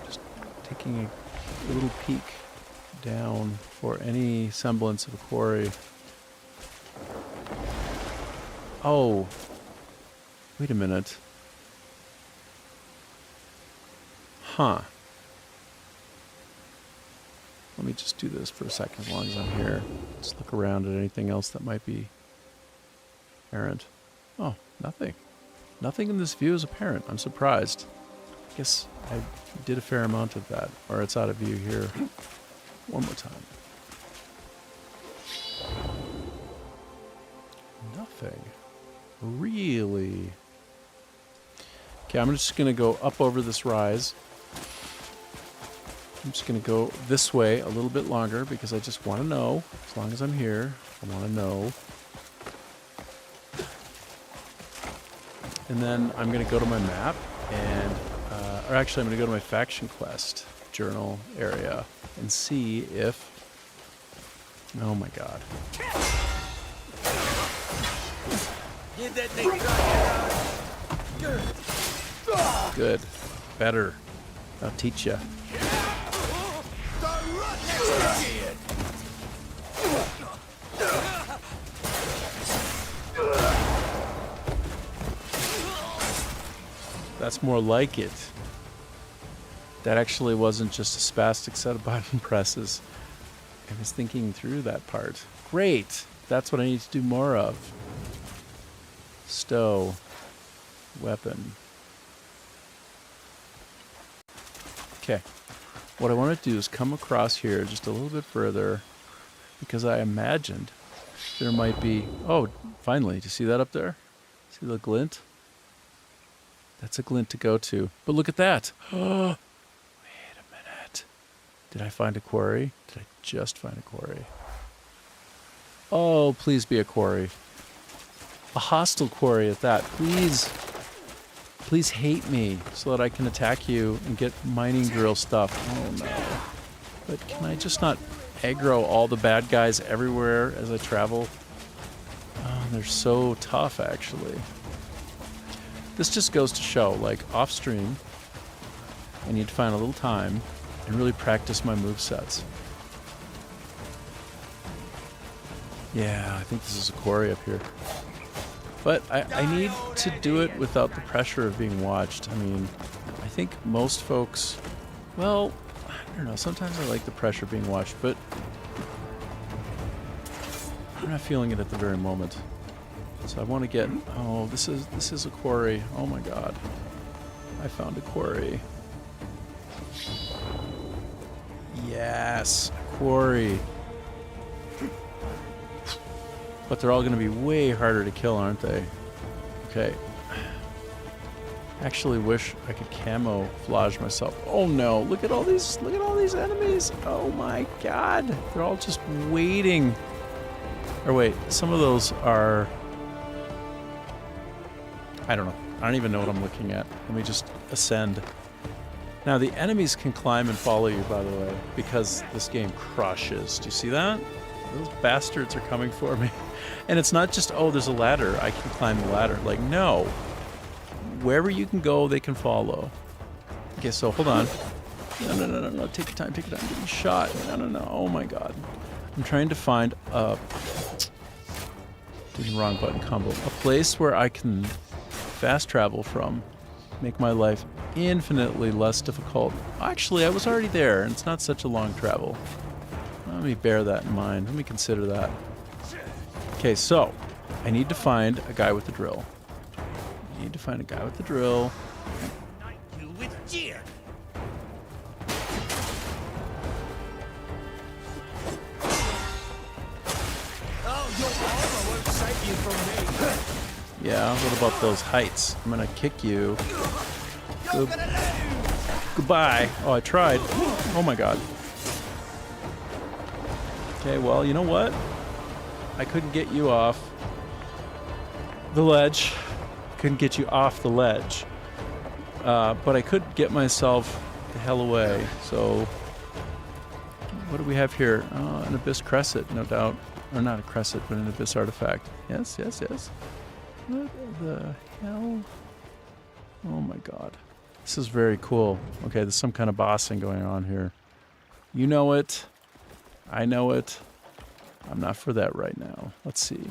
S1: Just taking a little peek down for any semblance of a quarry. Oh, wait a minute. Huh. Let me just do this for a second as long as I'm here. Just look around at anything else that might be apparent. Oh, nothing. Nothing in this view is apparent. I'm surprised. I guess I did a fair amount of that. Or it's out of view here. One more time. Nothing. Really? Okay, I'm just going to go up over this rise. I'm just going to go this way a little bit longer because I just want to know. As long as I'm here, I want to know. And then I'm going to go to my map and, or actually I'm going to go to my faction quest journal area and see if, oh my god.
S2: Get that thing done.
S1: Good. Better. I'll teach you. That's more like it. That actually wasn't just a spastic set of button presses. I was thinking through that part. Great! That's what I need to do more of. Stow. Weapon. Okay. What I want to do is come across here just a little bit further because I imagined there might be... Oh, finally. Do you see that up there? See the glint? That's a glint to go to. But look at that. Oh, wait a minute. Did I find a quarry? Did I just find a quarry? Oh, please be a quarry. A hostile quarry at that. Please. Please hate me so that I can attack you and get mining drill stuff. Oh no. But can I just not aggro all the bad guys everywhere as I travel? Oh, they're so tough actually. This just goes to show, like, off stream, I need to find a little time and really practice my movesets. Yeah, I think this is a quarry up here. But I need to do it without the pressure of being watched. I mean, I think most folks, well, I don't know, sometimes I like the pressure of being watched, but I'm not feeling it at the very moment. So I want to get, oh, this is a quarry. Oh my god. I found a quarry. Yes, quarry. But they're all going to be way harder to kill, aren't they? Okay. Actually wish I could camouflage myself. Oh no, look at all these enemies. Oh my god. They're all just waiting. Or wait, some of those are, I don't know. I don't even know what I'm looking at. Let me just ascend. Now, the enemies can climb and follow you, by the way, because this game crushes. Do you see that? Those bastards are coming for me. And it's not just, oh, there's a ladder. I can climb the ladder. Like, no. Wherever you can go, they can follow. Okay, so hold on. No. Take your time. I'm getting shot. No. Oh, my God. I'm trying to find a... Did the wrong button combo. A place where I can fast travel from. Make my life infinitely less difficult. Actually, I was already there, and it's not such a long travel. Let me bear that in mind. Let me consider that. Okay, so I need to find a guy with a drill. Yeah, what about those heights? I'm gonna kick you. Goodbye. Oh, I tried. Oh my god. Okay, well, you know what? I couldn't get you off the ledge. Couldn't get you off the ledge. But I could get myself the hell away. So what do we have here? An Abyss Crescent, no doubt. Or not a Crescent, but an Abyss artifact. Yes, yes, yes. What the hell? Oh my god. This is very cool. Okay, there's some kind of bossing going on here. You know it. I know it. I'm not for that right now. Let's see.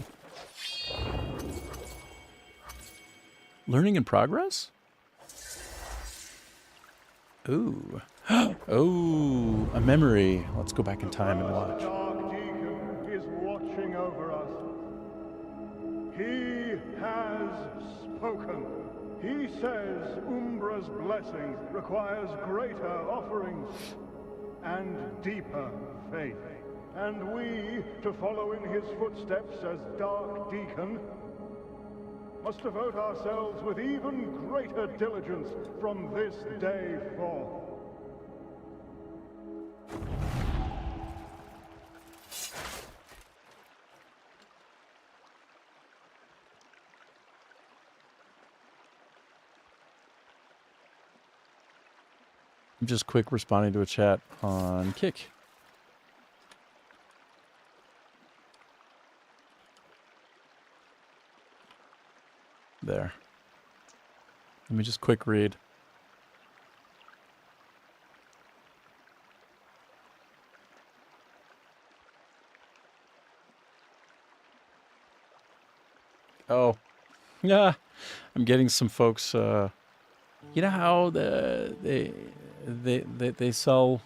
S1: Learning in progress? Ooh. Oh, a memory. Let's go back in time and watch.
S11: Dark Deacon is watching over us. He has spoken. He says Umbra's blessing requires greater offerings and deeper faith. And we, to follow in his footsteps as Dark Deacon, must devote ourselves with even greater diligence from this day forth.
S1: I'm just quick responding to a chat on Kick. There. Let me just quick read. Oh. Yeah. I'm getting some folks you know how they sell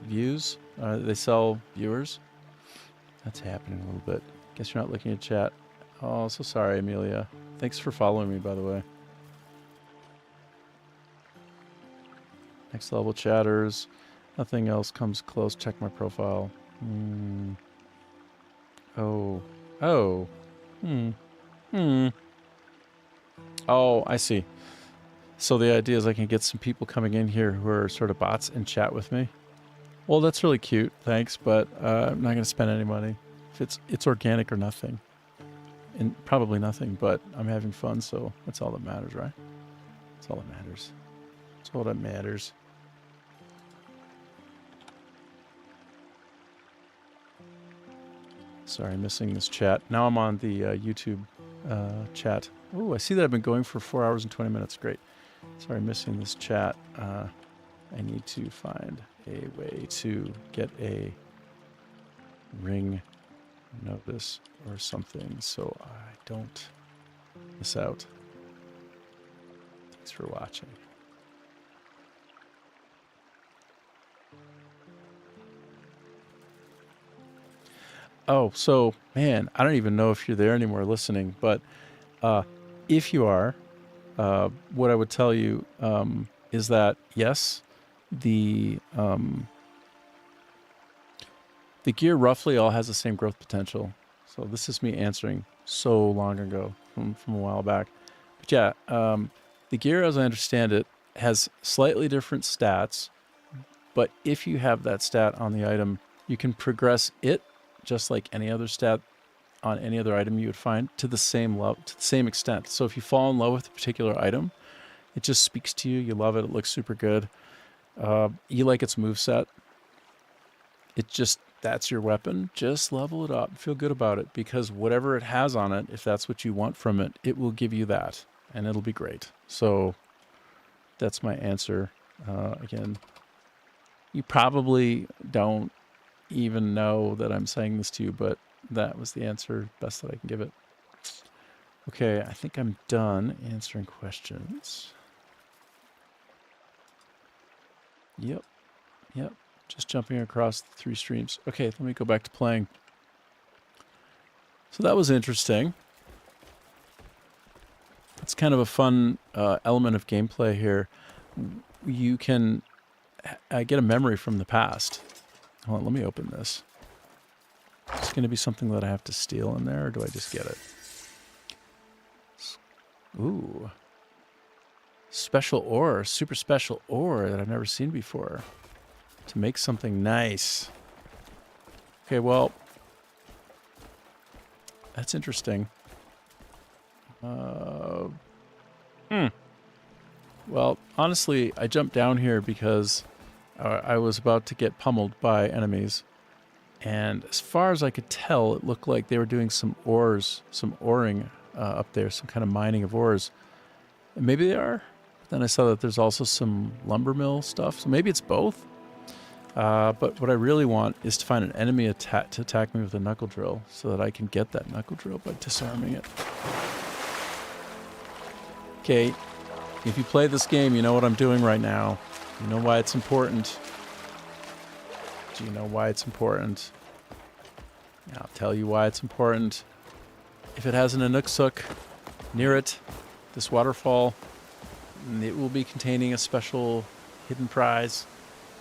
S1: views? They sell viewers? That's happening a little bit. Guess you're not looking at chat. Oh, so sorry, Amelia. Thanks for following me, by the way. Next level chatters. Nothing else comes close. Check my profile. Oh. Oh. Oh, I see. So the idea is I can get some people coming in here who are sort of bots and chat with me. Well, that's really cute. Thanks, but I'm not going to spend any money. If it's organic or nothing. And probably nothing, but I'm having fun, so that's all that matters, right? That's all that matters. That's all that matters. Sorry, missing this chat. Now I'm on the YouTube chat. Oh, I see that I've been going for 4 hours and 20 minutes. Great. Sorry, missing this chat. I need to find a way to get a ring notice or something so I don't miss out. Thanks for watching. Oh, so, man, I don't even know if you're there anymore listening, but if you are, what I would tell you is that, yes, the gear roughly all has the same growth potential. So this is me answering so long ago from a while back. But yeah, the gear, as I understand it, has slightly different stats. But if you have that stat on the item, you can progress it just like any other stat on any other item you would find to the same level, to the same extent. So if you fall in love with a particular item, it just speaks to you. You love it. It looks super good. You like its moveset. It just, that's your weapon. Just level it up. Feel good about it, because whatever it has on it, if that's what you want from it, it will give you that, and it'll be great. So that's my answer. Again, you probably don't even know that I'm saying this to you, but that was the answer, best that I can give it. Okay, I think I'm done answering questions. Yep. Just jumping across the 3 streams. Okay, let me go back to playing. So that was interesting. It's kind of a fun element of gameplay here. You can get a memory from the past. Hold on, let me open this. It's going to be something that I have to steal in there, or do I just get it? Ooh. Special ore, super special ore that I've never seen before. To make something nice. Okay, well, that's interesting. Well, honestly, I jumped down here because I was about to get pummeled by enemies. And as far as I could tell, it looked like they were doing some oring up there, some kind of mining of ores. And maybe they are. But then I saw that there's also some lumber mill stuff, so maybe it's both. But what I really want is to find an enemy to attack me with a knuckle drill so that I can get that knuckle drill by disarming it. Okay, if you play this game, you know what I'm doing right now. You know why it's important. Do you know why it's important? I'll tell you why it's important. If it has an Anuksuk near it, this waterfall, it will be containing a special hidden prize,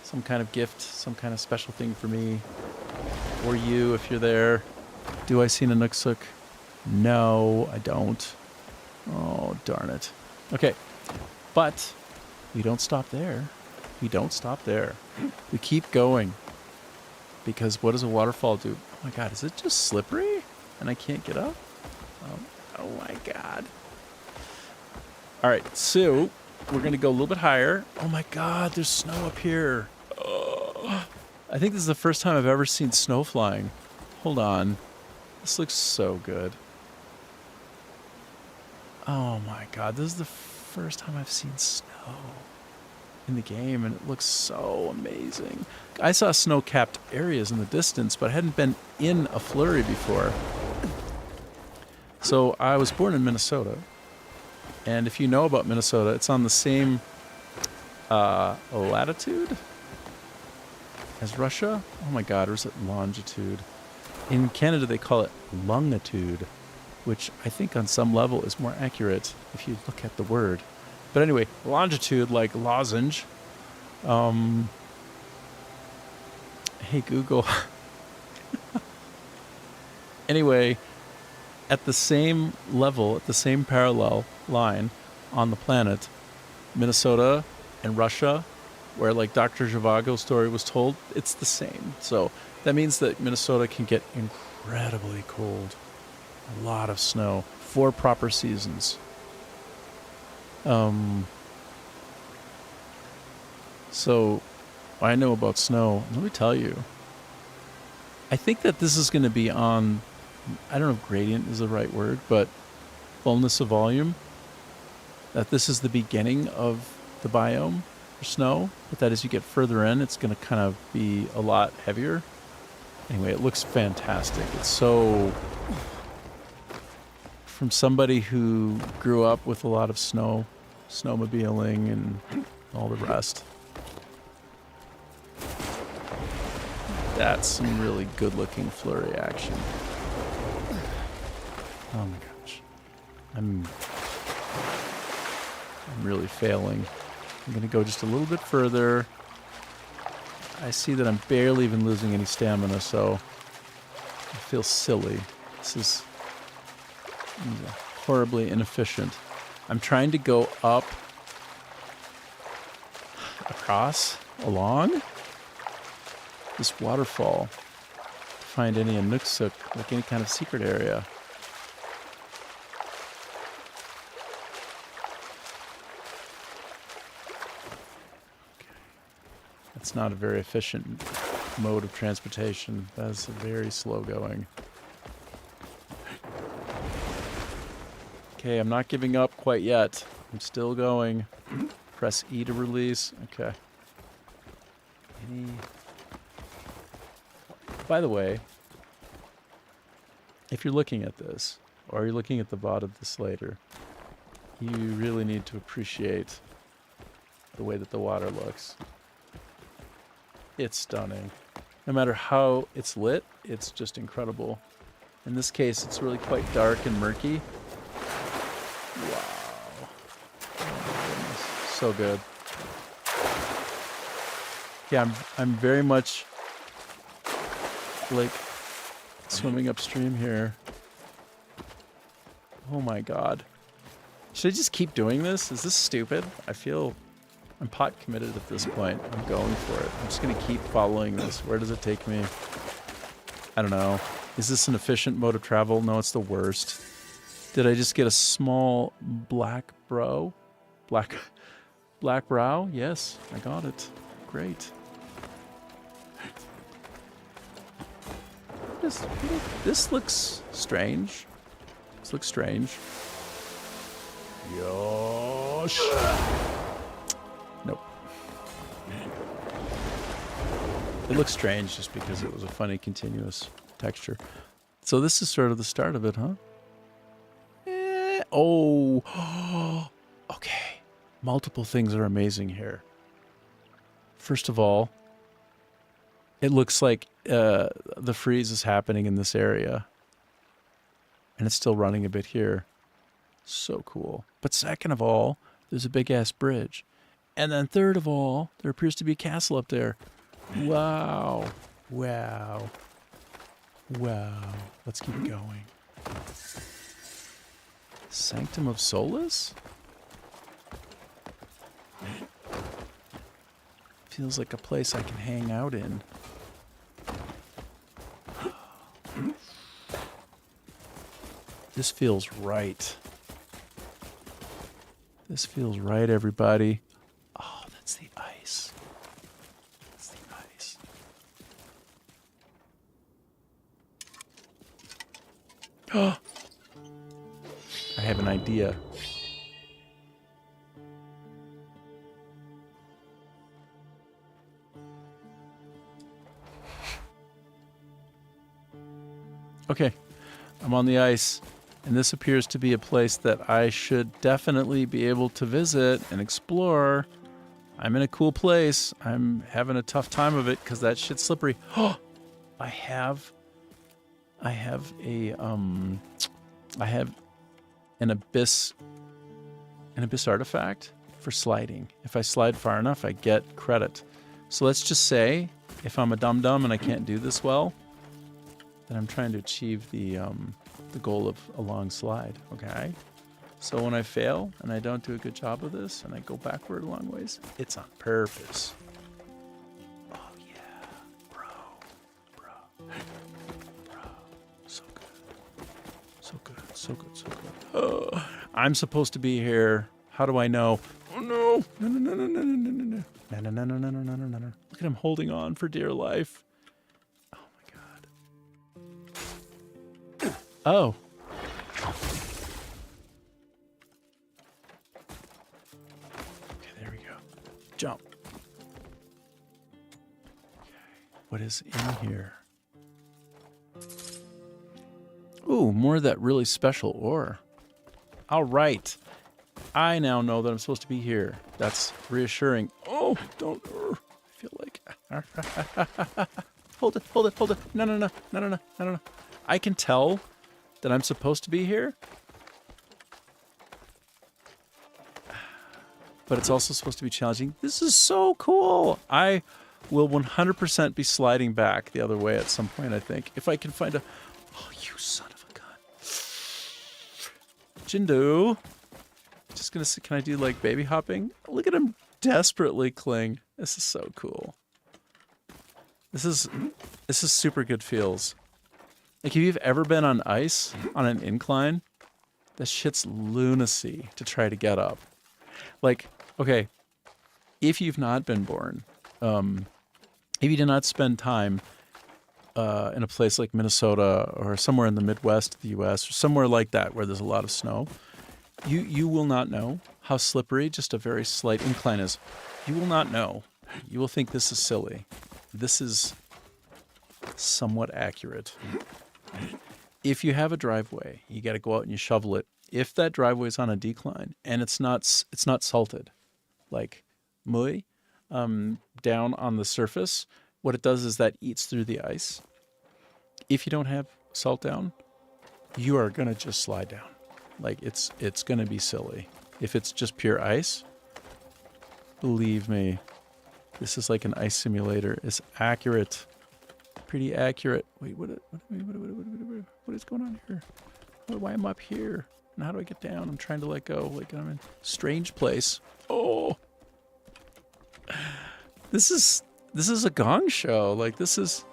S1: some kind of gift, some kind of special thing for me, or you if you're there. Do I see an Anuksuk? No, I don't. Oh, darn it. Okay, but we don't stop there. We don't stop there. We keep going. Because what does a waterfall do? Oh my god, is it just slippery? And I can't get up? Oh my god. Alright, so we're going to go a little bit higher. Oh my god, there's snow up here. Oh, I think this is the first time I've ever seen snow flying. Hold on. This looks so good. Oh my god, this is the first time I've seen snow in the game, and it looks so amazing. I saw snow-capped areas in the distance, but I hadn't been in a flurry before. So I was born in Minnesota, and if you know about Minnesota, it's on the same latitude as Russia. Oh my god, or is it longitude? In Canada, they call it longitude, which I think on some level is more accurate if you look at the word. But anyway, longitude, like lozenge. Hey, Google. Anyway, at the same level, at the same parallel line on the planet, Minnesota and Russia, where like Dr. Zhivago's story was told, it's the same. So that means that Minnesota can get incredibly cold. A lot of snow. 4 proper seasons. So I know about snow. Let me tell you. I think that this is going to be on, I don't know if gradient is the right word, but fullness of volume. That this is the beginning of the biome for snow, but that as you get further in, it's going to kind of be a lot heavier. Anyway, it looks fantastic. It's so... From somebody who grew up with a lot of snowmobiling and all the rest. That's some really good-looking flurry action. Oh my gosh. I'm really failing. I'm going to go just a little bit further. I see that I'm barely even losing any stamina, so I feel silly. This is horribly inefficient. I'm trying to go up, across, along this waterfall to find any Anuksuk, like any kind of secret area. Okay. That's not a very efficient mode of transportation. That's very slow going. Okay, I'm not giving up quite yet. I'm still going. Press E to release. Okay. By the way, if you're looking at this, or you're looking at the VOD of this later, you really need to appreciate the way that the water looks. It's stunning. No matter how it's lit, it's just incredible. In this case, it's really quite dark and murky. Wow. Oh my goodness. So good. Yeah, I'm very much like swimming upstream here. Oh my god. Should I just keep doing this? Is this stupid? I feel I'm pot committed at this point. I'm going for it. I'm just gonna keep following this. Where does it take me? I don't know. Is this an efficient mode of travel? No, it's the worst. Did I just get a small black brow? Black brow? Yes, I got it. Great. This looks strange. This looks strange. Yosh. Nope. It looks strange just because it was a funny continuous texture. So this is sort of the start of it, huh? Oh. Okay. Multiple things are amazing here. First of all, it looks like the freeze is happening in this area. And it's still running a bit here. So cool. But second of all, there's a big-ass bridge. And then third of all, there appears to be a castle up there. Wow. Wow. Wow. Let's keep going. Sanctum of Solace? Feels like a place I can hang out in. This feels right. This feels right, everybody. Oh, that's the ice. That's the ice. Oh, I have an idea. Okay, I'm on the ice. And this appears to be a place that I should definitely be able to visit and explore. I'm in a cool place. I'm having a tough time of it because that shit's slippery. Oh, I have an abyss artifact for sliding. If I slide far enough, I get credit. So let's just say if I'm a dum-dum and I can't do this well, then I'm trying to achieve the goal of a long slide, okay? So when I fail and I don't do a good job of this and I go backward a long ways, it's on purpose. Oh yeah, bro. So good. So good, so good, so good. Oh, I'm supposed to be here. How do I know? Oh no. No. Look at him holding on for dear life. Oh. Okay, there we go. Jump. Okay. What is in here? Ooh, more of that really special ore. All right. I now know that I'm supposed to be here. That's reassuring. Oh, don't. I feel like. Hold it. No. I can tell that I'm supposed to be here, but it's also supposed to be challenging. This is so cool. I will 100% be sliding back the other way at some point, I think. If I can find a... Oh, you son of a gun. Jindu. Just gonna see, can I do like baby hopping? Look at him desperately cling. This is so cool. This is super good feels. Like, if you've ever been on ice, on an incline, that shit's lunacy to try to get up. Like, okay, if you've not been born, if you did not spend time in a place like Minnesota or somewhere in the Midwest of the U.S. or somewhere like that where there's a lot of snow, you will not know how slippery just a very slight incline is. You will not know. You will think this is silly. This is somewhat accurate. If you have a driveway, you got to go out and you shovel it. If that driveway is on a decline and it's not salted, like muy, down on the surface, what it does is that eats through the ice. If you don't have salt down, you are gonna just slide down. Like, it's gonna be silly. If it's just pure ice, believe me, this is like an ice simulator. It's accurate. Pretty accurate. Wait, what is going on here? Why am I up here? And how do I get down? I'm trying to let go. Like, I'm in a strange place. Oh, this is a gong show. Like, this is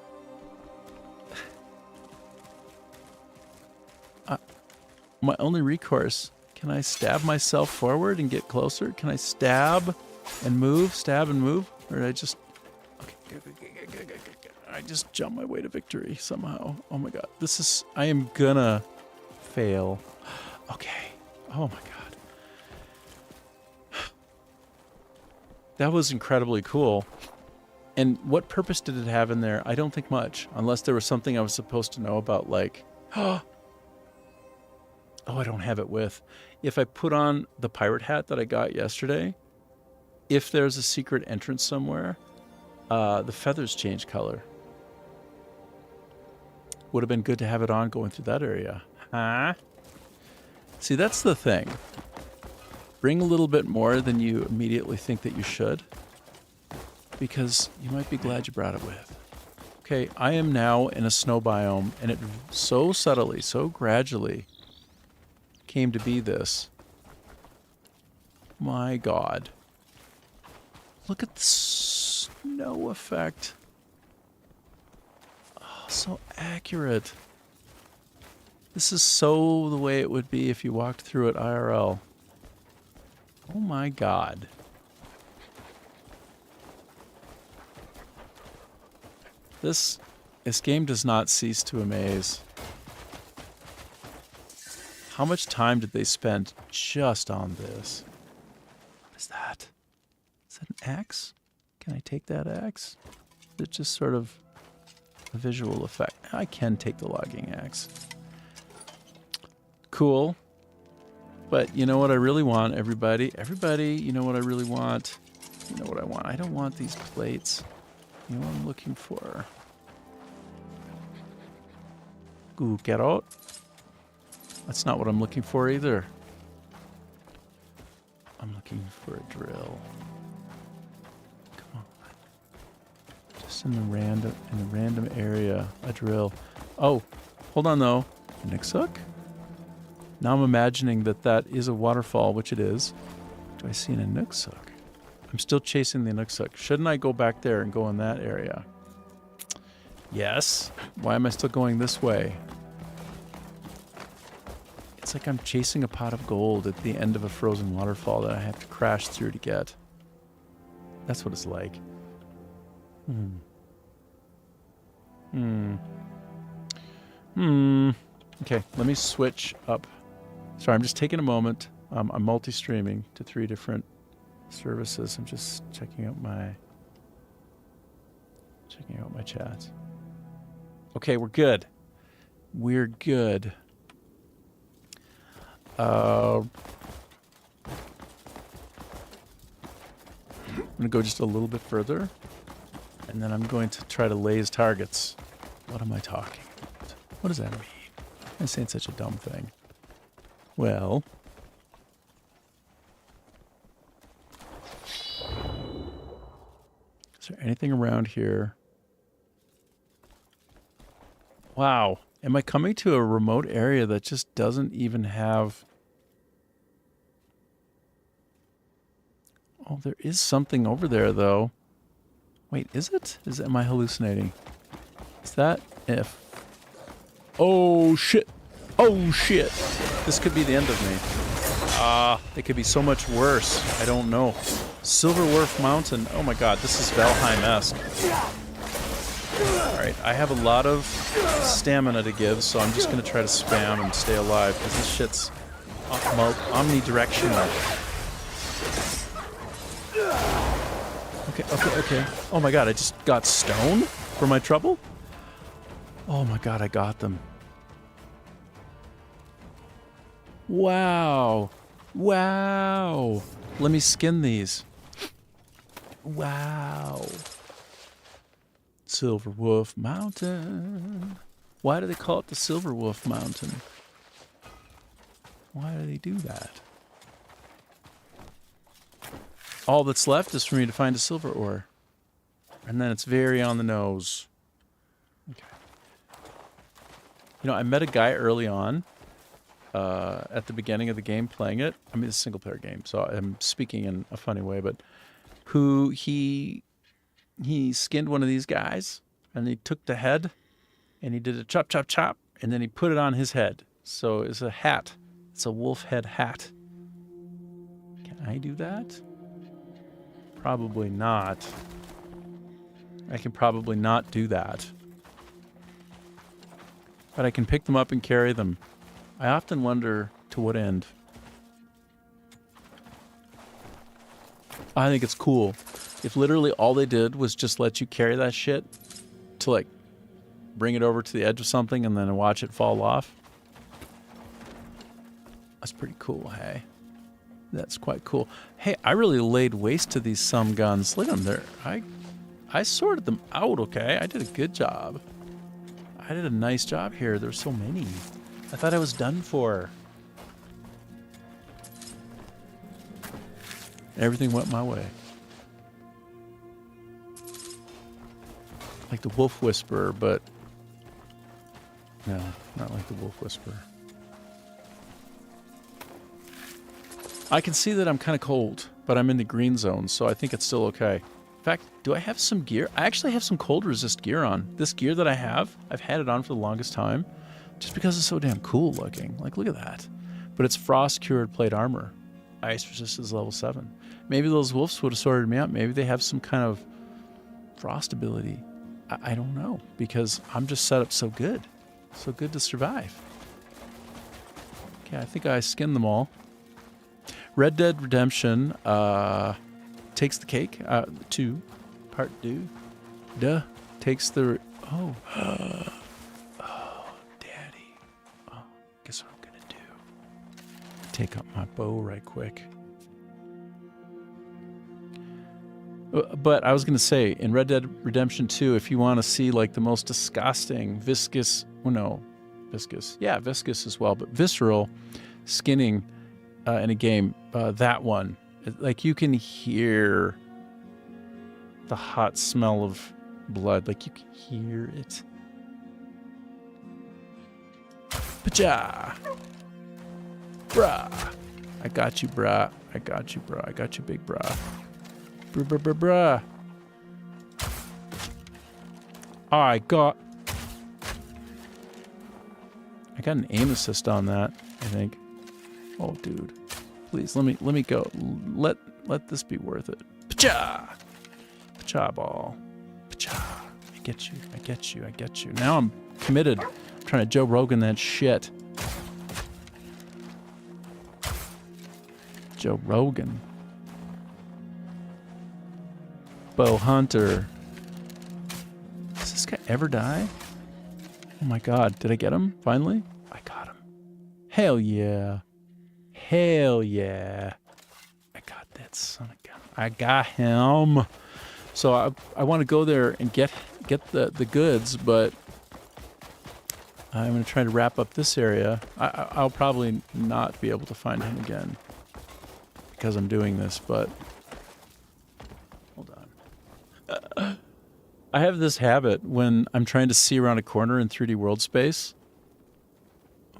S1: my only recourse. Can I stab myself forward and get closer? Can I stab and move? Or did I just... Okay. I just jumped my way to victory somehow. Oh my god. I am gonna fail. Okay. Oh my god. That was incredibly cool. And what purpose did it have in there? I don't think much. Unless there was something I was supposed to know about, like... Oh, I don't have it with. If I put on the pirate hat that I got yesterday, if there's a secret entrance somewhere, the feathers change color. Would have been good to have it on going through that area. Huh? See, that's the thing. Bring a little bit more than you immediately think that you should, because you might be glad you brought it with. Okay, I am now in a snow biome, and it so subtly, so gradually came to be this. My god. Look at the snow effect. Oh, so accurate. This is so the way it would be if you walked through it IRL. Oh my god. This game does not cease to amaze. How much time did they spend just on this? What is that? Is that an axe? Can I take that axe? It's just sort of a visual effect. I can take the logging axe. Cool. But you know what I really want, everybody? Everybody, you know what I really want? You know what I want? I don't want these plates. You know what I'm looking for? Ooh, get out. That's not what I'm looking for either. I'm looking for a drill. Come on. Just in the random area, a drill. Oh, hold on though. Nixuk? Now I'm imagining that is a waterfall, which it is. Do I see an Nixuk? I'm still chasing the Nixuk. Shouldn't I go back there and go in that area? Yes. Why am I still going this way? It's like I'm chasing a pot of gold at the end of a frozen waterfall that I have to crash through to get. That's what it's like. Okay, let me switch up. Sorry, I'm just taking a moment. I'm multi-streaming to 3 different services. I'm just checking out my chats. Okay, we're good. We're good. I'm going to go just a little bit further, and then I'm going to try to laze targets. What am I talking about? What does that mean? I'm saying such a dumb thing. Well... Is there anything around here? Wow. Am I coming to a remote area that just doesn't even have... Oh, there is something over there, though. Wait, is it? Am I hallucinating? Is that... if... Oh, shit. Oh, shit. This could be the end of me. It could be so much worse. I don't know. Silverwolf Mountain. Oh my god, this is Valheim-esque. Alright, I have a lot of stamina to give, so I'm just going to try to spam and stay alive, because this shit's omnidirectional. Okay. Oh my god, I just got stone for my trouble? Oh my god, I got them. Wow. Wow. Let me skin these. Wow. Silverwolf Mountain. Why do they call it the Silverwolf Mountain? Why do they do that? All that's left is for me to find a silver ore. And then it's very on the nose. Okay. You know, I met a guy early on, at the beginning of the game playing it. I mean, it's a single-player game, so I'm speaking in a funny way, but who he skinned one of these guys, and he took the head, and he did a chop, chop, chop, and then he put it on his head. So it's a hat. It's a wolf head hat. Can I do that? Probably not. I can probably not do that. But I can pick them up and carry them. I often wonder to what end. I think it's cool. If literally all they did was just let you carry that shit to like bring it over to the edge of something and then watch it fall off. That's pretty cool, hey? That's quite cool. Hey, I really laid waste to these some guns. Look at them there. I sorted them out, okay? I did a good job. I did a nice job here. There's so many. I thought I was done for. Everything went my way. Like the Wolf Whisperer, but no, not like the Wolf Whisperer. I can see that I'm kind of cold, but I'm in the green zone, so I think it's still okay. In fact, do I have some gear? I actually have some cold resist gear on. This gear that I have, I've had it on for the longest time, just because it's so damn cool looking. Like, look at that. But it's frost cured plate armor. Ice resistance level 7. Maybe those wolves would have sorted me out. Maybe they have some kind of frost ability. I don't know, because I'm just set up so good. So good to survive. Okay, I think I skinned them all. Red Dead Redemption takes the cake. 2, part 2. Takes the... Oh. Oh, daddy. Oh, guess what I'm going to do? Take out my bow right quick. But I was going to say, in Red Dead Redemption 2, if you want to see like the most disgusting, viscous... Well, no. Viscous. Yeah, viscous as well, but visceral skinning in a game, that one, like you can hear the hot smell of blood, like you can hear it. Pacha! Brah! I got you, brah. I got you, brah. I got you, big brah. Brah, brah, brah, brah. I got an aim assist on that, I think. Oh, dude. Please, let me go. Let this be worth it. Pacha! Pacha ball. Pacha. I get you. I get you. I get you. Now I'm committed. I'm trying to Joe Rogan that shit. Joe Rogan. Bow Hunter. Does this guy ever die? Oh my god. Did I get him? Finally? I got him. Hell yeah. Hell yeah. I got that son of a gun. I got him. So I want to go there and get the goods, but I'm going to try to wrap up this area. I'll probably not be able to find him again because I'm doing this, but hold on. I have this habit when I'm trying to see around a corner in 3D world space.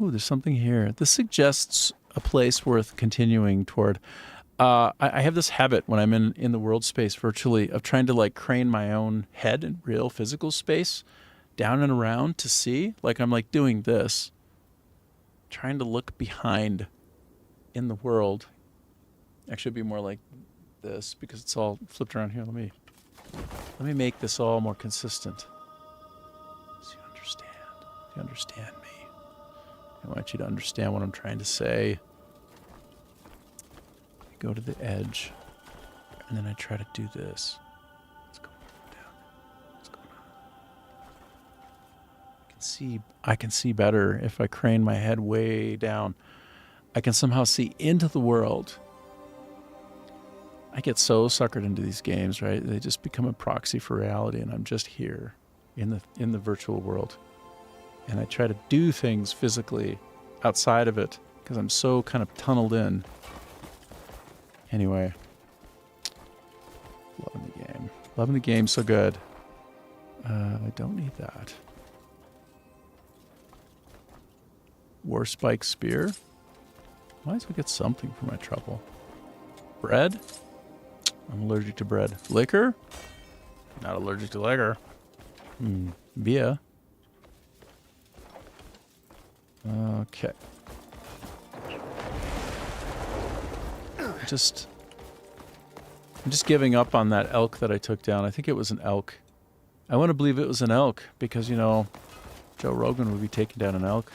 S1: Oh, there's something here. This suggests a place worth continuing toward. I have this habit when I'm in the world space virtually of trying to like crane my own head in real physical space down and around to see. Like I'm like doing this, trying to look behind in the world. Actually, it'd be more like this because it's all flipped around here. Let me make this all more consistent. So you understand. You understand me. I want you to understand what I'm trying to say. I go to the edge, and then I try to do this. What's going on down there? What's going on? I can see better if I crane my head way down. I can somehow see into the world. I get so suckered into these games, right? They just become a proxy for reality, and I'm just here in the virtual world. And I try to do things physically outside of it because I'm so kind of tunneled in. Anyway, loving the game. Loving the game so good. I don't need that. War Spike Spear. Might as well get something for my trouble. Bread? I'm allergic to bread. Liquor? Not allergic to liquor. Beer. Okay. I'm just giving up on that elk that I took down. I think it was an elk. I want to believe it was an elk because, you know, Joe Rogan would be taking down an elk.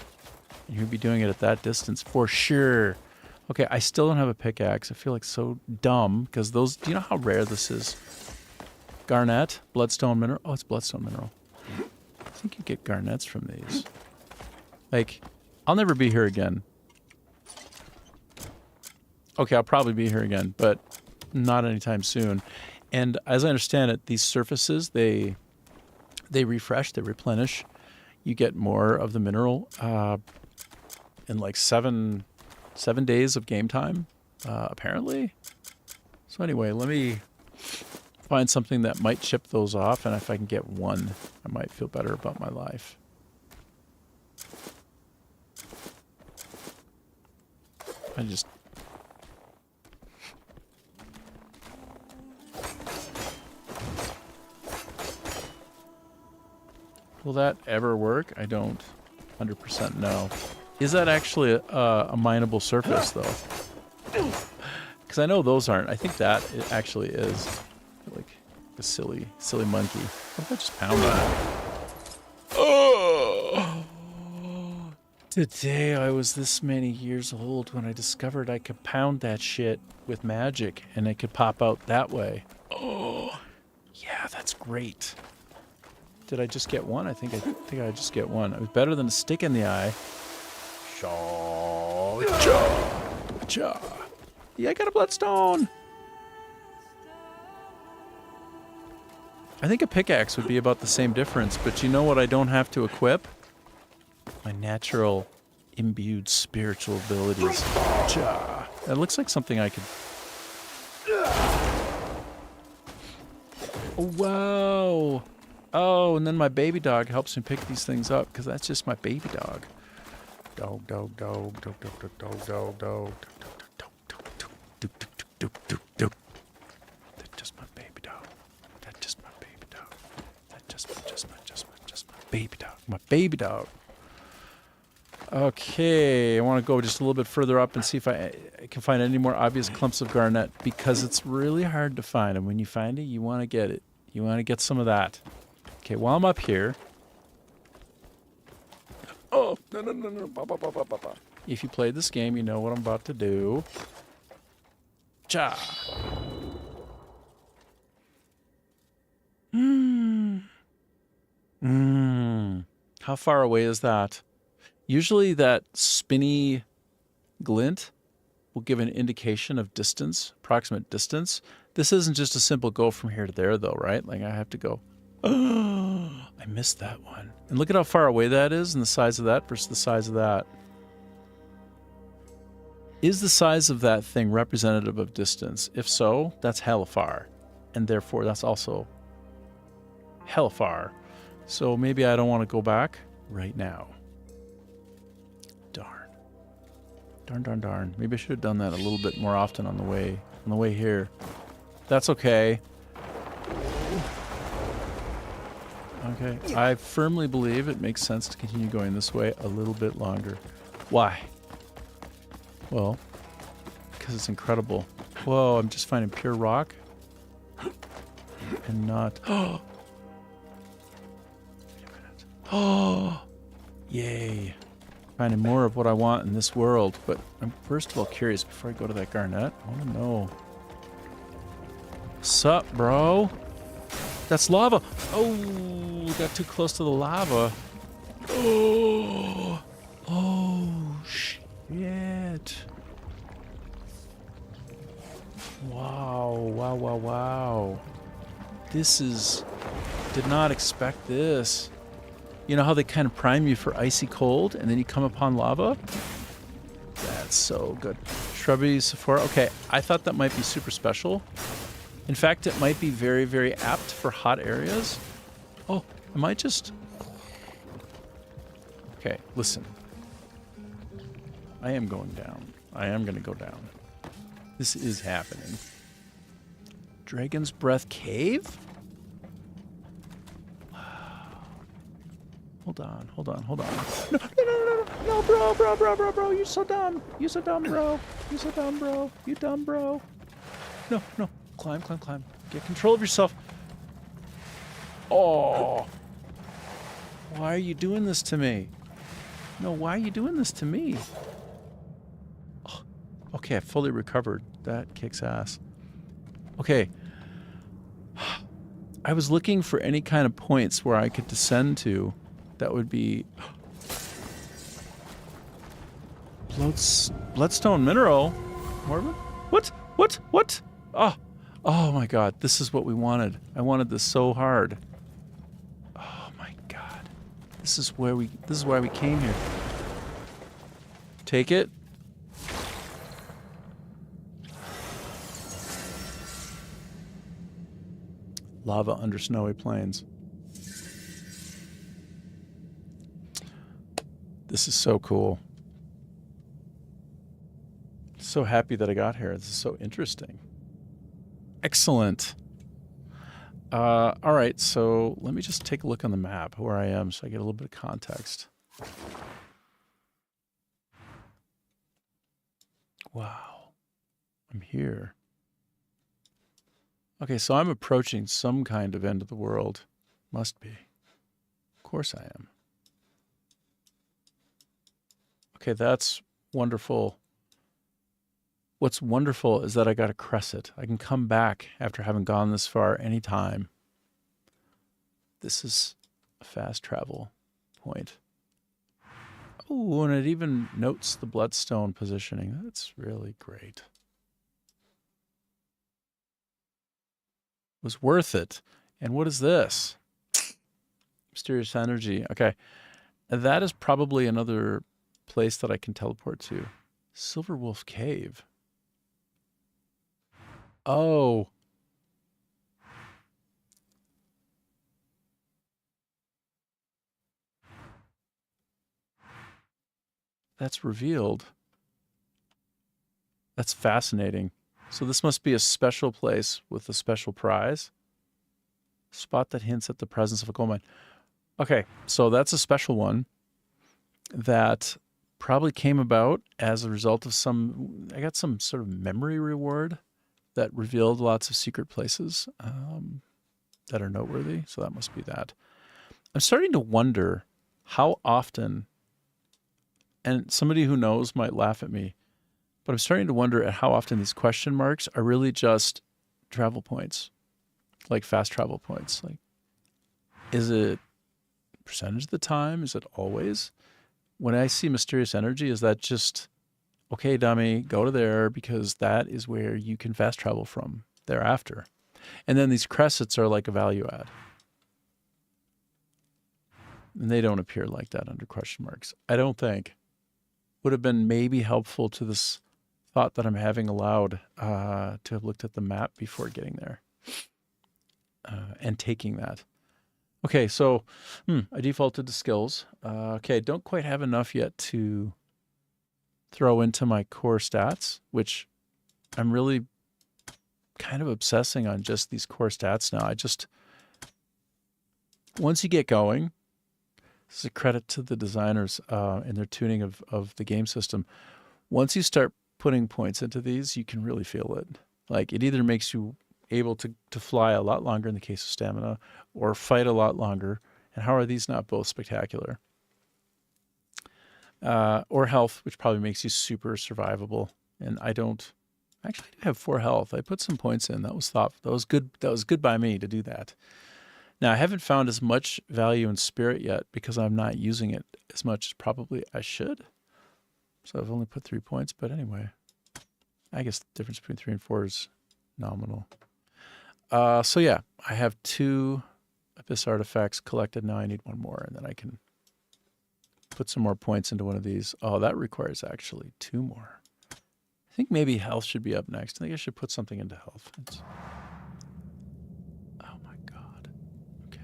S1: And he'd be doing it at that distance for sure. Okay, I still don't have a pickaxe. I feel like so dumb because those, do you know how rare this is? Garnet, bloodstone mineral. Oh, it's bloodstone mineral. I think you get garnets from these. Like, I'll never be here again. Okay, I'll probably be here again, but not anytime soon. And as I understand it, these surfaces, they refresh, they replenish. You get more of the mineral in like seven days of game time, apparently. So anyway, let me find something that might chip those off, and if I can get one, I might feel better about my life. I just... Will that ever work? I don't 100% know. Is that actually a mineable surface, though? Because I know those aren't. I think that it actually is. Like a silly monkey. What if I just pound that? Oh! Today I was this many years old when I discovered I could pound that shit with magic and it could pop out that way. Oh, yeah, that's great. Did I just get one? I think I just get one. It was better than a stick in the eye. Yeah, I got a bloodstone. I think a pickaxe would be about the same difference, but you know what I don't have to equip? My natural imbued spiritual abilities. That looks like something I could... Oh, wow. Oh, and then my baby dog helps me pick these things up, because that's just my baby dog. Dog, dog, dog, dog, dog, dog, dog, dog, dog, dog. That's just my baby dog. That's just my baby dog. That's just my baby dog. My baby dog. Okay, I want to go just a little bit further up and see if I can find any more obvious clumps of garnet, because it's really hard to find, and when you find it, you want to get it. You want to get some of that. Okay, while I'm up here... Oh, no. If you played this game, you know what I'm about to do. Cha. How far away is that? Usually that spinny glint will give an indication of distance, approximate distance. This isn't just a simple go from here to there, though, right? Like, I have to go... Oh, I missed that one. And look at how far away that is and the size of that versus the size of that. Is the size of that thing representative of distance? If so, that's hella far. And therefore, that's also hella far. So maybe I don't want to go back right now. Darn. Darn. Maybe I should have done that a little bit more often on the way here. That's okay. Okay, I firmly believe it makes sense to continue going this way a little bit longer. Why? Well, because it's incredible. Whoa, I'm just finding pure rock. And not... Oh! Wait a minute. Oh! Yay. Finding more of what I want in this world. But I'm first of all curious, before I go to that garnet, I want to know... Sup, bro? That's lava. Oh, got too close to the lava. Oh, shit. Wow. This is... Did not expect this. You know how they kind of prime you for icy cold and then you come upon lava? That's so good. Shrubby Sephora. Okay, I thought that might be super special. In fact, it might be very, very apt for hot areas. Oh, I might just... Okay, listen. I am going down. I am going to go down. This is happening. Dragon's Breath Cave? Wow. Hold on. No, bro. You're so dumb. You dumb, bro. No. Climb. Get control of yourself. Oh. Why are you doing this to me? No, why are you doing this to me? Oh, okay, I fully recovered. That kicks ass. Okay. I was looking for any kind of points where I could descend to that would be... Bloodstone mineral? Morbid? What? Oh my god, this is what we wanted. I wanted this so hard. Oh my god. This is why we came here. Take it. Lava under snowy plains. This is so cool. So happy that I got here. This is so interesting. Excellent. All right, so let me just take a look on the map where I am so I get a little bit of context. Wow. I'm here. Okay, so I'm approaching some kind of end of the world. Must be. Of course I am. Okay, that's wonderful. What's wonderful is that I got a crescent. I can come back after having gone this far anytime. This is a fast travel point. Oh, and it even notes the bloodstone positioning. That's really great. It was worth it. And what is this? Mysterious energy. Okay. That is probably another place that I can teleport to. Silver Wolf Cave. Oh. That's revealed. That's fascinating. So this must be a special place with a special prize. Spot that hints at the presence of a gold mine. Okay, so that's a special one that probably came about as a result of I got some sort of memory reward that revealed lots of secret places that are noteworthy. So that must be that. I'm starting to wonder how often, and somebody who knows might laugh at me, but I'm starting to wonder at how often these question marks are really just travel points, like fast travel points. Like, is it percentage of the time? Is it always? When I see mysterious energy, is that just, okay, dummy, go to there because that is where you can fast travel from thereafter. And then these crescents are like a value add. And they don't appear like that under question marks. I don't think. Would have been maybe helpful to this thought that I'm having aloud to have looked at the map before getting there and taking that. Okay, so I defaulted to skills. Okay, don't quite have enough yet to throw into my core stats, which I'm really kind of obsessing on just these core stats now. Once you get going, this is a credit to the designers and their tuning of the game system. Once you start putting points into these, you can really feel it. Like, it either makes you able to fly a lot longer in the case of stamina, or fight a lot longer. And how are these not both spectacular? Or health, which probably makes you super survivable. And I don't actually have 4 health. I put some points in. That was thoughtful. That was good. That was good by me to do that. Now, I haven't found as much value in spirit yet because I'm not using it as much as probably I should. So I've only put 3 points, but anyway, I guess the difference between 3 and 4 is nominal. So yeah, I have 2 Abyss artifacts collected. Now I need 1 more, and then I can put some more points into one of these. Oh, that requires actually 2 more. I think maybe health should be up next. I think I should put something into health. Oh my God. Okay.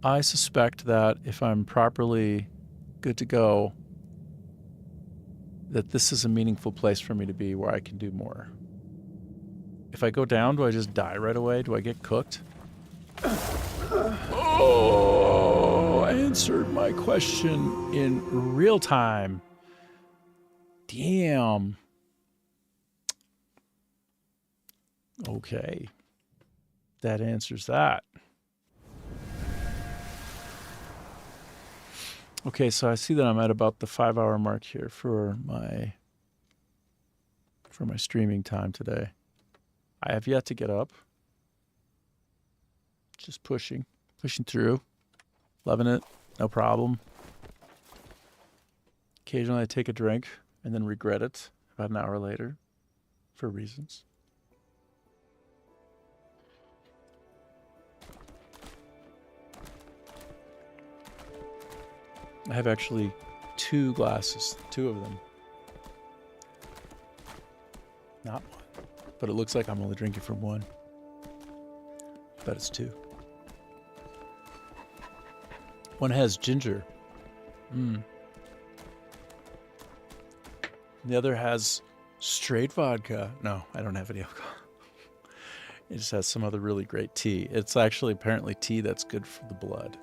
S1: I suspect that if I'm properly good to go, that this is a meaningful place for me to be where I can do more. If I go down, do I just die right away? Do I get cooked? Oh, answered my question in real time. Damn. Okay. That answers that. Okay, so I see that I'm at about the 5-hour mark here for my streaming time today. I have yet to get up. Just pushing through. Loving it. No problem. Occasionally I take a drink and then regret it about an hour later for reasons. I have actually 2 glasses, 2 of them. Not one. But it looks like I'm only drinking from one. But it's 2. One has ginger. The other has straight vodka. No, I don't have any alcohol. It just has some other really great tea. It's actually apparently tea that's good for the blood.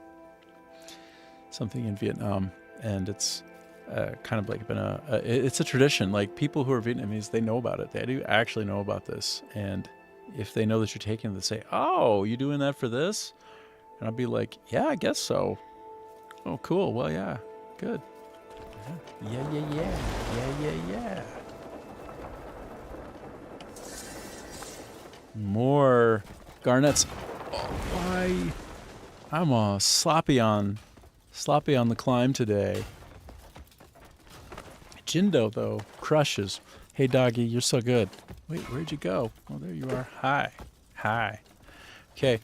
S1: Something in Vietnam, and it's kind of like been it's a tradition. Like people who are Vietnamese, they know about it. They do actually know about this, and if they know that you're taking it, they say, "Oh, you doing that for this?" And I'll be like, "Yeah, I guess so." Oh, cool. Well, yeah, good. Yeah. More garnets. Oh, why? I'm sloppy on the climb today. Jindo, though, crushes. Hey, doggy, you're so good. Wait, where'd you go? Oh, there you are. Hi. Okay.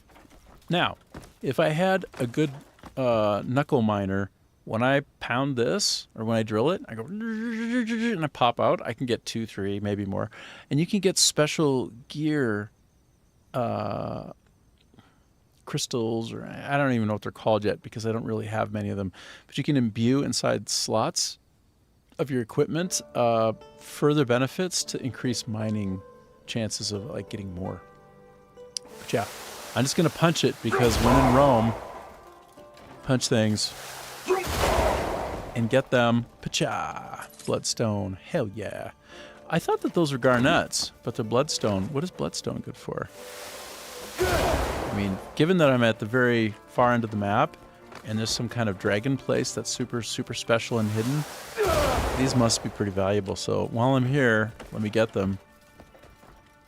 S1: Now, if I had a good knuckle miner, when I pound this, or when I drill it, I go, and I pop out. I can get 2, 3, maybe more. And you can get special gear crystals, or I don't even know what they're called yet because I don't really have many of them. But you can imbue inside slots of your equipment further benefits to increase mining chances of like getting more. But yeah, I'm just gonna punch it because when in Rome, punch things and get them. Pacha! Bloodstone. Hell yeah. I thought that those were garnets, but they're bloodstone. What is bloodstone good for? I mean, given that I'm at the very far end of the map, and there's some kind of dragon place that's super, super special and hidden, these must be pretty valuable. So while I'm here, let me get them.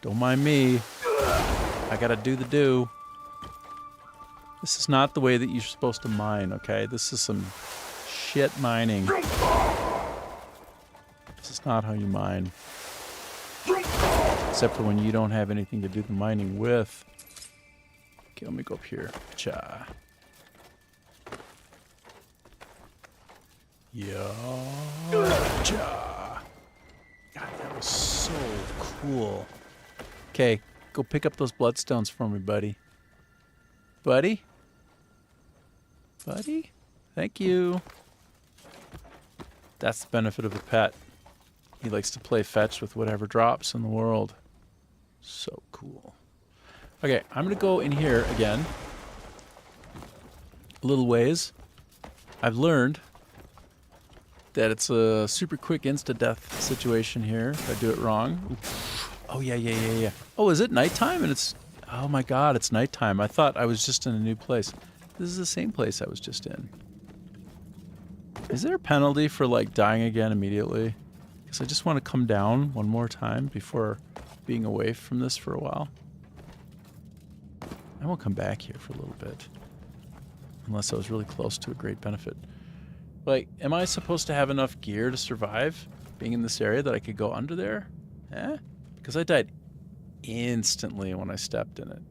S1: Don't mind me. I gotta do the do. This is not the way that you're supposed to mine, okay? This is some shit mining. This is not how you mine. Except for when you don't have anything to do the mining with. Okay, let me go up here. Cha. Yeah. Cha. God, that was so cool. Okay, go pick up those bloodstones for me, buddy. Buddy? Thank you. That's the benefit of a pet. He likes to play fetch with whatever drops in the world. So cool. Okay, I'm going to go in here again. A little ways. I've learned that it's a super quick insta-death situation here if I do it wrong. Oof. Oh, yeah. Oh, is it nighttime? And it's... Oh my god, it's nighttime. I thought I was just in a new place. This is the same place I was just in. Is there a penalty for, like, dying again immediately? Because I just want to come down one more time before being away from this for a while. I won't come back here for a little bit. Unless I was really close to a great benefit. Like, am I supposed to have enough gear to survive being in this area that I could go under there? Eh? Because I died instantly when I stepped in it.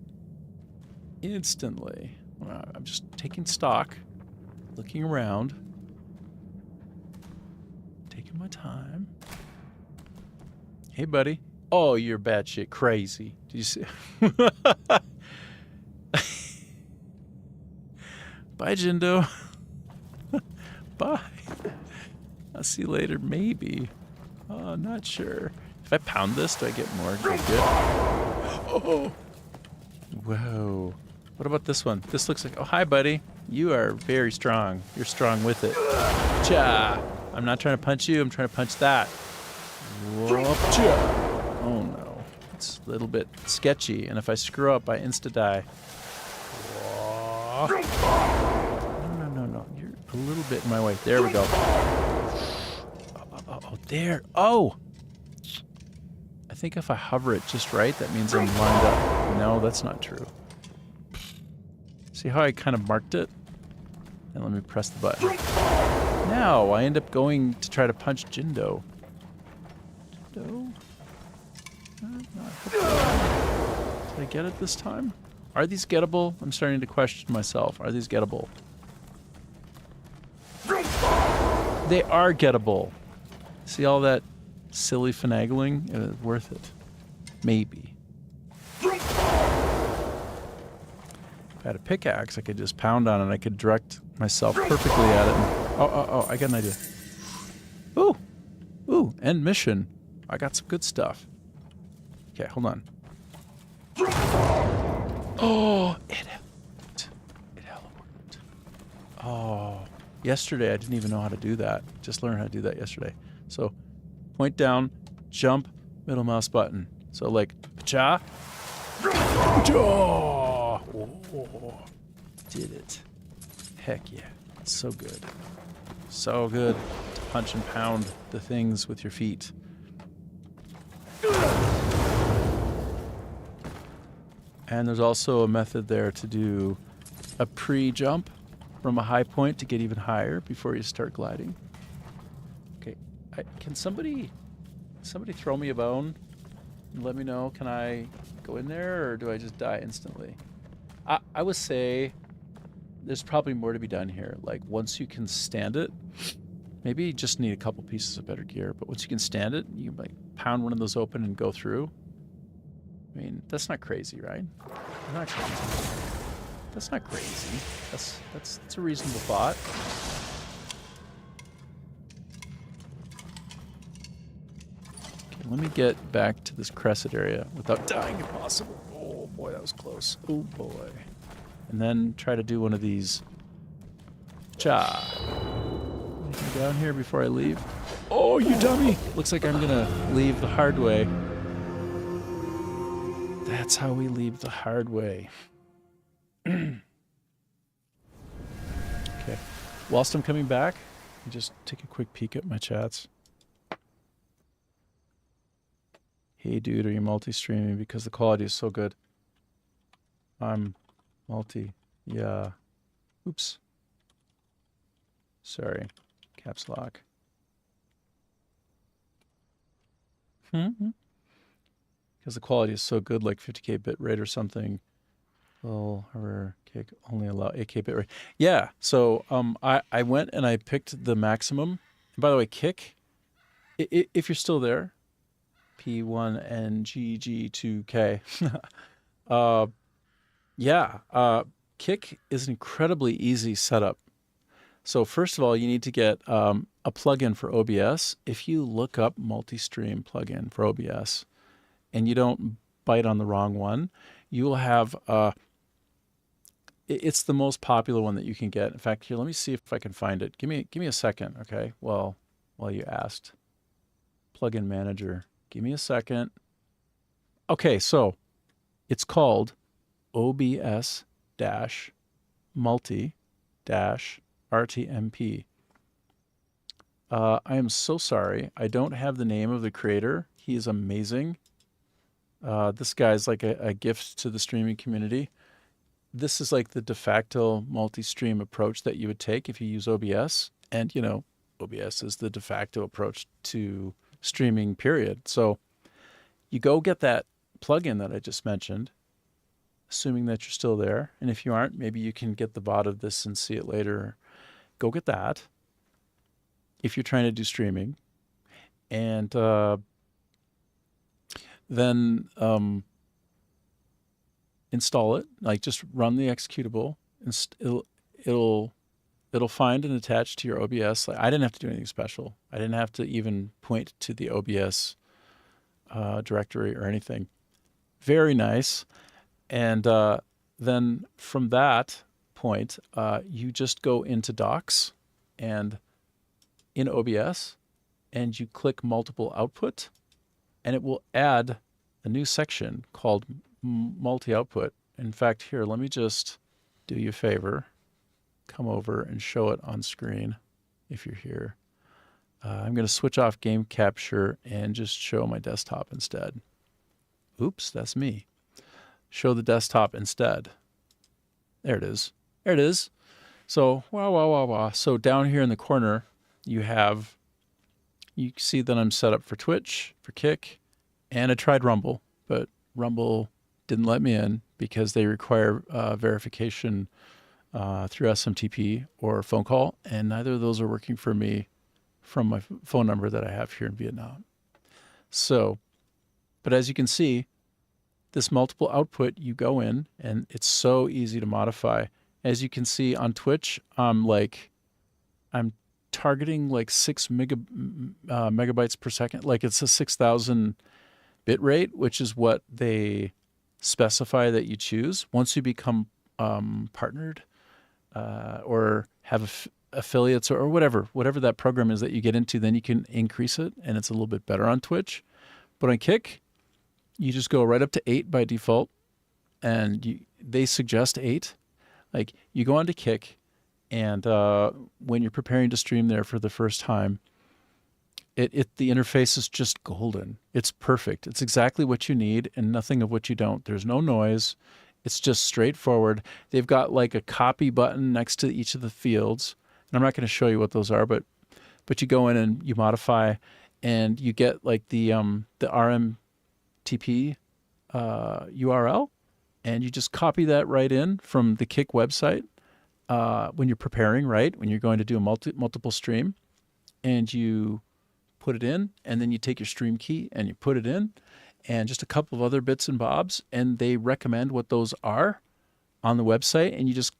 S1: Instantly. I'm just taking stock, looking around, taking my time. Hey, buddy. Oh, you're batshit crazy. Did you see? Bye, Jindo. Bye. I'll see you later, maybe. Oh, not sure. If I pound this, do I get more good? Oh! Whoa. What about this one? This looks like... Oh, hi, buddy. You are very strong. You're strong with it. Cha! I'm not trying to punch you. I'm trying to punch that. Oh, no. It's a little bit sketchy. And if I screw up, I insta-die. No. a little bit in my way. There we go. Oh, there. Oh! I think if I hover it just right, that means I'm lined up. No, that's not true. See how I kind of marked it? And let me press the button. Now I end up going to try to punch Jindo. Jindo? Did I get it this time? Are these gettable? I'm starting to question myself. Are these gettable? They are gettable. See all that silly finagling? Worth it. Maybe. If I had a pickaxe, I could just pound on it. I could direct myself perfectly at it. Oh, I got an idea. Ooh, end mission. I got some good stuff. Okay, hold on. Oh, it helped. It helped. Oh, yesterday I didn't even know how to do that. Just learned how to do that yesterday. So, point down, jump, middle mouse button. So like, cha. Oh, did it. Heck yeah. It's so good. So good to punch and pound the things with your feet. And there's also a method there to do a pre-jump from a high point to get even higher before you start gliding. Okay, can somebody throw me a bone and let me know? Can I go in there, or do I just die instantly? I would say there's probably more to be done here. Like, once you can stand it, maybe you just need a couple pieces of better gear, but once you can stand it, you can like pound one of those open and go through. I mean, that's not crazy, right? Not crazy. That's not crazy. That's a reasonable thought. Okay, let me get back to this crescent area without dying if possible. Oh boy, that was close. Oh boy. And then try to do one of these. Cha. Anything down here before I leave? Oh, you dummy! Looks like I'm gonna leave the hard way. That's how we leave the hard way. Okay. Whilst I'm coming back, just take a quick peek at my chats. Hey dude, are you multi-streaming? Because the quality is so good. I'm multi. Yeah. Oops. Sorry. Caps lock. Because the quality is so good, like 50k bit rate or something. Well, or only allow 8k bit rate. Yeah, so I went and I picked the maximum. And by the way, Kick, if you're still there, P1NGG2K. Kick is an incredibly easy setup. So first of all, you need to get a plugin for OBS. If you look up multi-stream plugin for OBS, and you don't bite on the wrong one, you will have, it's the most popular one that you can get. In fact, here, let me see if I can find it. Give me a second, okay? Well, while you asked. Plugin manager. Give me a second. Okay, so it's called OBS-multi-RTMP. I am so sorry. I don't have the name of the creator. He is amazing. This guy's like a gift to the streaming community. This is like the de facto multi-stream approach that you would take if you use OBS. And, you know, OBS is the de facto approach to streaming, period. So you go get that plugin that I just mentioned, assuming that you're still there. And if you aren't, maybe you can get the VOD of this and see it later. Go get that if you're trying to do streaming. And then install it. Like, just run the executable, and it'll find and attach to your OBS. Like, I didn't have to do anything special. I didn't have to even point to the OBS directory or anything. Very nice. And then from that point, you just go into Docs and in OBS, and you click multiple output, and it will add a new section called multi-output. In fact, here, let me just do you a favor. come over and show it on screen if you're here. I'm going to switch off game capture and just show my desktop instead. Oops, that's me. Show the desktop instead. There it is. There it is. So, wow. So down here in the corner, you see that I'm set up for Twitch, for Kick, and I tried Rumble, but Rumble didn't let me in because they require verification through SMTP or phone call, and neither of those are working for me from my phone number that I have here in Vietnam. So, but as you can see, this multiple output, you go in, and it's so easy to modify. As you can see on Twitch, I'm targeting like 6 megabytes per second. Like it's a 6,000 bit rate, which is what they specify that you choose. Once you become partnered or have affiliates or whatever that program is that you get into, then you can increase it, and it's a little bit better on Twitch. But on Kick, you just go right up to 8 by default, and they suggest 8. Like you go onto Kick, and when you're preparing to stream there for the first time, the interface is just golden. It's perfect. It's exactly what you need and nothing of what you don't. There's no noise. It's just straightforward. They've got like a copy button next to each of the fields. And I'm not going to show you what those are, but you go in and you modify, and you get like the RMTP URL, and you just copy that right in from the Kick website when you're preparing, right? When you're going to do a multiple stream, and you put it in, and then you take your stream key and you put it in, and just a couple of other bits and bobs, and they recommend what those are on the website, and you just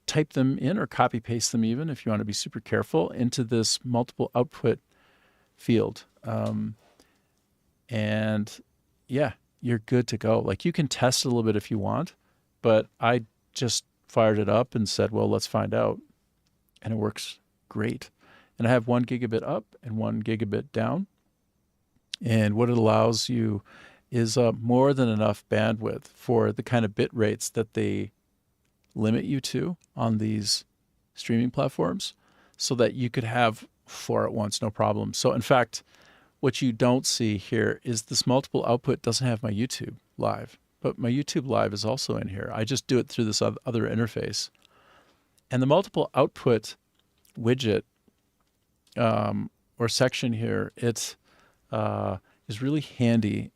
S1: type them in or copy paste them, even if you want to be super careful, into this multiple output field. And yeah, you're good to go. Like you can test a little bit if you want, but I just fired it up and said, well, let's find out. And it works great. And I have 1 gigabit up and 1 gigabit down. And what it allows you is more than enough bandwidth for the kind of bit rates that they limit you to on these streaming platforms, so that you could have 4 at once, no problem. So in fact, what you don't see here is this multiple output doesn't have my YouTube live, but my YouTube live is also in here. I just do it through this other interface. And the multiple output widget or section here, it's is really handy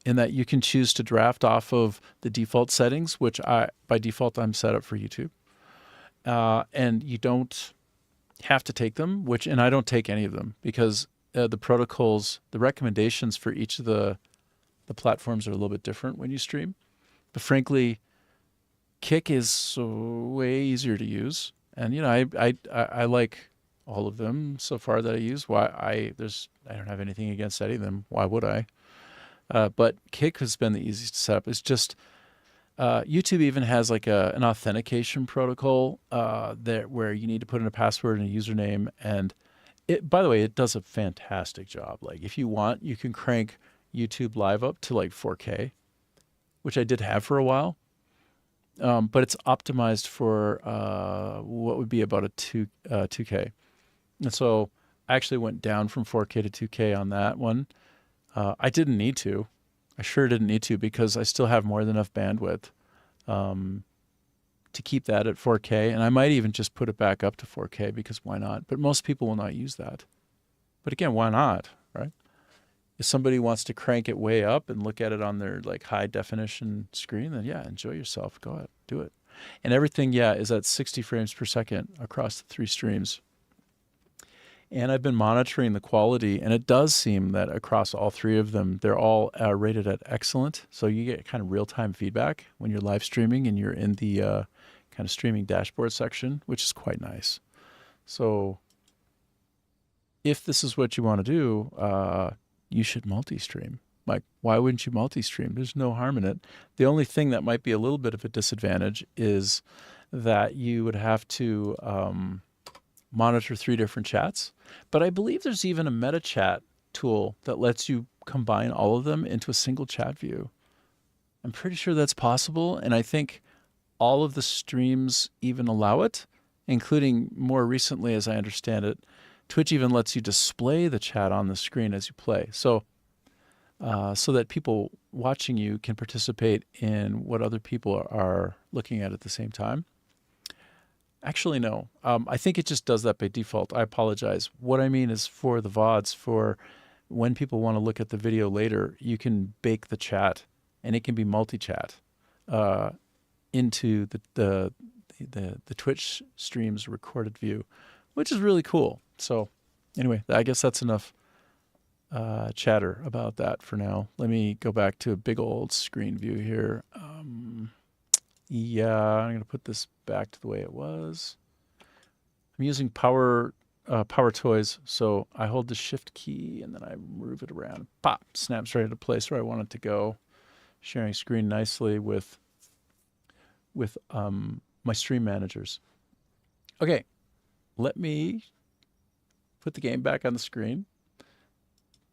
S1: in that you can choose to draft off of the default settings, which by default I'm set up for YouTube, and you don't have to take them. And I don't take any of them because the protocols, the recommendations for each of the platforms are a little bit different when you stream. But frankly, Kick is way easier to use, and I like all of them so far that I use. I don't have anything against any of them. Why would I? But Kick has been the easiest to set up. It's just YouTube even has like an authentication protocol where you need to put in a password and a username. And by the way, it does a fantastic job. Like if you want, you can crank YouTube Live up to like 4K, which I did have for a while. But it's optimized for what would be about a 2K. And so I actually went down from 4K to 2K on that one. I didn't need to. I sure didn't need to, because I still have more than enough bandwidth to keep that at 4K. And I might even just put it back up to 4K, because why not? But most people will not use that. But again, why not, right? If somebody wants to crank it way up and look at it on their like high definition screen, then yeah, enjoy yourself. Go ahead, do it. And everything, is at 60 frames per second across the 3 streams. And I've been monitoring the quality, and it does seem that across all 3 of them, they're all rated at excellent. So you get kind of real-time feedback when you're live streaming and you're in the kind of streaming dashboard section, which is quite nice. So if this is what you want to do, you should multi-stream. Like, why wouldn't you multi-stream? There's no harm in it. The only thing that might be a little bit of a disadvantage is that you would have to monitor 3 different chats. But I believe there's even a meta chat tool that lets you combine all of them into a single chat view. I'm pretty sure that's possible, and I think all of the streams even allow it. including more recently, as I understand it, Twitch even lets you display the chat on the screen as you play. So that people watching you can participate in what other people are looking at the same time. Actually, no. I think it just does that by default. I apologize. What I mean is for the VODs, for when people want to look at the video later, you can bake the chat, and it can be multi-chat into the Twitch stream's recorded view, which is really cool. So anyway, I guess that's enough chatter about that for now. Let me go back to a big old screen view here. Yeah, I'm going to put this back to the way it was. I'm using Power Toys, so I hold the Shift key and then I move it around. Pop, snaps right into place where I want it to go. Sharing screen nicely with my stream managers. Okay, let me put the game back on the screen.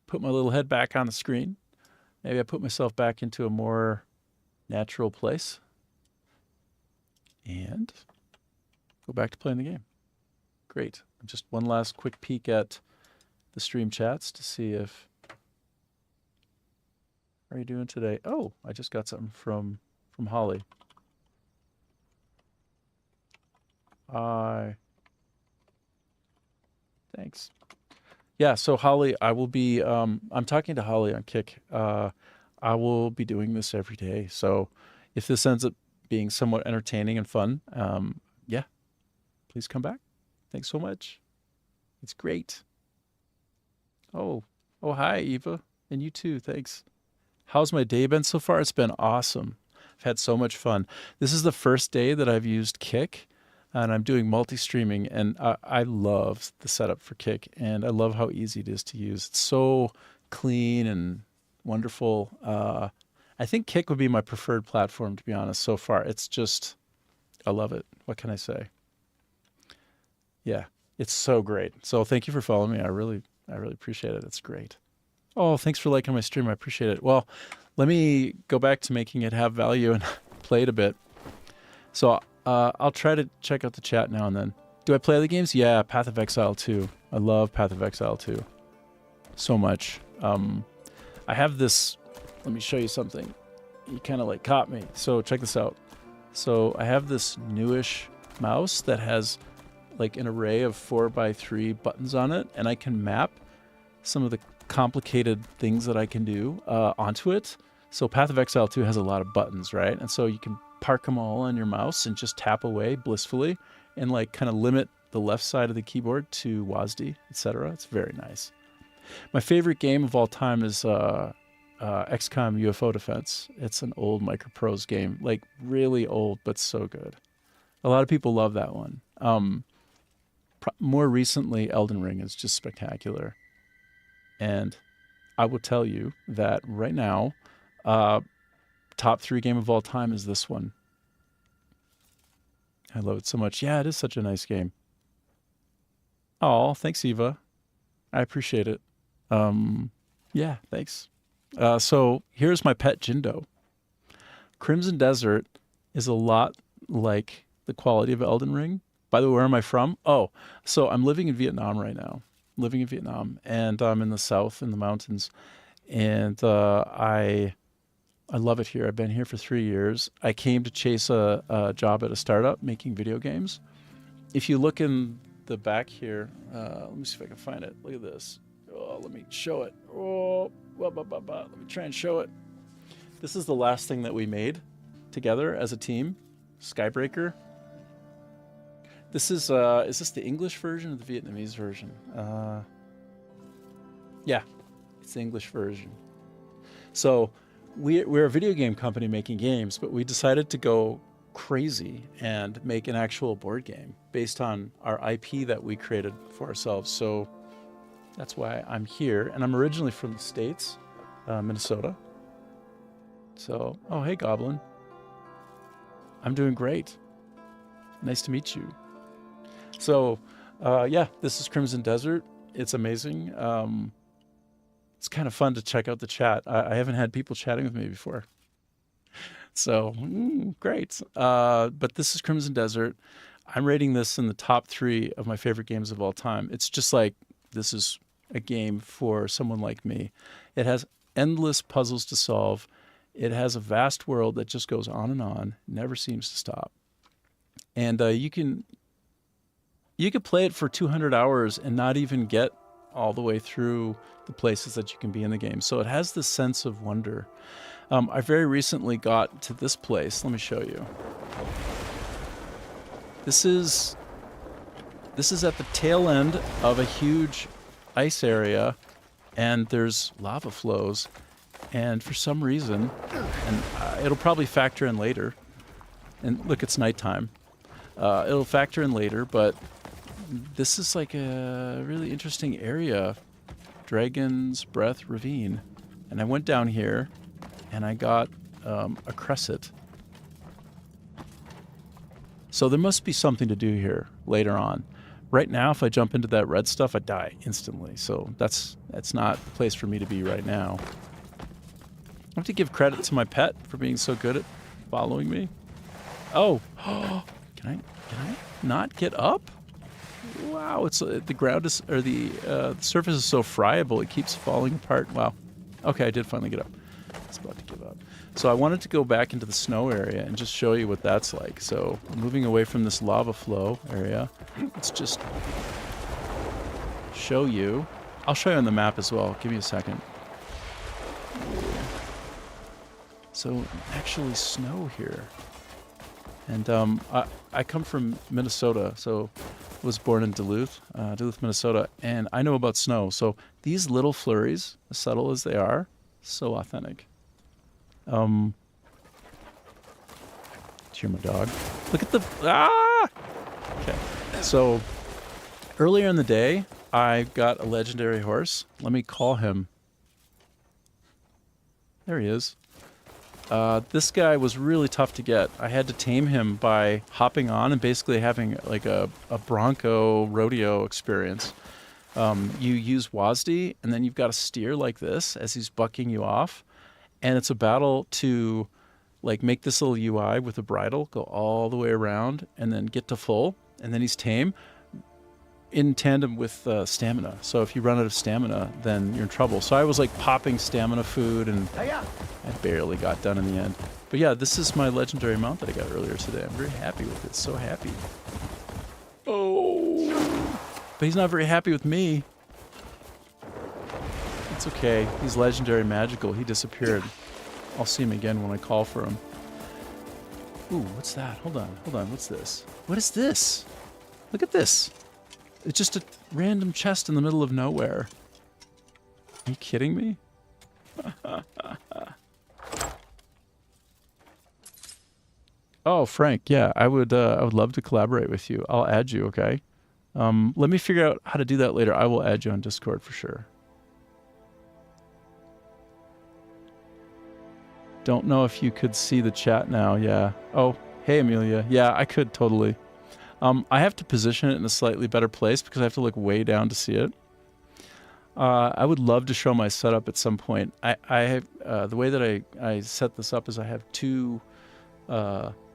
S1: Put my little head back on the screen. Maybe I put myself back into a more natural place. And go back to playing the game. Great. Just one last quick peek at the stream chats to see if... How are you doing today? Oh, I just got something from Holly. Hi. Thanks. Yeah, so Holly, I will be... I'm talking to Holly on Kick. I will be doing this every day. So if this ends up being somewhat entertaining and fun, yeah, please come back. Thanks so much. It's great. Oh, hi, Eva. And you too, thanks. How's my day been so far? It's been awesome. I've had so much fun. This is the first day that I've used Kick, and I'm doing multi-streaming, and I love the setup for Kick, and I love how easy it is to use. It's so clean and wonderful. I think Kick would be my preferred platform, to be honest, so far. It's just, I love it. What can I say? Yeah, it's so great. So thank you for following me. I really appreciate it. It's great. Oh, thanks for liking my stream. I appreciate it. Well, let me go back to making it have value and play it a bit. So I'll try to check out the chat now and then. Do I play other games? Yeah, Path of Exile 2. I love Path of Exile 2 so much. I have this... Let me show you something. You kind of like caught me. So check this out. So I have this newish mouse that has like an array of 4x3 buttons on it, and I can map some of the complicated things that I can do onto it. So Path of Exile 2 has a lot of buttons, right? And so you can park them all on your mouse and just tap away blissfully and like kind of limit the left side of the keyboard to WASD, etc. It's very nice. My favorite game of all time is XCOM UFO Defense. It's an old Microprose game, like really old, but so good. A lot of people love that one. More recently, Elden Ring is just spectacular. And I will tell you that right now, top 3 game of all time is this one. I love it so much. Yeah, it is such a nice game. Oh, thanks, Eva. I appreciate it. Yeah, thanks. So here's my pet Jindo. Crimson Desert is a lot like the quality of Elden Ring. By the way, where am I from? Oh, so I'm living in Vietnam right now. Living in Vietnam, and I'm in the south in the mountains, and I love it here. I've been here for 3 years. I came to chase a job at a startup making video games. If you look in the back here, let me see if I can find it. Look at this. Oh, let me show it. Oh, let me try and show it. This is the last thing that we made together as a team, Skybreaker. This is this the English version or the Vietnamese version? Yeah, it's the English version. So we're a video game company making games, but we decided to go crazy and make an actual board game based on our IP that we created for ourselves. So that's why I'm here. And I'm originally from the States, Minnesota. So, oh, hey, Goblin. I'm doing great. Nice to meet you. So, yeah, this is Crimson Desert. It's amazing. It's kind of fun to check out the chat. I haven't had people chatting with me before. So, great. But this is Crimson Desert. I'm rating this in the top 3 of my favorite games of all time. It's just like, this is a game for someone like me. It has endless puzzles to solve. It has a vast world that just goes on, never seems to stop. And you can play it for 200 hours and not even get all the way through the places that you can be in the game. So it has this sense of wonder. I very recently got to this place. Let me show you. This is at the tail end of a huge ice area, and there's lava flows. And for some reason, and it'll probably factor in later. And look, it's nighttime. It'll factor in later, but this is like a really interesting area. Dragon's Breath Ravine. And I went down here, and I got a cresset. So there must be something to do here later on. Right now, if I jump into that red stuff, I die instantly. So that's not the place for me to be right now. I have to give credit to my pet for being so good at following me. Oh, can I not get up? Wow, it's the ground is, or the surface is so friable, it keeps falling apart. Wow. Okay, I did finally get up. I was about to give up. So I wanted to go back into the snow area and just show you what that's like. So moving away from this lava flow area, let's just show you. I'll show you on the map as well. Give me a second. So actually snow here. And I come from Minnesota, so I was born in Duluth, Minnesota, and I know about snow. So these little flurries, as subtle as they are, so authentic. Do you hear my dog? Look at the... Ah! Okay. So earlier in the day, I got a legendary horse. Let me call him. There he is. This guy was really tough to get. I had to tame him by hopping on and basically having like a bronco rodeo experience. You use WASD, and then you've got to steer like this as he's bucking you off. And it's a battle to like make this little UI with a bridle, go all the way around, and then get to full. And then he's tame in tandem with stamina. So if you run out of stamina, then you're in trouble. So I was like popping stamina food, and I barely got done in the end. But yeah, this is my legendary mount that I got earlier today. I'm very happy with it. So happy. Oh. But he's not very happy with me. It's okay. He's legendary magical. He disappeared. I'll see him again when I call for him. Ooh, what's that? Hold on. What's this? What is this? Look at this. It's just a random chest in the middle of nowhere. Are you kidding me? Oh, Frank, yeah, I would love to collaborate with you. I'll add you, okay? Let me figure out how to do that later. I will add you on Discord for sure. Don't know if you could see the chat now. Yeah. Oh, hey, Amelia. Yeah, I could totally. I have to position it in a slightly better place because I have to look way down to see it. I would love to show my setup at some point. I have the way that I set this up is I have two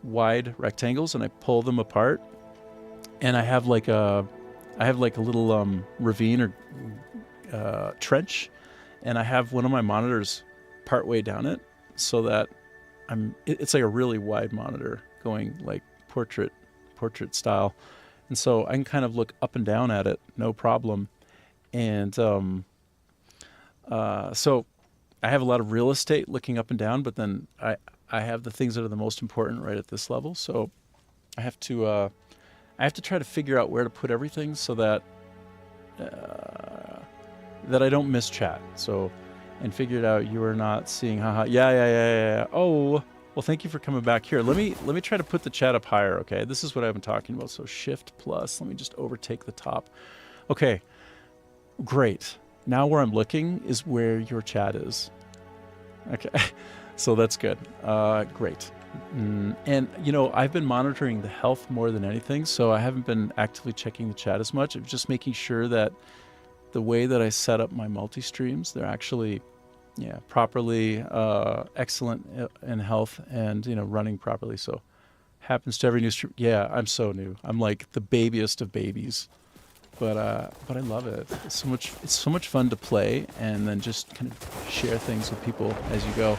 S1: wide rectangles and I pull them apart, and I have like a little ravine or trench, and I have one of my monitors partway down it so that it's like a really wide monitor going like portrait style, and so I can kind of look up and down at it, no problem. And so I have a lot of real estate looking up and down, but then I have the things that are the most important right at this level. So I have to try to figure out where to put everything so that that I don't miss chat. So, and figured out you are not seeing. Haha. Yeah. Oh, well, thank you for coming back here. Let me try to put the chat up higher. Okay, this is what I've been talking about. So Shift plus. Let me just overtake the top. Okay. Great. Now where I'm looking is where your chat is. Okay. So that's good. Great. And, you know, I've been monitoring the health more than anything, so I haven't been actively checking the chat as much. I'm just making sure that the way that I set up my multi-streams, they're actually, properly excellent in health and, running properly. So Happens to every new stream. Yeah, I'm so new. I'm like the babiest of babies. But I love it. It's so much fun to play and then just kind of share things with people as you go.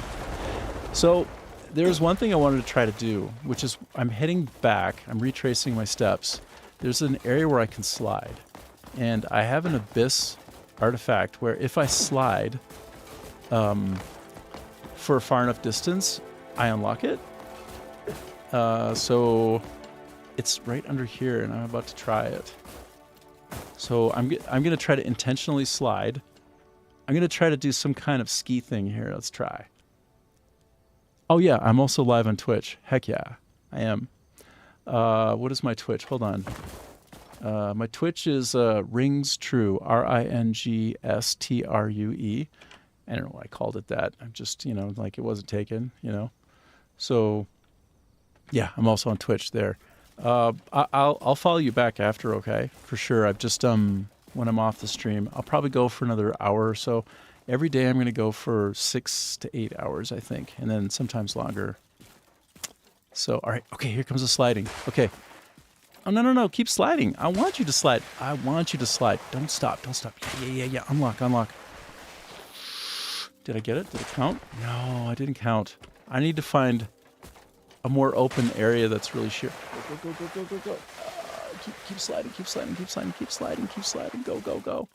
S1: So there's one thing I wanted to try to do, which is I'm heading back. I'm retracing my steps. There's an area where I can slide. And I have an abyss artifact where if I slide for a far enough distance, I unlock it. So it's right under here, and I'm about to try it. So I'm going to try to intentionally slide. I'm going to try to do some kind of ski thing here. Let's try. Oh, yeah, I'm also live on Twitch. Heck yeah, I am. What is my Twitch? Hold on. My Twitch is Rings True, RingStrue. I don't know why I called it that. I'm just, like it wasn't taken, So, yeah, I'm also on Twitch there. I'll follow you back after, okay? For sure. I've just, when I'm off the stream, I'll probably go for another hour or so. Every day I'm going to go for 6 to 8 hours, I think, and then sometimes longer. So, all right. Okay, here comes the sliding. Okay. Oh, no. Keep sliding. I want you to slide. I want you to slide. Don't stop. Don't stop. Yeah. Unlock. Did I get it? Did it count? No, I didn't count. I need to find a more open area that's really sheer. Go. Keep sliding. Go.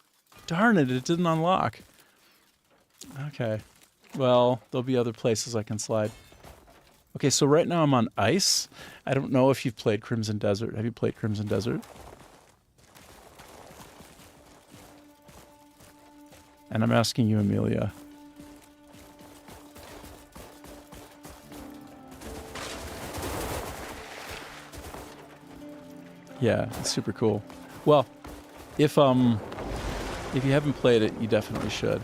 S1: Darn it, it didn't unlock. Okay. Well, there'll be other places I can slide. Okay, so right now I'm on ice. I don't know if you've played Crimson Desert. Have you played Crimson Desert? And I'm asking you, Amelia. Yeah, it's super cool. Well, if you haven't played it, you definitely should.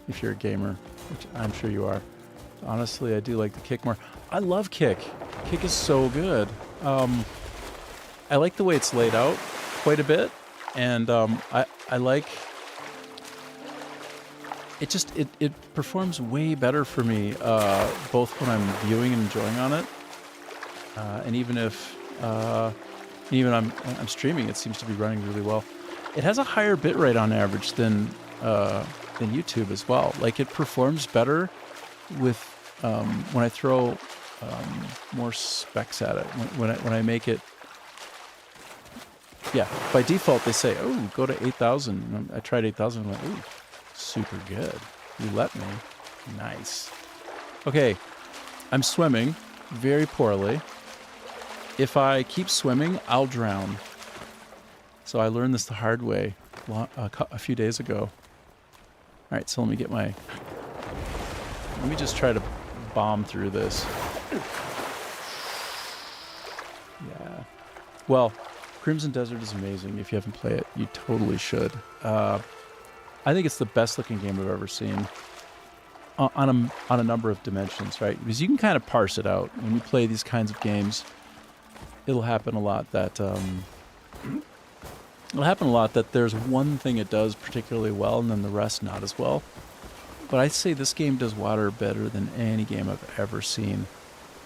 S1: If you're a gamer, which I'm sure you are. Honestly, I do like the kick more. I love kick. Kick is so good. I like the way it's laid out quite a bit, and I like it. Just it performs way better for me, both when I'm viewing and enjoying on it, and even I'm streaming, it seems to be running really well. It has a higher bitrate on average than YouTube as well. Like it performs better with when I throw more specs at it. When I make it, yeah. By default, they say, "Oh, go to 8,000." I tried 8,000. I'm like, "Ooh, super good. You let me. Nice." Okay, I'm swimming very poorly. If I keep swimming, I'll drown. So I learned this the hard way a few days ago. All right, so let me just try to bomb through this. Yeah. Well, Crimson Desert is amazing. If you haven't played it, you totally should. I think it's the best looking game I've ever seen on a number of dimensions, right? Because you can kind of parse it out. When you play these kinds of games, it'll happen a lot that there's one thing it does particularly well and then the rest not as well. But I'd say this game does water better than any game I've ever seen.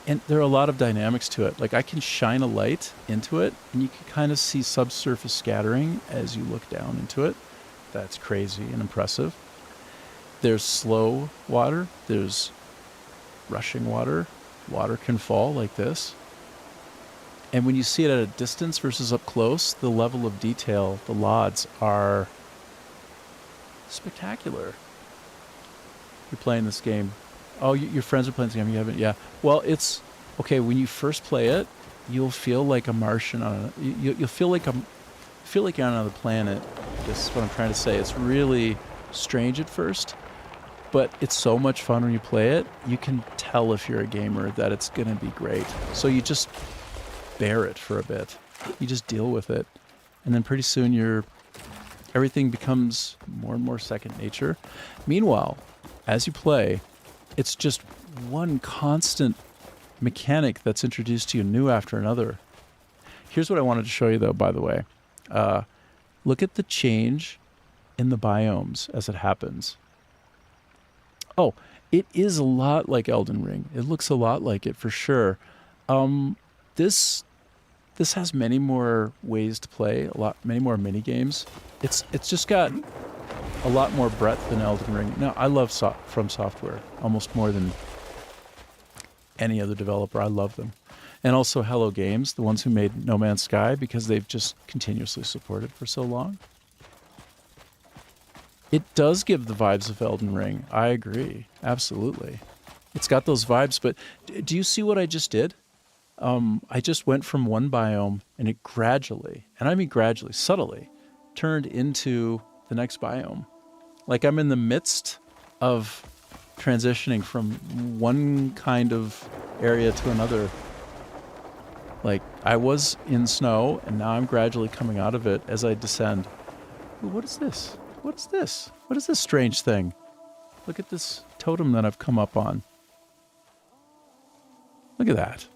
S1: And there are a lot of dynamics to it. Like I can shine a light into it and you can kind of see subsurface scattering as you look down into it. That's crazy and impressive. There's slow water. There's rushing water. Water can fall like this. And when you see it at a distance versus up close, the level of detail, the LODs are spectacular. You're playing this game. Oh, your friends are playing this game. You haven't? Yeah. Well, it's okay. When you first play it, you'll feel like a Martian you'll feel like you're on another planet. This is what I'm trying to say. It's really strange at first, but it's so much fun when you play it. You can tell if you're a gamer that it's going to be great. So you just bear it for a bit. You just deal with it, and then pretty soon everything becomes more and more second nature. Meanwhile, as you play, it's just one constant mechanic that's introduced to you new after another. Here's what I wanted to show you, though, by the way. Look at the change in the biomes as it happens. Oh, it is a lot like Elden Ring. It looks a lot like it for sure. this has many more ways to play, many more mini games. It's just got a lot more breadth than Elden Ring. Now, I love From Software almost more than any other developer. I love them. And also Hello Games, the ones who made No Man's Sky, because they've just continuously supported for so long. It does give the vibes of Elden Ring. I agree. Absolutely. It's got those vibes, but do you see what I just did? I just went from one biome and it gradually, and I mean gradually, subtly, turned into the next biome. Like I'm in the midst of transitioning from one kind of area to another. Like I was in snow and now I'm gradually coming out of it as I descend. Ooh, what is this? What is this? What is this strange thing? Look at this totem that I've come up on. Look at that.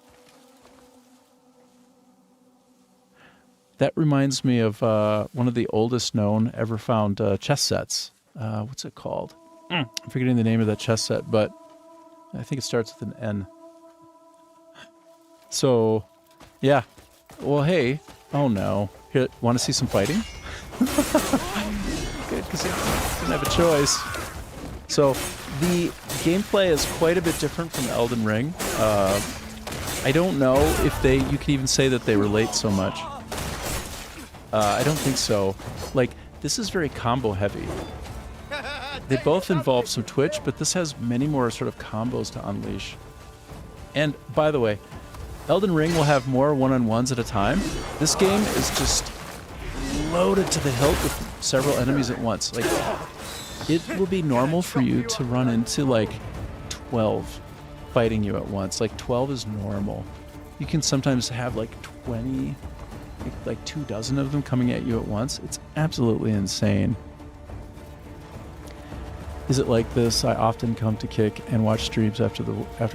S1: That reminds me of one of the oldest known ever found chess sets. What's it called? I'm forgetting the name of that chess set, but I think it starts with an N. So, yeah. Well, hey. Oh, no. Here, want to see some fighting? Good, because I didn't have a choice. So, the gameplay is quite a bit different from Elden Ring. I don't know if you can even say that they relate so much. I don't think so. Like, this is very combo heavy. They both involve some twitch, but this has many more sort of combos to unleash. And, by the way, Elden Ring will have more one-on-ones at a time. This game is just loaded to the hilt with several enemies at once. Like, it will be normal for you to run into, like, 12 fighting you at once. Like, 12 is normal. You can sometimes have, like, 20... like 24 of them coming at you at once. It's absolutely insane. Is it like this? I often come to kick and watch streams after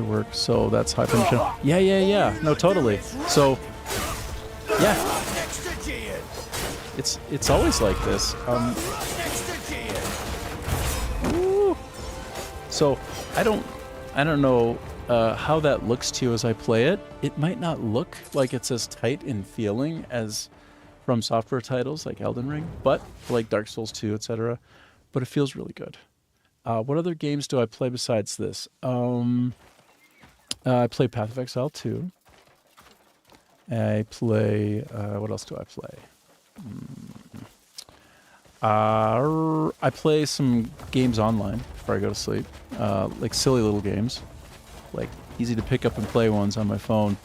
S1: work, so that's how I finish it. Yeah. No, totally. So, yeah. It's always like this. So I don't know how that looks to you as I play it. It might not look like it's as tight in feeling as From Software titles like Elden Ring, but like Dark Souls 2, etc. But it feels really good. What other games do I play besides this? I play Path of Exile 2. I play... what else do I play? I play some games online before I go to sleep. Like silly little games. Like easy to pick up and play ones on my phone.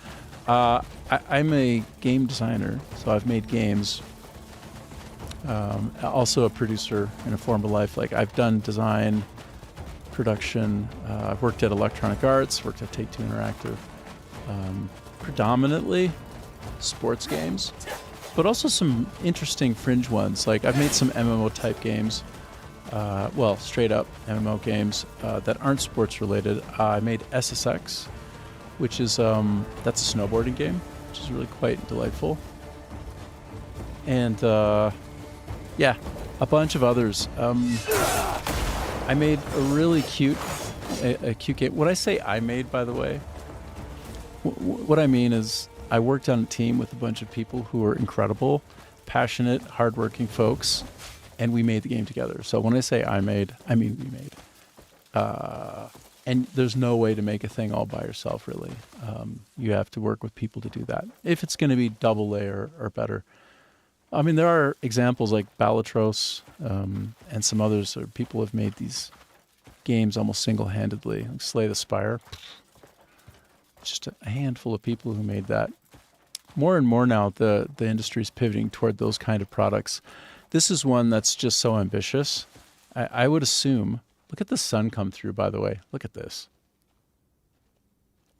S1: I'm a game designer, so I've made games. Also a producer in a form of life. Like I've done design, production. I've worked at Electronic Arts, worked at Take-Two Interactive. Predominantly sports games, but also some interesting fringe ones. Like I've made some MMO type games. Well, straight up MMO games that aren't sports related. I made SSX, which is that's a snowboarding game, which is really quite delightful. And yeah, a bunch of others. I made a really cute game. When I say I made, by the way, what I mean is I worked on a team with a bunch of people who were incredible, passionate, hardworking folks. And we made the game together. So when I say I made, I mean we made. And there's no way to make a thing all by yourself, really. You have to work with people to do that. If it's going to be double A or better. I mean, there are examples like Balatros and some others where people have made these games almost single-handedly. Like Slay the Spire. Just a handful of people who made that. More and more now, the industry is pivoting toward those kind of products. This is one that's just so ambitious. I would assume... Look at the sun come through, by the way. Look at this.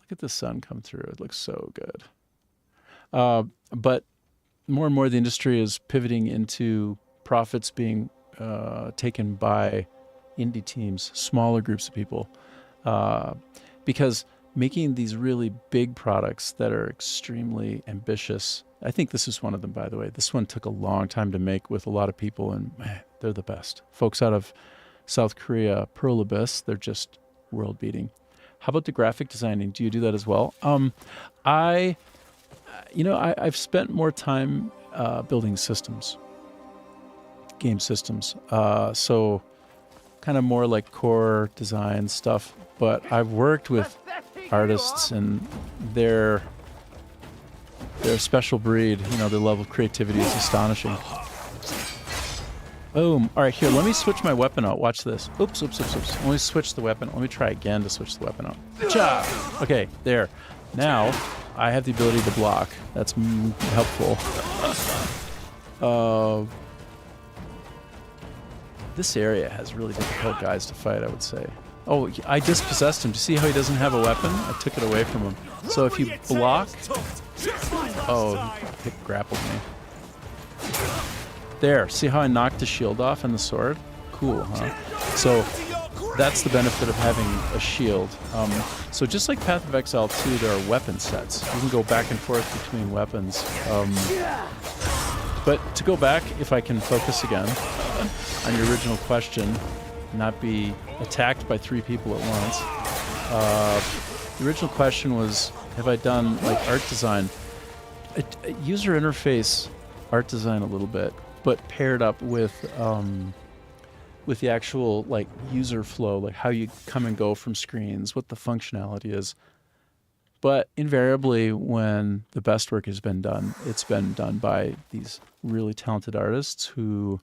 S1: Look at the sun come through. It looks so good. But more and more the industry is pivoting into profits being taken by indie teams, smaller groups of people. Because making these really big products that are extremely ambitious... I think this is one of them, by the way. This one took a long time to make with a lot of people, and man, they're the best. Folks out of South Korea, Pearl Abyss, they're just world-beating. How about the graphic designing? Do you do that as well? I I've spent more time building systems, game systems. So kind of more like core design stuff. But I've worked with artists, and they're a special breed. Their level of creativity is astonishing. Boom. All right, here, let me switch my weapon out. Watch this. Oops. Let me switch the weapon. Let me try again to switch the weapon out. Cha! Okay, there. Now, I have the ability to block. That's helpful. This area has really difficult guys to fight, I would say. Oh, I dispossessed him. Do you see how he doesn't have a weapon? I took it away from him. So if you block... Oh, he grappled me. There, see how I knocked the shield off and the sword? Cool, huh? So that's the benefit of having a shield. So just like Path of Exile 2, there are weapon sets. You can go back and forth between weapons. But to go back, if I can focus again on your original question, not be attacked by 3 people at once. The original question was, have I done like art design? User interface art design a little bit, but paired up with the actual like user flow, like how you come and go from screens, what the functionality is. But invariably, when the best work has been done, it's been done by these really talented artists who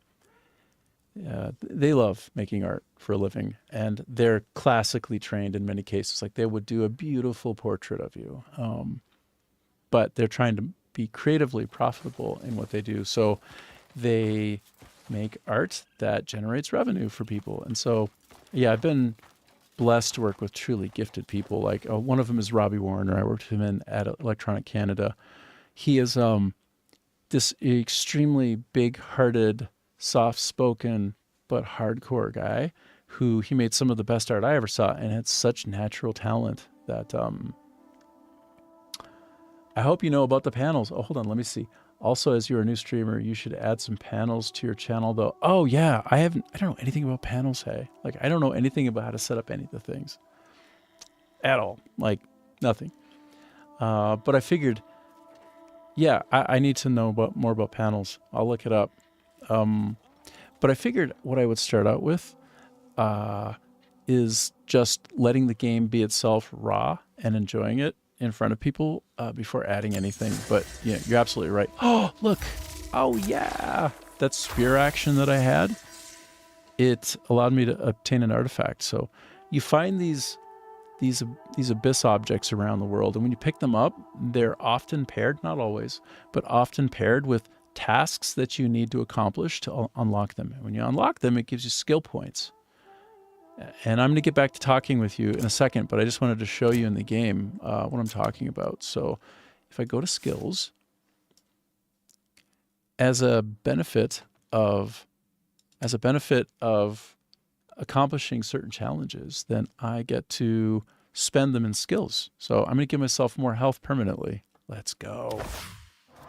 S1: they love making art for a living, and they're classically trained in many cases. Like they would do a beautiful portrait of you, but they're trying to be creatively profitable in what they do. So they make art that generates revenue for people. And so, yeah, I've been blessed to work with truly gifted people. Like one of them is Robbie Warner. I worked with him at Electronic Canada. He is this extremely big-hearted, soft-spoken, but hardcore guy who he made some of the best art I ever saw, and had such natural talent that I hope you know about the panels. Oh, hold on, let me see. Also, as you're a new streamer, you should add some panels to your channel, though. Oh, yeah, I don't know anything about panels, hey. Like, I don't know anything about how to set up any of the things. At all. Like, nothing. But I figured, yeah, I need to know more about panels. I'll look it up. But I figured what I would start out with is just letting the game be itself raw and enjoying it in front of people before adding anything. But yeah, you're absolutely right. Oh, look. Oh, yeah. That spear action that I had, it allowed me to obtain an artifact. So you find these abyss objects around the world, and when you pick them up, they're often paired, not always, but often paired with tasks that you need to accomplish to unlock them. And when you unlock them, it gives you skill points. And I'm going to get back to talking with you in a second, but I just wanted to show you in the game what I'm talking about. So if I go to skills, as a benefit of accomplishing certain challenges, then I get to spend them in skills. So I'm going to give myself more health permanently. Let's go.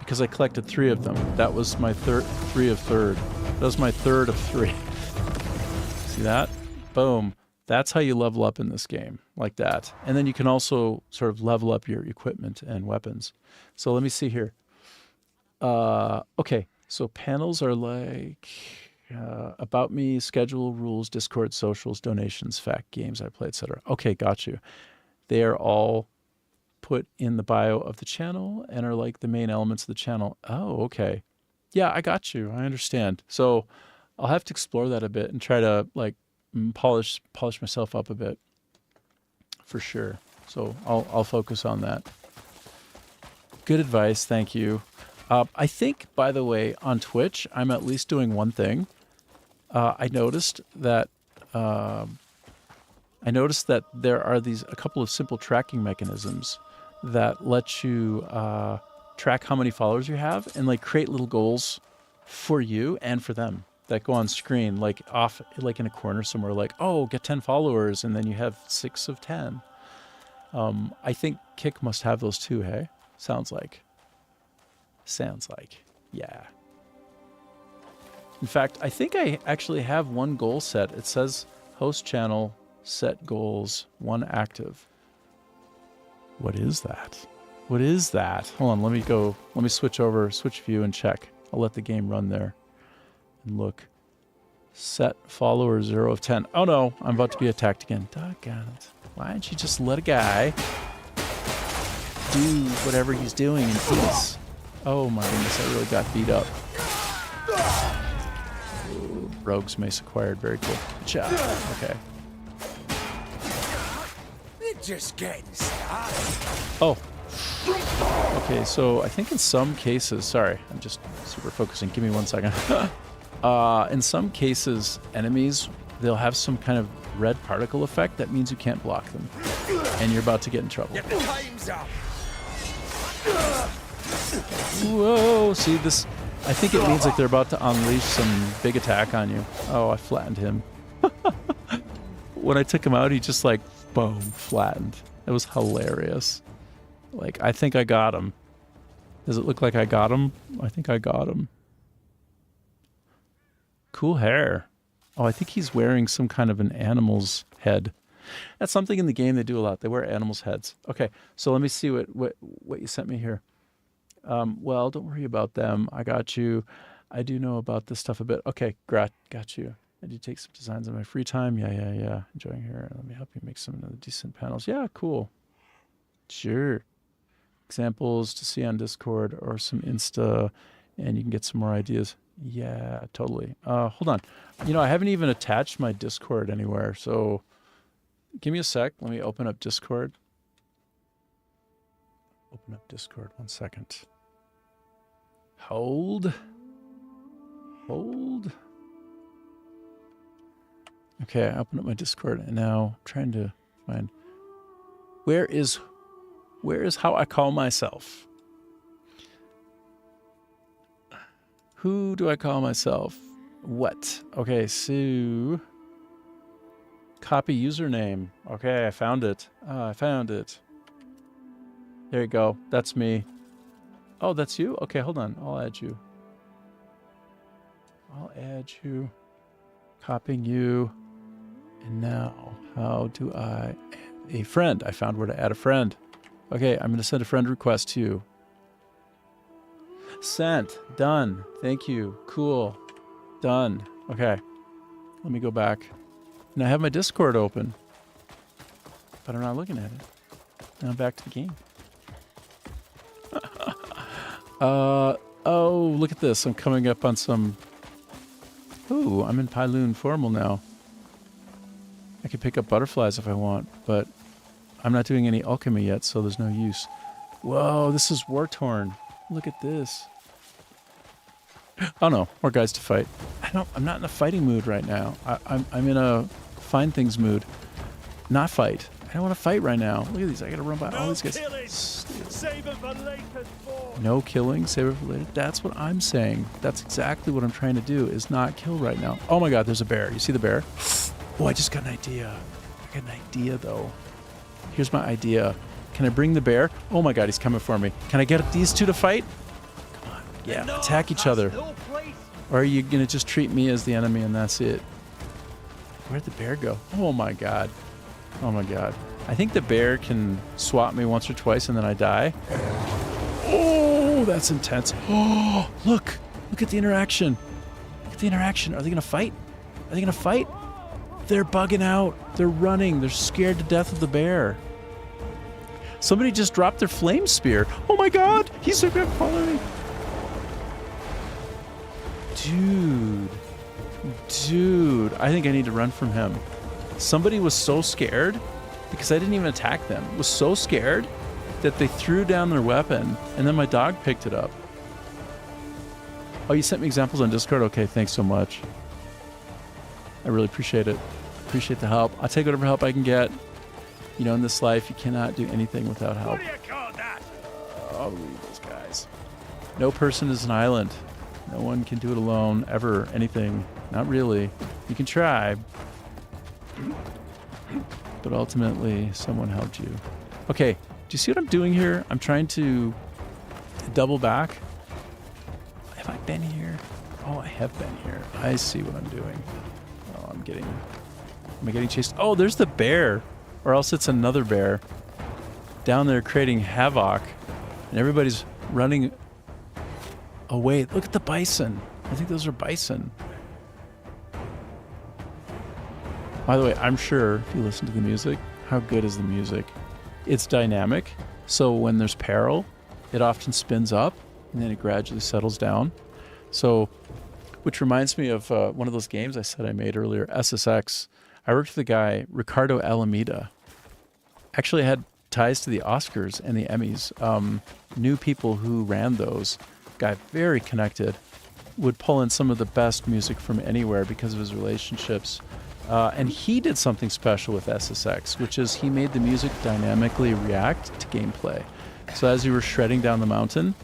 S1: Because I collected 3 of them. That was my third. That was my third of 3. See that? Boom. That's how you level up in this game, like that. And then you can also sort of level up your equipment and weapons. So let me see here. Okay, so panels are like about me, schedule, rules, Discord, socials, donations, fact, games I play, etc. Okay, got you. They are all put in the bio of the channel and are like the main elements of the channel. Oh, okay. Yeah, I got you. I understand. So I'll have to explore that a bit and try to like polish myself up a bit for sure. So I'll focus on that. Good advice. Thank you. I think, by the way, on Twitch, I'm at least doing one thing. I noticed that there are a couple of simple tracking mechanisms that let you track how many followers you have and like create little goals for you and for them that go on screen, like off, like in a corner somewhere, like, oh, get 10 followers, and then you have 6 of 10. I think Kick must have those too, hey? Sounds like. Yeah. In fact, I think I actually have one goal set. It says host channel, set goals, 1 active. What is that? What is that? Hold on, let me switch view and check. I'll let the game run there and look. Set follower 0 of 10. Oh no, I'm about to be attacked again. Doggone it. Why don't you just let a guy do whatever he's doing in peace? Oh my goodness, I really got beat up. Ooh, Rogue's Mace acquired, very cool. Good job. Okay.
S4: You're just getting started.
S1: Oh. Okay, so I think in some cases, sorry, I'm just super focusing. Give me 1 second. In some cases, enemies, they'll have some kind of red particle effect. That means you can't block them. And you're about to get in trouble.
S4: Your time's up.
S1: Whoa, see this? I think it means like they're about to unleash some big attack on you. Oh, I flattened him. When I took him out, he just like, boom, flattened. It was hilarious. Like, I think I got him. Does it look like I got him? I think I got him. Cool hair. Oh, I think he's wearing some kind of an animal's head. That's something in the game they do a lot. They wear animals' heads. Okay, so let me see what you sent me here. Well, don't worry about them. I got you. I do know about this stuff a bit. Okay, got you. I do take some designs in my free time. Yeah. Enjoying here. Let me help you make some decent panels. Yeah, cool. Sure. Examples to see on Discord or some Insta, and you can get some more ideas. Yeah, totally. Hold on. You know, I haven't even attached my Discord anywhere, so give me a sec. Let me open up Discord. Open up Discord 1 second. Hold. Okay, I opened up my Discord, and now I'm trying to find where is how I call myself. Who do I call myself? What? Okay, so copy username. Okay, I found it. I found it. There you go. That's me. Oh, that's you? Okay, hold on. I'll add you. Copying you. And now, how do I add a friend? I found where to add a friend. Okay, I'm going to send a friend request to you. Sent. Done. Thank you. Cool. Done. Okay. Let me go back. Now I have my Discord open. But I'm not looking at it. Now I'm back to the game. Oh, look at this. I'm coming up on some... Ooh, I'm in Pyloon Formal now. I could pick up butterflies if I want, but I'm not doing any alchemy yet, so there's no use. Whoa, this is war-torn. Look at this. Oh no, more guys to fight. I'm not in a fighting mood right now. I'm in a find things mood. Not fight. I don't want to fight right now. Look at these. I gotta run by all these guys.
S11: Save it for later, boy.
S1: No killing, save it for later. That's what I'm saying. That's exactly what I'm trying to do, is not kill right now. Oh my god, there's a bear. You see the bear? Oh, I just got an idea. I got an idea though. Here's my idea. Can I bring the bear? Oh my god, he's coming for me. Can I get these two to fight? Come on. Yeah, attack each other. Or are you gonna just treat me as the enemy and that's it? Where'd the bear go? Oh my god. Oh my god. I think the bear can swat me once or twice and then I die. Oh, that's intense. Oh, look. Look at the interaction. Look at the interaction. Are they gonna fight? Are they gonna fight? They're bugging out. They're running. They're scared to death of the bear. Somebody just dropped their flame spear. Oh my god! He's so good following me. Dude, I think I need to run from him. Somebody was so scared, because I didn't even attack them, was so scared that they threw down their weapon, and then my dog picked it up. Oh, you sent me examples on Discord? Okay, thanks so much. I really appreciate it. Appreciate the help. I'll take whatever help I can get. You know, in this life, you cannot do anything without help.
S4: What do you call that?
S1: I'll leave those guys. No person is an island. No one can do it alone, ever, anything. Not really. You can try. But ultimately, someone helped you. Okay, do you see what I'm doing here? I'm trying to double back. Have I been here? Oh, I have been here. I see what I'm doing. Oh, am I getting chased? Oh, there's the bear. Or else it's another bear. Down there creating havoc. and everybody's running away. Look at the bison. I think those are bison. By the way, I'm sure if you listen to the music, how good is the music? It's dynamic, so when there's peril, it often spins up and then it gradually settles down. So, which reminds me of one of those games I said I made earlier, SSX. I worked with the guy, Ricardo Alameda. Actually had ties to the Oscars and the Emmys. Knew people who ran those. Guy very connected. Would pull in some of the best music from anywhere because of his relationships. And he did something special with SSX, which is he made the music dynamically react to gameplay. So as you were shredding down the mountain,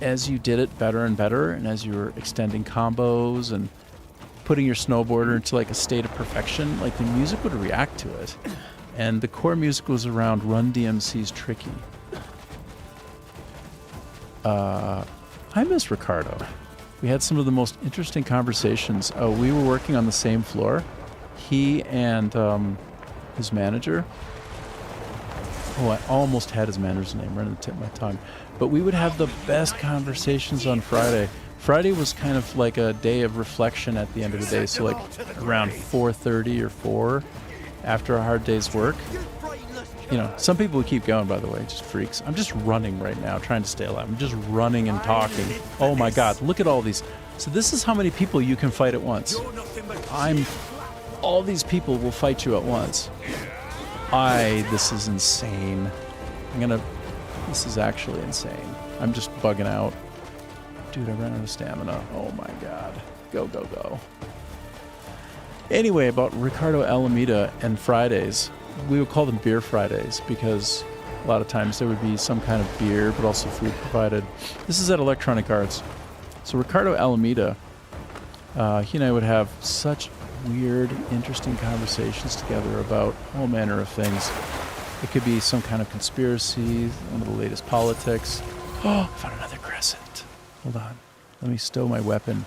S1: as you did it better and better, and as you were extending combos and putting your snowboarder into like a state of perfection, like the music would react to it. And the core music was around Run DMC's Tricky. I miss Ricardo. We had some of the most interesting conversations. We were working on the same floor. He and his manager. Oh, I almost had his manager's name right on the tip of my tongue. But we would have the best conversations on Friday. Friday was kind of like a day of reflection at the end of the day. So like around 4:30 or 4 after a hard day's work. You know, some people would keep going, by the way, just freaks. I'm just running right now, trying to stay alive. I'm just running and talking. Oh my God, look at all these. So this is how many people you can fight at once. All these people will fight you at once. This is insane. This is actually insane. I'm just bugging out. Dude, I ran out of stamina. Oh my God. Go, go, go. Anyway, about Ricardo Alameda and Fridays. We would call them beer Fridays because a lot of times there would be some kind of beer, but also food provided. This is at Electronic Arts. So Ricardo Alameda, he and I would have such weird, interesting conversations together about all manner of things. It could be some kind of conspiracy, one of the latest politics. Oh, I found another crescent. Hold on. Let me stow my weapon.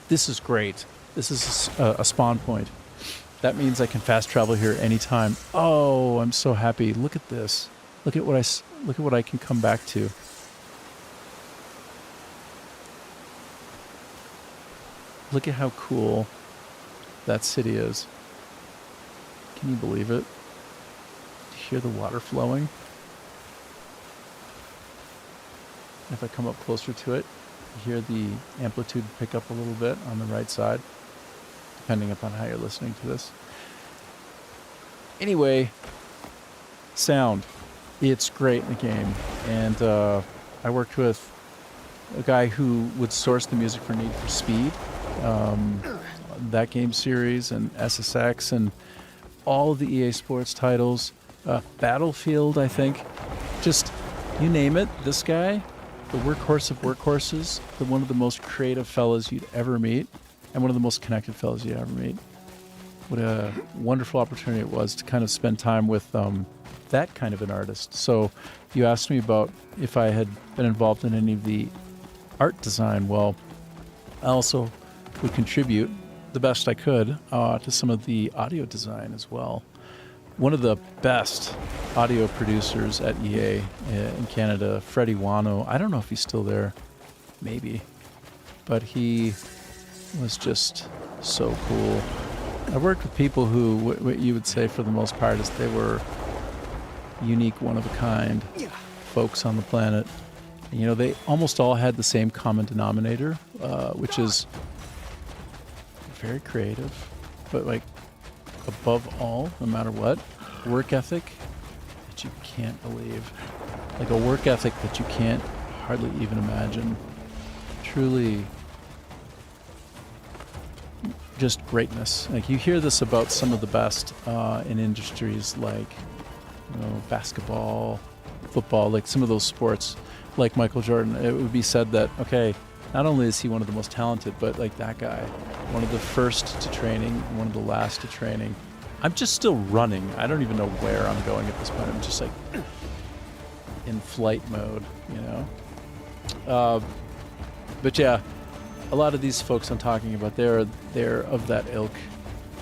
S1: This is great. This is a spawn point. That means I can fast travel here anytime. Oh, I'm so happy. Look at this. Look at what I can come back to. Look at how cool that city is. Can you believe it? Do you hear the water flowing? If I come up closer to it, you hear the amplitude pick up a little bit on the right side, depending upon how you're listening to this. Anyway, sound. It's great in the game. And I worked with a guy who would source the music for Need for Speed, that game series, and SSX, and all of the EA Sports titles. Battlefield, I think. Just, you name it, this guy, the workhorse of workhorses, one of the most creative fellas you'd ever meet, and one of the most connected fellas you'd ever meet. What a wonderful opportunity it was to kind of spend time with that kind of an artist. So you asked me about if I had been involved in any of the art design. Well, I also would contribute the best I could to some of the audio design as well. One of the best audio producers at EA in Canada, Freddie Wano. I don't know if he's still there, maybe, but he was just so cool. I worked with people who, what you would say for the most part, is they were unique, one-of-a-kind folks on the planet. And, you know, they almost all had the same common denominator, which is very creative, but like above all, no matter what, work ethic that you can't believe. Like a work ethic that you can't hardly even imagine. Truly just greatness. Like you hear this about some of the best in industries like, you know, basketball, football, like some of those sports, like Michael Jordan. It would be said that, okay, not only is he one of the most talented, but like that guy, one of the first to training, one of the last to training. I'm just still running. I don't even know where I'm going at this point. I'm just like in flight mode, you know? But yeah, a lot of these folks I'm talking about, they're of that ilk.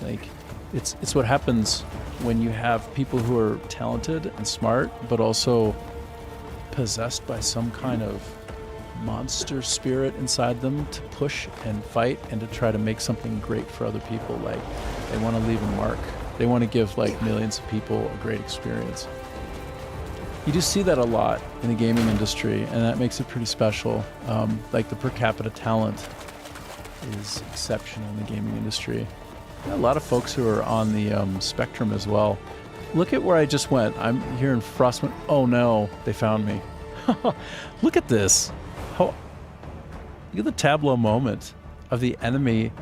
S1: Like, it's what happens when you have people who are talented and smart, but also possessed by some kind of monster spirit inside them to push and fight and to try to make something great for other people. Like, they want to leave a mark. They want to give like millions of people a great experience. You do see that a lot in the gaming industry, and that makes it pretty special. Like, the per capita talent is exceptional in the gaming industry. A lot of folks who are on the spectrum as well. Look at where I just went. I'm here in Frostwind. Oh no, they found me. Look at this. Look at the tableau moment of the enemy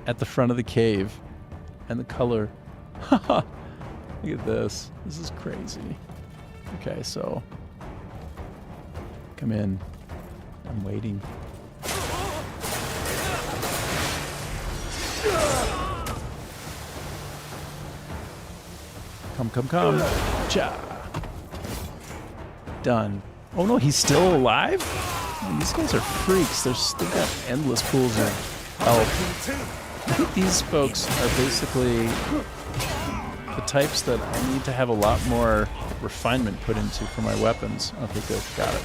S1: at the front of the cave and the color. Look at this. This is crazy. Okay, so come in. I'm waiting. Come. Cha. Done. Oh no, he's still alive? Man, these guys are freaks. They've got endless pools of health. I think these folks are basically the types that I need to have a lot more refinement put into for my weapons. Okay, good. Got it.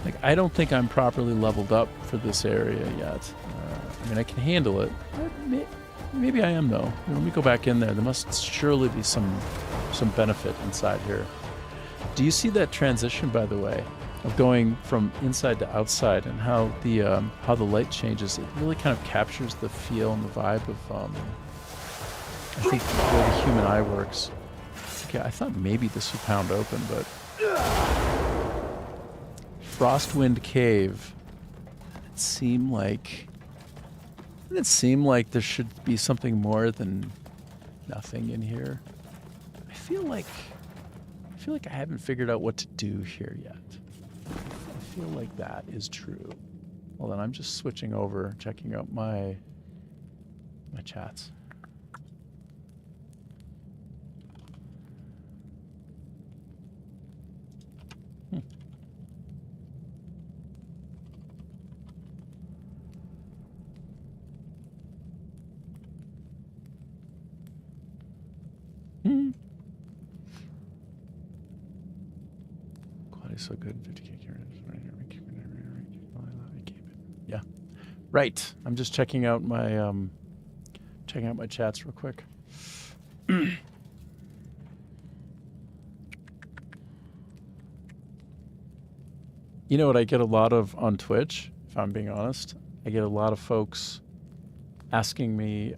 S1: Like, I don't think I'm properly leveled up for this area yet. I mean, I can handle it. Maybe I am, though. Let me go back in there. There must surely be some benefit inside here. Do you see that transition, by the way, of going from inside to outside, and how the light changes? It really kind of captures the feel and the vibe of, I think, the way the human eye works. Okay, I thought maybe this would pound open, but Frostwind Cave. It seemed like there should be something more than nothing in here. I feel like I haven't figured out what to do here yet. I feel like that is true. Hold on, I'm just switching over, checking out my chats. So good. 50K. Yeah. Right. I'm just checking out my chats real quick. You know what I get a lot of on Twitch, if I'm being honest? I get a lot of folks asking me,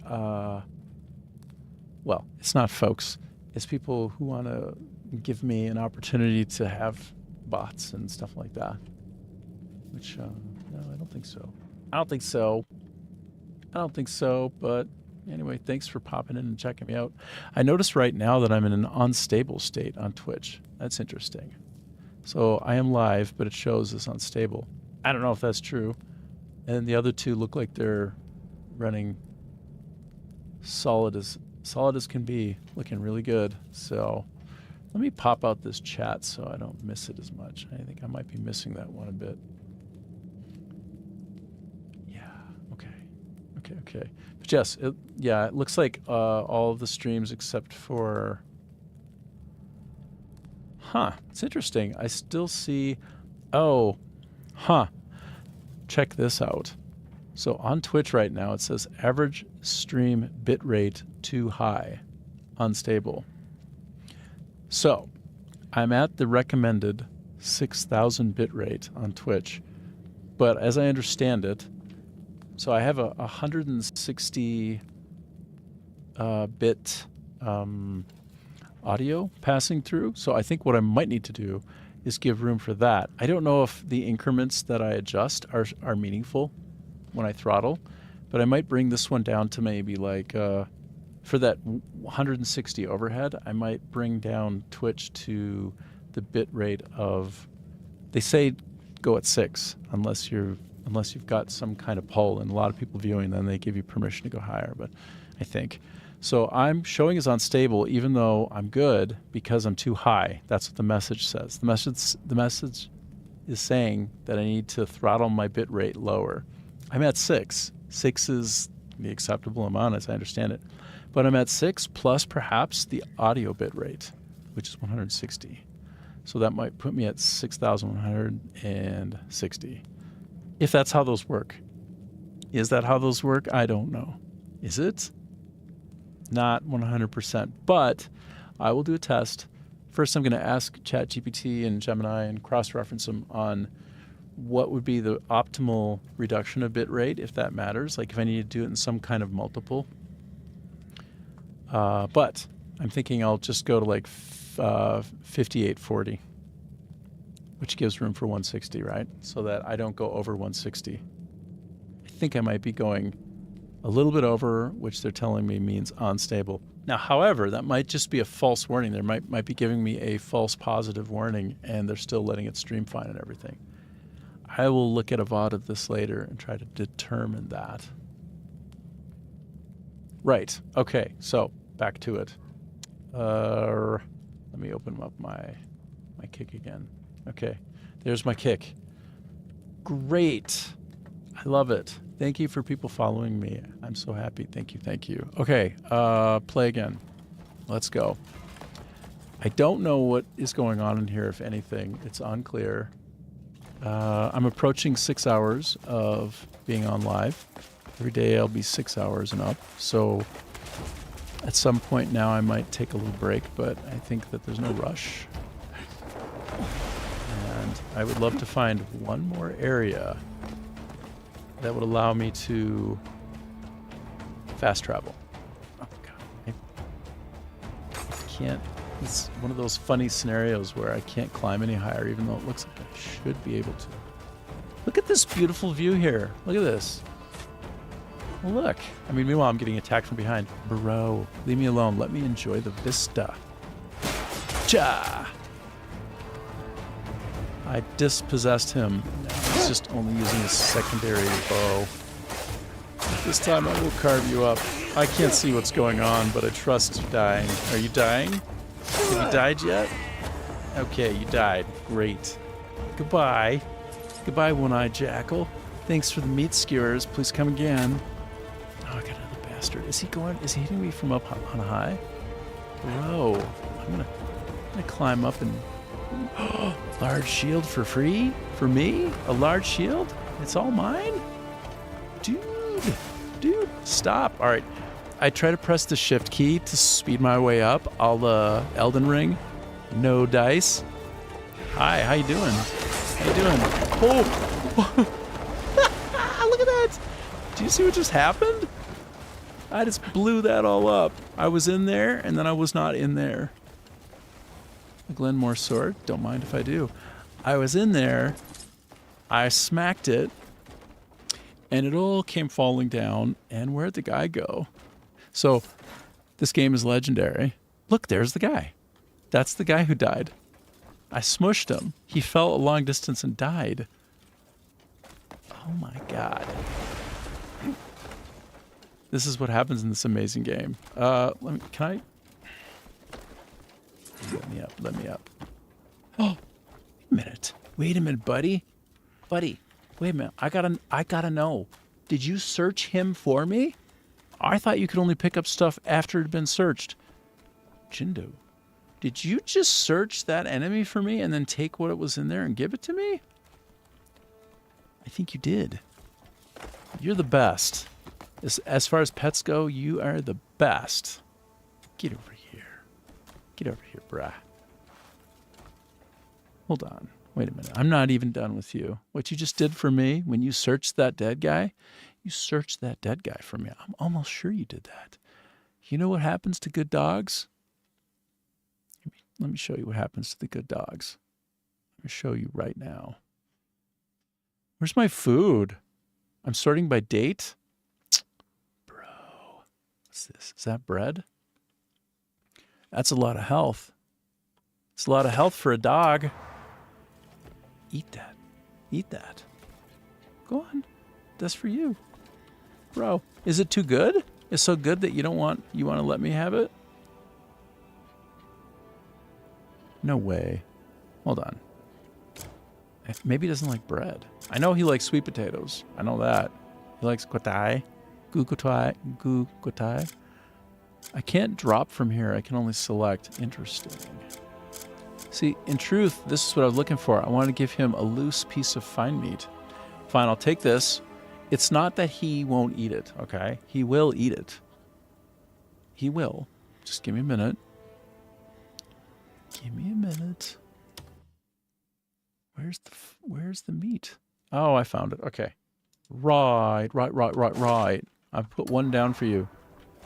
S1: well, it's not folks. It's people who want to give me an opportunity to have bots and stuff like that. Which, no, I don't think so. I don't think so, but anyway, thanks for popping in and checking me out. I notice right now that I'm in an unstable state on Twitch. That's interesting. So I am live, but it shows as unstable. I don't know if that's true. And the other two look like they're running solid as can be, looking really good. So let me pop out this chat so I don't miss it as much. I think I might be missing that one a bit. Yeah, okay. But yes, it looks like all of the streams except for... it's interesting. I still see... Check this out. So on Twitch right now, it says average stream bitrate too high, unstable. So, I'm at the recommended 6,000 bitrate on Twitch, but as I understand it, so I have a 160 bit audio passing through, so I think what I might need to do is give room for that. I don't know if the increments that I adjust are meaningful when I throttle, but I might bring this one down to maybe like... for that 160 overhead, I might bring down Twitch to the bit rate of, they say go at 6 unless you've got some kind of poll, and a lot of people viewing, then they give you permission to go higher, but I think. So I'm showing as unstable even though I'm good because I'm too high. That's what the message says. The message is saying that I need to throttle my bit rate lower. I'm at 6. 6 is the acceptable amount as I understand it. But I'm at 6 plus perhaps the audio bit rate, which is 160. So that might put me at 6,160. If that's how those work. Is that how those work? I don't know. Is it? Not 100%. But I will do a test. First, I'm going to ask ChatGPT and Gemini and cross-reference them on what would be the optimal reduction of bit rate, if that matters. Like if I need to do it in some kind of multiple. But I'm thinking I'll just go to like 5840, which gives room for 160, right? So that I don't go over 160. I think I might be going a little bit over, which they're telling me means unstable. Now, however, that might just be a false warning. They might be giving me a false positive warning, and they're still letting it stream fine and everything. I will look at a VOD of this later and try to determine that. Right. Okay. So back to it. Let me open up my kick again. Okay. There's my kick. Great. I love it. Thank you for people following me. I'm so happy. Thank you. Thank you. Okay. Play again. Let's go. I don't know what is going on in here, if anything. It's unclear. I'm approaching 6 hours of being on live. Every day I'll be 6 hours and up. So at some point now I might take a little break, but I think that there's no rush. And I would love to find one more area that would allow me to fast travel. Oh God, I can't. It's one of those funny scenarios where I can't climb any higher, even though it looks like I should be able to. Look at this beautiful view here. Look at this. Look. I mean, meanwhile, I'm getting attacked from behind. Bro, leave me alone. Let me enjoy the vista. Cha! I dispossessed him. Now he's just only using his secondary bow. This time I will carve you up. I can't see what's going on, but I trust you dying. Are you dying? Have you died yet? Okay, you died. Great. Goodbye. Goodbye, one-eyed jackal. Thanks for the meat skewers. Please come again. Oh, I got another bastard. Is he hitting me from up on high? Bro, I'm gonna climb up and... large shield for free? For me? A large shield? It's all mine? Dude, stop. All right. I try to press the shift key to speed my way up. I'll Elden Ring. No dice. Hi, how you doing? How you doing? Oh! Look at that! Do you see what just happened? I just blew that all up. I was in there, and then I was not in there. A Glenmore sword. Don't mind if I do. I was in there. I smacked it. And it all came falling down. And where'd the guy go? So, this game is legendary. Look, there's the guy. That's the guy who died. I smushed him. He fell a long distance and died. Oh my God. This is what happens in this amazing game. Let me up. Oh, wait a minute, buddy. Wait a minute. I gotta know. Did you search him for me? I thought you could only pick up stuff after it had been searched. Jindo, did you just search that enemy for me and then take what it was in there and give it to me? I think you did. You're the best. As far as pets go, you are the best. Get over here. Get over here, brah. Hold on. Wait a minute. I'm not even done with you. What you just did for me when you searched that dead guy, you searched that dead guy for me. I'm almost sure you did that. You know what happens to good dogs? Let me show you what happens to the good dogs. Let me show you right now. Where's my food? I'm sorting by date? Bro. What's this? Is that bread? That's a lot of health. It's a lot of health for a dog. Eat that. Eat that. Go on. That's for you. Bro, is it too good? It's so good that you want to let me have it? No way. Hold on. Maybe he doesn't like bread. I know he likes sweet potatoes. I know that. He likes gotai. Gu gotai. I can't drop from here. I can only select. Interesting. See, in truth, this is what I was looking for. I wanted to give him a loose piece of fine meat. Fine, I'll take this. It's not that he won't eat it, okay? He will eat it. He will. Just give me a minute. Give me a minute. Where's the meat? Oh, I found it. Okay. Right. I put one down for you.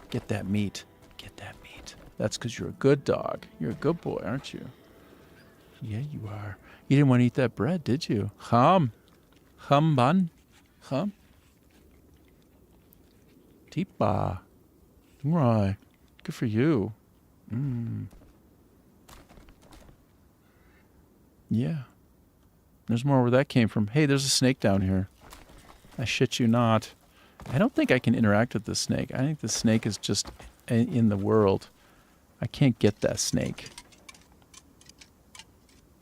S1: Get that meat. Get that meat. That's because you're a good dog. You're a good boy, aren't you? Yeah, you are. You didn't want to eat that bread, did you? Hum bun. Hum. Tipa. Right. Good for you. Yeah. There's more where that came from. Hey, there's a snake down here. I shit you not. I don't think I can interact with this snake. I think the snake is just in the world. I can't get that snake.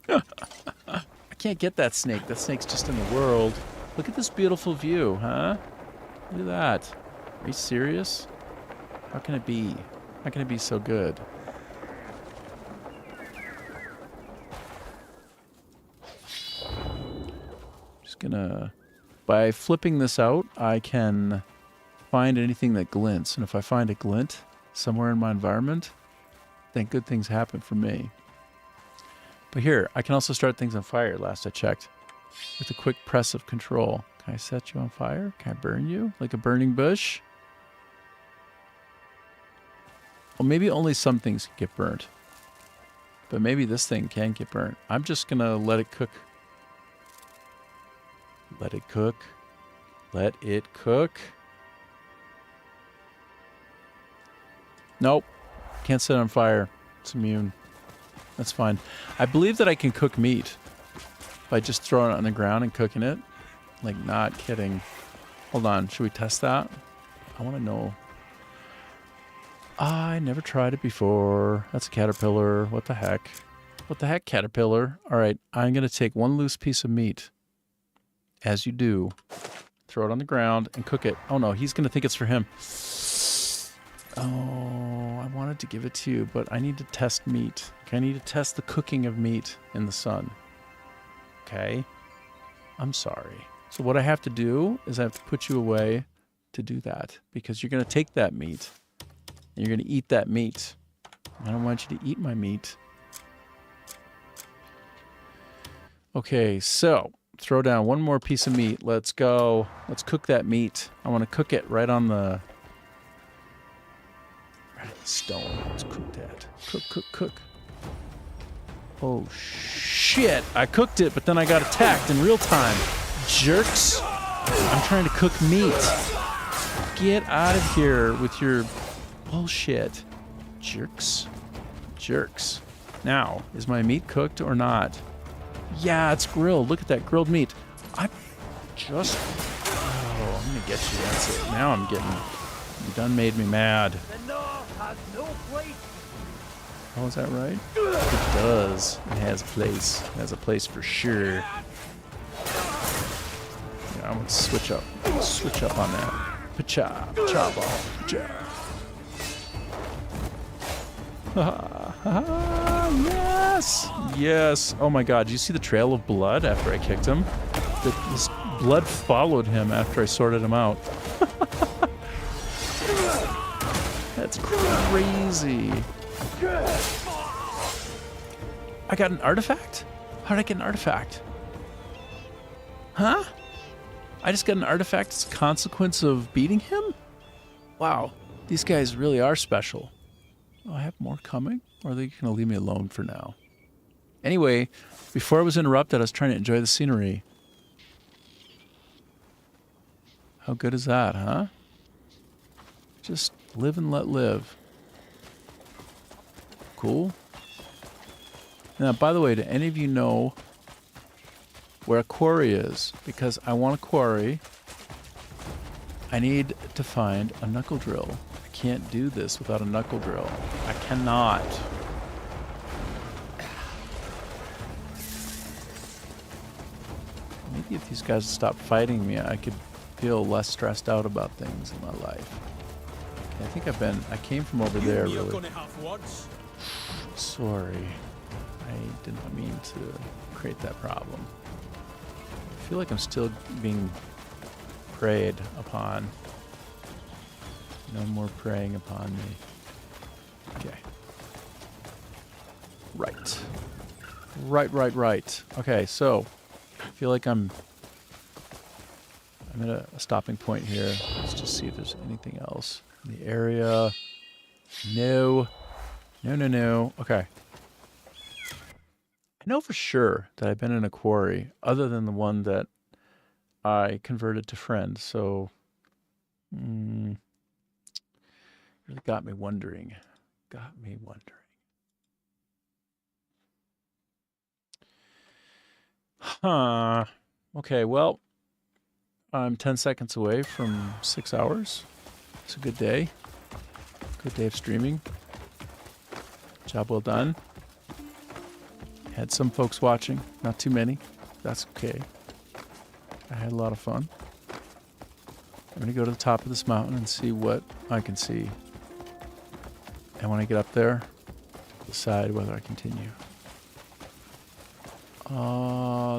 S1: I can't get that snake. That snake's just in the world. Look at this beautiful view, huh? Look at that. Are you serious? How can it be? How can it be so good? Just gonna... By flipping this out, I can find anything that glints. And if I find a glint somewhere in my environment, then good things happen for me. But here, I can also start things on fire, last I checked, with a quick press of control. Can I set you on fire? Can I burn you? Like a burning bush? Well, maybe only some things can get burnt. But maybe this thing can get burnt. I'm just going to let it cook. Let it cook. Let it cook. Nope. Can't set it on fire. It's immune. That's fine. I believe that I can cook meat by just throwing it on the ground and cooking it. Like, not kidding. Hold on. Should we test that? I want to know. I never tried it before. That's a caterpillar. What the heck? What the heck, caterpillar? All right. I'm going to take one loose piece of meat. As you do. Throw it on the ground and cook it. Oh, no. He's going to think it's for him. Oh, I wanted to give it to you, but I need to test meat. Okay, I need to test the cooking of meat in the sun. Okay? I'm sorry. So what I have to do is I have to put you away to do that, because you're going to take that meat and you're going to eat that meat. I don't want you to eat my meat. Okay, so throw down one more piece of meat. Let's go. Let's cook that meat. I want to cook it right on the stone. Let's cook that. Cook. Oh, shit. I cooked it, but then I got attacked in real time. Jerks. I'm trying to cook meat. Get out of here with your bullshit. Jerks. Now, is my meat cooked or not? Yeah, it's grilled. Look at that grilled meat. I'm going to get you. That's it. Now I'm getting... You done made me mad. Oh, is that right? It does. It has a place. It has a place for sure. Yeah, I'm going to switch up. Switch up on that. Pa-cha. Cha-ball. Pa-cha. Yes! Yes! Oh my god, did you see the trail of blood after I kicked him? This blood followed him after I sorted him out. That's crazy. I got an artifact? How did I get an artifact? Huh? I just got an artifact as a consequence of beating him? Wow, these guys really are special. Oh, I have more coming? Or are they going to leave me alone for now? Anyway, before I was interrupted, I was trying to enjoy the scenery. How good is that, huh? Just live and let live. Cool. Now, by the way, do any of you know where a quarry is? Because I want a quarry. I need to find a knuckle drill. I can't do this without a knuckle drill. I cannot. Maybe if these guys stop fighting me, I could feel less stressed out about things in my life. Okay, I think I came from over there, really. Sorry. I did not mean to create that problem. I feel like I'm still being preyed upon. No more preying upon me. Okay. Right. Right. Okay, so I feel like I'm at a stopping point here. Let's just see if there's anything else in the area. No. Okay. I know for sure that I've been in a quarry other than the one that I converted to friend, so really got me wondering. Huh. Okay, well, I'm 10 seconds away from 6 hours. It's a good day. Good day of streaming. Job well done. Had some folks watching, not too many. That's okay. I had a lot of fun. I'm going to go to the top of this mountain and see what I can see. And when I get up there, decide whether I continue.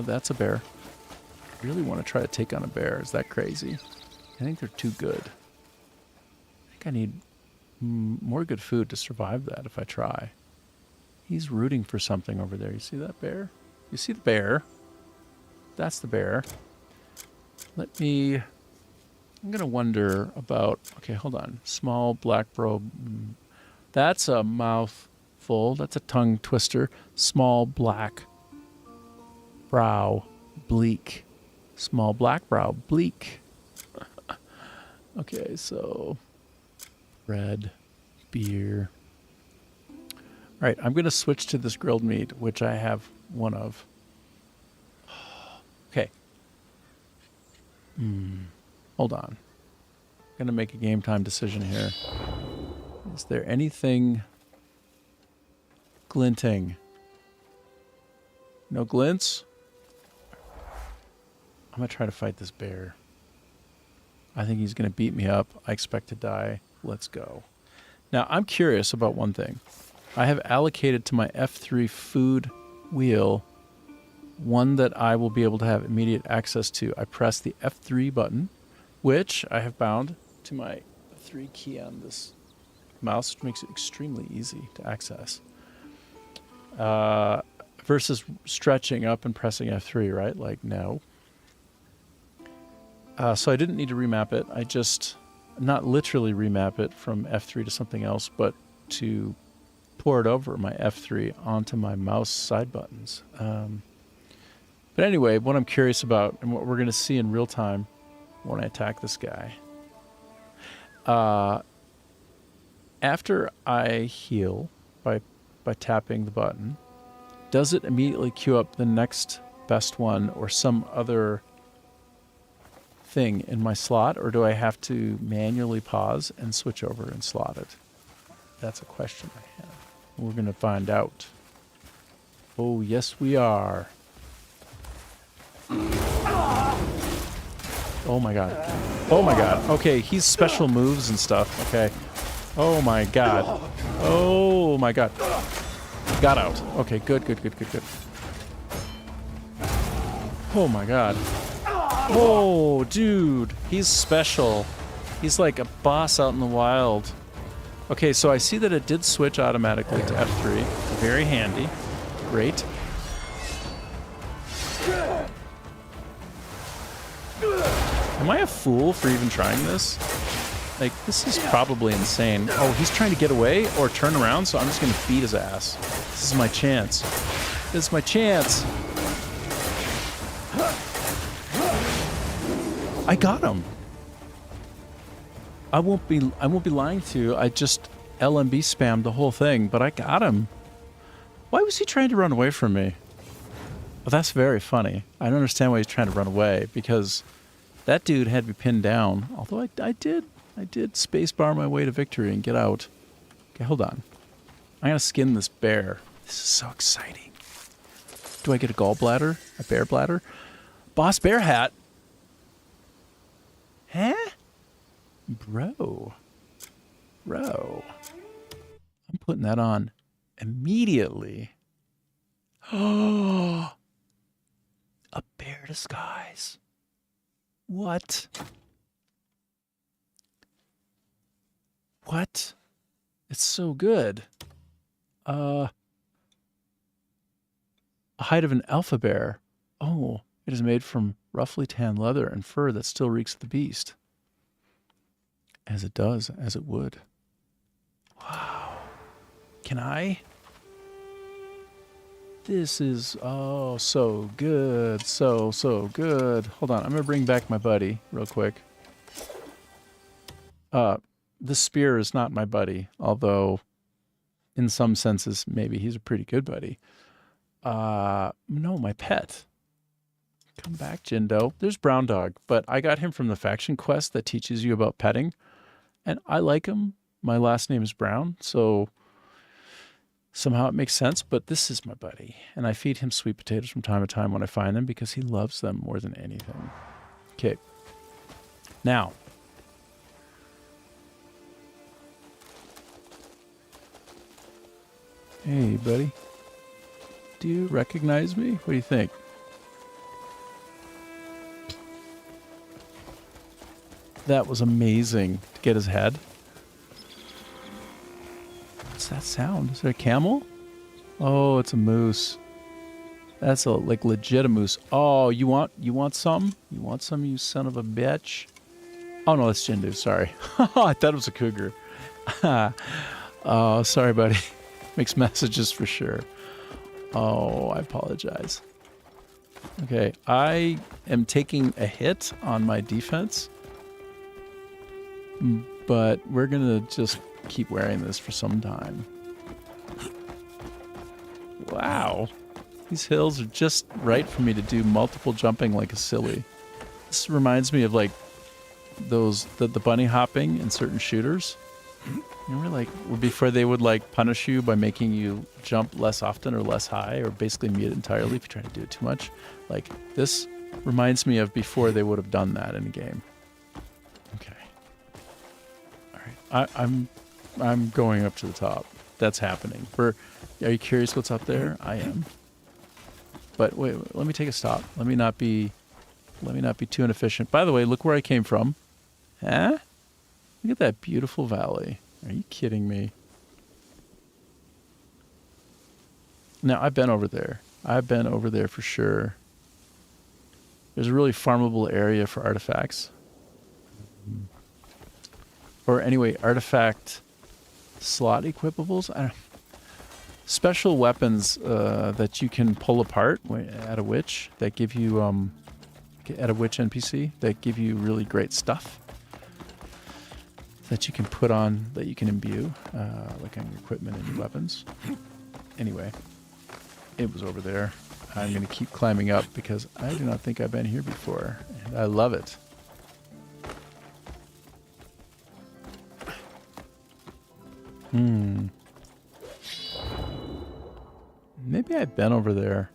S1: That's a bear. I really want to try to take on a bear. Is that crazy? I think they're too good. I think I need more good food to survive that if I try. He's rooting for something over there. You see that bear? You see the bear? That's the bear. I'm going to wonder about... Okay, hold on. Small black probe. That's a mouthful. That's a tongue twister. Small black brow bleak. Small black brow bleak. Okay, so... Red. Beer. All right, I'm going to switch to this grilled meat, which I have one of. Okay. Hold on. I'm going to make a game time decision here. Is there anything glinting? No glints? I'm going to try to fight this bear. I think he's going to beat me up. I expect to die. Let's go. Now, I'm curious about one thing. I have allocated to my F3 food wheel one that I will be able to have immediate access to. I press the F3 button, which I have bound to my 3 key on this mouse, which makes it extremely easy to access. Versus stretching up and pressing F3, right? Like, no. So I didn't need to remap it. I just, not literally remap it from F3 to something else, but to pour it over my F3 onto my mouse side buttons. But anyway, what I'm curious about and what we're going to see in real time when I attack this guy. After I heal by tapping the button, does it immediately queue up the next best one or some other thing in my slot, or do I have to manually pause and switch over and slot it? That's a question I have. We're going to find out. Oh, yes, we are. Oh, my God. Oh, my God. Okay, he's special moves and stuff. Okay. Oh, my God. Oh, my God. Got out. Okay, good. Oh, my God. Oh, dude. He's special. He's like a boss out in the wild. Okay, so I see that it did switch automatically to F3. Very handy. Great. Am I a fool for even trying this? Like, this is probably insane. Oh, he's trying to get away or turn around, so I'm just going to beat his ass. This is my chance. This is my chance. I got him. I won't be lying to you. I just LMB spammed the whole thing, but I got him. Why was he trying to run away from me? Well, that's very funny. I don't understand why he's trying to run away, because that dude had me pinned down. Although I did spacebar my way to victory and get out. Okay, hold on. I'm gonna skin this bear. This is so exciting. Do I get a gallbladder? A bear bladder? Boss bear hat? Huh? Bro. I'm putting that on immediately. Oh, a bear disguise. What? What? It's so good. A hide of an alpha bear. Oh, it is made from roughly tan leather and fur that still reeks of the beast. As it does, as it would. Wow. Can I? This is, oh, so good. So good. Hold on, I'm going to bring back my buddy real quick. This spear is not my buddy, although in some senses, maybe he's a pretty good buddy. No, my pet. Come back, Jindo. There's Brown Dog, but I got him from the faction quest that teaches you about petting, and I like him. My last name is Brown, so somehow it makes sense, but this is my buddy, and I feed him sweet potatoes from time to time when I find them because he loves them more than anything. Okay. Now, hey, buddy. Do you recognize me? What do you think? That was amazing to get his head. What's that sound? Is there a camel? Oh, it's a moose. That's a like legit a moose. Oh, you want some? You want some, you son of a bitch? Oh no, that's Jindu. Sorry. I thought it was a cougar. Oh, sorry, buddy. Mixed messages for sure. Oh, I apologize. Okay, I am taking a hit on my defense, but we're gonna just keep wearing this for some time. Wow. These hills are just right for me to do multiple jumping like a silly. This reminds me of like the bunny hopping in certain shooters. Remember, like, before they would like punish you by making you jump less often or less high or basically mute it entirely if you try to do it too much. Like, this reminds me of before they would have done that in a game. Okay. All right. I'm going up to the top. That's happening. Are you curious what's up there? I am. But wait, let me take a stop. Let me not be too inefficient. By the way, look where I came from. Huh? Look at that beautiful valley. Are you kidding me? Now, I've been over there. I've been over there for sure. There's a really farmable area for artifacts. Or anyway, artifact slot equipables. I don't know. Special weapons that you can pull apart at a witch that give you at a witch NPC that give you really great stuff that you can put on, that you can imbue, like on your equipment and your weapons. Anyway, it was over there. I'm going to keep climbing up because I do not think I've been here before, and I love it. Maybe I've been over there,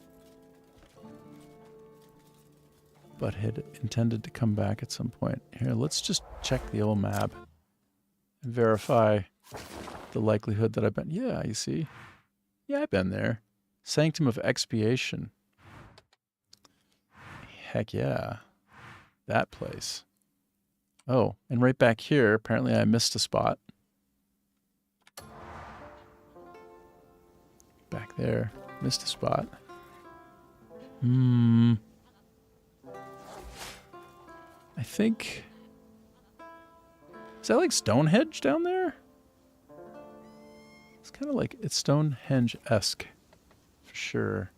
S1: but had intended to come back at some point. Here, let's just check the old map and verify the likelihood that I've been. Yeah, you see? Yeah, I've been there. Sanctum of Expiation. Heck yeah. That place. Oh, and right back here, apparently I missed a spot. Back there. Missed a spot. I think... Is that like Stonehenge down there? It's kind of like... It's Stonehenge-esque. For sure.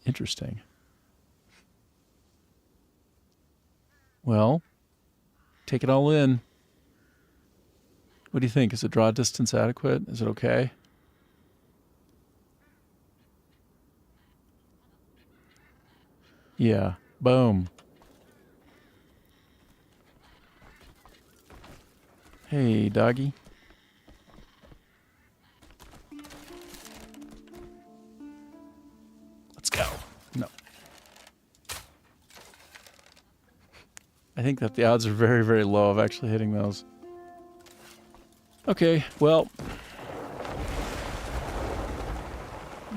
S1: Interesting. Well, take it all in. What do you think? Is the draw distance adequate? Is it okay? Yeah. Boom. Hey, doggy. Let's go. No. I think that the odds are very, very low of actually hitting those. Okay, well.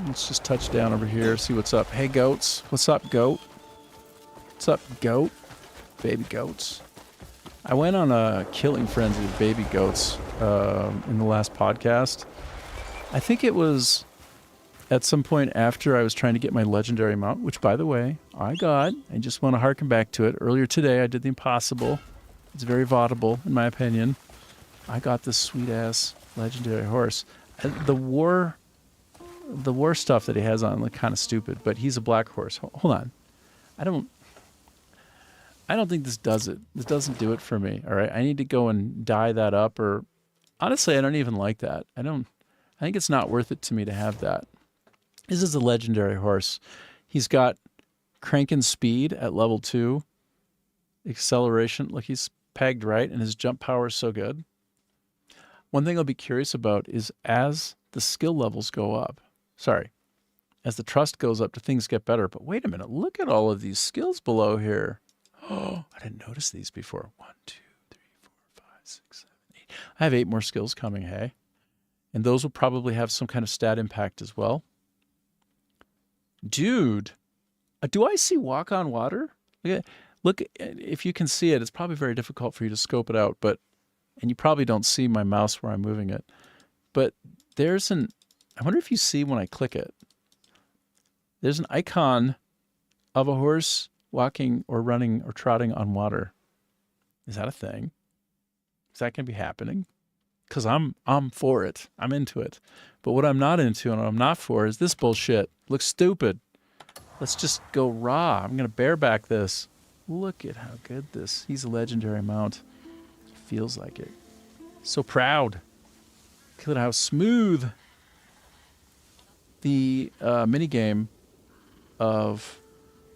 S1: Let's just touch down over here, see what's up. Hey, goats. What's up, goat? What's up, goat? Baby goats. I went on a killing frenzy of baby goats in the last podcast. I think it was at some point after I was trying to get my legendary mount, which, by the way, I got. I just want to harken back to it. Earlier today, I did the impossible. It's very vaudable, in my opinion. I got this sweet-ass legendary horse. The war stuff that he has on look kind of stupid, but he's a black horse. Hold on. I don't think this does it. This doesn't do it for me, all right? I need to go and dye that up, or honestly, I don't even like that. I think it's not worth it to me to have that. This is a legendary horse. He's got cranking speed at level 2. Acceleration, look, he's pegged right, and his jump power is so good. One thing I'll be curious about is as the skill levels go up, as the trust goes up, do things get better? But wait a minute, look at all of these skills below here. Oh, I didn't notice these before. 1, 2, 3, 4, 5, 6, 7, 8. I have 8 more skills coming, hey? And those will probably have some kind of stat impact as well. Dude, do I see walk on water? Look, if you can see it, it's probably very difficult for you to scope it out, and you probably don't see my mouse where I'm moving it. But I wonder if you see when I click it, there's an icon of a horse walking or running or trotting on water. Is that a thing? Is that going to be happening? Because I'm for it. I'm into it. But what I'm not into and what I'm not for is this bullshit. Looks stupid. Let's just go raw. I'm going to bareback this. Look at how good this. He's a legendary mount. Feels like it. So proud. Look at how smooth. The minigame of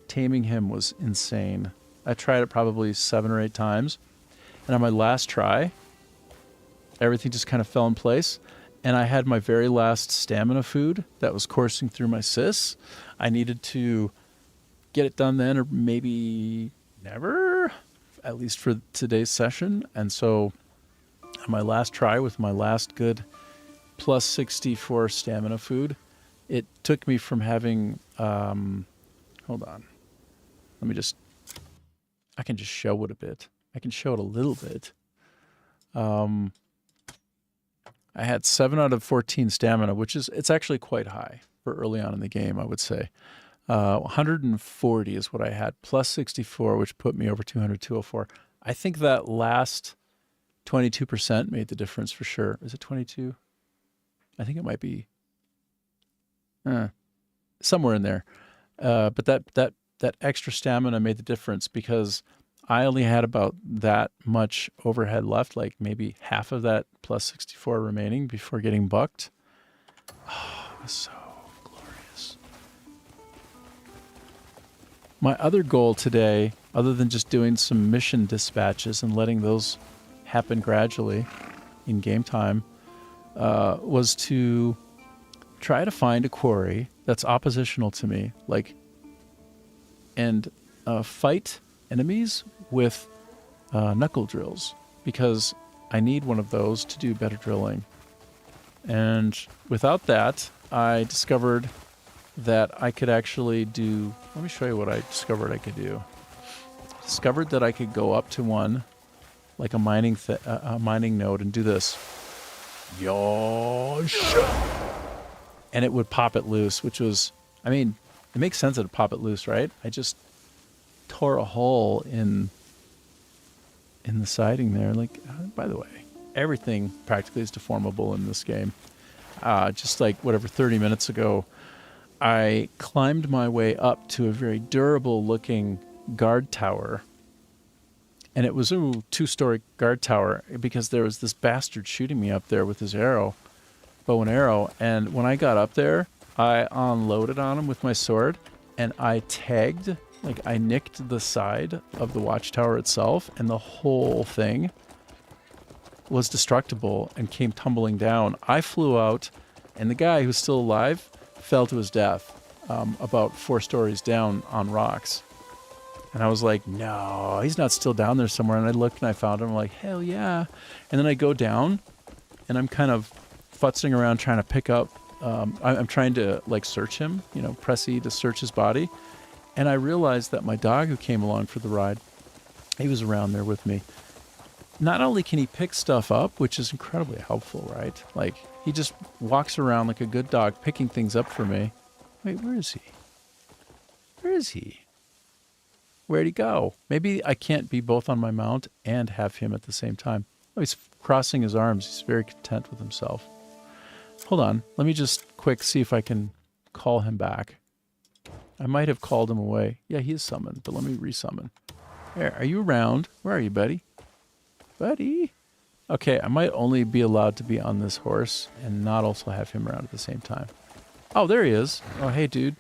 S1: taming him was insane. I tried it probably 7 or 8 times. And on my last try, everything just kind of fell in place. And I had my very last stamina food that was coursing through my sys. I needed to get it done then, or maybe never, at least for today's session. And so on my last try with my last good plus 64 stamina food, it took me from having, hold on. I can just show it a bit. I can show it a little bit. I had 7 out of 14 stamina, it's actually quite high for early on in the game, I would say. 140 is what I had, plus 64, which put me over 200, 204. I think that last 22% made the difference for sure. Is it 22? I think it might be somewhere in there. But that extra stamina made the difference because I only had about that much overhead left, like maybe half of that plus 64 remaining before getting bucked. Oh, it was so glorious. My other goal today, other than just doing some mission dispatches and letting those happen gradually in game time, was to try to find a quarry that's oppositional to me, and fight enemies with knuckle drills, because I need one of those to do better drilling. And without that, I discovered that I could actually do... Let me show you what I discovered I could do. Discovered that I could go up to one, like a mining node, and do this. Yosh! And it would pop it loose, which was... I mean, it makes sense that it pop it loose, right? I just tore a hole in the siding there. By the way, everything practically is deformable in this game. Just like whatever 30 minutes ago, I climbed my way up to a very durable looking guard tower. And it was a 2-story guard tower because there was this bastard shooting me up there with his bow and arrow. And when I got up there, I unloaded on him with my sword and I tagged, I nicked the side of the watchtower itself, and the whole thing was destructible and came tumbling down. I flew out, and the guy who's still alive fell to his death about 4 stories down on rocks. And I was like, no, he's not still down there somewhere. And I looked and I found him. I'm like, hell yeah. And then I go down, and I'm kind of futzing around trying to pick up I'm trying to like search him, you know, press E to search his body. And I realized that my dog who came along for the ride, he was around there with me. Not only can he pick stuff up, which is incredibly helpful, right? Like, he just walks around like a good dog, picking things up for me. Wait, where is he? Where is he? Where'd he go? Maybe I can't be both on my mount and have him at the same time. Oh, he's crossing his arms. He's very content with himself. Hold on. Let me just quick see if I can call him back. I might have called him away. Yeah, he is summoned, but let me resummon. There, are you around? Where are you, buddy? Buddy? Okay, I might only be allowed to be on this horse and not also have him around at the same time. Oh, there he is. Oh, hey, dude.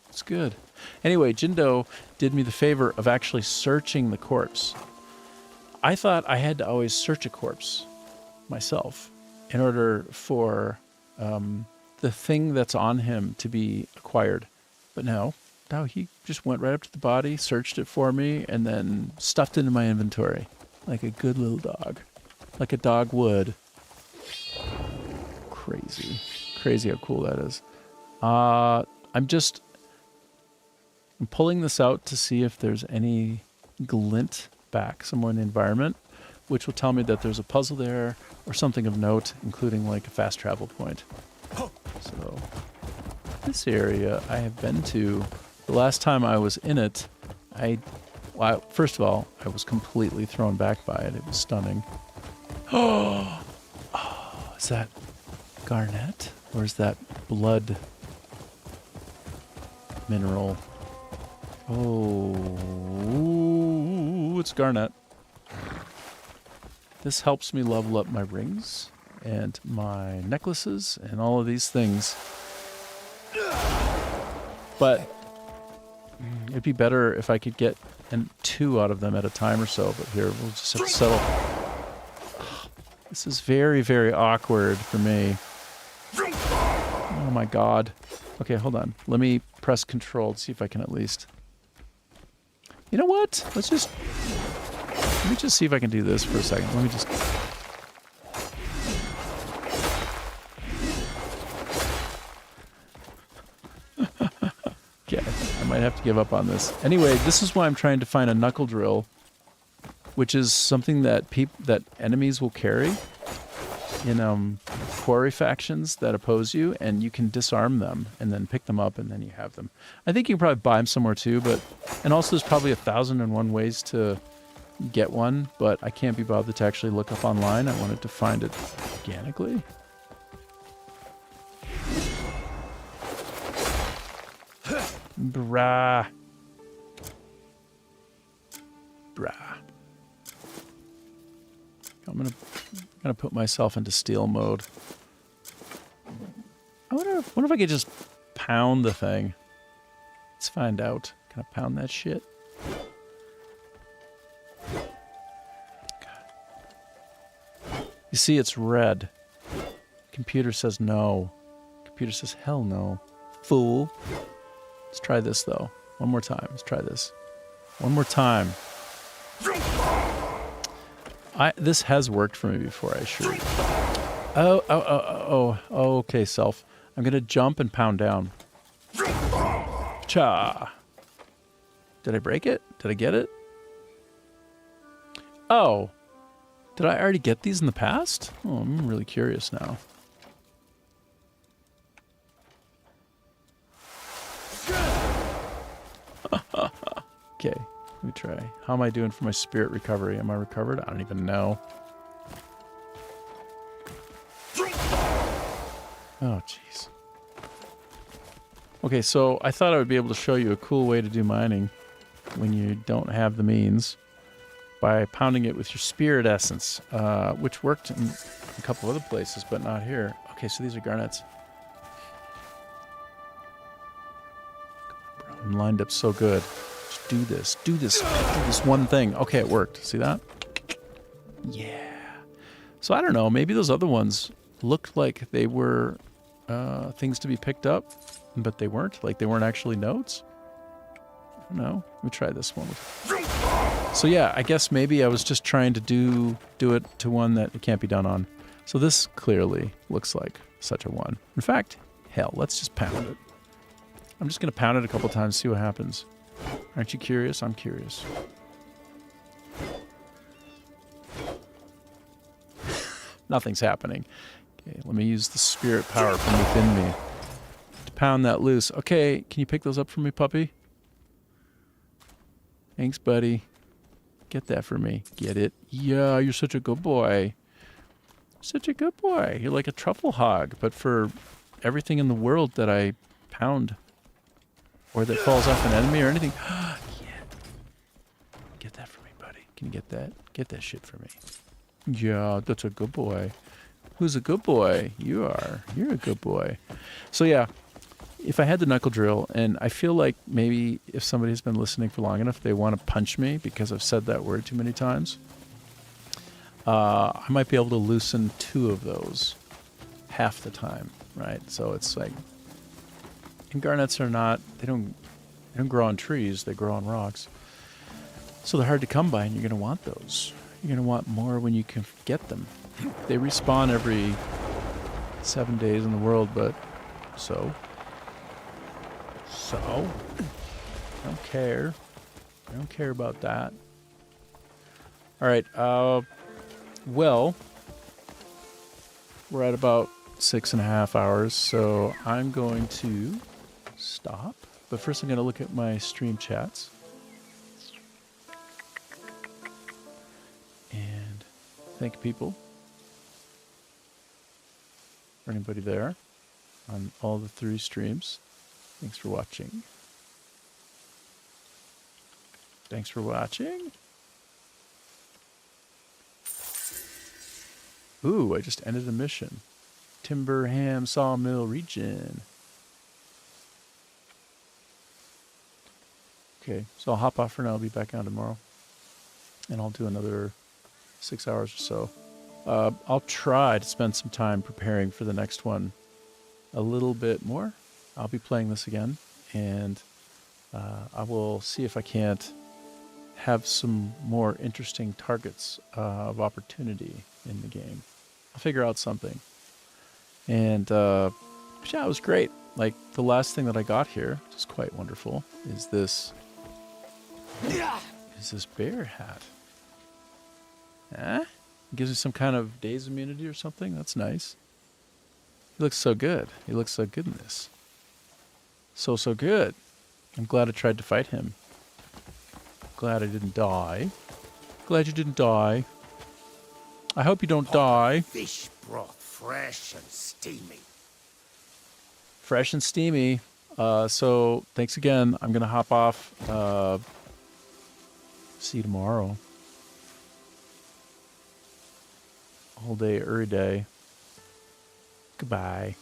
S1: It's good. Anyway, Jindo did me the favor of actually searching the corpse. I thought I had to always search a corpse myself in order for the thing that's on him to be acquired. But no, he just went right up to the body, searched it for me, and then stuffed it in my inventory. Like a good little dog. Like a dog would. Crazy. Crazy how cool that is. I'm pulling this out to see if there's any glint back somewhere in the environment, which will tell me that there's a puzzle there or something of note, including like a fast travel point. So this area I have been to. The last time I was in it, first of all, I was completely thrown back by it. It was stunning. Oh, is that garnet? Or is that blood mineral? Oh, it's garnet. This helps me level up my rings and my necklaces and all of these things. But it'd be better if I could get 2 out of them at a time or so. But here, we'll just have to settle. This is very, very awkward for me. Oh my god. Okay, hold on. Let me press control to see if I can at least... You know what? Let me just see if I can do this for a second. Let me just... Okay, I might have to give up on this. Anyway, this is why I'm trying to find a knuckle drill, which is something that enemies will carry in quarry factions that oppose you, and you can disarm them and then pick them up, and then you have them. I think you can probably buy them somewhere too, and also there's probably 1,001 ways to get one, but I can't be bothered to actually look up online. I wanted to find it organically. Brah. I'm gonna put myself into steal mode. I wonder if I could just pound the thing. Let's find out. Can I pound that shit? You see, it's red. Computer says no. Computer says hell no. Fool. Let's try this though. One more time. Let's try this. One more time. This has worked for me before, I assure you. Oh, okay, self. I'm gonna jump and pound down. Cha. Did I break it? Did I get it? Oh. Did I already get these in the past? Oh, I'm really curious now. Okay, let me try. How am I doing for my spirit recovery? Am I recovered? I don't even know. Oh, jeez. Okay, so I thought I would be able to show you a cool way to do mining when you don't have the means by pounding it with your spirit essence, which worked in a couple other places, but not here. Okay, so these are garnets. I'm lined up so good. Just do this one thing. Okay, it worked. See that? Yeah. So I don't know, maybe those other ones looked like they were things to be picked up, but they weren't. Like they weren't actually notes. I don't know. Let me try this one. So yeah, I guess maybe I was just trying to do it to one that it can't be done on. So this clearly looks like such a one. In fact, hell, let's just pound it. I'm just going to pound it a couple times, see what happens. Aren't you curious? I'm curious. Nothing's happening. Okay, let me use the spirit power from within me to pound that loose. Okay, can you pick those up for me, puppy? Thanks, buddy. Get that for me. Get it? Yeah, you're such a good boy. Such a good boy. You're like a truffle hog, but for everything in the world that I pound or that falls off an enemy or anything. Yeah. Get that for me, buddy. Can you get that? Get that shit for me. Yeah, that's a good boy. Who's a good boy? You are. You're a good boy. So yeah, if I had the knuckle drill, and I feel like maybe if somebody's been listening for long enough, they want to punch me because I've said that word too many times. I might be able to loosen 2 of those half the time, right? So it's like, and garnets are not, they don't grow on trees, they grow on rocks. So they're hard to come by, and you're going to want those. You're going to want more when you can get them. They respawn every 7 days in the world, but so, I don't care. I don't care about that. All right, well, we're at about 6.5 hours, so I'm going to stop. But first I'm going to look at my stream chats. And thank people. For anybody there on all the 3 streams. Thanks for watching. Thanks for watching. Ooh, I just ended a mission. Timberham Sawmill region. Okay, so I'll hop off for now. I'll be back on tomorrow. And I'll do another 6 hours or so. I'll try to spend some time preparing for the next one a little bit more. I'll be playing this again, and I will see if I can't have some more interesting targets of opportunity in the game. I'll figure out something. And yeah, it was great. Like, the last thing that I got here, which is quite wonderful, is this bear hat. Huh? It gives me some kind of daze immunity or something. That's nice. He looks so good. He looks so good in this. So good. I'm glad I tried to fight him. Glad I didn't die. Glad you didn't die. I hope you don't die.
S4: Fish broth, fresh and steamy.
S1: Fresh and steamy. So thanks again. I'm going to hop off. See you tomorrow. All day, every day. Goodbye.